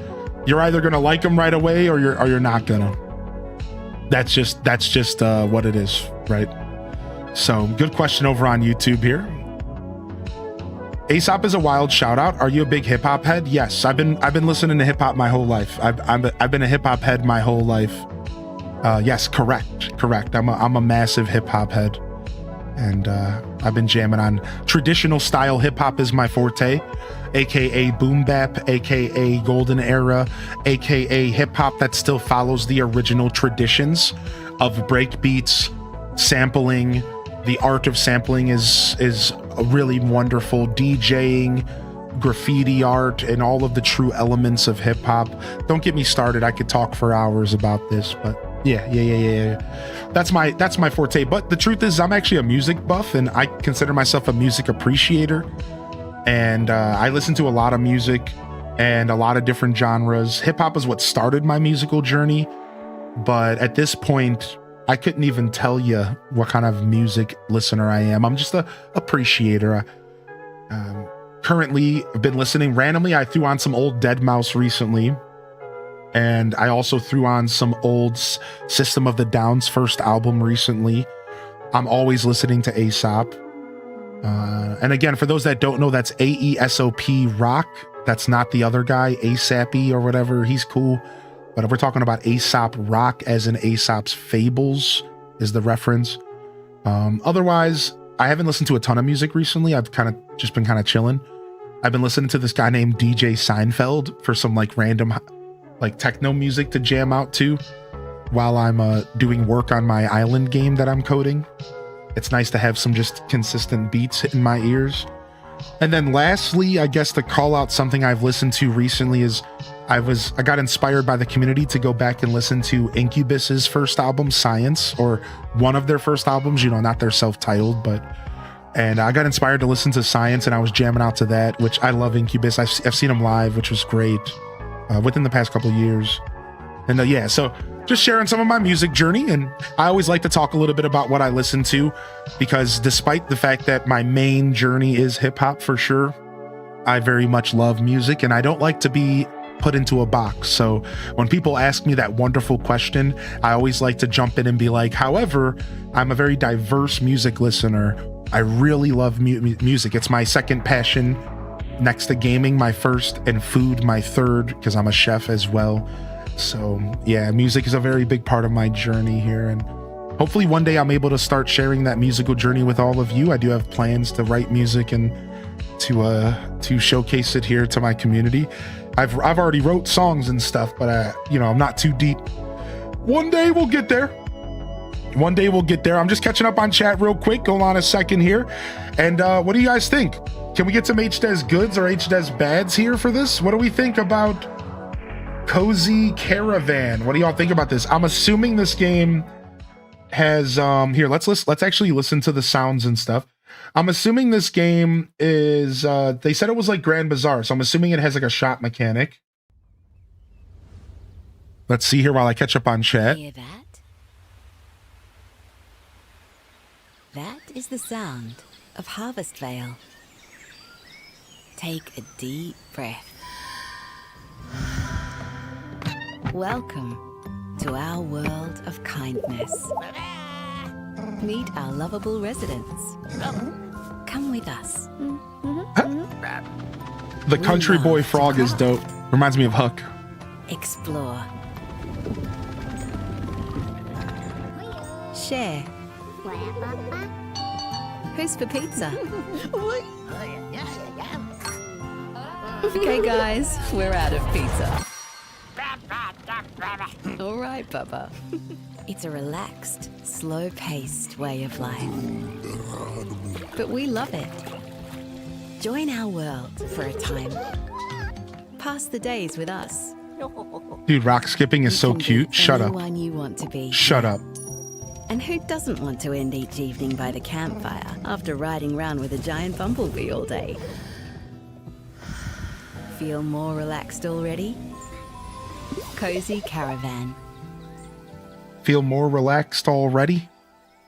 you're either gonna like him right away or you're not gonna. That's just what it is, right? So good question over on YouTube here. Aesop is a wild shout out. Are you a big hip hop head? Yes, I've been listening to hip hop my whole life. I've been a hip hop head my whole life. Yes, correct. I'm a massive hip hop head, and I've been jamming on traditional style hip hop is my forte, aka boom bap, aka golden era, aka hip hop that still follows the original traditions of break beats, sampling. The art of sampling is a really wonderful, DJing, graffiti art, and all of the true elements of hip hop. Don't get me started. I could talk for hours about this, but yeah. That's my forte. But the truth is, I'm actually a music buff, and I consider myself a music appreciator. And I listen to a lot of music and a lot of different genres. Hip hop is what started my musical journey, but at this point, I couldn't even tell you what kind of music listener I am. I'm just a appreciator. Currently, I've been listening randomly. I threw on some old Deadmau5 recently. And I also threw on some old System of the Down's first album recently. I'm always listening to Aesop. And again, for those that don't know, that's AESOP Rock. That's not the other guy, ASAP or whatever. He's cool. But if we're talking about Aesop Rock as in Aesop's Fables is the reference. Otherwise, I haven't listened to a ton of music recently. I've just been chilling. I've been listening to this guy named DJ Seinfeld for some random techno music to jam out to while I'm doing work on my island game that I'm coding. It's nice to have some just consistent beats hitting my ears. And then lastly, I guess to call out something I've listened to recently is I got inspired by the community to go back and listen to Incubus's first album, Science, or one of their first albums, not their self-titled, and I got inspired to listen to Science and I was jamming out to that, which I love Incubus. I've seen them live, which was great within the past couple of years. And yeah, so just sharing some of my music journey. And I always like to talk a little bit about what I listen to, because despite the fact that my main journey is hip hop for sure, I very much love music and I don't like to be put into a box. So when people ask me that wonderful question, I always like to jump in and be like, however, I'm a very diverse music listener. I really love music. It's my second passion next to gaming, my first, and food, my third, because I'm a chef as well. So yeah, music is a very big part of my journey here. And hopefully one day I'm able to start sharing that musical journey with all of you. I do have plans to write music and to showcase it here to my community. I've already wrote songs and stuff, but I'm not too deep. One day we'll get there. I'm just catching up on chat real quick. Hold on a second here. And what do you guys think? Can we get some HDES goods or HDES bads here for this? What do we think about Cozy Caravan? What do y'all think about this? I'm assuming this game has here, let's actually listen to the sounds and stuff. I'm assuming this game is they said it was like Grand Bazaar, so I'm assuming it has like a shot mechanic. Let's see here while I catch up on chat. Hear that? That is the sound of Harvest Vale. Take a deep breath. Welcome to our world of kindness. Meet our lovable residents. Come with us. The country boy frog is dope. Reminds me of Huck. Explore. Share. Who's for pizza? Okay, guys, we're out of pizza. All right, Bubba. It's a relaxed, slow-paced way of life. But we love it. Join our world for a time. Pass the days with us. Dude, rock skipping is so cute. Shut up. Anyone you want to be. Shut up. And who doesn't want to end each evening by the campfire after riding around with a giant bumblebee all day? Feel more relaxed already? Cozy Caravan. Feel more relaxed already?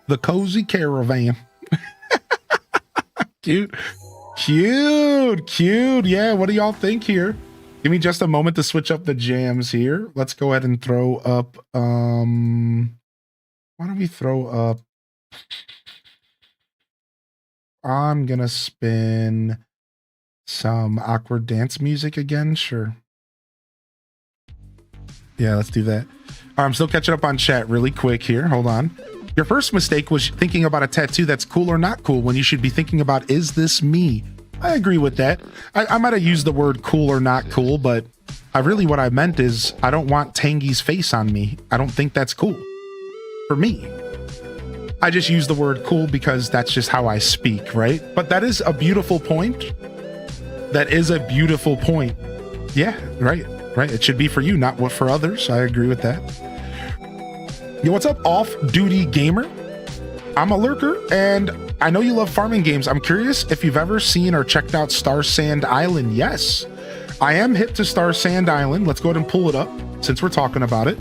The Cozy Caravan. Cute. Cute. Yeah, what do y'all think here? Give me just a moment to switch up the jams here. Let's go ahead and throw up, why don't we throw up, I'm gonna spin some awkward dance music again. Sure. Yeah, let's do that. All right, I'm still catching up on chat really quick here. Hold on. Your first mistake was thinking about a tattoo that's cool or not cool when you should be thinking about, is this me? I agree with that. I might have used the word cool or not cool, but what I meant is I don't want Tangy's face on me. I don't think that's cool for me. I just use the word cool because that's just how I speak, right? But that is a beautiful point. That is a beautiful point. Yeah, right. It should be for you, not what for others. I agree with that. Yo, what's up, Off-Duty Gamer? I'm a lurker, and I know you love farming games. I'm curious if you've ever seen or checked out Star Sand Island. Yes, I am hip to Star Sand Island. Let's go ahead and pull it up since we're talking about it.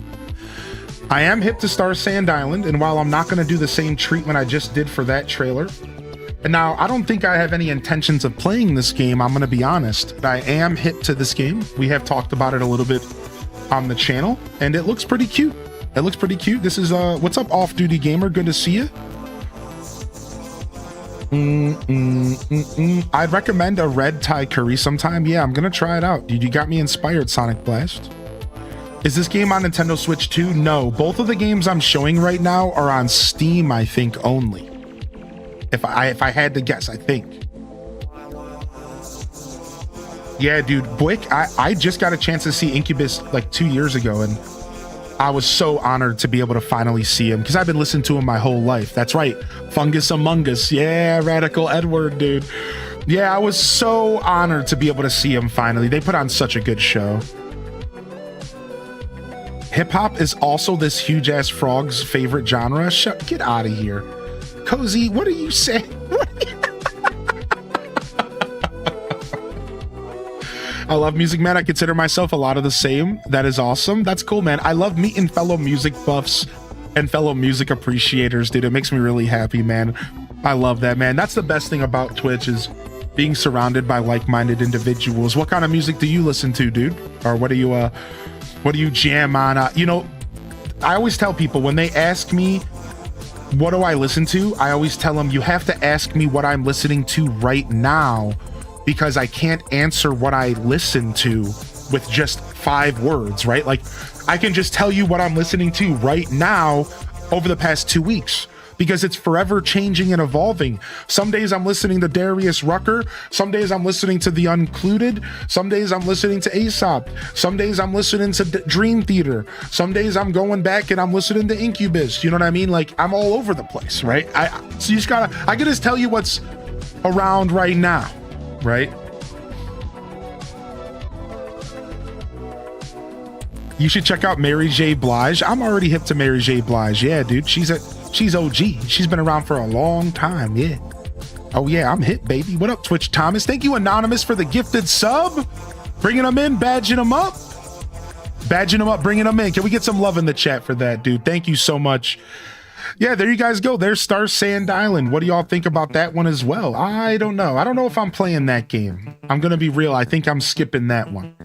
I am hip to Star Sand Island, and while I'm not going to do the same treatment I just did for that trailer, and now I don't think I have any intentions of playing this game, I'm going to be honest, but I am hip to this game. We have talked about it a little bit on the channel, and it looks pretty cute. This is what's up, Off-Duty Gamer? Good to see you. I'd recommend a red Thai curry sometime. Yeah, I'm gonna try it out. Dude, you got me inspired, Sonic Blast. Is this game on Nintendo Switch 2? No, both of the games I'm showing right now are on Steam, I think, only. If I had to guess, I think. Yeah, dude, Buick, I just got a chance to see Incubus like 2 years ago, and I was so honored to be able to finally see him because I've been listening to him my whole life. That's right. Fungus Among Us. Yeah, Radical Edward, dude. Yeah, I was so honored to be able to see him finally. They put on such a good show. Hip hop is also this huge ass frog's favorite genre. Get out of here. Cozy, what are you saying? I love music, man. I consider myself a lot of the same. That is awesome. That's cool, man. I love meeting fellow music buffs and fellow music appreciators, dude. It makes me really happy, man. I love that, man. That's the best thing about Twitch is being surrounded by like-minded individuals. What kind of music do you listen to, dude? Or what do you jam on? You know, I always tell people when they ask me, what do I listen to? I always tell them, you have to ask me what I'm listening to right now, because I can't answer what I listen to with just 5 words, right? Like, I can just tell you what I'm listening to right now over the past 2 weeks, because it's forever changing and evolving. Some days I'm listening to Darius Rucker. Some days I'm listening to The Uncluded. Some days I'm listening to Aesop. Some days I'm listening to Dream Theater. Some days I'm going back and I'm listening to Incubus. You know what I mean? Like, I'm all over the place, right? So you just gotta, I can just tell you what's around right now. Right? You should check out Mary J. Blige. I'm already hip to Mary J. Blige. Yeah, dude. She's OG. She's been around for a long time. Yeah. Oh yeah, I'm hip, baby. What up, Twitch Thomas? Thank you, Anonymous, for the gifted sub. Bringing them in, badging them up. Bringing them in. Can we get some love in the chat for that, dude? Thank you so much. Yeah, there you guys go. There's Star Sand Island. What do y'all think about that one as well? I don't know. I don't know if I'm playing that game. I'm going to be real. I think I'm skipping that one.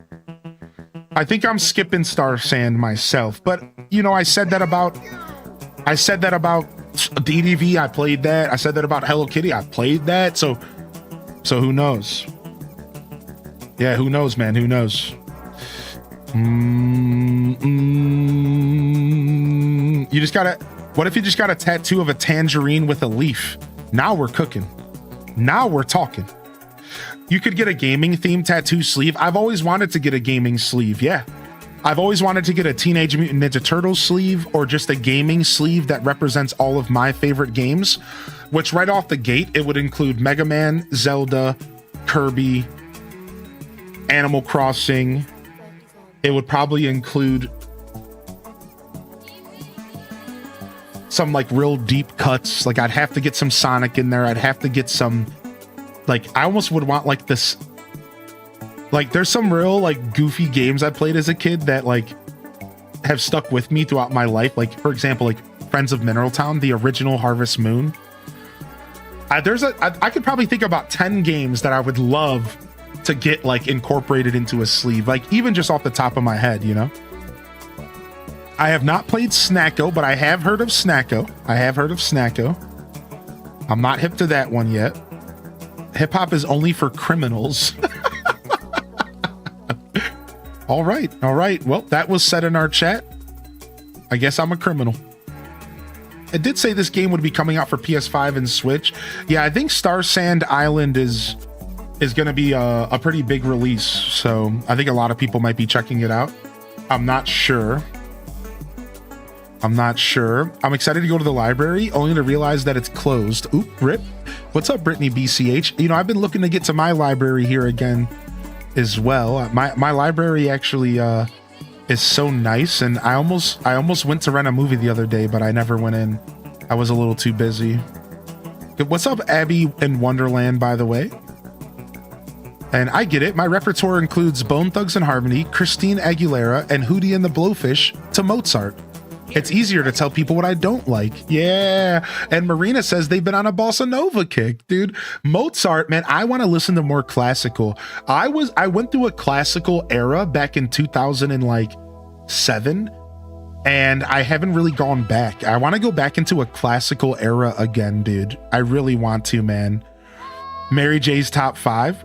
I think I'm skipping Star Sand myself. But, you know, I said that about DDV. I played that. I said that about Hello Kitty. I played that. So who knows? Yeah, who knows, man? Who knows? You just got to... What if you just got a tattoo of a tangerine with a leaf? Now we're cooking. Now we're talking. You could get a gaming themed tattoo sleeve. I've always wanted to get a gaming sleeve. Yeah. I've always wanted to get a Teenage Mutant Ninja Turtles sleeve or just a gaming sleeve that represents all of my favorite games, which right off the gate, it would include Mega Man, Zelda, Kirby, Animal Crossing. It would probably include some like real deep cuts. Like I'd have to get some Sonic in there. I'd have to get some, like, I almost would want like this. Like there's some real like goofy games I played as a kid that like have stuck with me throughout my life. Like for example, like Friends of Mineral Town, the original Harvest Moon. I could probably think about 10 games that I would love to get like incorporated into a sleeve, like even just off the top of my head, you know? I have not played Snacko, but I have heard of Snacko. I'm not hip to that one yet. Hip hop is only for criminals. All right. Well, that was said in our chat. I guess I'm a criminal. It did say this game would be coming out for PS5 and Switch. Yeah, I think Star Sand Island is going to be a pretty big release. So I think a lot of people might be checking it out. I'm not sure. I'm excited to go to the library, only to realize that it's closed. Oop, rip. What's up, Brittany BCH? You know, I've been looking to get to my library here again as well. My library actually is so nice, and I almost went to rent a movie the other day, but I never went in. I was a little too busy. What's up, Abby in Wonderland, by the way? And I get it. My repertoire includes Bone Thugs and Harmony, Christine Aguilera, and Hootie and the Blowfish to Mozart. It's easier to tell people what I don't like. Yeah. And Marina says they've been on a bossa nova kick, dude. Mozart, man, I want to listen to more classical. I went through a classical era back in 2007, and I haven't really gone back. I want to go back into a classical era again, dude. I really want to, man. Mary J's top 5.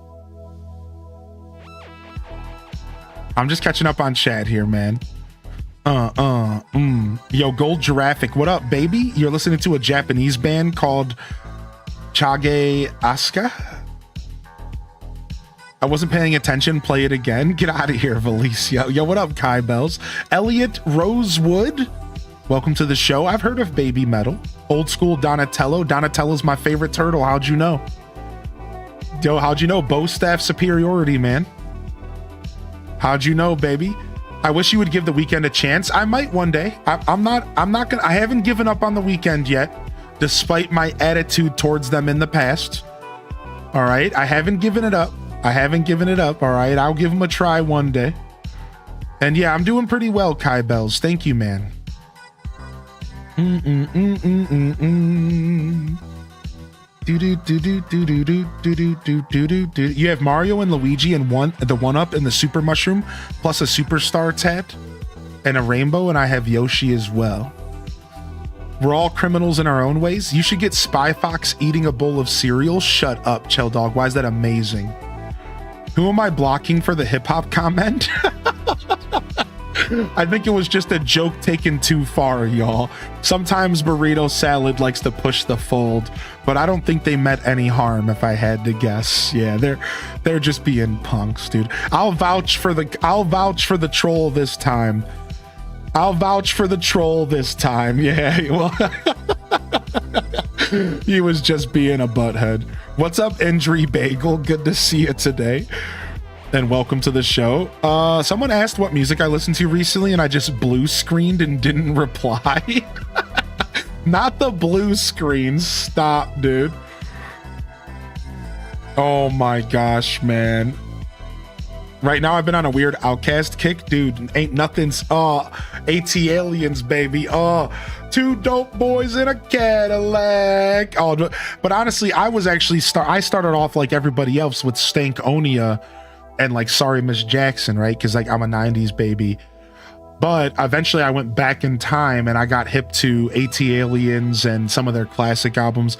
I'm just catching up on chat here, man. Yo, Gold Giraffic, what up, baby? You're listening to a Japanese band called Chage Asuka. I wasn't paying attention. Play it again. Get out of here, Valicia. Yo, what up, Kai Bells? Elliot Rosewood, welcome to the show. I've heard of Baby Metal. Old school Donatello. Donatello's my favorite turtle. How'd you know? Yo, how'd you know? Bow staff superiority, man. How'd you know, baby? I wish you would give The Weeknd a chance. I might one day. I haven't given up on The Weeknd yet, despite my attitude towards them in the past. All right. I haven't given it up. All right. I'll give them a try one day. And yeah, I'm doing pretty well, Kai Bells. Thank you, man. You have Mario and Luigi and the 1-up and the Super Mushroom, plus a Superstar tat and a rainbow, and I have Yoshi as well. We're all criminals in our own ways. You should get Spy Fox eating a bowl of cereal. Shut up, Chell Dog. Why is that amazing? Who am I blocking for the hip-hop comment? I think it was just a joke taken too far, y'all. Sometimes burrito salad likes to push the fold, but I don't think they meant any harm if I had to guess. Yeah, they're just being punks, dude. I'll vouch for the troll this time. Yeah, well, he was just being a butthead. What's up, Indri Bagel? Good to see you today. And welcome to the show. Someone asked what music I listened to recently, and I just blue screened and didn't reply. Not the blue screen. Stop, dude. Oh my gosh, man. Right now I've been on a weird Outcast kick, dude. Ain't nothing's AT-Aliens, baby. 2 dope boys in a Cadillac. But honestly, I started off like everybody else with Stankonia and like Sorry Miss Jackson, right? Because like I'm a 90s baby. But eventually I went back in time and I got hip to AT-Aliens and some of their classic albums.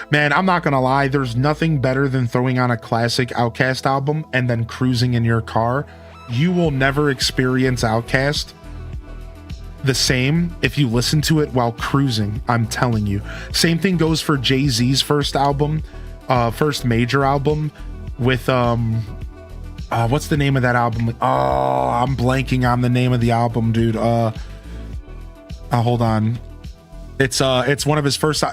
Man, I'm not gonna lie, there's nothing better than throwing on a classic Outkast album and then cruising in your car. You will never experience Outkast the same if you listen to it while cruising, I'm telling you. Same thing goes for Jay-Z's first album, first major album. with what's the name of that album? Oh, I'm blanking on the name of the album, dude. Hold on. It's one of his first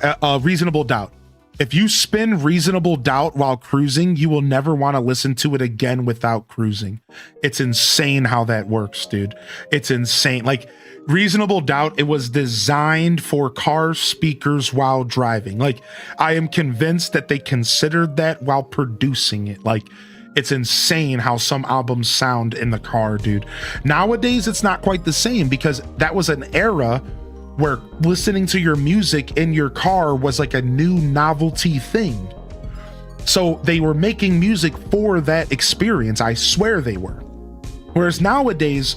Reasonable Doubt. If you spin Reasonable Doubt while cruising, you will never want to listen to it again without cruising. It's insane how that works, dude. It's insane. Like Reasonable Doubt, it was designed for car speakers while driving. Like I am convinced that they considered that while producing it. Like it's insane how some albums sound in the car, dude. Nowadays, it's not quite the same because that was an era where listening to your music in your car was like a new novelty thing. So they were making music for that experience. I swear they were. Whereas nowadays,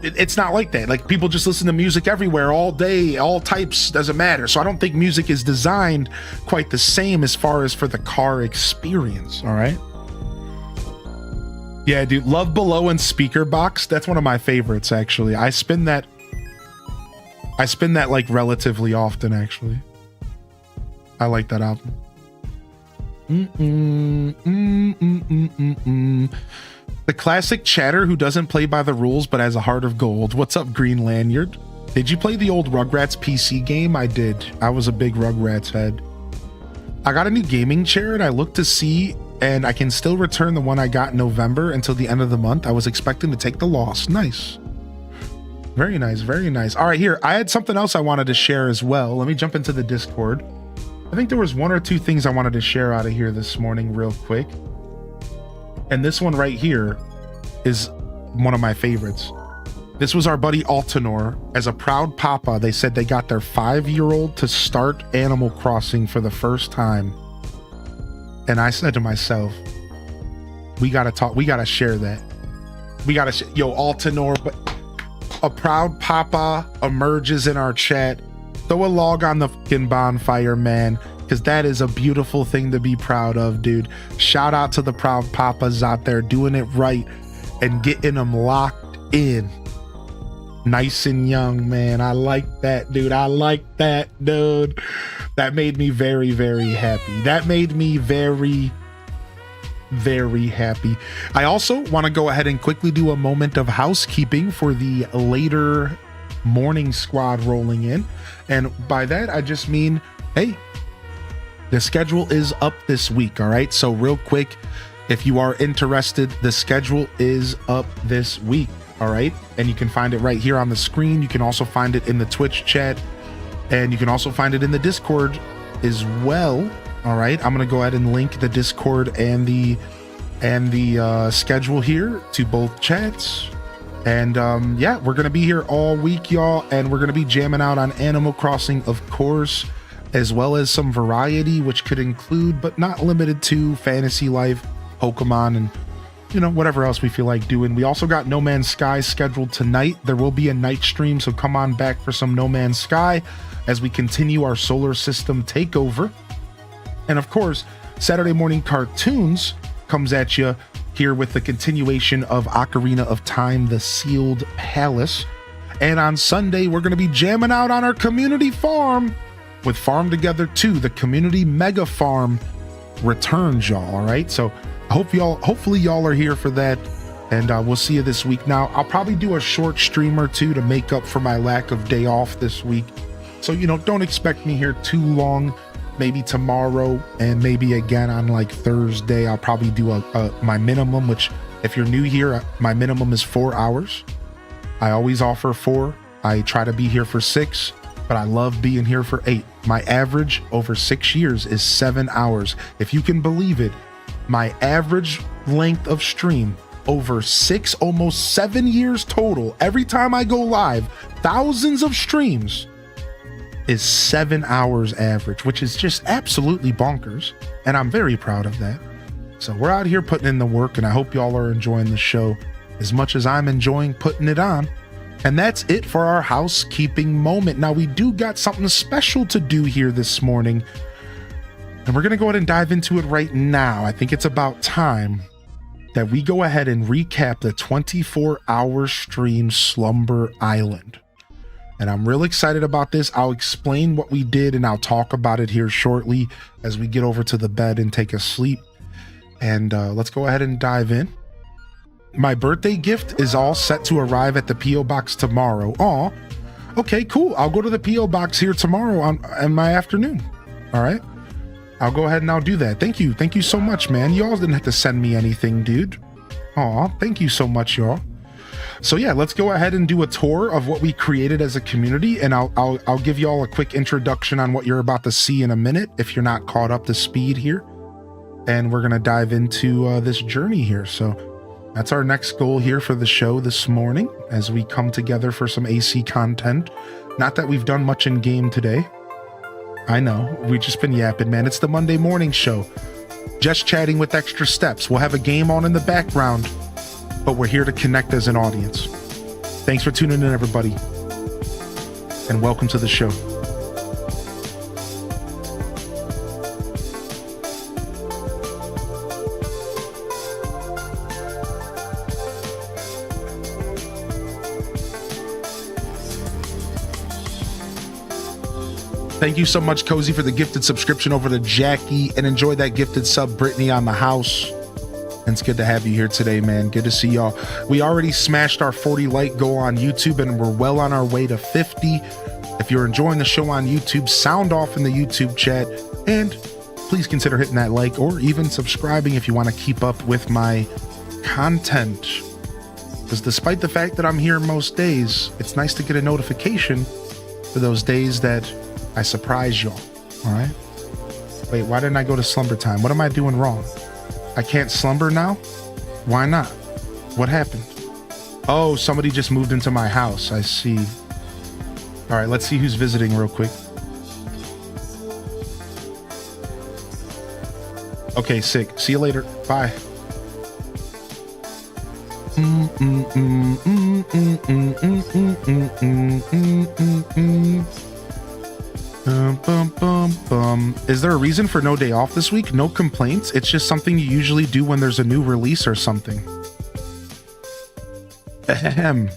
it's not like that. Like people just listen to music everywhere all day, all types, doesn't matter. So I don't think music is designed quite the same as far as for the car experience. All right. Yeah, dude. Love Below and Speaker Box. That's one of my favorites, actually. I spin that like relatively often, actually. I like that album. The classic chatter who doesn't play by the rules but has a heart of gold. What's up, Green Lanyard? Did you play the old Rugrats PC game? I did. I was a big Rugrats head. I got a new gaming chair and I looked to see, and I can still return the one I got in November until the end of the month. I was expecting to take the loss. Nice. Very nice, very nice. All right, here, I had something else I wanted to share as well. Let me jump into the Discord. I think there was one or two things I wanted to share out of here this morning real quick. And this one right here is one of my favorites. This was our buddy Altanor. As a proud papa, they said they got their 5-year-old to start Animal Crossing for the first time. And I said to myself, we gotta talk, we gotta share that. We gotta, yo, Altanor, but a proud papa emerges in our chat. Throw a log on the fucking bonfire, man, because that is a beautiful thing to be proud of, dude. Shout out to the proud papas out there doing it right and getting them locked in. Nice and young, man. I like that, dude. I like that, dude. That made me very, very happy. That made me very, very happy. I also want to go ahead and quickly do a moment of housekeeping for the later morning squad rolling in. And by that, I just mean, hey, the schedule is up this week. All right. So real quick, if you are interested, the schedule is up this week. All right. And you can find it right here on the screen. You can also find it in the Twitch chat, and you can also find it in the Discord as well. All right, I'm gonna go ahead and link the Discord and the schedule here to both chats. And yeah, we're gonna be here all week, y'all, and we're gonna be jamming out on Animal Crossing, of course, as well as some variety, which could include, but not limited to, Fantasy Life, Pokemon, and you know, whatever else we feel like doing. We also got No Man's Sky scheduled tonight. There will be a night stream, so come on back for some No Man's Sky as we continue our solar system takeover. And of course, Saturday morning cartoons comes at you here with the continuation of Ocarina of Time, The Sealed Palace. And on Sunday, we're going to be jamming out on our community farm with Farm Together 2, the community mega farm returns, y'all. All right. So hopefully y'all are here for that. And we'll see you this week. Now, I'll probably do a short stream or two to make up for my lack of day off this week. So, you know, don't expect me here too long. Maybe tomorrow and maybe again on like Thursday. I'll probably do my minimum, which if you're new here, my minimum is 4 hours. I always offer 4. I try to be here for 6, but I love being here for 8. My average over 6 years is 7 hours. If you can believe it, my average length of stream over 6, almost 7 years total, every time I go live, thousands of streams, is 7 hours average, which is just absolutely bonkers. And I'm very proud of that. So we're out here putting in the work, and I hope y'all are enjoying the show as much as I'm enjoying putting it on. And that's it for our housekeeping moment. Now, we do got something special to do here this morning, and we're going to go ahead and dive into it right now. I think it's about time that we go ahead and recap the 24-hour stream Slumber Island. And I'm real excited about this. I'll explain what we did and I'll talk about it here shortly as we get over to the bed and take a sleep. And let's go ahead and dive in. My birthday gift is all set to arrive at the P.O. Box tomorrow. Aw, okay, cool. I'll go to the P.O. Box here tomorrow in my afternoon. All right. I'll go ahead and I'll do that. Thank you. Thank you so much, man. Y'all didn't have to send me anything, dude. Aw, thank you so much, y'all. So yeah, let's go ahead and do a tour of what we created as a community, and I'll give y'all a quick introduction on what you're about to see in a minute if you're not caught up to speed here. And we're gonna dive into this journey here. So that's our next goal here for the show this morning as we come together for some AC content. Not that we've done much in game today. I know, we've just been yapping, man. It's the Monday morning show. Just chatting with extra steps. We'll have a game on in the background, but we're here to connect as an audience. Thanks for tuning in, everybody. And welcome to the show. Thank you so much, Cozy, for the gifted subscription over to Jackie, and enjoy that gifted sub, Brittany, on the house. And it's good to have you here today, man. Good to see y'all. We already smashed our 40 like goal on YouTube, and we're well on our way to 50. If you're enjoying the show on YouTube, sound off in the YouTube chat, and please consider hitting that like or even subscribing if you want to keep up with my content. Because despite the fact that I'm here most days, it's nice to get a notification for those days that I surprise y'all. All right. Wait, why didn't I go to slumber time? What am I doing wrong? I can't slumber now? Why not? What happened? Oh, somebody just moved into my house. I see. All right, let's see who's visiting real quick. Okay, sick. See you later. Bye. Is there a reason for no day off this week? No complaints. It's just something you usually do when there's a new release or something. Ahem.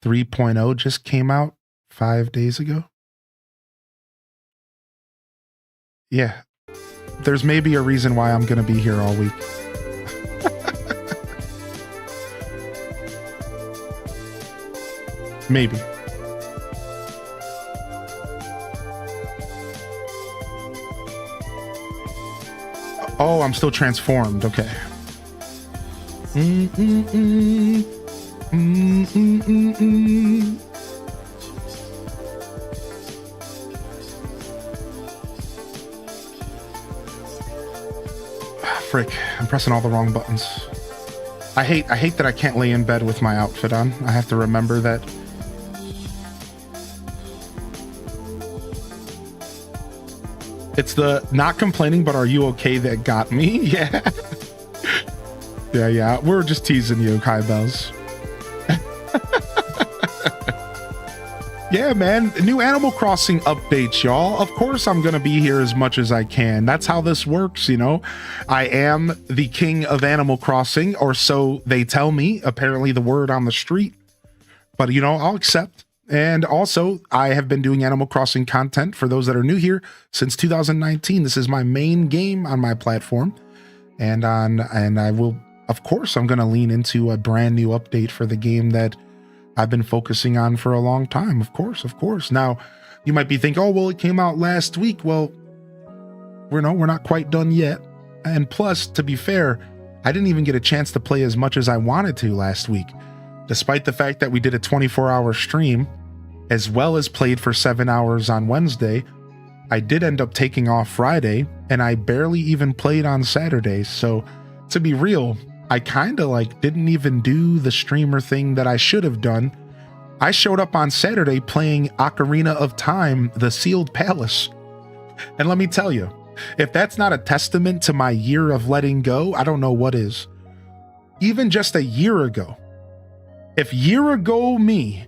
3.0 just came out 5 days ago. Yeah. There's maybe a reason why I'm going to be here all week. Maybe. Oh, I'm still transformed. Okay. Frick, I'm pressing all the wrong buttons. I hate that I can't lay in bed with my outfit on. I have to remember that. It's the not complaining, but are you okay that got me? Yeah. Yeah. We're just teasing you, Kai Bells. Yeah, man. New Animal Crossing updates, y'all. Of course I'm going to be here as much as I can. That's how this works, you know. I am the king of Animal Crossing, or so they tell me. Apparently the word on the street. But, you know, I'll accept. And also, I have been doing Animal Crossing content for those that are new here since 2019. This is my main game on my platform. And I will, of course, I'm going to lean into a brand new update for the game that I've been focusing on for a long time. Of course. Now, you might be thinking, oh, well, it came out last week. Well, we're not quite done yet. And plus, to be fair, I didn't even get a chance to play as much as I wanted to last week. Despite the fact that we did a 24-hour stream, as well as played for 7 hours on Wednesday, I did end up taking off Friday, and I barely even played on Saturday. So, to be real, I kind of didn't even do the streamer thing that I should have done. I showed up on Saturday playing Ocarina of Time, The Sealed Palace. And let me tell you, if that's not a testament to my year of letting go, I don't know what is. Even just a year ago, if year ago me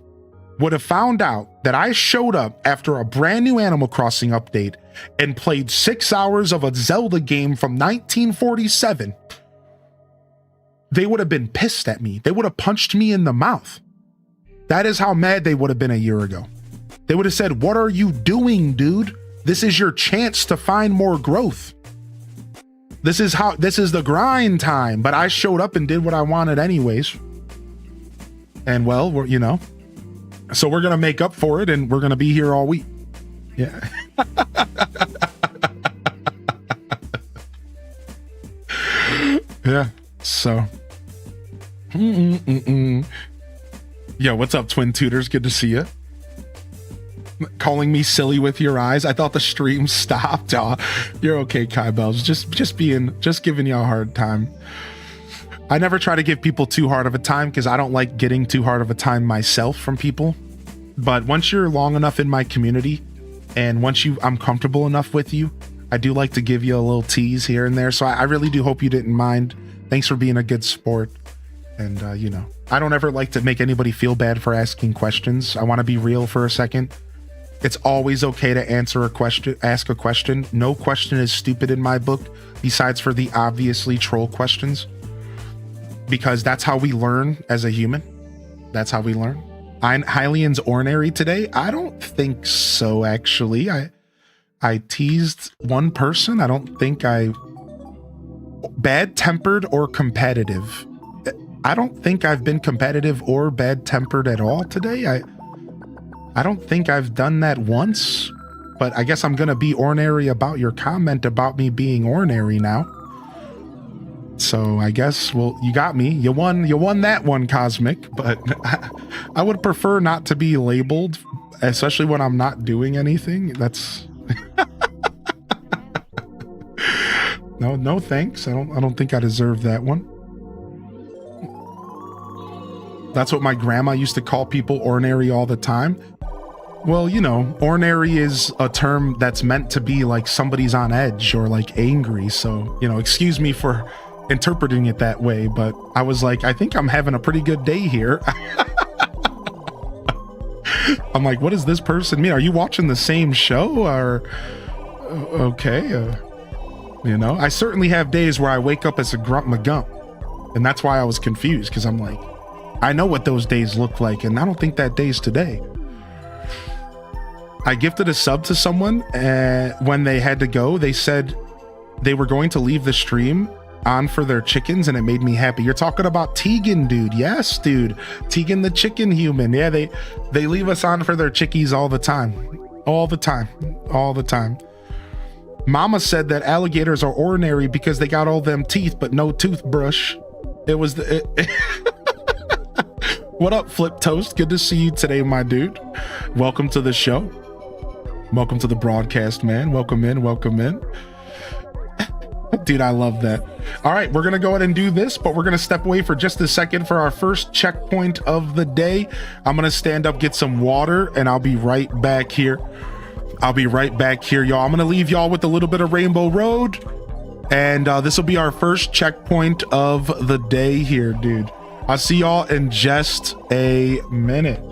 would have found out that I showed up after a brand new Animal Crossing update and played 6 hours of a Zelda game from 1947, they would have been pissed at me. They would have punched me in the mouth. That is how mad they would have been a year ago. They would have said, what are you doing, dude? This is your chance to find more growth. This is the grind time. But I showed up and did what I wanted anyways. And well, so we're going to make up for it and we're going to be here all week. Yeah. Yeah. So. Yo, what's up, Twin Tutors? Good to see you. Calling me silly with your eyes. I thought the stream stopped. Oh, you're okay, Kai Bells. Just giving you a hard time. I never try to give people too hard of a time because I don't like getting too hard of a time myself from people. But once you're long enough in my community and once I'm comfortable enough with you, I do like to give you a little tease here and there. So I really do hope you didn't mind. Thanks for being a good sport. And, I don't ever like to make anybody feel bad for asking questions. I want to be real for a second. It's always okay to ask a question. No question is stupid in my book, besides for the obviously troll questions. Because that's how we learn as a human. That's how we learn. Hylian's ornery today? I don't think so, actually. I teased one person. I don't think bad-tempered or competitive. I don't think I've been competitive or bad-tempered at all today. I don't think I've done that once, but I guess I'm going to be ornery about your comment about me being ornery now. So I guess, well, you got me. You won that one, Cosmic, but I would prefer not to be labeled, especially when I'm not doing anything. That's No thanks. I don't think I deserve that one. That's what my grandma used to call people, ornery, all the time. Well, ornery is a term that's meant to be like somebody's on edge or like angry. So, excuse me for interpreting it that way, but I was like, I think I'm having a pretty good day here. I'm like, what does this person mean? Are you watching the same show? Or okay, I certainly have days where I wake up as a grump magump, and that's why I was confused, because I'm like, I know what those days look like, and I don't think that day's today. I gifted a sub to someone, and when they had to go, they said they were going to leave the stream on for their chickens, and it made me happy. You're talking about Tegan, dude. Yes, dude. Tegan the chicken human. Yeah, they leave us on for their chickies all the time. All the time. All the time. Mama said that alligators are ordinary because they got all them teeth but no toothbrush. It was What up, Flip Toast? Good to see you today, my dude. Welcome to the show. Welcome to the broadcast, man. Welcome in. Welcome in. Dude, I love that. All right, we're going to go ahead and do this, but we're going to step away for just a second for our first checkpoint of the day. I'm going to stand up, get some water, and I'll be right back here. Y'all. I'm going to leave y'all with a little bit of Rainbow Road, and this will be our first checkpoint of the day here, dude. I'll see y'all in just a minute.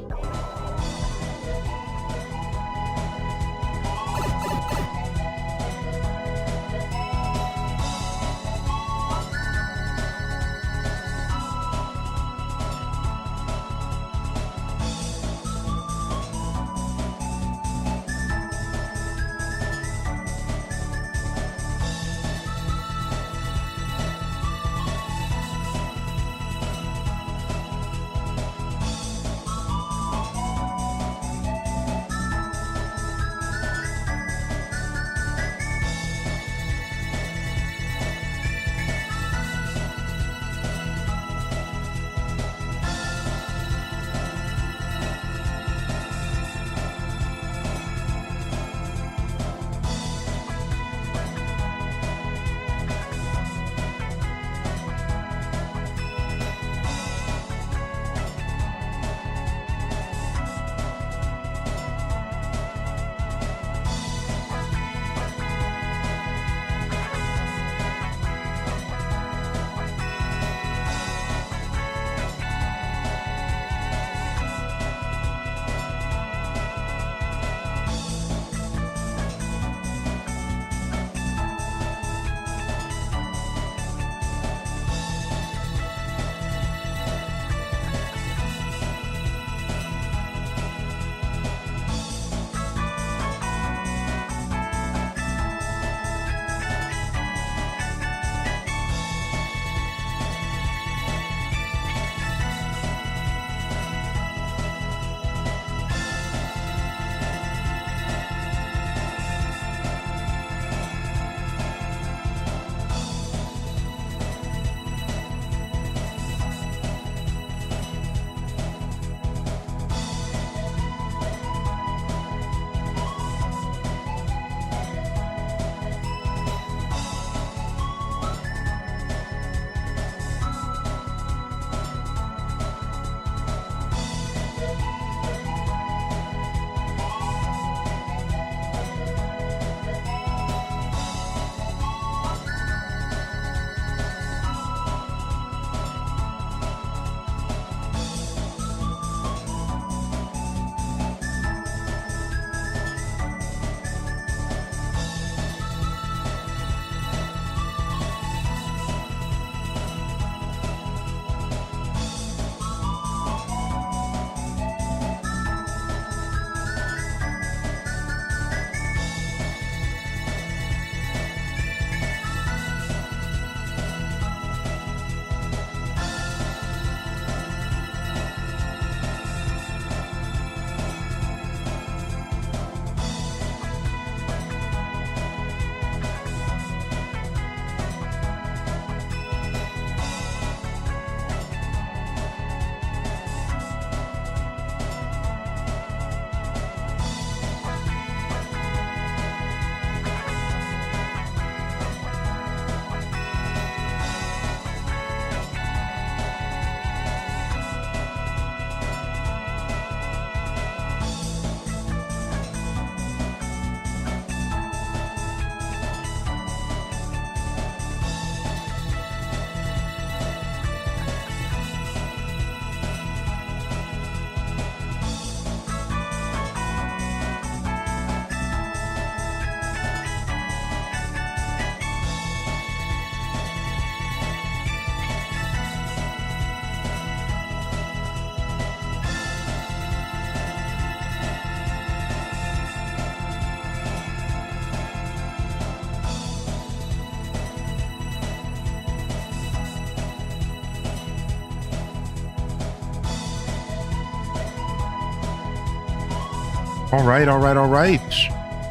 All right.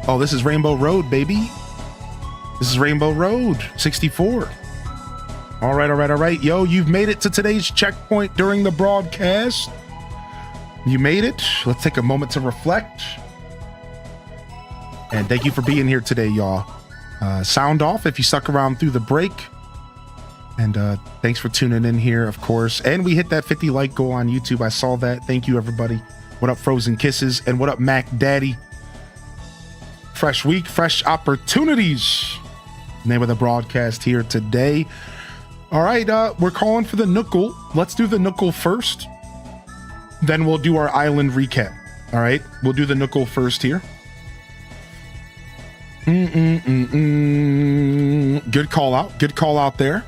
Oh, this is Rainbow Road, baby. This is Rainbow Road 64. All right. Yo, you've made it to today's checkpoint during the broadcast. You made it. Let's take a moment to reflect. And thank you for being here today, y'all. Sound off if you stuck around through the break. And thanks for tuning in here, of course. And we hit that 50 like goal on YouTube. I saw that. Thank you, everybody. What up, Frozen Kisses? And what up, Mac Daddy? Fresh week, fresh opportunities. Name of the broadcast here today. All right, we're calling for the Nuckle. Let's do the Nuckle first. Then we'll do our island recap. All right, we'll do the Nuckle first here. Good call out. Good call out there.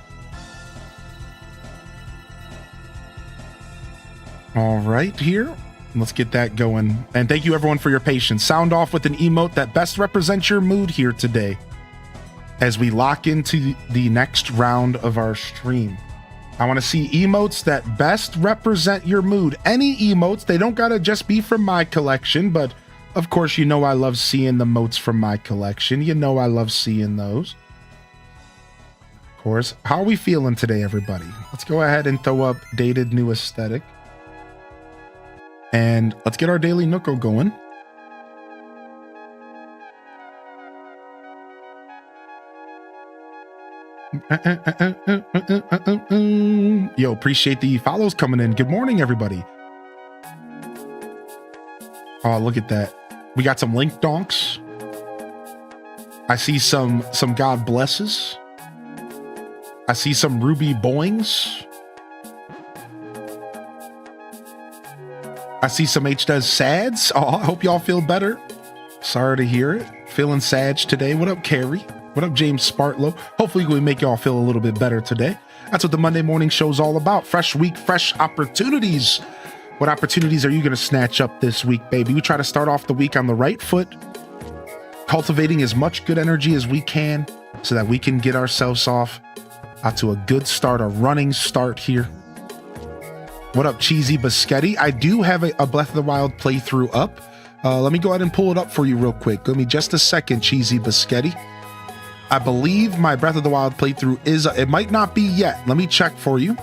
All right, here. Let's get that going. And thank you, everyone, for your patience. Sound off with an emote that best represents your mood here today as we lock into the next round of our stream. I want to see emotes that best represent your mood. Any emotes, they don't gotta just be from my collection, but of course, you know I love seeing the motes from my collection. You know I love seeing those. Of course. How are we feeling today, everybody? Let's go ahead and throw up dated new aesthetic. And let's get our daily Nuckle going. Yo, appreciate the follows coming in. Good morning, everybody. Oh, look at that. We got some link donks. I see some God blesses. I see some Ruby boings. I see some H does sads. Oh, I hope y'all feel better. Sorry to hear it. Feeling sad today. What up, Carrie? What up, James Spartlow? Hopefully we make y'all feel a little bit better today. That's what the Monday morning show's all about. Fresh week, fresh opportunities. What opportunities are you going to snatch up this week, baby? We try to start off the week on the right foot, cultivating as much good energy as we can so that we can get ourselves off to a good start, a running start here. What up, Cheesy Biscotti? I do have a Breath of the Wild playthrough up. Let me go ahead and pull it up for you real quick. Give me just a second, Cheesy Biscotti. I believe my Breath of the Wild playthrough is, it might not be yet. Let me check for you.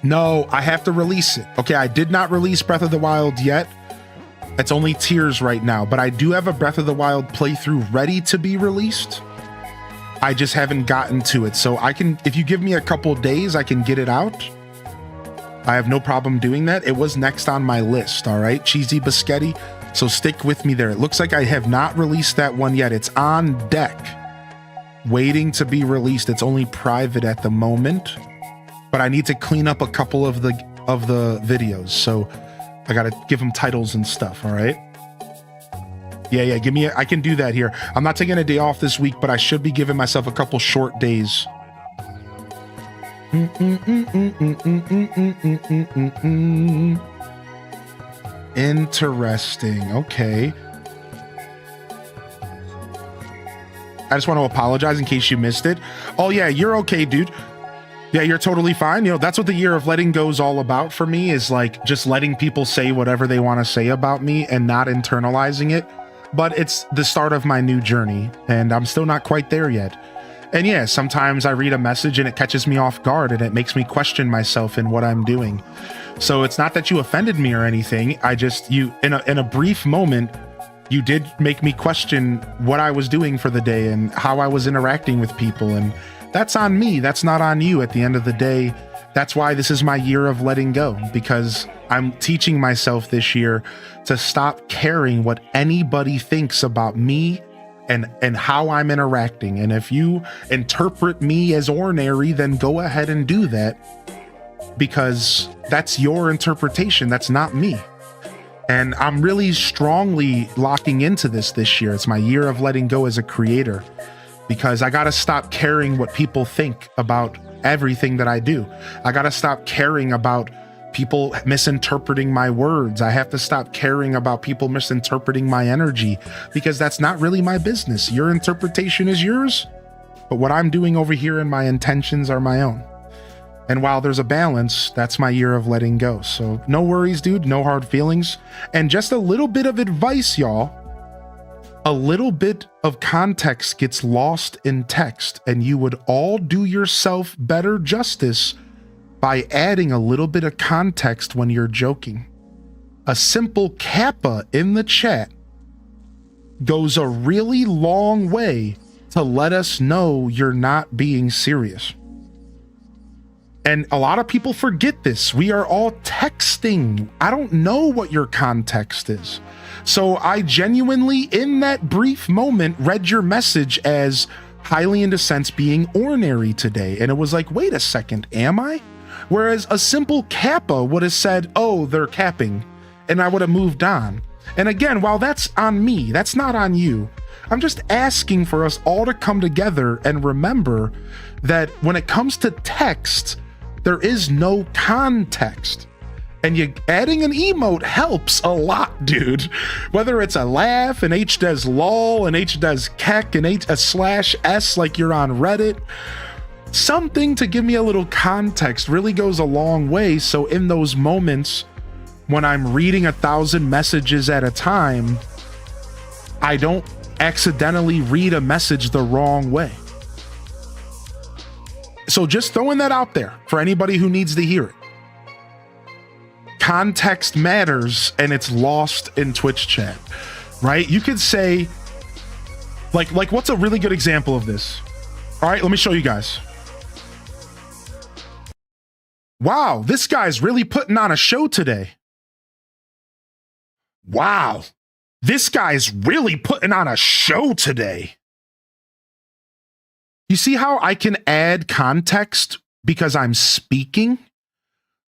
No, I have to release it. Okay, I did not release Breath of the Wild yet. It's only Tears right now, but I do have a Breath of the Wild playthrough ready to be released. I just haven't gotten to it. So I can, if you give me a couple days, I can get it out. I have no problem doing that. It was next on my list, all right, Cheesy Biscotti. So stick with me there. It looks like I have not released that one yet. It's on deck, waiting to be released. It's only private at the moment. But I need to clean up a couple of the videos, so I gotta give them titles and stuff. All right. Yeah. Give me. I can do that here. I'm not taking a day off this week, but I should be giving myself a couple short days. Interesting. Okay. I just want to apologize in case you missed it. Oh yeah, you're okay, dude. Yeah, you're totally fine. You know, that's what the year of letting go is all about for me, is like just letting people say whatever they want to say about me and not internalizing it. But it's the start of my new journey and I'm still not quite there yet. And yeah, sometimes I read a message and it catches me off guard and it makes me question myself in what I'm doing. So it's not that you offended me or anything. I just, in a brief moment, you did make me question what I was doing for the day and how I was interacting with people. And that's on me. That's not on you at the end of the day. That's why this is my year of letting go, because I'm teaching myself this year to stop caring what anybody thinks about me and how I'm interacting. And if you interpret me as ordinary, then go ahead and do that, because that's your interpretation. That's not me. And I'm really strongly locking into this year. It's my year of letting go as a creator, because I got to stop caring what people think about everything that I do. I got to stop caring about people misinterpreting my words. I have to stop caring about people misinterpreting my energy, because that's not really my business. Your interpretation is yours, but what I'm doing over here and my intentions are my own. And while there's a balance, that's my year of letting go. So no worries, dude. No hard feelings. And just a little bit of advice, y'all. A little bit of context gets lost in text, and you would all do yourself better justice by adding a little bit of context when you're joking. A simple kappa in the chat goes a really long way to let us know you're not being serious. And a lot of people forget this. We are all texting. I don't know what your context is. So I genuinely, in that brief moment, read your message as highly into sense being ornery today. And it was like, wait a second, am I? Whereas a simple kappa would have said, oh, they're capping. And I would have moved on. And again, while that's on me, that's not on you. I'm just asking for us all to come together and remember that when it comes to text, there is no context. And adding an emote helps a lot, dude. Whether it's a laugh, an H does lol, an H does kek, an H a /s like you're on Reddit. Something to give me a little context really goes a long way. So in those moments when I'm reading 1,000 messages at a time, I don't accidentally read a message the wrong way. So just throwing that out there for anybody who needs to hear it. Context matters, and it's lost in Twitch chat, right? You could say, like what's a really good example of this? All right, let me show you guys. Wow, this guy's really putting on a show today. Wow, this guy's really putting on a show today. You see how I can add context because I'm speaking?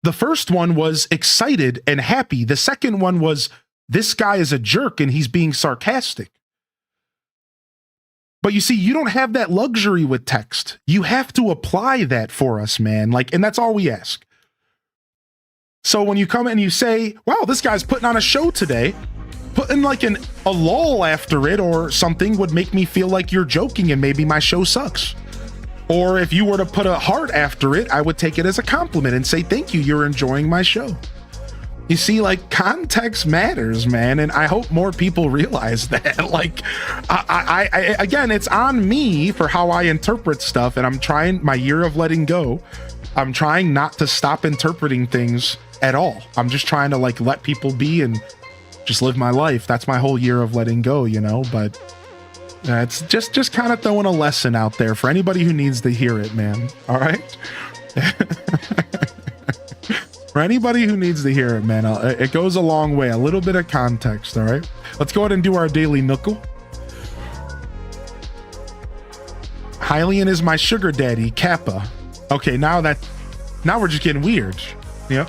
The first one was excited and happy. The second one was, this guy is a jerk and he's being sarcastic. But you see, you don't have that luxury with text. You have to apply that for us, man. And that's all we ask. So when you come and you say, wow, this guy's putting on a show today, putting a lull after it or something would make me feel like you're joking and maybe my show sucks. Or if you were to put a heart after it, I would take it as a compliment and say, thank you, you're enjoying my show. You see, context matters, man. And I hope more people realize that. I again, it's on me for how I interpret stuff. And I'm trying, my year of letting go, I'm trying not to stop interpreting things at all. I'm just trying to let people be and just live my life. That's my whole year of letting go, but it's just kind of throwing a lesson out there for anybody who needs to hear it, man. All right. For anybody who needs to hear it, man, it goes a long way. A little bit of context. All right. Let's go ahead and do our daily Nookle. Hylian is my sugar daddy, Kappa. Okay. Now we're just getting weird. Yeah.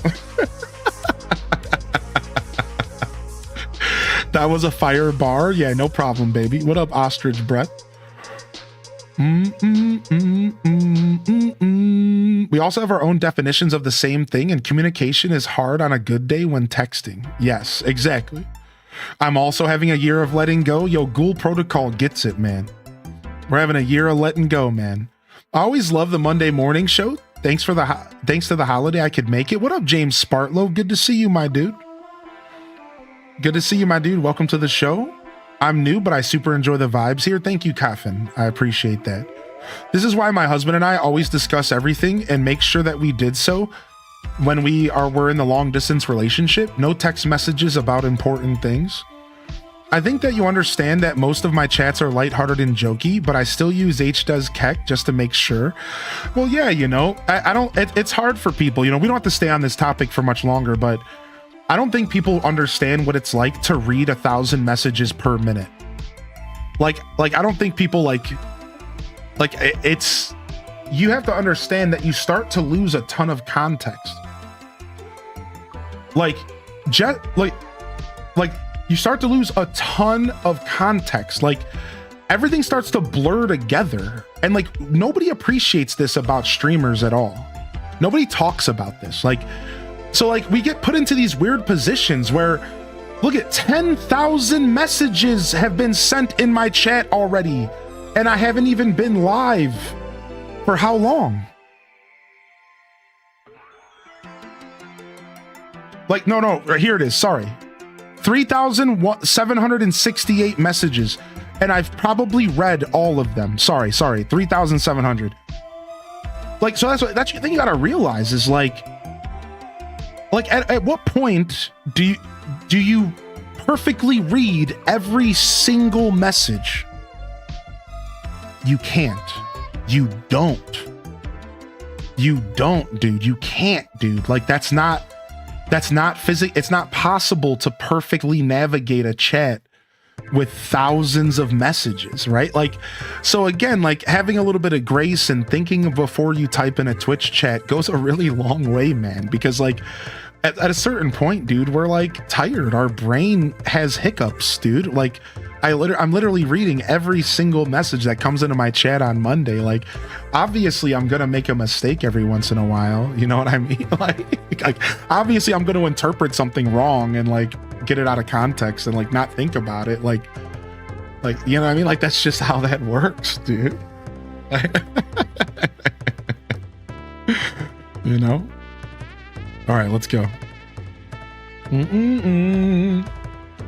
That was a fire bar. Yeah, no problem, baby. What up, ostrich breath? We also have our own definitions of the same thing, and communication is hard on a good day when texting. Yes, exactly. I'm also having a year of letting go. Yo, Ghoul Protocol gets it, man. We're having a year of letting go, man. I always love the Monday morning show. Thanks to the holiday I could make it. What up, James Spartlow? Good to see you, my dude. Good to see you, my dude. Welcome to the show. I'm new, but I super enjoy the vibes here. Thank you, Coffin. I appreciate that. This is why my husband and I always discuss everything and make sure that we did so when we're in the long distance relationship. No text messages about important things. I think that you understand that most of my chats are lighthearted and jokey, but I still use HDoesKek just to make sure. Well, yeah, it's hard for people. We don't have to stay on this topic for much longer, but I don't think people understand what it's like to read 1,000 messages per minute. I don't think people it's, you have to understand that you start to lose a ton of context. You start to lose a ton of context. Everything starts to blur together. And nobody appreciates this about streamers at all. Nobody talks about this. So we get put into these weird positions where, look at 10,000 messages have been sent in my chat already, and I haven't even been live for how long? Like, no, here it is. Sorry. 3,768 messages. And I've probably read all of them. Sorry. 3,700. Like, so that's the thing you gotta realize is like at what point do you perfectly read every single message? You can't. You don't, dude. You can't, dude. Like, it's not possible to perfectly navigate a chat with thousands of messages, right? Like, so again, like having a little bit of grace and thinking before you type in a Twitch chat goes a really long way, man, because like at a certain point, dude, we're like tired. Our brain has hiccups, dude. Like I'm literally reading every single message that comes into my chat on Monday. Like, obviously I'm going to make a mistake every once in a while. You know what I mean? Like obviously I'm going to interpret something wrong and like get it out of context and like not think about it. Like, you know what I mean? Like, that's just how that works, dude. You know? All right, let's go.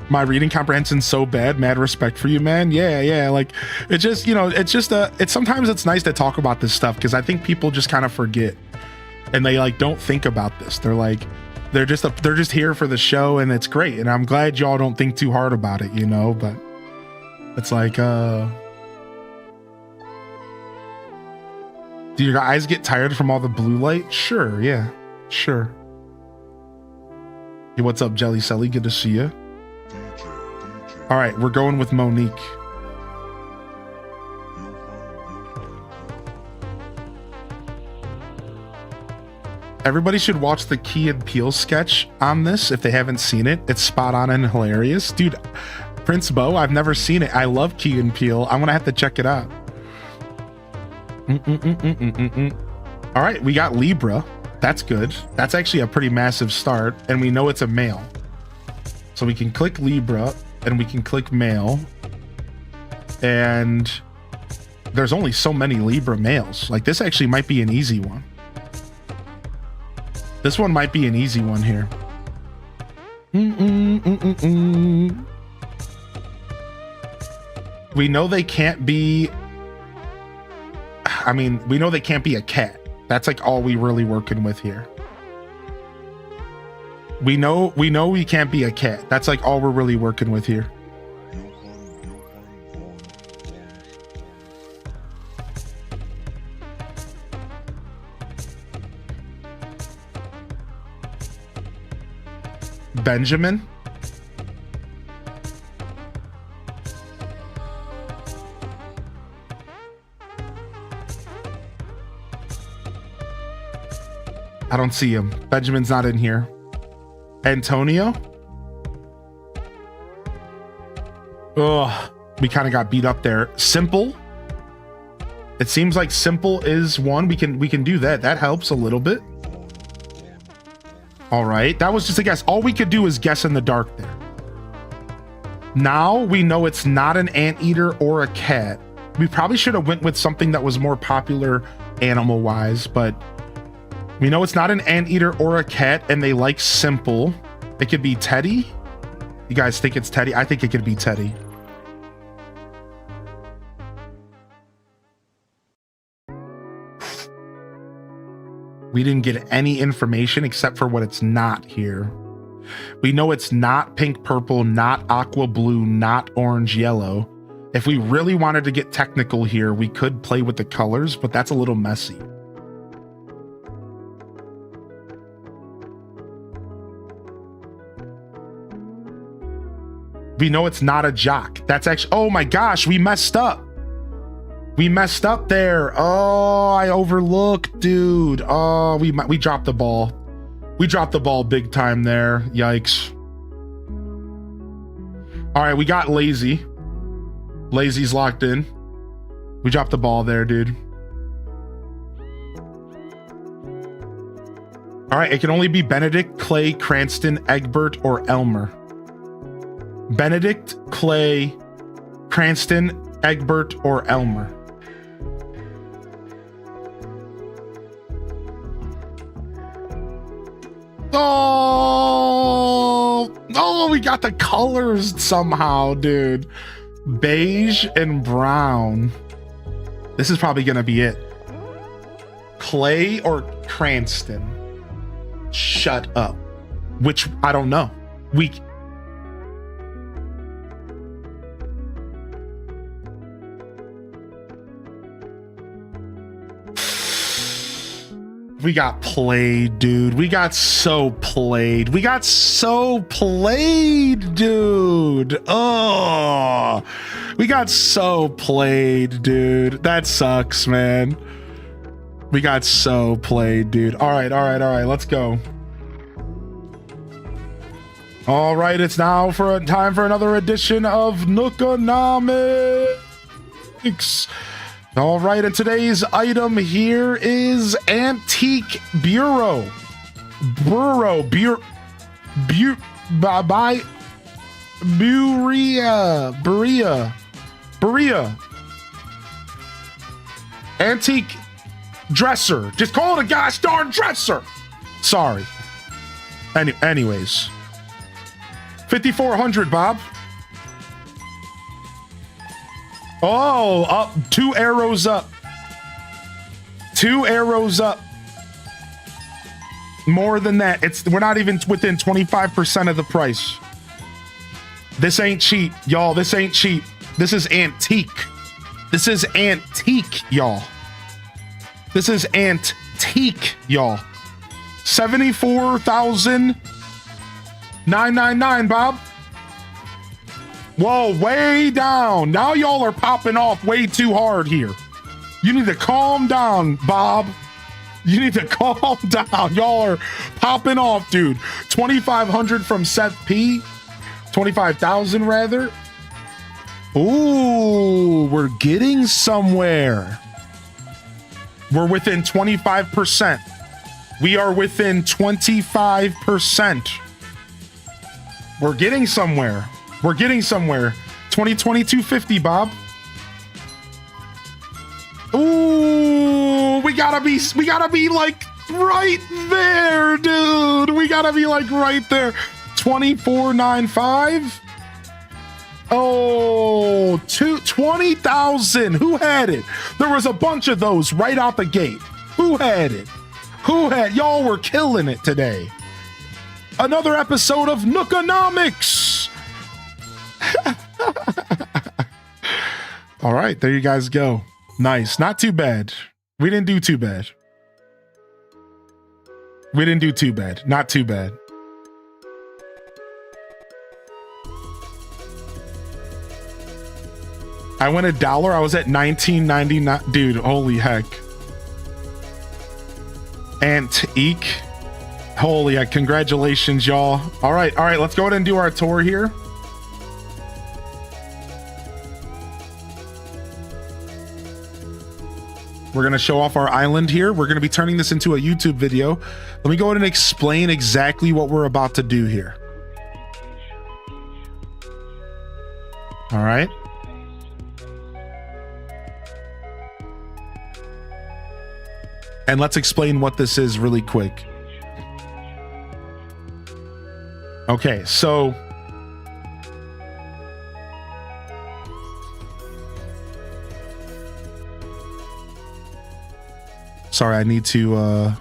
My reading comprehension's so bad. Mad respect for you, man. Yeah. Like, it just, you know, it's sometimes it's nice to talk about this stuff because I think people just kind of forget and they like don't think about this. They're just here for the show and it's great. And I'm glad y'all don't think too hard about it, you know, but it's like, do your eyes get tired from all the blue light? Sure. Yeah, sure. Hey, what's up, Jelly Selly? Good to see you. All right, we're going with Monique. Everybody should watch the Key and Peele sketch on this if they haven't seen it. It's spot on and hilarious. Dude, Prince Bo, I've never seen it. I love Key and Peele. I'm gonna have to check it out. All right, we got Libra. That's good. That's actually a pretty massive start, and we know it's a male. So we can click Libra, and we can click male. And there's only so many Libra males. Like, this actually might be an easy one. This one might be an easy one here. We know they can't be... I mean, we know they can't be a cat. That's like all we really working with here. We know we can't be a cat. That's like all we're really working with here. Benjamin. I don't see him. Benjamin's not in here. Antonio? Ugh, we kind of got beat up there. Simple? It seems like Simple is one. We can do that. That helps a little bit. All right, that was just a guess. All we could do is guess in the dark there. Now we know it's not an anteater or a cat. We probably should have went with something that was more popular animal-wise, but we know it's not an anteater or a cat, and they like Simple. It could be Teddy. You guys think it's Teddy? I think it could be Teddy. We didn't get any information except for what it's not here. We know it's not pink purple, not aqua blue, not orange yellow. If we really wanted to get technical here, we could play with the colors, but that's a little messy. We know it's not a jock. That's actually, oh my gosh, we messed up. We messed up there. Oh, I overlooked, dude. Oh, we dropped the ball. We dropped the ball big time there. Yikes. All right, we got Lazy. Lazy's locked in. We dropped the ball there, dude. All right, it can only be Benedict, Clay, Cranston, Egbert, or Elmer. Benedict, Clay, Cranston, Egbert, or Elmer. Oh, Oh, we got the colors somehow, dude. Beige and brown. This is probably gonna be it. Clay or Cranston? Shut up. Which, I don't know. We got played, dude. We got so played. We got so played, dude. Oh, we got so played, dude. That sucks, man. We got so played, dude. All right. Let's go. All right, it's now time for another edition of Nookonomics. All right, and today's item here is Antique Bureau. Bureau. Berea. Antique dresser. Just call it a gosh darn dresser. Sorry. Anyways. 5,400, Bob. Oh, up 2 arrows up. 2 arrows up. More than that. We're not even within 25% of the price. This ain't cheap, y'all. This ain't cheap. This is antique. This is antique, y'all. This is antique, y'all. 74,999, Bob. Whoa, way down. Now y'all are popping off way too hard here. You need to calm down, Bob. You need to calm down. Y'all are popping off, dude. 2,500 from Seth P. 25,000 rather. Ooh, we're getting somewhere. We're within 25%. We are within 25%. We're getting somewhere. We're getting somewhere. 250, Bob. Ooh, we gotta be like right there, dude. We gotta be like right there. 24.95. Oh, 20,000. Who had it? There was a bunch of those right out the gate. Who had it? Y'all were killing it today. Another episode of Nookonomics. All right, there you guys go. Nice. Not too bad. We didn't do too bad. Not too bad. I went $1. I was at $19.99. Dude, holy heck. Antique. Holy heck. Congratulations, y'all. All right. Let's go ahead and do our tour here. We're going to show off our island here. We're going to be turning this into a YouTube video. Let me go ahead and explain exactly what we're about to do here. All right. And let's explain what this is really quick. Okay, so sorry, I need to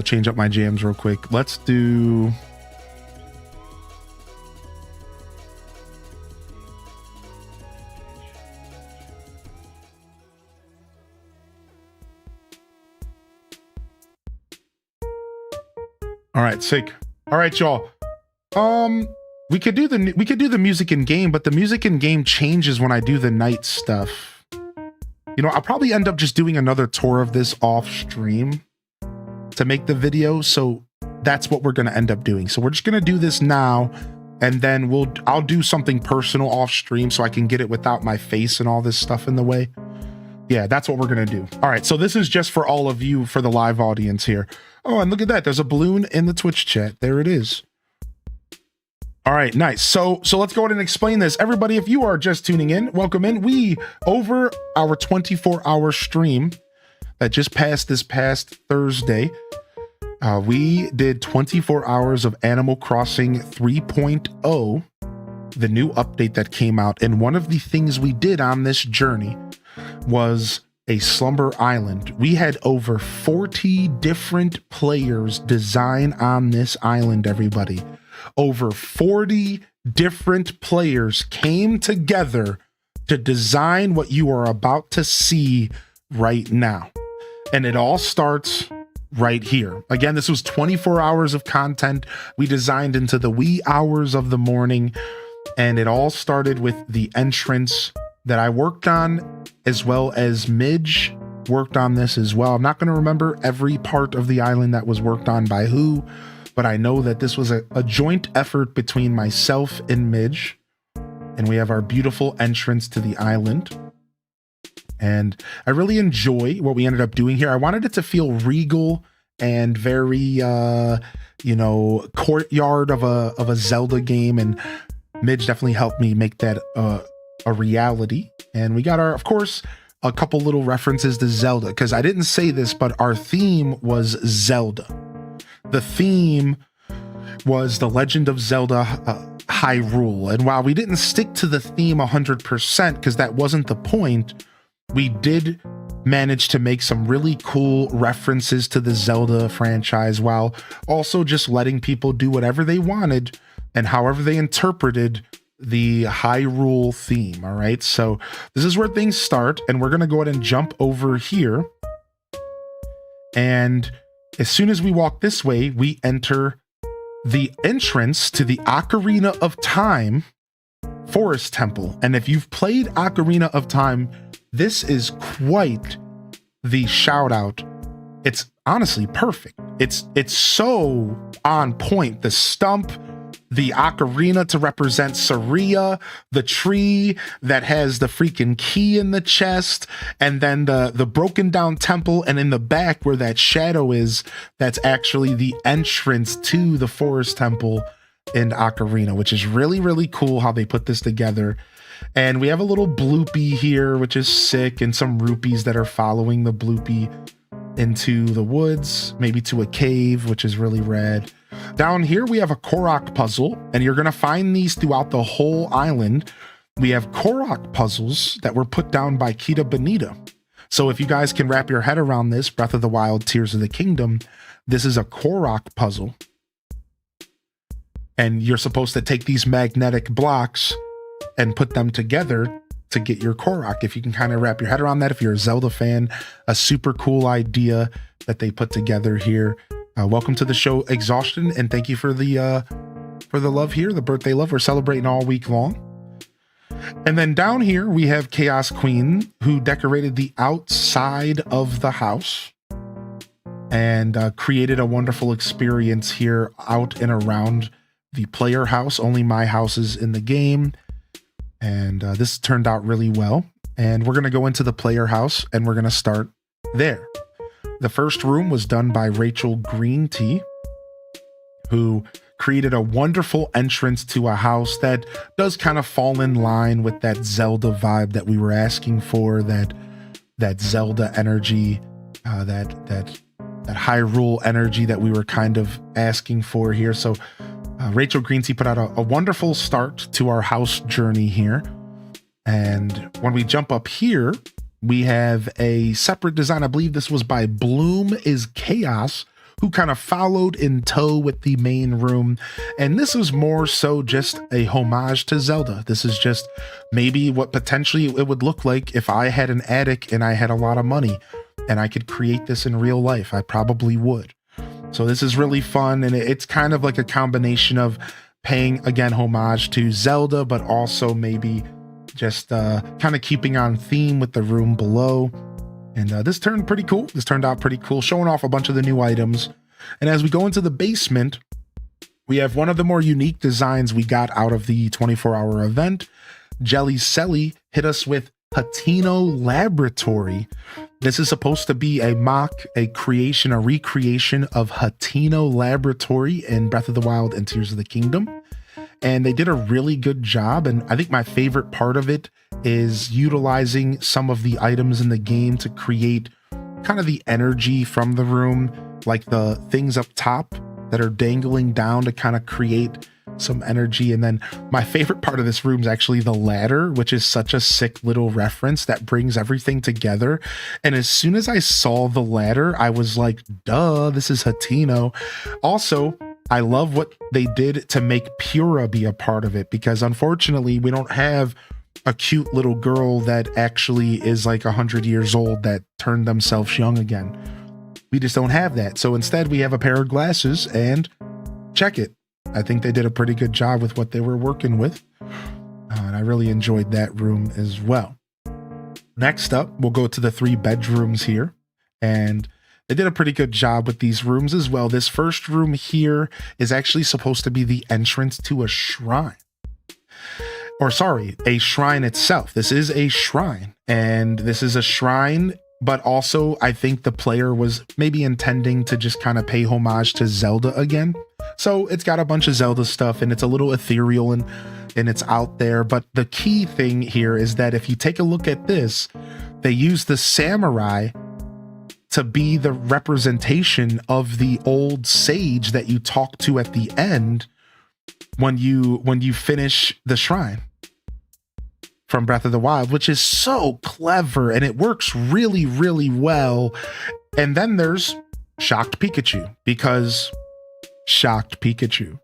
change up my jams real quick. Let's do all right, sick. All right, y'all. We could do the music in game, but the music in game changes when I do the night stuff. You know, I'll probably end up just doing another tour of this off stream to make the video. So that's what we're going to end up doing. So we're just going to do this now, and then I'll do something personal off stream so I can get it without my face and all this stuff in the way. Yeah, that's what we're going to do. All right. So this is just for all of you, for the live audience here. Oh, and look at that. There's a balloon in the Twitch chat. There it is. All right, nice. So let's go ahead and explain this. Everybody, if you are just tuning in, welcome in. We, over our 24-hour stream that just passed this past Thursday, We did 24 hours of Animal Crossing 3.0, the new update that came out. And one of the things we did on this journey was a Slumber Island. We had over 40 different players design on this island, everybody. Over 40 different players came together to design what you are about to see right now. And it all starts right here. Again, this was 24 hours of content we designed into the wee hours of the morning. And it all started with the entrance that I worked on, as well as Midge worked on this as well. I'm not going to remember every part of the island that was worked on by who, but I know that this was a joint effort between myself and Midge. And we have our beautiful entrance to the island. And I really enjoy what we ended up doing here. I wanted it to feel regal and very, courtyard of a Zelda game. And Midge definitely helped me make that a reality. And we got of course, a couple little references to Zelda, because I didn't say this, but our theme was Zelda. The theme was The Legend of Zelda Hyrule. And while we didn't stick to the theme 100%, because that wasn't the point, we did manage to make some really cool references to the Zelda franchise, while also just letting people do whatever they wanted and however they interpreted the Hyrule theme. All right, so this is where things start, and we're gonna go ahead and jump over here. And as soon as we walk this way, we enter the entrance to the Ocarina of Time Forest Temple. And if you've played Ocarina of Time, this is quite the shout out. It's honestly perfect. It's so on point. The stump, the ocarina to represent Saria, the tree that has the freaking key in the chest, and then the broken down temple, and in the back where that shadow is, that's actually the entrance to the Forest Temple in Ocarina, which is really, really cool how they put this together. And we have a little bloopy here, which is sick, and some rupees that are following the bloopy into the woods, maybe to a cave, which is really rad. Down here, we have a Korok puzzle, and you're going to find these throughout the whole island. We have Korok puzzles that were put down by Kita Bonita. So if you guys can wrap your head around this, Breath of the Wild, Tears of the Kingdom, this is a Korok puzzle. And you're supposed to take these magnetic blocks and put them together to get your Korok. If you can kind of wrap your head around that, if you're a Zelda fan, a super cool idea that they put together here. Welcome to the show, Exhaustion, and thank you for the love here, the birthday love. We're celebrating all week long. And then down here we have Chaos Queen, who decorated the outside of the house and created a wonderful experience here out and around the player house. Only my house is in the game. And this turned out really well. And we're going to go into the player house, and we're going to start there. The first room was done by Rachel Green Tea, who created a wonderful entrance to a house that does kind of fall in line with that Zelda vibe that we were asking for, that Zelda energy, that Hyrule energy that we were kind of asking for here. So Rachel Green Tea put out a wonderful start to our house journey here. And when we jump up here, we have a separate design. I believe this was by Bloom is Chaos, who kind of followed in tow with the main room. And this is more so just a homage to Zelda. This is just maybe what potentially it would look like if I had an attic and I had a lot of money and I could create this in real life. I probably would. So this is really fun. And it's kind of like a combination of paying, again, homage to Zelda, but also maybe just kind of keeping on theme with the room below. And this turned pretty cool. This turned out pretty cool, showing off a bunch of the new items. And as we go into the basement, we have one of the more unique designs we got out of the 24-hour event. Jelly Selly hit us with Hateno Laboratory. This is supposed to be a recreation of Hateno Laboratory in Breath of the Wild and Tears of the Kingdom. And they did a really good job. And I think my favorite part of it is utilizing some of the items in the game to create kind of the energy from the room, like the things up top that are dangling down to kind of create some energy. And then my favorite part of this room is actually the ladder, which is such a sick little reference that brings everything together. And as soon as I saw the ladder, I was like, duh, this is Hateno. Also, I love what they did to make Pura be a part of it, because unfortunately we don't have a cute little girl that actually is like 100 years old that turned themselves young again. We just don't have that. So instead we have a pair of glasses, and check it. I think they did a pretty good job with what they were working with. And I really enjoyed that room as well. Next up, we'll go to the 3 bedrooms here. And they did a pretty good job with these rooms as well. This first room here is actually supposed to be the entrance to a shrine. Or sorry, a shrine itself. This is a shrine. And this is a shrine, but also I think the player was maybe intending to just kind of pay homage to Zelda again. So it's got a bunch of Zelda stuff, and it's a little ethereal and it's out there. But the key thing here is that if you take a look at this, they use the samurai to be the representation of the old sage that you talk to at the end when you finish the shrine from Breath of the Wild, which is so clever, and it works really, really well. And then there's Shocked Pikachu, because Shocked Pikachu.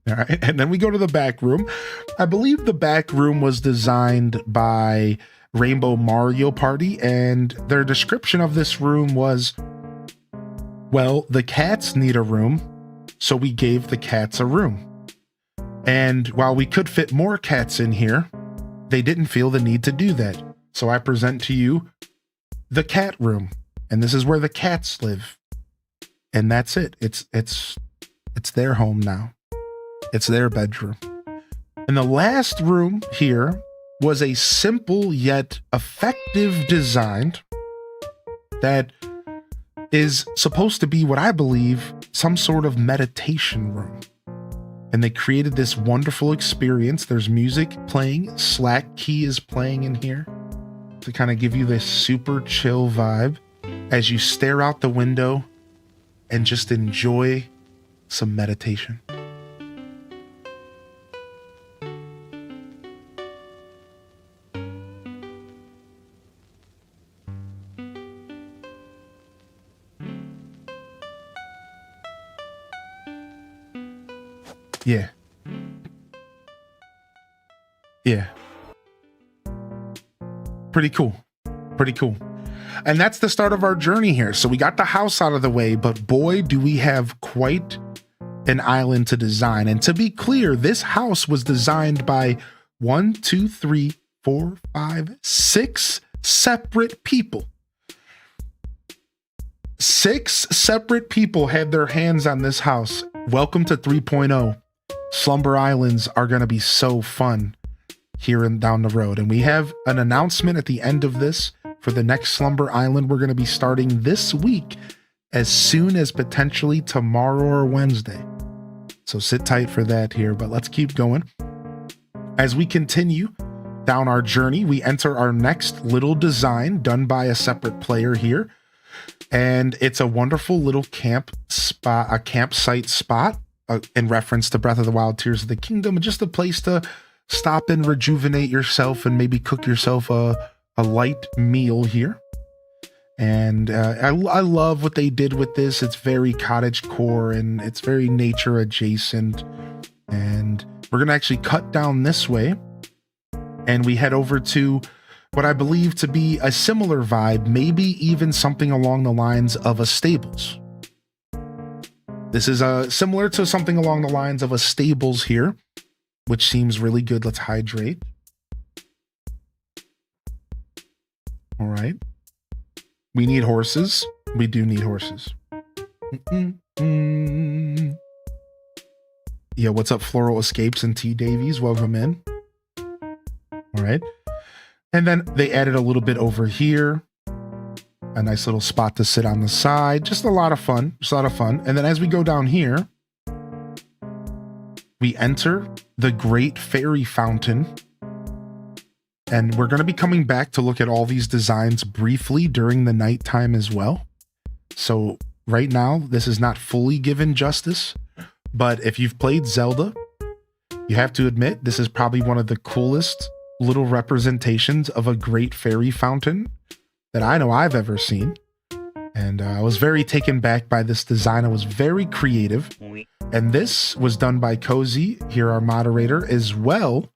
All right. And then we go to the back room. I believe the back room was designed by Rainbow Mario Party, and their description of this room was, well, the cats need a room, so we gave the cats a room. And while we could fit more cats in here, they didn't feel the need to do that. So I present to you the cat room, and this is where the cats live. And that's it. It's their home now. It's their bedroom. And the last room here was a simple yet effective design that is supposed to be what I believe some sort of meditation room. And they created this wonderful experience. There's music playing. Slack Key is playing in here to kind of give you this super chill vibe as you stare out the window and just enjoy some meditation. Yeah. Yeah. Pretty cool. Pretty cool. And that's the start of our journey here. So we got the house out of the way, but boy, do we have quite an island to design. And to be clear, this house was designed by 6 separate people. 6 separate people had their hands on this house. Welcome to 3.0. Slumber Islands are going to be so fun here and down the road. And we have an announcement at the end of this for the next Slumber Island we're going to be starting this week, as soon as potentially tomorrow or Wednesday. So sit tight for that here, but let's keep going. As we continue down our journey, we enter our next little design done by a separate player here. And it's a wonderful little camp spot, a campsite spot, in reference to Breath of the Wild, Tears of the Kingdom, and just a place to stop and rejuvenate yourself and maybe cook yourself a light meal here. And I love what they did with this. It's very cottagecore and it's very nature adjacent. And we're going to actually cut down this way and we head over to what I believe to be a similar vibe, maybe even something along the lines of a stables. This is similar to something along the lines of a stables here, which seems really good. Let's hydrate. All right. We need horses. We do need horses. Yeah, what's up, Floral Escapes and T Davies? Welcome in. All right. And then they added a little bit over here. A nice little spot to sit on the side. Just a lot of fun. Just a lot of fun. And then as we go down here, we enter the Great Fairy Fountain And we're going to be coming back to look at all these designs briefly during the nighttime as well. So right now, this is not fully given justice, but if you've played Zelda, you have to admit this is probably one of the coolest little representations of a great fairy fountain that I know I've ever seen. And I was very taken back by this design. It was very creative. And this was done by Cozy, here our moderator, as well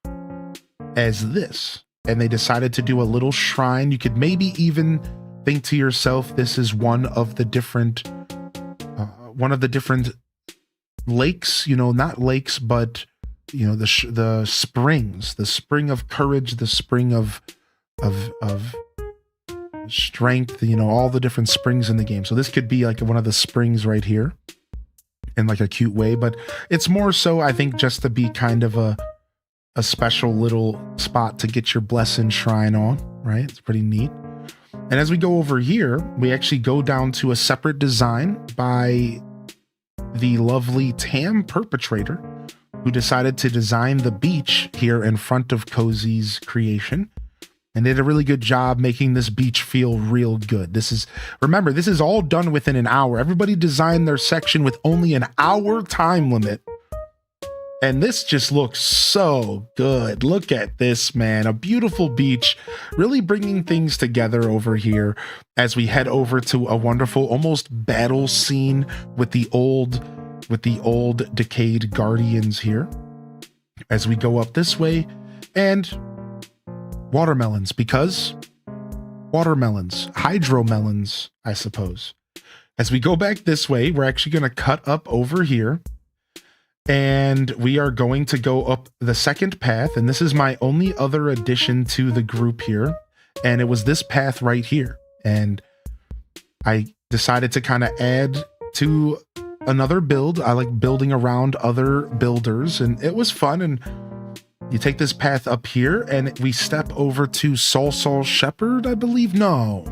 as this. And they decided to do a little shrine. You could maybe even think to yourself, this is one of the different lakes, you know, not lakes, but, you know, the springs, the spring of courage, the spring of strength, you know, all the different springs in the game. So this could be like one of the springs right here in like a cute way, but it's more so, I think, just to be kind of a special little spot to get your blessing shrine on, right? It's pretty neat. And as we go over here, we actually go down to a separate design by the lovely Tam Perpetrator, who decided to design the beach here in front of Cozy's creation. And did a really good job making this beach feel real good. Remember, this is all done within an hour. Everybody designed their section with only an hour time limit. And this just looks so good. Look at this, man. A beautiful beach, really bringing things together over here as we head over to a wonderful, almost battle scene with the old decayed guardians here. As we go up this way, and watermelons, because watermelons, hydromelons, I suppose. As we go back this way, we're actually going to cut up over here, and we are going to go up the second path. And this is my only other addition to the group here. And it was this path right here. And I decided to kind of add to another build. I like building around other builders, and it was fun. And you take this path up here and we step over to Sol Shepherd, I believe. No.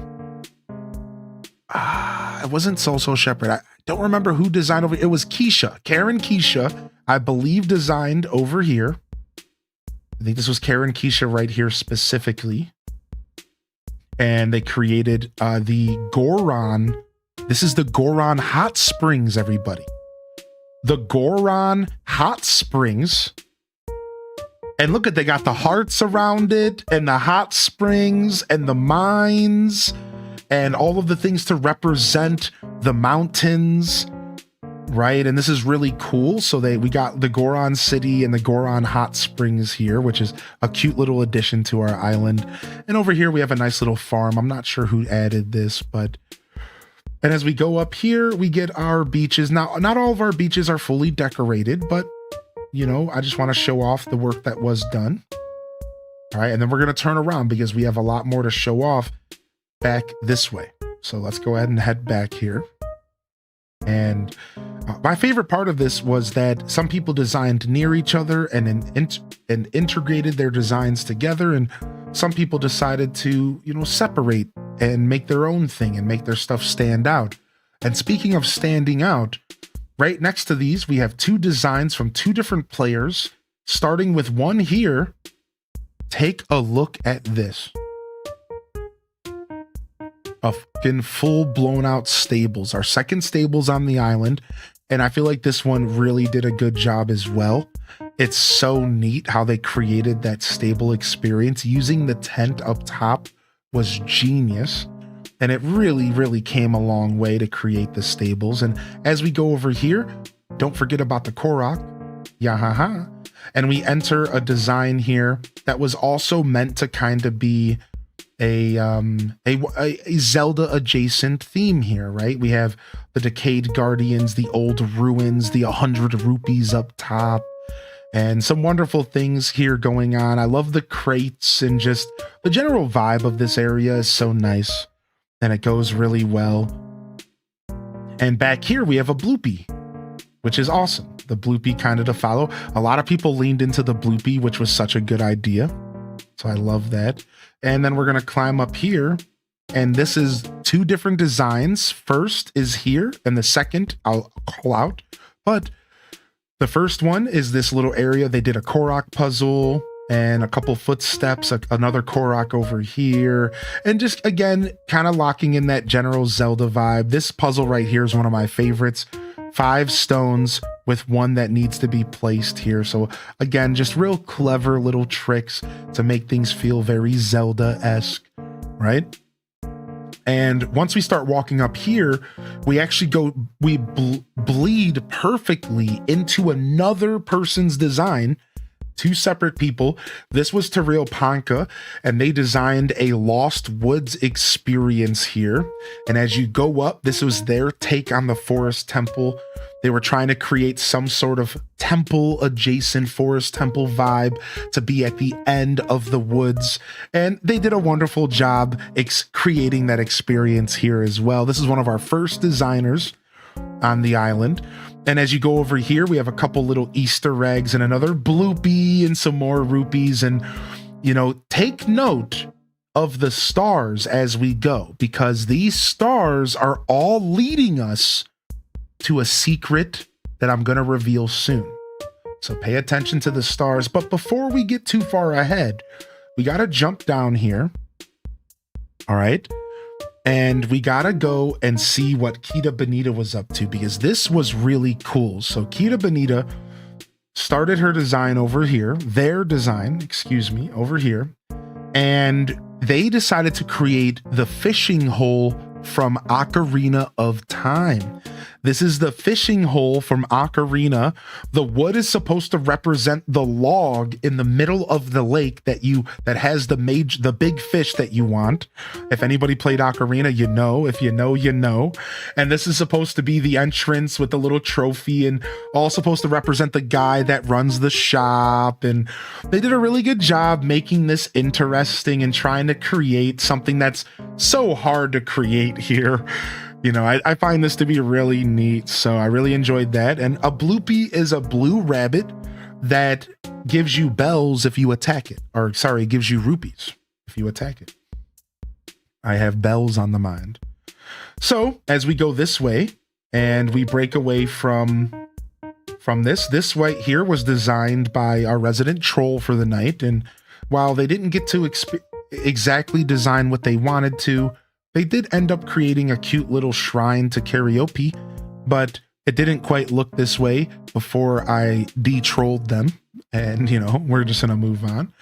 It wasn't Sol Shepherd. I don't remember who designed over. It was Keisha. Karen Keisha, I believe, designed over here. I think this was Karen Keisha right here specifically. And they created the Goron. This is the Goron Hot Springs, everybody. The Goron Hot Springs. And look at, they got the hearts around it, and the hot springs, and the mines, and all of the things to represent the mountains, right? And this is really cool. So we got the Goron City and the Goron Hot Springs here, which is a cute little addition to our island. And over here, we have a nice little farm. I'm not sure who added this, but... And as we go up here, we get our beaches. Now, not all of our beaches are fully decorated, but... you know, I just want to show off the work that was done. All right, and then we're going to turn around because we have a lot more to show off back this way. So let's go ahead and head back here. And my favorite part of this was that some people designed near each other and integrated their designs together. And some people decided to, you know, separate and make their own thing and make their stuff stand out. And speaking of standing out, right next to these, we have two designs from two different players, starting with one here. Take a look at this. A fucking full blown out stables. Our second stables on the island. And I feel like this one really did a good job as well. It's so neat how they created that stable experience. Using the tent up top was genius. And it really, really came a long way to create the stables. And as we go over here, don't forget about the Korok. Yahaha. And we enter a design here that was also meant to kind of be a Zelda adjacent theme here, right? We have the Decayed Guardians, the old ruins, the 100 rupees up top, and some wonderful things here going on. I love the crates, and just the general vibe of this area is so nice. And it goes really well. And back here, we have a bloopy, which is awesome. The bloopy kind of to follow. A lot of people leaned into the bloopy, which was such a good idea. So I love that. And then we're going to climb up here. And this is two different designs. First is here, and the second I'll call out. But the first one is this little area. They did a Korok puzzle. and a couple footsteps, another Korok over here, and just again kind of locking in that general Zelda vibe. This puzzle right here is one of my favorites. 5 stones with one that needs to be placed here. So again, just real clever little tricks to make things feel very Zelda-esque, right? And once we start walking up here, we actually bleed perfectly into another person's design. 2 separate people. This was Terrell Ponca, and they designed a Lost Woods experience here. And as you go up, this was their take on the Forest Temple. They were trying to create some sort of temple adjacent Forest Temple vibe to be at the end of the woods. And they did a wonderful job creating that experience here as well. This is one of our first designers on the island. And as you go over here, we have a couple little Easter eggs and another bloopy and some more rupees. And, you know, take note of the stars as we go, because these stars are all leading us to a secret that I'm going to reveal soon. So pay attention to the stars. But before we get too far ahead, we got to jump down here. All right. And we gotta go and see what Kita Bonita was up to, because this was really cool. So Kita Bonita started her design over here, over here, and they decided to create the fishing hole from Ocarina of Time. This is the fishing hole from Ocarina. The wood is supposed to represent the log in the middle of the lake that has the big fish that you want. If anybody played Ocarina, you know. If you know, you know. And this is supposed to be the entrance with the little trophy, and all supposed to represent the guy that runs the shop. And they did a really good job making this interesting and trying to create something that's so hard to create here. You know, I find this to be really neat, so I really enjoyed that. And a bloopy is a blue rabbit that gives you bells if you attack it. Or, sorry, gives you rupees if you attack it. I have bells on the mind. So, as we go this way, and we break away from this right here was designed by our resident troll for the night. And while they didn't get to exactly design what they wanted to, they did end up creating a cute little shrine to Karaoke, but it didn't quite look this way before I de-trolled them. And, you know, we're just going to move on.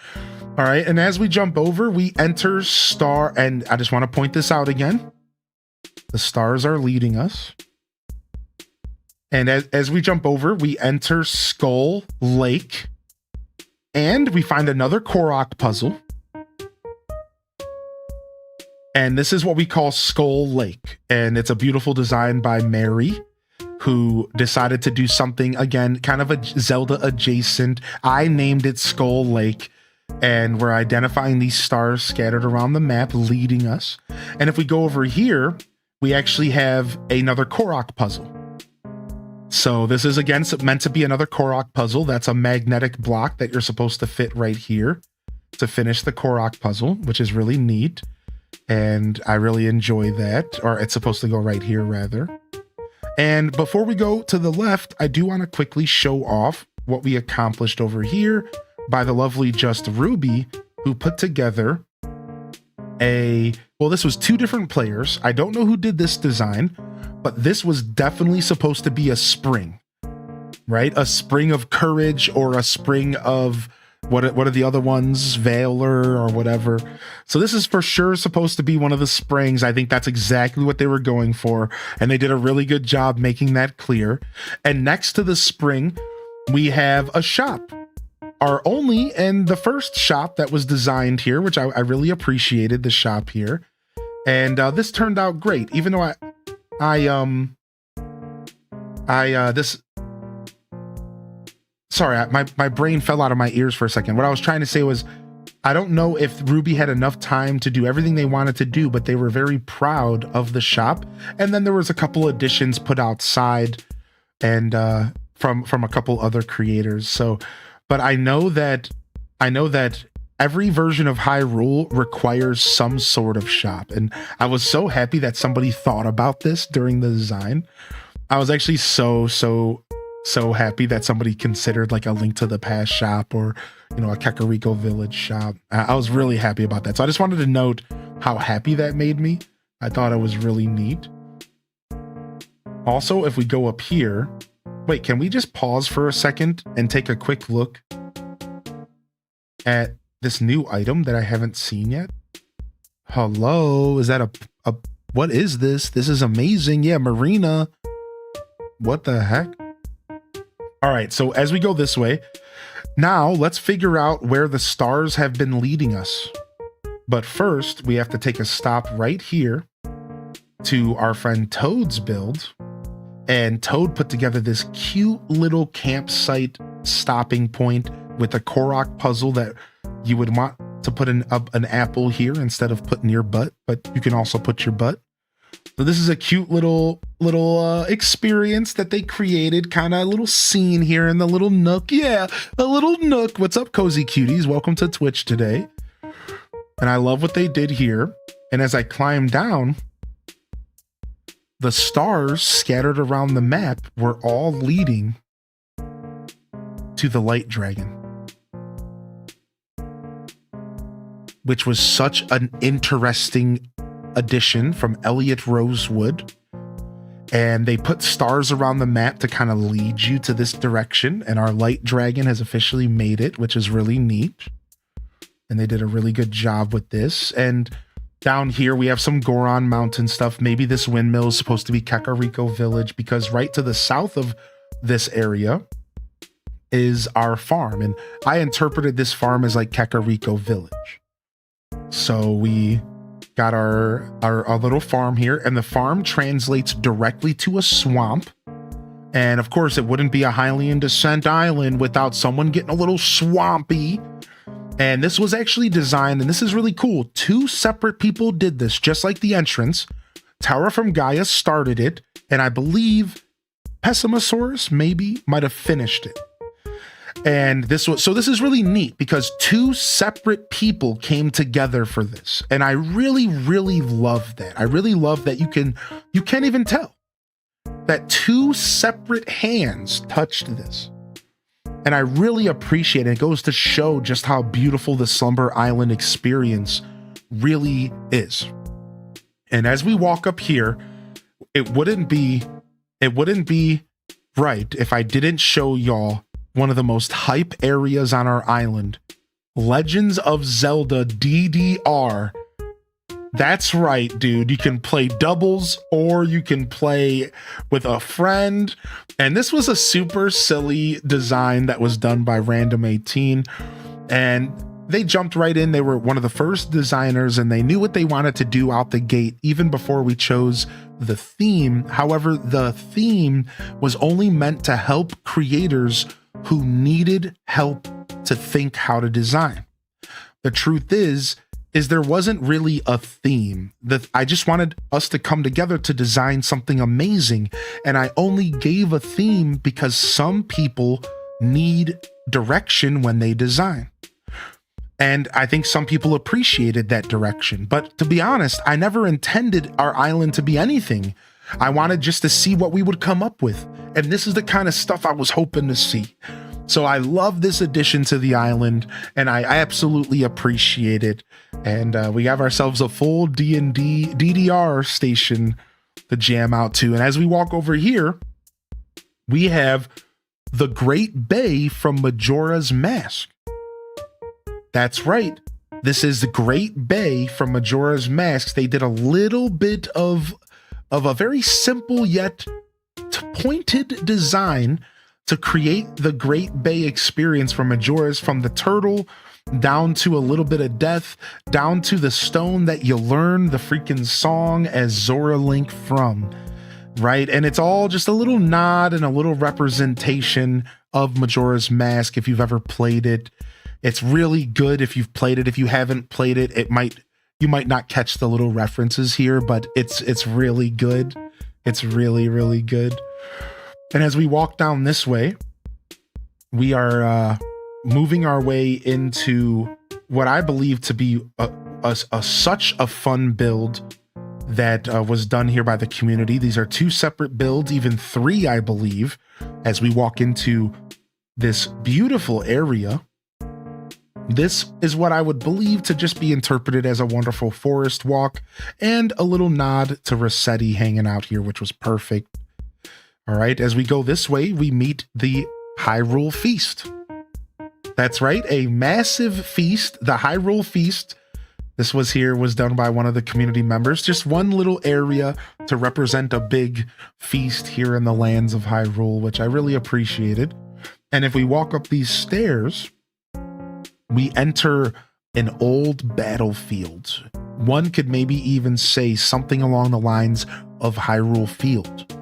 All right. And as we jump over, we enter Star. And I just want to point this out again. The stars are leading us. And as we jump over, we enter Skull Lake. And we find another Korok puzzle. And this is what we call Skull Lake. And it's a beautiful design by Mary, who decided to do something, again, kind of a Zelda adjacent. I named it Skull Lake. And we're identifying these stars scattered around the map, leading us. And if we go over here, we actually have another Korok puzzle. So this is, again, meant to be another Korok puzzle. That's a magnetic block that you're supposed to fit right here to finish the Korok puzzle, which is really neat. And I really enjoy that. Or it's supposed to go right here, rather. And before we go to the left, I do want to quickly show off what we accomplished over here by the lovely Just Ruby, who put together well, this was 2 different players. I don't know who did this design, but this was definitely supposed to be a spring, right? A spring of courage, or a spring of what are the other ones? Valor or whatever. So this is for sure supposed to be one of the springs. I think that's exactly what they were going for. And they did a really good job making that clear. And next to the spring, we have a shop. Our only and the first shop that was designed here, which I really appreciated the shop here. And this turned out great, even though sorry, my brain fell out of my ears for a second. What I was trying to say was, I don't know if Ruby had enough time to do everything they wanted to do, but they were very proud of the shop. And then there was a couple additions put outside and from a couple other creators. So, but I know that every version of Hyrule requires some sort of shop. And I was so happy that somebody thought about this during the design. I was actually so so happy that somebody considered like a Link to the Past shop or, you know, a Kakariko Village shop. I was really happy about that. So I just wanted to note how happy that made me. I thought it was really neat. Also, if we go up here, wait, can we just pause for a second and take a quick look at this new item that I haven't seen yet? Hello, is that a what is this? This is amazing. Yeah, Marina. What the heck? All right, so as we go this way, now let's figure out where the stars have been leading us. But first, we have to take a stop right here to our friend Toad's build. And Toad put together this cute little campsite stopping point with a Korok puzzle that you would want to put an apple here instead of putting your butt, but you can also put your butt. So this is a cute little experience that they created, kind of a little scene here in the little nook. Yeah, a little nook. What's up, Cozy Cuties? Welcome to Twitch today. And I love what they did here. And as I climb down, the stars scattered around the map were all leading to the Light Dragon, which was such an interesting addition from Elliot Rosewood. And they put stars around the map to kind of lead you to this direction. And our Light Dragon has officially made it, which is really neat. And they did a really good job with this. And down here, we have some Goron Mountain stuff. Maybe this windmill is supposed to be Kakariko Village, because right to the south of this area is our farm. And I interpreted this farm as like Kakariko Village. So we got our little farm here, and the farm translates directly to a swamp. And of course, it wouldn't be a Hylian Descent Island without someone getting a little swampy. And this was actually designed, and this is really cool. 2 separate people did this, just like the entrance. Tara from Gaia started it, and I believe Pessimosaurus maybe might have finished it. And this is really neat because 2 separate people came together for this. And I really, really love that. I really love that you can't even tell that 2 separate hands touched this. And I really appreciate it. It goes to show just how beautiful the Slumber Island experience really is. And as we walk up here, it wouldn't be right if I didn't show y'all one of the most hype areas on our island, Legends of Zelda DDR. That's right, dude. You can play doubles or you can play with a friend. And this was a super silly design that was done by Random 18. And they jumped right in. They were one of the first designers and they knew what they wanted to do out the gate, even before we chose the theme. However, the theme was only meant to help creators who needed help to think how to design. The truth is there wasn't really a theme. I just wanted us to come together to design something amazing. And I only gave a theme because some people need direction when they design. And I think some people appreciated that direction. But to be honest, I never intended our island to be anything. I wanted just to see what we would come up with. And this is the kind of stuff I was hoping to see. So I love this addition to the island, and I absolutely appreciate it. And we have ourselves a full D&D DDR station to jam out to. And as we walk over here, we have the Great Bay from Majora's Mask. That's right. This is the Great Bay from Majora's Mask. They did a little bit of a very simple yet pointed design to create the Great Bay experience from Majora's, from the turtle down to a little bit of death, down to the stone that you learn the freaking song as Zora Link from, right? And it's all just a little nod and a little representation of Majora's Mask. If you've ever played it, it's really good. If you've played it, if you haven't played it, you might not catch the little references here, but it's really good. It's really, really good. And as we walk down this way, we are moving our way into what I believe to be such a fun build that was done here by the community. These are 2 separate builds, even 3, I believe, as we walk into this beautiful area. This is what I would believe to just be interpreted as a wonderful forest walk and a little nod to Rossetti hanging out here, which was perfect. All right, as we go this way, we meet the Hyrule Feast. That's right, a massive feast, the Hyrule Feast. This was done by one of the community members. Just one little area to represent a big feast here in the lands of Hyrule, which I really appreciated. And if we walk up these stairs, we enter an old battlefield. One could maybe even say something along the lines of Hyrule Field.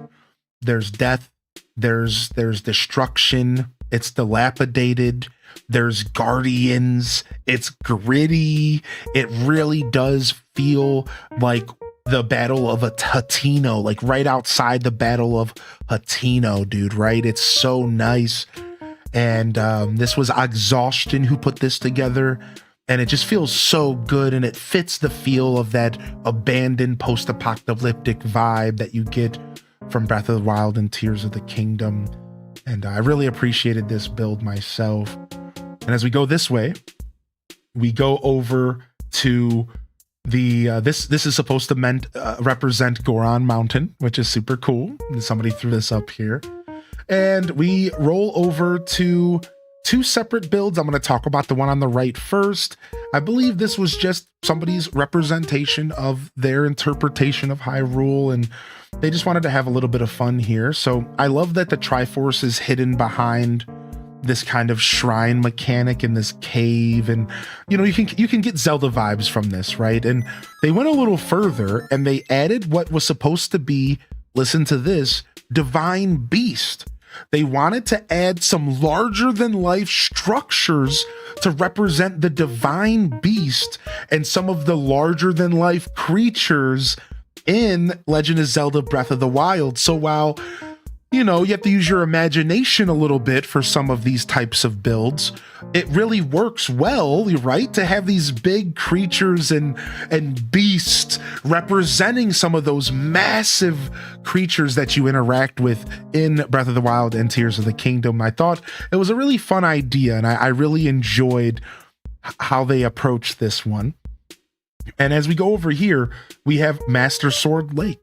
There's death, there's destruction, it's dilapidated, there's guardians, it's gritty. It really does feel like the Battle of Hateno, like right outside the Battle of Hateno, dude, right? It's so nice. And this was Exhaustion who put this together, and it just feels so good, and it fits the feel of that abandoned post-apocalyptic vibe that you get from Breath of the Wild and Tears of the Kingdom. And I really appreciated this build myself. And as we go this way, we go over to the this is supposed to represent Goron Mountain, which is super cool. Somebody threw this up here. And we roll over to 2 separate builds. I'm going to talk about the one on the right first. I believe this was just somebody's representation of their interpretation of Hyrule, and they just wanted to have a little bit of fun here. So I love that the Triforce is hidden behind this kind of shrine mechanic in this cave, and you know, you can get Zelda vibes from this, right? And they went a little further and they added what was supposed to be, listen to this, Divine Beast. They wanted to add some larger than life structures to represent the Divine Beast and some of the larger than life creatures in Legend of Zelda Breath of the Wild. So while, you know, you have to use your imagination a little bit for some of these types of builds, it really works well, right? To have these big creatures and beasts representing some of those massive creatures that you interact with in Breath of the Wild and Tears of the Kingdom. I thought it was a really fun idea, and I really enjoyed how they approached this one. And as we go over here, we have Master Sword Lake.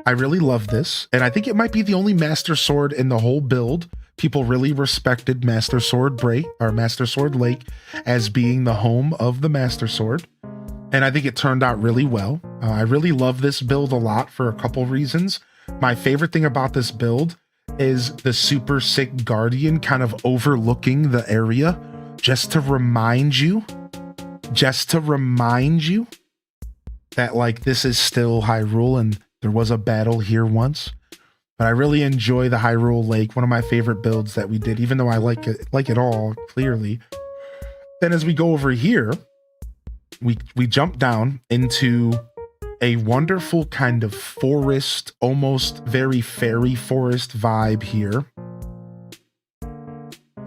I really love this, and I think it might be the only Master Sword in the whole build. People really respected Master Sword Lake as being the home of the Master Sword, and I think it turned out really well. I really love this build a lot for a couple reasons. My favorite thing about this build is the super sick Guardian kind of overlooking the area, just to remind you that like this is still Hyrule and there was a battle here once. But I really enjoy the Hyrule Lake, one of my favorite builds that we did, even though I like it all, clearly. Then as we go over here, we jump down into a wonderful kind of forest, almost very fairy forest vibe here.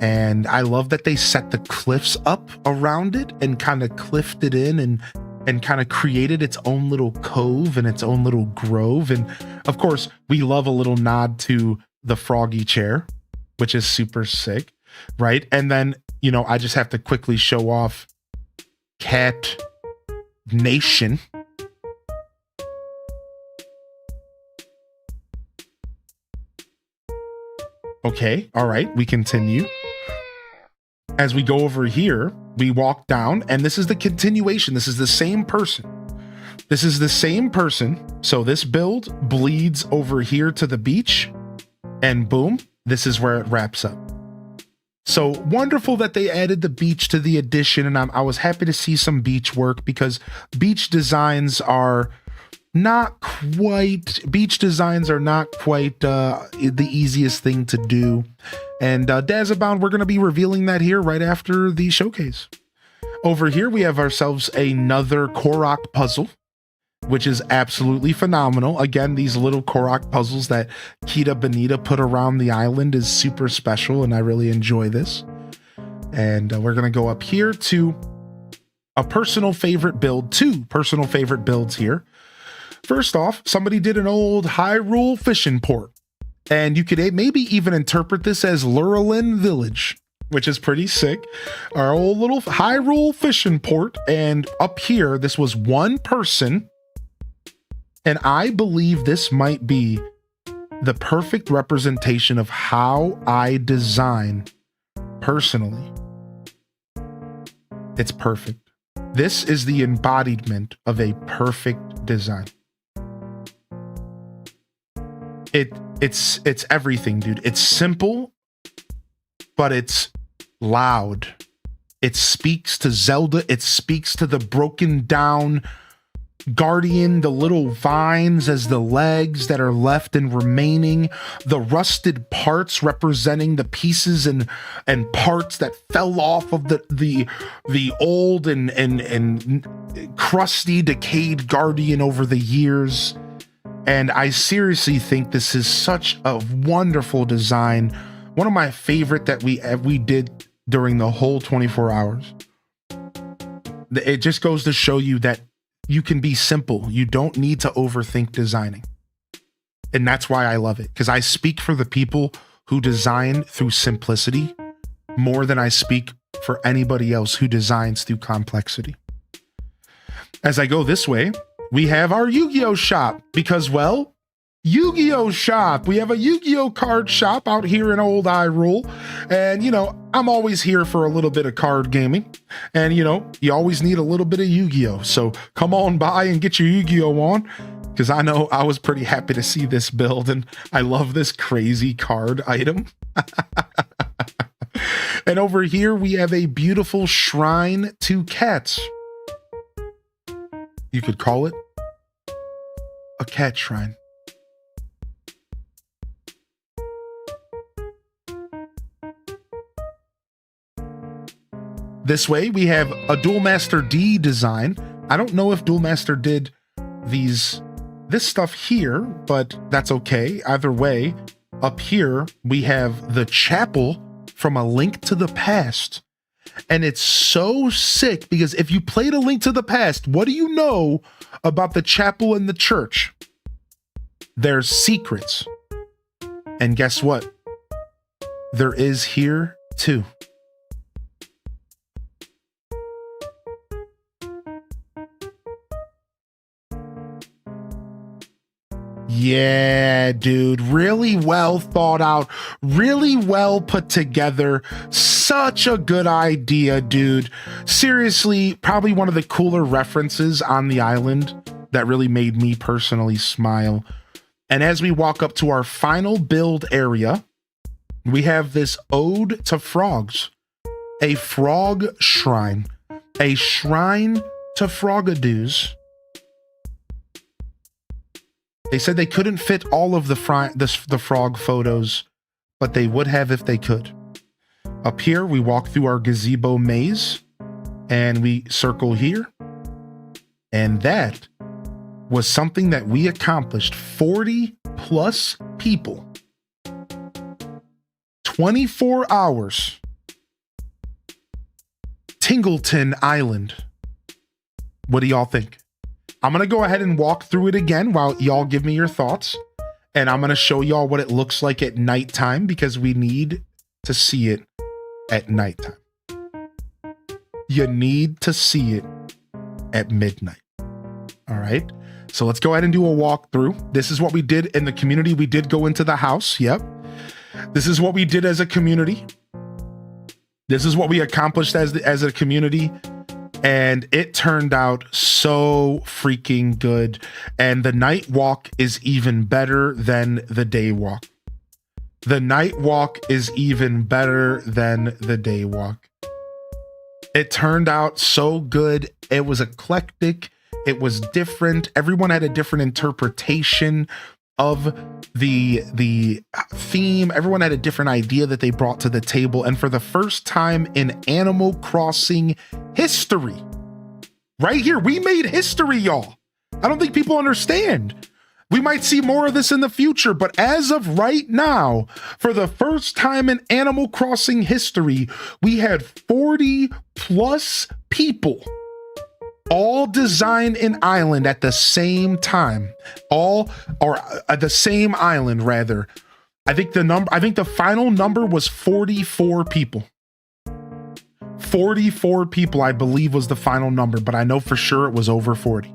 And I love that they set the cliffs up around it and kind of cliffed it in and kind of created its own little cove and its own little grove. And of course, we love a little nod to the Froggy Chair, which is super sick, right? And then, you know, I just have to quickly show off Cat Nation. Okay, all right, we continue. As we go over here, we walk down, and this is the continuation. This is the same person. So this build bleeds over here to the beach, and boom, this is where it wraps up. So wonderful that they added the beach to the edition, and I was happy to see some beach work, because beach designs are not quite the easiest thing to do. And Dazabound, we're going to be revealing that here right after the showcase. Over here, we have ourselves another Korok puzzle, which is absolutely phenomenal. Again, these little Korok puzzles that Kita Bonita put around the island is super special, and I really enjoy this. And we're going to go up here to a personal favorite build, 2 personal favorite builds here. First off, somebody did an old Hyrule fishing port. And you could maybe even interpret this as Lurelin Village, which is pretty sick. Our old little Hyrule fishing port. And up here, this was one person. And I believe this might be the perfect representation of how I design personally. It's perfect. This is the embodiment of a perfect design. It's everything, dude. It's simple, but it's loud. It speaks to Zelda. It speaks to the broken down Guardian, the little vines as the legs that are left and remaining, the rusted parts representing the pieces and parts that fell off of the old and crusty, decayed Guardian over the years. And I seriously think this is such a wonderful design. One of my favorite that we did during the whole 24 hours. It just goes to show you that you can be simple. You don't need to overthink designing. And that's why I love it, because I speak for the people who design through simplicity more than I speak for anybody else who designs through complexity. As I go this way, we have our Yu-Gi-Oh shop because, well, Yu-Gi-Oh shop. We have a Yu-Gi-Oh card shop out here in Old Hyrule. And, you know, I'm always here for a little bit of card gaming. And, you know, you always need a little bit of Yu-Gi-Oh. So come on by and get your Yu-Gi-Oh on. Because I know I was pretty happy to see this build. And I love this crazy card item. And over here, we have a beautiful shrine to cats. You could call it a cat shrine. This way, we have a Duel Master D design. I don't know if Duel Master did this stuff here, but that's okay. Either way, up here, we have the chapel from A Link to the Past. And it's so sick because if you played A Link to the Past, what do you know about the chapel and the church? There's secrets. And guess what? There is here too. Yeah, dude, really well thought out, really well put together. Such a good idea, dude. Seriously, probably one of the cooler references on the island that really made me personally smile. And as we walk up to our final build area, we have this ode to frogs, a frog shrine, a shrine to Frogadoos. They said they couldn't fit all of the frog photos, but they would have if they could. Up here, we walk through our gazebo maze, and we circle here. And that was something that we accomplished. 40 plus people. 24 hours. Tingleton Island. What do y'all think? I'm going to go ahead and walk through it again while y'all give me your thoughts. And I'm going to show y'all what it looks like at nighttime because we need to see it at nighttime. You need to see it at midnight. All right. So let's go ahead and do a walkthrough. This is what we did in the community. We did go into the house. Yep. This is what we did as a community. This is what we accomplished as a community. And it turned out so freaking good. And the night walk is even better than the day walk. The night walk is even better than the day walk. It turned out so good. It was eclectic. It was different. Everyone had a different interpretation of the theme. Everyone had a different idea that they brought to the table. And for the first time in Animal Crossing history, right here, we made history, y'all. I don't think people understand. We might see more of this in the future, but as of right now, for the first time in Animal Crossing history, we had 40 plus people all design an island at the same time, the same island rather. I think the final number was 44 people. 44 people, I believe, was the final number, but I know for sure it was over 40.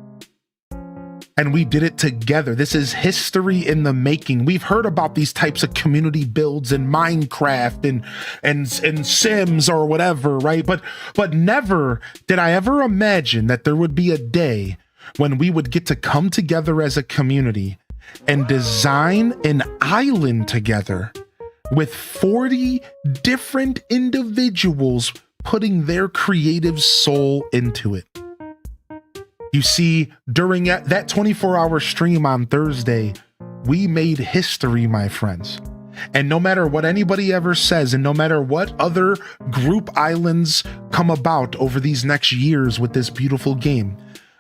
And we did it together. This is history in the making. We've heard about these types of community builds in Minecraft and Sims or whatever, right? But never did I ever imagine that there would be a day when we would get to come together as a community and design an island together with 40 different individuals putting their creative soul into it. You see, during that 24-hour stream on Thursday, we made history, my friends. And no matter what anybody ever says, and no matter what other group islands come about over these next years with this beautiful game,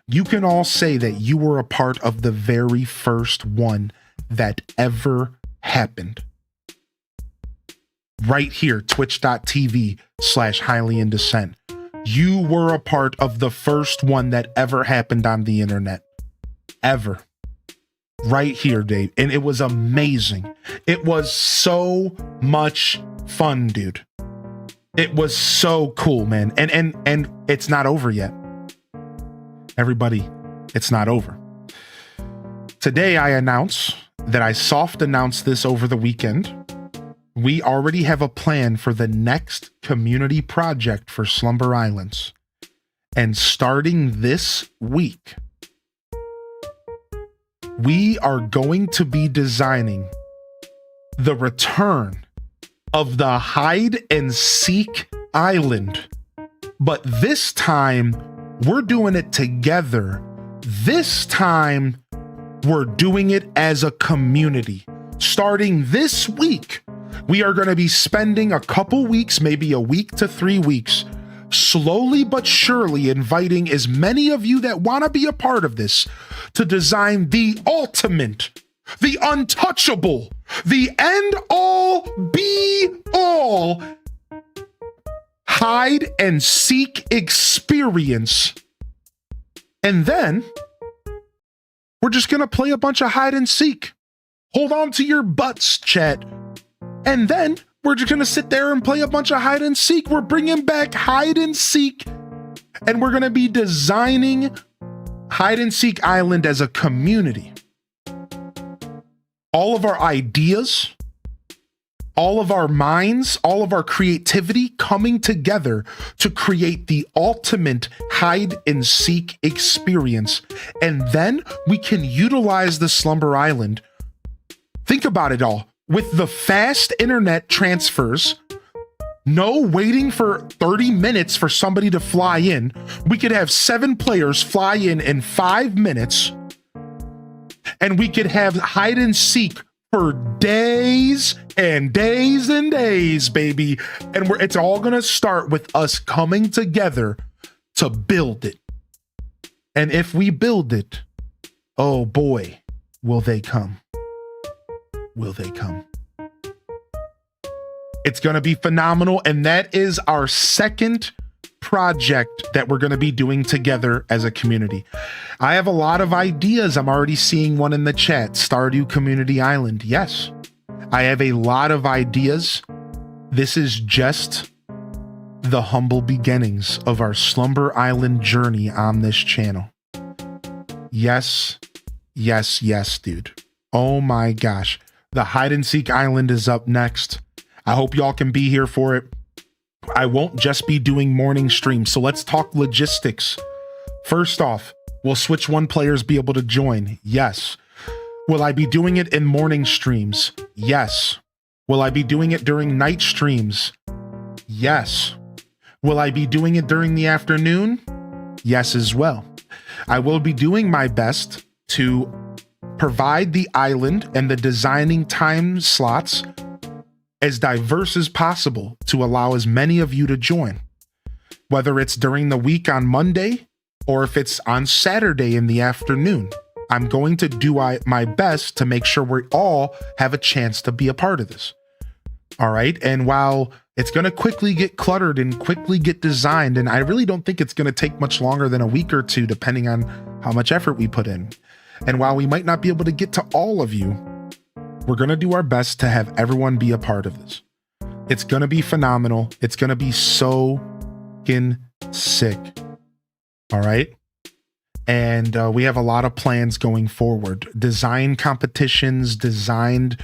you can all say that you were a part of the very first one that ever happened. Right here, twitch.tv/HighlyInDescent. You were a part of the first one that ever happened on the internet. Ever. Right here, Dave. And it was amazing. It was so much fun, dude. It was so cool, man. And it's not over yet. Everybody, it's not over. Today I announce that I soft announced this over the weekend. We already have a plan for the next community project for Slumber Islands. And starting this week, we are going to be designing the return of the hide and seek island. But this time, we're doing it together. This time, we're doing it as a community. Starting this week, we are going to be spending a couple weeks, maybe a week to 3 weeks, slowly but surely inviting as many of you that want to be a part of this to design the ultimate, the untouchable, the end all be all hide and seek experience. And then we're just going to play a bunch of hide and seek. Hold on to your butts, chat. And then we're just going to sit there and play a bunch of hide and seek. We're bringing back hide and seek. And we're going to be designing Hide and Seek Island as a community. All of our ideas, all of our minds, all of our creativity coming together to create the ultimate hide and seek experience. And then we can utilize the Slumber Island. Think about it all. With the fast internet transfers, no waiting for 30 minutes for somebody to fly in, we could have 7 players fly in 5 minutes, and we could have hide and seek for days and days and days, baby. And it's all going to start with us coming together to build it. And if we build it, oh boy, will they come. Will they come? It's going to be phenomenal. And that is our second project that we're going to be doing together as a community. I have a lot of ideas. I'm already seeing one in the chat. Stardew Community Island. Yes, I have a lot of ideas. This is just the humble beginnings of our Slumber Island journey on this channel. Yes, yes, yes, dude. Oh my gosh. The Hide and Seek Island is up next. I hope y'all can be here for it. I won't just be doing morning streams, so let's talk logistics. First off, will Switch 1 players be able to join? Yes. Will I be doing it in morning streams? Yes. Will I be doing it during night streams? Yes. Will I be doing it during the afternoon? Yes as well. I will be doing my best to provide the island and the designing time slots as diverse as possible to allow as many of you to join. Whether it's during the week on Monday or if it's on Saturday in the afternoon, I'm going to do my best to make sure we all have a chance to be a part of this. All right. And while It's going to quickly get cluttered and quickly get designed. And I really don't think it's going to take much longer than a week or two, depending on how much effort we put in. And while we might not be able to get to all of you, we're going to do our best to have everyone be a part of this. It's going to be phenomenal. It's going to be so fucking sick. All right. And we have a lot of plans going forward. Design competitions, designed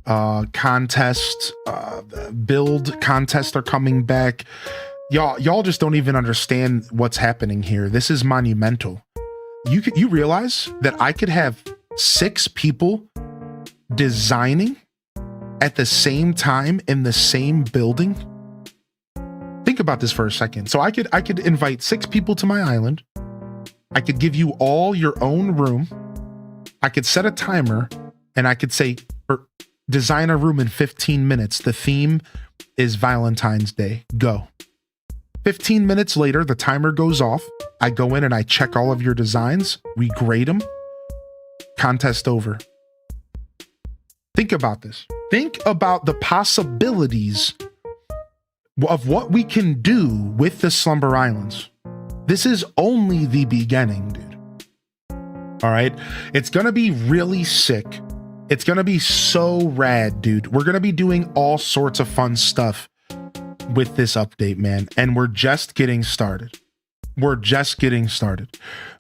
contests, build contests are coming back. Y'all just don't even understand what's happening here. This is monumental. You realize that I could have 6 people designing at the same time in the same building? Think about this for a second. So I could invite 6 people to my island. I could give you all your own room. I could set a timer and I could say, design a room in 15 minutes. The theme is Valentine's Day. Go. 15 minutes later, the timer goes off. I go in and I check all of your designs. We grade them. Contest over. Think about this. Think about the possibilities of what we can do with the Slumber Islands. This is only the beginning, dude. All right. It's going to be really sick. It's going to be so rad, dude. We're going to be doing all sorts of fun stuff with this update, man. And we're just getting started. We're just getting started.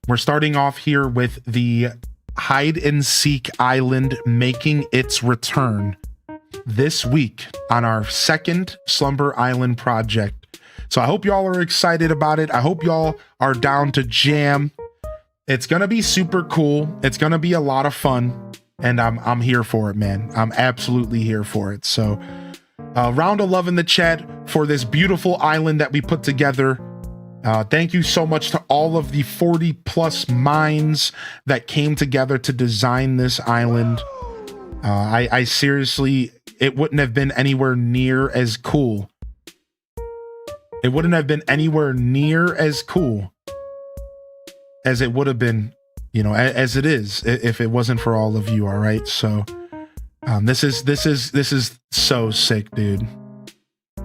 We're starting off here with the hide and seek island making its return this week on our second Slumber Island project. So I hope y'all are excited about it. I hope y'all are down to jam. It's going to be super cool. It's going to be a lot of fun. And I'm here for it, man. I'm absolutely here for it. So round of love in the chat for this beautiful island that we put together. Thank you so much to all of the 40 plus minds that came together to design this island. I seriously, it wouldn't have been anywhere near as cool. It wouldn't have been anywhere near as cool as it would have been, you know, as it is, if it wasn't for all of you. All right. So this is so sick, dude.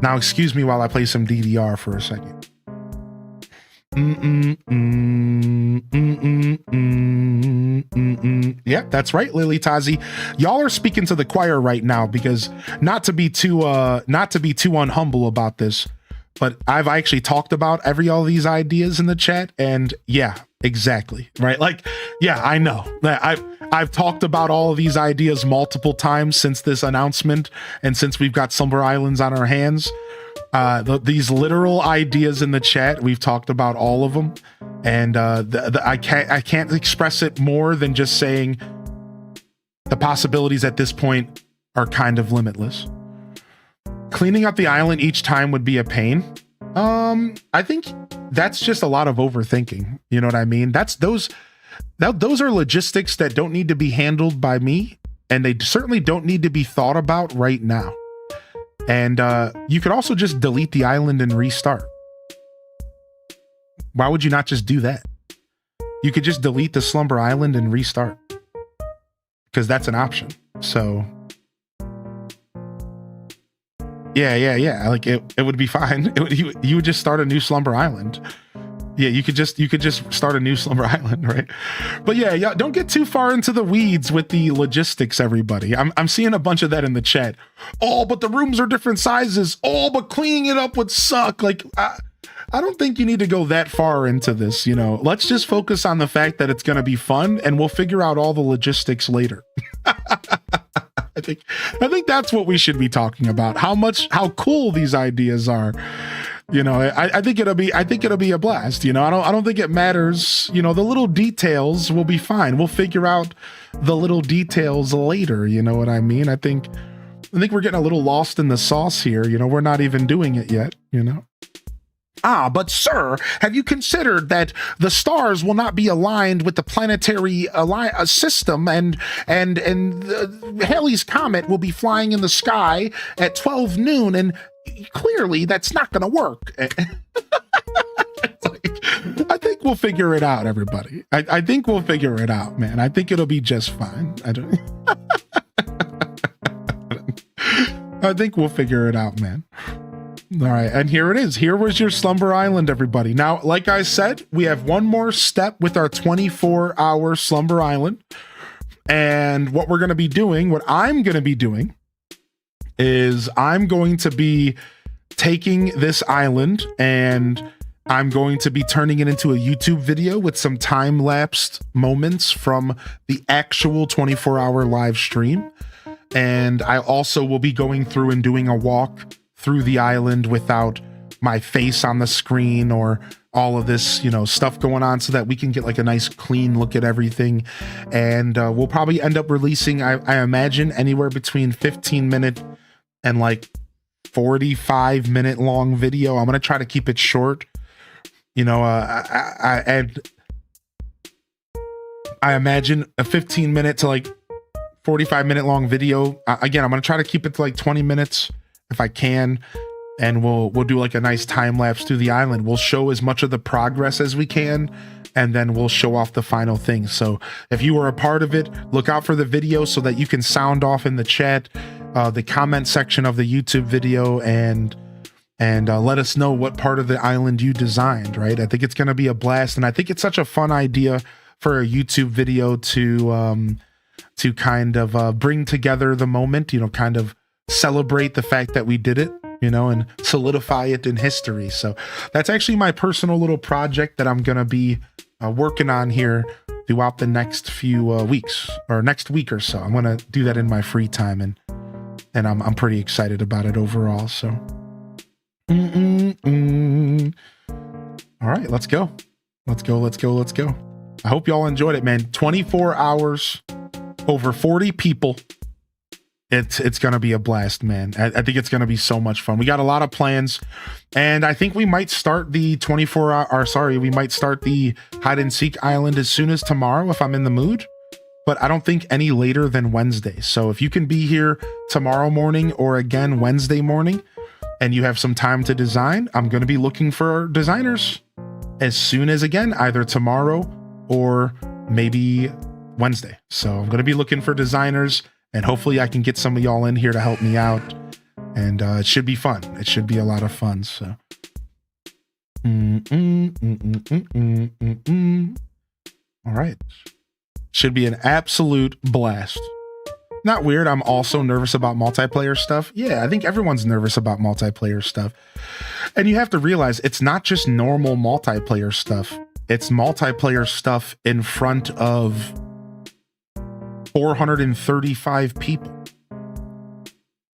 Now, excuse me while I play some DDR for a second. Yeah, that's right, Lily Tazi. Y'all are speaking to the choir right now, because not to be too unhumble about this, but I've actually talked about all these ideas in the chat, and yeah, exactly, right? Like, yeah, I know that I've talked about all of these ideas multiple times since this announcement, and since we've got Slumber Islands on our hands. These literal ideas in the chat, we've talked about all of them, and I can't express it more than just saying the possibilities at this point are kind of limitless. Cleaning up the island each time would be a pain. I think that's just a lot of overthinking. You know what I mean? Those are logistics that don't need to be handled by me, and they certainly don't need to be thought about right now. And you could also just delete the island and restart. Why would you not just do that? You could just delete the Slumber Island and restart, because that's an option. So yeah, like it would be fine. You would just start a new Slumber Island. Yeah, you could just start a new Slumber Island, right? But yeah, don't get too far into the weeds with the logistics, everybody. I'm seeing a bunch of that in the chat. Oh, but the rooms are different sizes. Oh, but cleaning it up would suck. Like, I don't think you need to go that far into this, you know. Let's just focus on the fact that it's going to be fun, and we'll figure out all the logistics later. I think that's what we should be talking about. How cool these ideas are. You know, I think it'll be a blast. You know, I don't think it matters. You know, the little details will be fine. We'll figure out the little details later. You know what I mean? I think we're getting a little lost in the sauce here. You know, we're not even doing it yet. You know. But sir, have you considered that the stars will not be aligned with the planetary system, and Halley's Comet will be flying in the sky at 12 noon, and clearly that's not going to work. I think we'll figure it out, everybody. I think we'll figure it out, man. I think it'll be just fine. I think we'll figure it out, man. All right, and here it is. Here was your Slumber Island, everybody. Now, like I said, we have one more step with our 24-hour Slumber Island. And what we're going to be doing, what I'm going to be doing, is I'm going to be taking this island and I'm going to be turning it into a YouTube video with some time-lapsed moments from the actual 24-hour live stream. And I also will be going through and doing a walk through the island without my face on the screen or all of this, you know, stuff going on, so that we can get like a nice clean look at everything. And we'll probably end up releasing, I imagine, anywhere between 15-minute and like 45-minute long video. I'm going to try to keep it short. You know, I imagine a 15-minute to like 45-minute long video. Again, I'm going to try to keep it to like 20 minutes if I can. And we'll do like a nice time lapse through the island. We'll show as much of the progress as we can, and then we'll show off the final thing. So if you were a part of it, look out for the video so that you can sound off in the chat, the comment section of the YouTube video, and let us know what part of the island you designed, right? I think it's going to be a blast, and I think it's such a fun idea for a YouTube video to kind of bring together the moment, you know, kind of celebrate the fact that we did it, you know, and solidify it in history. So that's actually my personal little project that I'm going to be working on here throughout the next few weeks, or next week or so. I'm going to do that in my free time, and I'm pretty excited about it overall. So, all right, let's go. Let's go. I hope y'all enjoyed it, man. 24 hours, over 40 people. It's going to be a blast, man. I think it's going to be so much fun. We got a lot of plans, and I think we might start the we might start the hide and seek island as soon as tomorrow if I'm in the mood, but I don't think any later than Wednesday. So if you can be here tomorrow morning or again Wednesday morning and you have some time to design, I'm going to be looking for designers as soon as, again, either tomorrow or maybe Wednesday. So I'm going to be looking for designers, and hopefully I can get some of y'all in here to help me out. And it should be fun. It should be a lot of fun. So. All right. Should be an absolute blast. Not weird. I'm also nervous about multiplayer stuff. Yeah, I think everyone's nervous about multiplayer stuff. And you have to realize it's not just normal multiplayer stuff. It's multiplayer stuff in front of 435 people.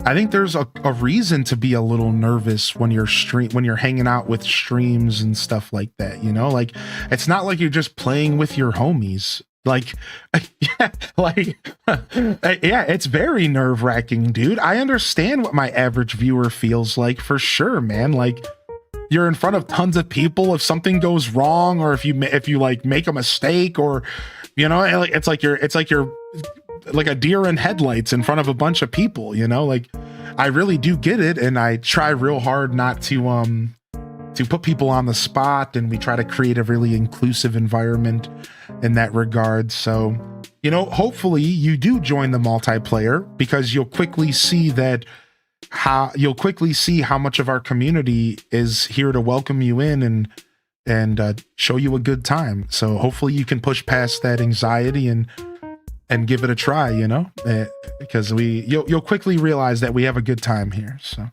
I think there's a reason to be a little nervous when you're hanging out with streams and stuff like that, you know? Like, it's not like you're just playing with your homies. Like, yeah, it's very nerve-wracking, dude. I understand what my average viewer feels like, for sure, man. Like, you're in front of tons of people. If something goes wrong, or if you like make a mistake, or, you know, it's like you're like a deer in headlights in front of a bunch of people, you know? Like, I really do get it, and I try real hard not to put people on the spot, and we try to create a really inclusive environment in that regard. So, you know, hopefully you do join the multiplayer, because you'll quickly see how much of our community is here to welcome you in and show you a good time. So hopefully you can push past that anxiety and give it a try, you know, because you'll quickly realize that we have a good time here. So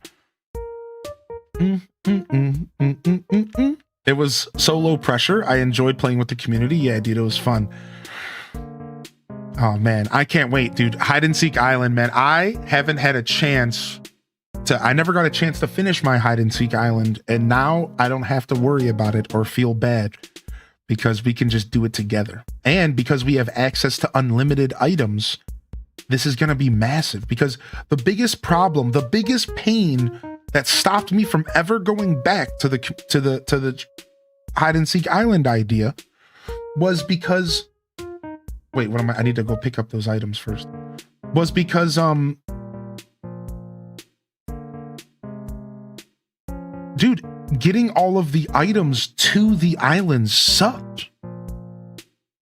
it was so low pressure. I enjoyed playing with the community. Yeah, dude, it was fun. Oh man, I can't wait, dude. Hide and seek island, man. I never got a chance to finish my hide and seek island, and now I don't have to worry about it or feel bad, because we can just do it together. And because we have access to unlimited items, this is going to be massive, because the biggest problem, the biggest pain that stopped me from ever going back to the hide and seek island idea was because, wait, what am I need to go pick up those items first. Was because dude, getting all of the items to the island sucked.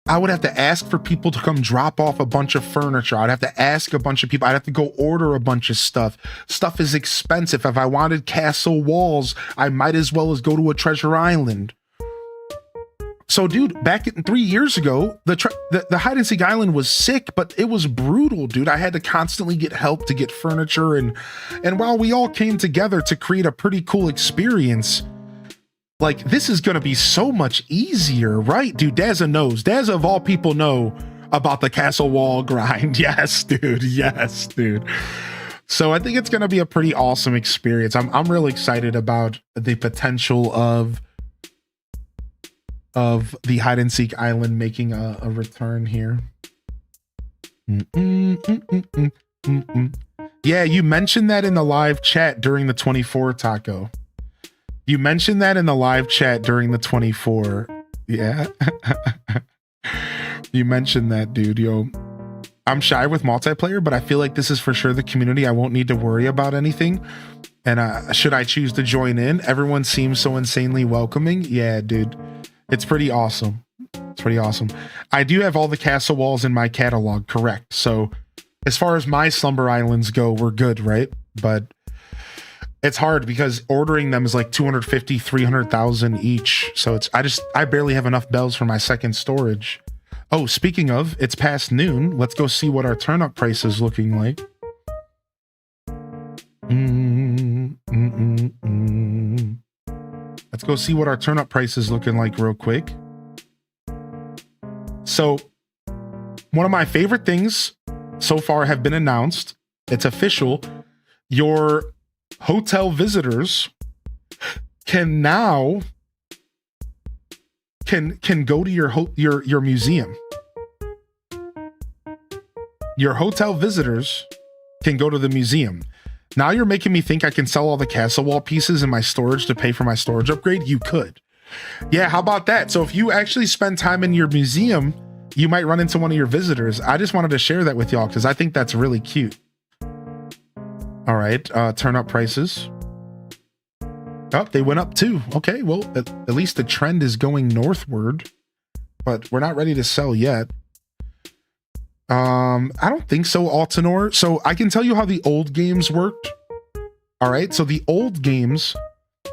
I would have to ask for people to come drop off a bunch of furniture. I'd have to ask a bunch of people. I'd have to go order a bunch of stuff. Stuff is expensive. If I wanted castle walls, I might as well as go to a treasure island. So, dude, back 3 years ago, the hide and seek island was sick, but it was brutal, dude. I had to constantly get help to get furniture, and while we all came together to create a pretty cool experience, like, this is gonna be so much easier, right? Dude, Dazza knows. Dazza, of all people, know about the castle wall grind. Yes, dude. Yes, dude. So I think it's gonna be a pretty awesome experience. I'm really excited about the potential of the hide and seek island making a return here. Yeah, you mentioned that in the live chat during the 24, Taco. You mentioned that in the live chat during the 24. Yeah. You mentioned that, dude. Yo, I'm shy with multiplayer, but I feel like this is for sure the community. I won't need to worry about anything. And should I choose to join in, everyone seems so insanely welcoming. Yeah, dude. It's pretty awesome. It's pretty awesome. I do have all the castle walls in my catalog, correct. So as far as my slumber islands go, we're good, right? But it's hard because ordering them is like 250, 300,000 each. So I barely have enough bells for my second storage. Oh, speaking of, it's past noon. Let's go see what our turnip price is looking like. Let's go see what our turnip price is looking like real quick. So one of my favorite things so far have been announced. It's official. Your hotel visitors can now can go to your museum. Your hotel visitors can go to the museum. Now you're making me think I can sell all the castle wall pieces in my storage to pay for my storage upgrade. You could. Yeah, how about that? So if you actually spend time in your museum, you might run into one of your visitors. I just wanted to share that with y'all because I think that's really cute. All right, turnip prices. Oh, they went up too. Okay, well, at least the trend is going northward, but we're not ready to sell yet. I don't think so, Altanor. So I can tell you how the old games worked. All right, so the old games,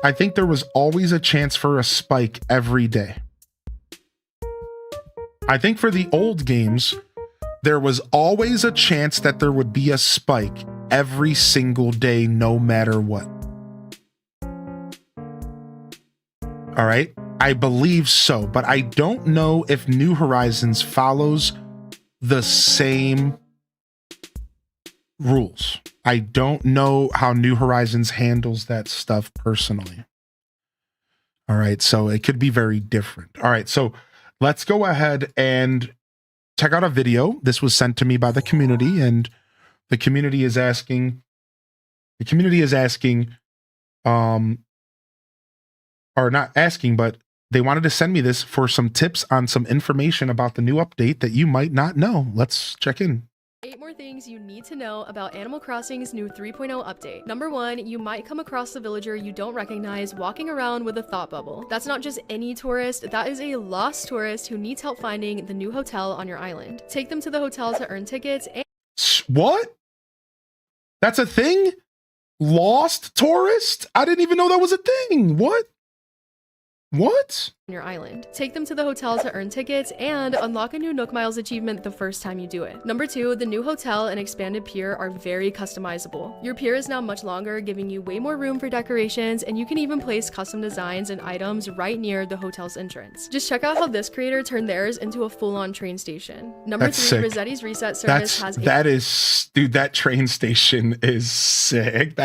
I think there was always a chance for a spike every day. I think for the old games, there was always a chance that there would be a spike every single day, no matter what. All right, I believe so, but I don't know if New Horizons follows the same rules. I don't know how New Horizons handles that stuff personally. All right, so it could be very different. All right, so let's go ahead and check out a video. This was sent to me by the community, and the community is asking, or not asking, but they wanted to send me this for some tips on some information about the new update that you might not know. Let's check in. 8 more things you need to know about Animal Crossing's new 3.0 update. Number 1, you might come across a villager you don't recognize walking around with a thought bubble. That's not just any tourist, that is a lost tourist who needs help finding the new hotel on your island. Take them to the hotel to earn tickets and— What? That's a thing? Lost tourist? I didn't even know that was a thing. What? What? On your island. Take them to the hotel to earn tickets and unlock a new Nook Miles achievement the first time you do it. Number 2, the new hotel and expanded pier are very customizable. Your pier is now much longer, giving you way more room for decorations, and you can even place custom designs and items right near the hotel's entrance. Just check out how this creator turned theirs into a full-on train station. Number 3, Rossetti's Reset service dude, that train station is sick.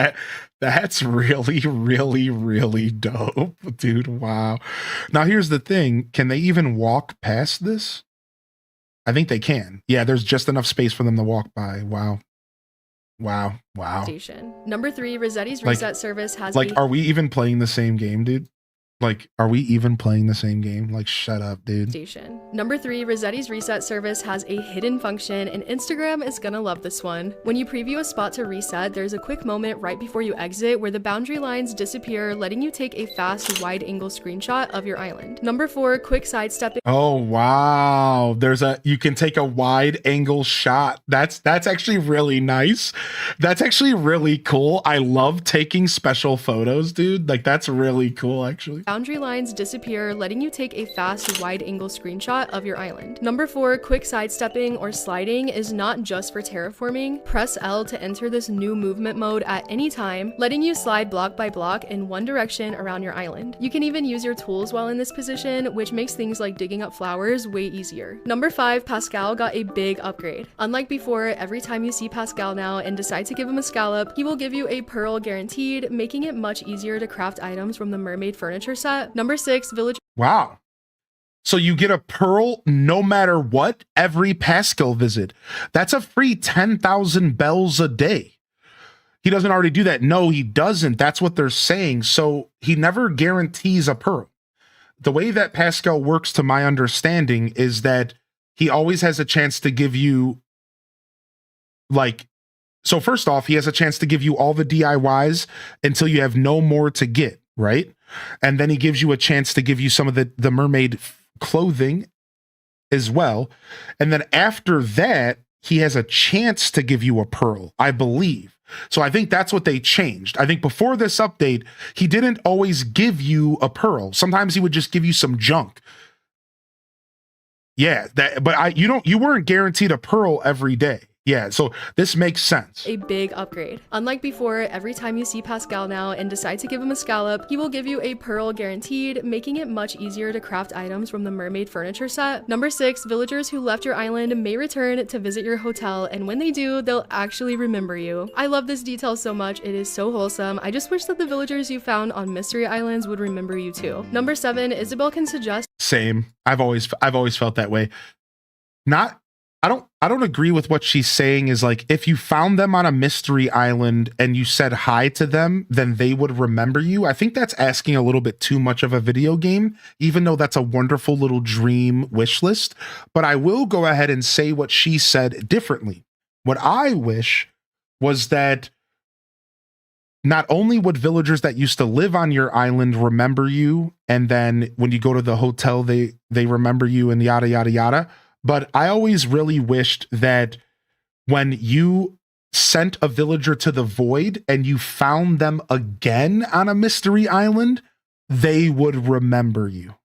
That's really, really, really dope, dude. Wow. Now, here's the thing. Can they even walk past this? I think they can. Yeah, there's just enough space for them to walk by. Wow. Wow. Wow. Station. Number 3, Rossetti's Reset service has— are we even playing the same game, dude? Like, are we even playing the same game? Like, shut up, dude. Station. Number 3, Rossetti's reset service has a hidden function, and Instagram is gonna love this one. When you preview a spot to reset, there's a quick moment right before you exit where the boundary lines disappear, letting you take a fast, wide-angle screenshot of your island. Number 4, quick sidestepping. Oh, wow. You can take a wide angle shot. That's actually really nice. That's actually really cool. I love taking special photos, dude. Like, that's really cool, actually. Boundary lines disappear, letting you take a fast, wide-angle screenshot of your island. Number 4, quick sidestepping or sliding is not just for terraforming. Press L to enter this new movement mode at any time, letting you slide block by block in one direction around your island. You can even use your tools while in this position, which makes things like digging up flowers way easier. Number 5, Pascal got a big upgrade. Unlike before, every time you see Pascal now and decide to give him a scallop, he will give you a pearl guaranteed, making it much easier to craft items from the mermaid furniture set. Number 6, village. Wow. So you get a pearl no matter what every Pascal visit. That's a free 10,000 bells a day. He doesn't already do that. No, he doesn't. That's what they're saying. So he never guarantees a pearl. The way that Pascal works, to my understanding, is that he always has a chance to give you, like, so first off, he has a chance to give you all the DIYs until you have no more to get, right? And then he gives you a chance to give you some of the mermaid clothing as well. And then after that, he has a chance to give you a pearl, I believe. So I think that's what they changed. I think before this update, he didn't always give you a pearl. Sometimes he would just give you some junk. Yeah, you weren't guaranteed a pearl every day. Yeah, so this makes sense. A big upgrade. Unlike before, every time you see Pascal now and decide to give him a scallop, he will give you a pearl guaranteed, making it much easier to craft items from the mermaid furniture set. Number 6, villagers who left your island may return to visit your hotel, and when they do, they'll actually remember you. I love this detail so much. It is so wholesome. I just wish that the villagers you found on mystery islands would remember you too. Number 7, Isabelle can suggest. Same. I've always felt that way. I don't agree with what she's saying is like, if you found them on a mystery island and you said hi to them, then they would remember you. I think that's asking a little bit too much of a video game, even though that's a wonderful little dream wish list. But I will go ahead and say what she said differently. What I wish was that not only would villagers that used to live on your island remember you, and then when you go to the hotel, they remember you and yada, yada, yada. But I always really wished that when you sent a villager to the void and you found them again on a mystery island, they would remember you.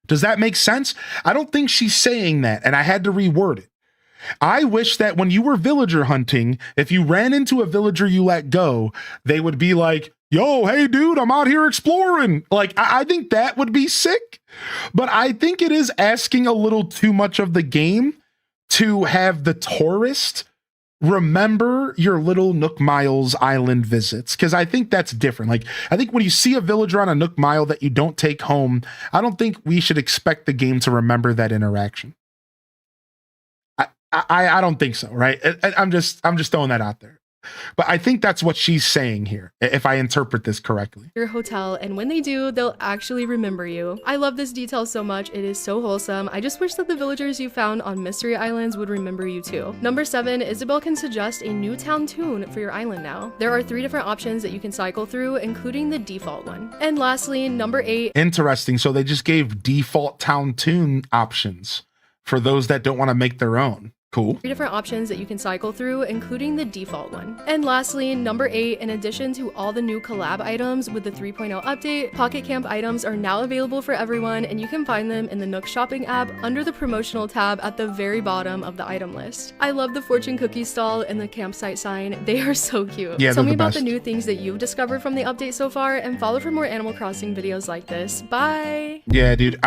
Does that make sense? I don't think she's saying that, and I had to reword it. I wish that when you were villager hunting, if you ran into a villager you let go, they would be like, yo, hey, dude, I'm out here exploring. Like, I think that would be sick. But I think it is asking a little too much of the game to have the tourist remember your little Nook Miles island visits, because I think that's different. Like, I think when you see a villager on a Nook Mile that you don't take home, I don't think we should expect the game to remember that interaction. I don't think so, right? I'm just throwing that out there. But I think that's what she's saying here, if I interpret this correctly. Your hotel, and when they do, they'll actually remember you. I love this detail so much. It is so wholesome. I just wish that the villagers you found on mystery islands would remember you too. Number 7, Isabelle can suggest a new town tune for your island now. There are 3 different options that you can cycle through, including the default one. And lastly, number 8. Interesting. So they just gave default town tune options for those that don't want to make their own. Cool. 3 different options that you can cycle through, including the default one. And lastly, number 8, in addition to all the new collab items with the 3.0 update, Pocket Camp items are now available for everyone, and you can find them in the Nook Shopping app under the promotional tab at the very bottom of the item list. I love the fortune cookie stall and the campsite sign. They are so cute. Yeah, tell me the about best. the new things that you've discovered from the update so far, and follow for more Animal Crossing videos like this. Bye! Yeah, dude.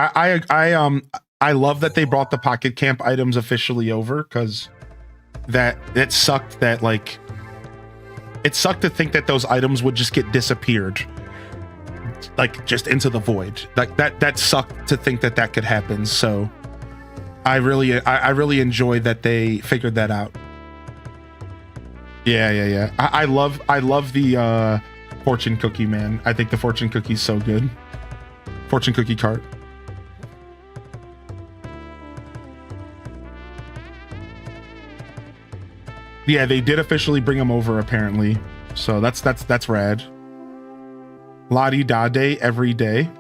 I love that they brought the Pocket Camp items officially over, because it sucked that, like, it sucked to think that those items would just get disappeared, like, just into the void. Like, that sucked to think that could happen. So I really enjoy that they figured that out. Yeah. I love the fortune cookie, man. I think the fortune cookie's so good. Fortune cookie cart. Yeah, they did officially bring him over apparently. So that's rad. Lottie da day every day.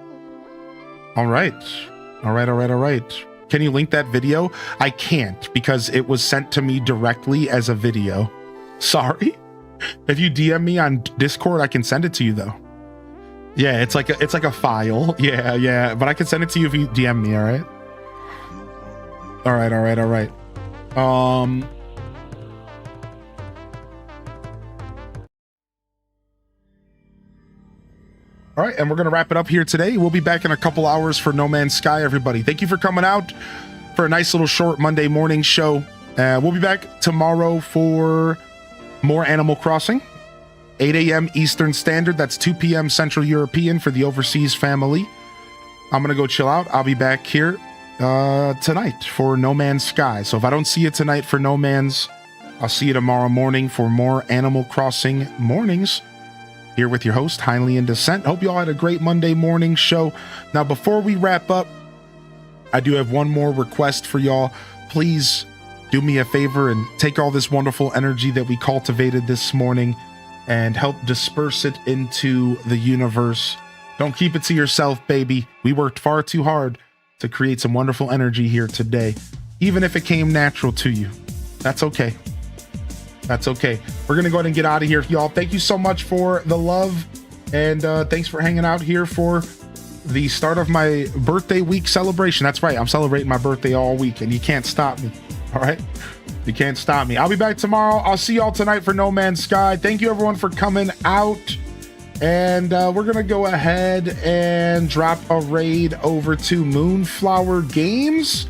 All right. All right. Can you link that video? I can't because it was sent to me directly as a video. Sorry. If you DM me on Discord, I can send it to you though. Yeah, it's like a file. Yeah. But I can send it to you if you DM me, all right? All right. All right, and we're going to wrap it up here today. We'll be back in a couple hours for No Man's Sky, everybody. Thank you for coming out for a nice little short Monday morning show. We'll be back tomorrow for more Animal Crossing. 8 a.m. Eastern Standard. That's 2 p.m. Central European for the overseas family. I'm going to go chill out. I'll be back here tonight for No Man's Sky. So if I don't see you tonight for No Man's, I'll see you tomorrow morning for more Animal Crossing mornings. Here with your host, Highly in Descent. Hope you all had a great Monday morning show. Now, before we wrap up, I do have one more request for y'all. Please do me a favor and take all this wonderful energy that we cultivated this morning and help disperse it into the universe. Don't keep it to yourself, baby. We worked far too hard to create some wonderful energy here today, even if it came natural to you. That's okay. That's okay. We're going to go ahead and get out of here, y'all. Thank you so much for the love. And thanks for hanging out here for the start of my birthday week celebration. That's right. I'm celebrating my birthday all week, and you can't stop me. All right? You can't stop me. I'll be back tomorrow. I'll see y'all tonight for No Man's Sky. Thank you, everyone, for coming out. And we're going to go ahead and drop a raid over to Moonflower Games,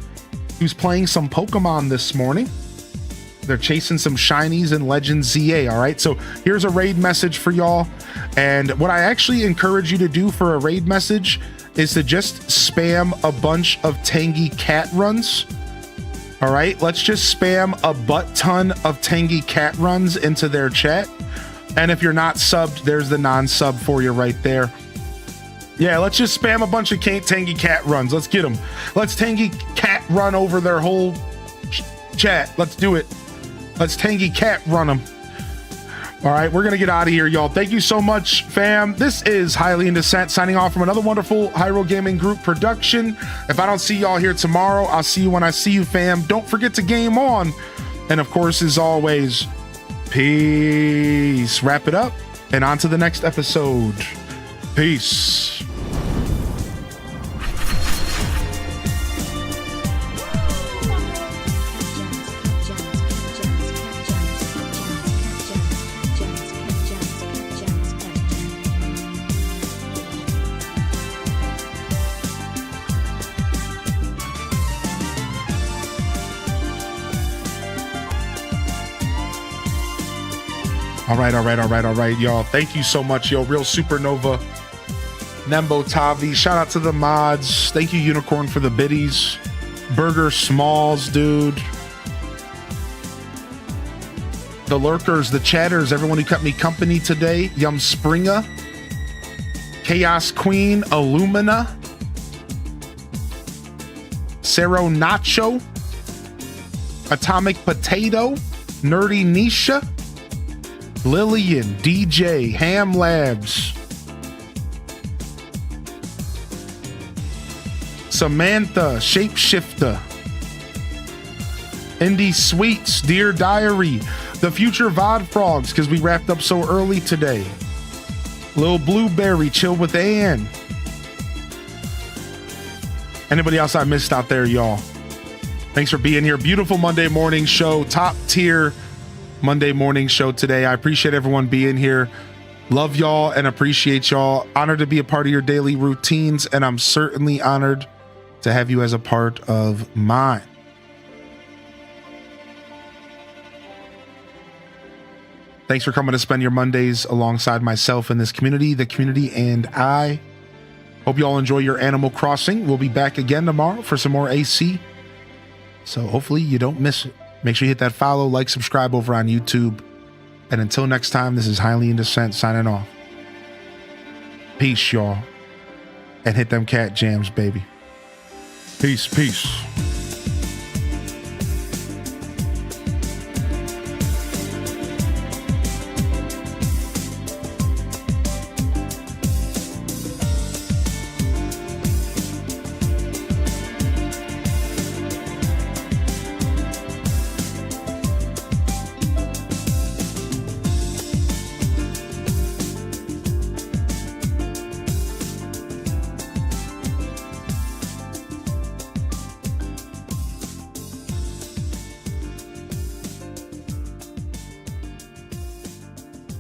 who's playing some Pokemon this morning. They're chasing some shinies in Legends ZA, all right? So here's a raid message for y'all. And what I actually encourage you to do for a raid message is to just spam a bunch of Tangy Cat runs. All right? Let's just spam a butt ton of Tangy Cat runs into their chat. And if you're not subbed, there's the non-sub for you right there. Yeah, let's just spam a bunch of Tangy Cat runs. Let's get them. Let's Tangy Cat run over their whole chat. Let's do it. Let's Tangy Cat run them. All right, we're going to get out of here, y'all. Thank you so much, fam. This is Highly in Descent signing off from another wonderful Hyrule Gaming Group production. If I don't see y'all here tomorrow, I'll see you when I see you, fam. Don't forget to game on. And of course, as always, peace. Wrap it up and on to the next episode. Peace. All right, y'all. Thank you so much, yo. Real Supernova, Nembo Tavi. Shout out to the mods. Thank you, Unicorn, for the biddies. Burger Smalls, dude. The lurkers, the chatters, everyone who kept me company today. Yum Springa, Chaos Queen, Illumina, Cero Nacho, Atomic Potato, Nerdy Nisha, Lillian, DJ, Ham Labs, Samantha, Shapeshifter, Indie Sweets, Dear Diary, The Future VOD Frogs, because we wrapped up so early today. Lil Blueberry, Chill with Ann. Anybody else I missed out there, y'all? Thanks for being here. Beautiful Monday morning show. Top tier Monday morning show today. I appreciate everyone being here. Love y'all and appreciate y'all. Honored to be a part of your daily routines, and I'm certainly honored to have you as a part of mine. Thanks for coming to spend your Mondays alongside myself in this community, the community and I. Hope you all enjoy your Animal Crossing. We'll be back again tomorrow for some more AC. So hopefully you don't miss it. Make sure you hit that follow, like, subscribe over on YouTube. And until next time, this is Highly in Descent signing off. Peace, y'all. and hit them cat jams, baby. Peace, peace.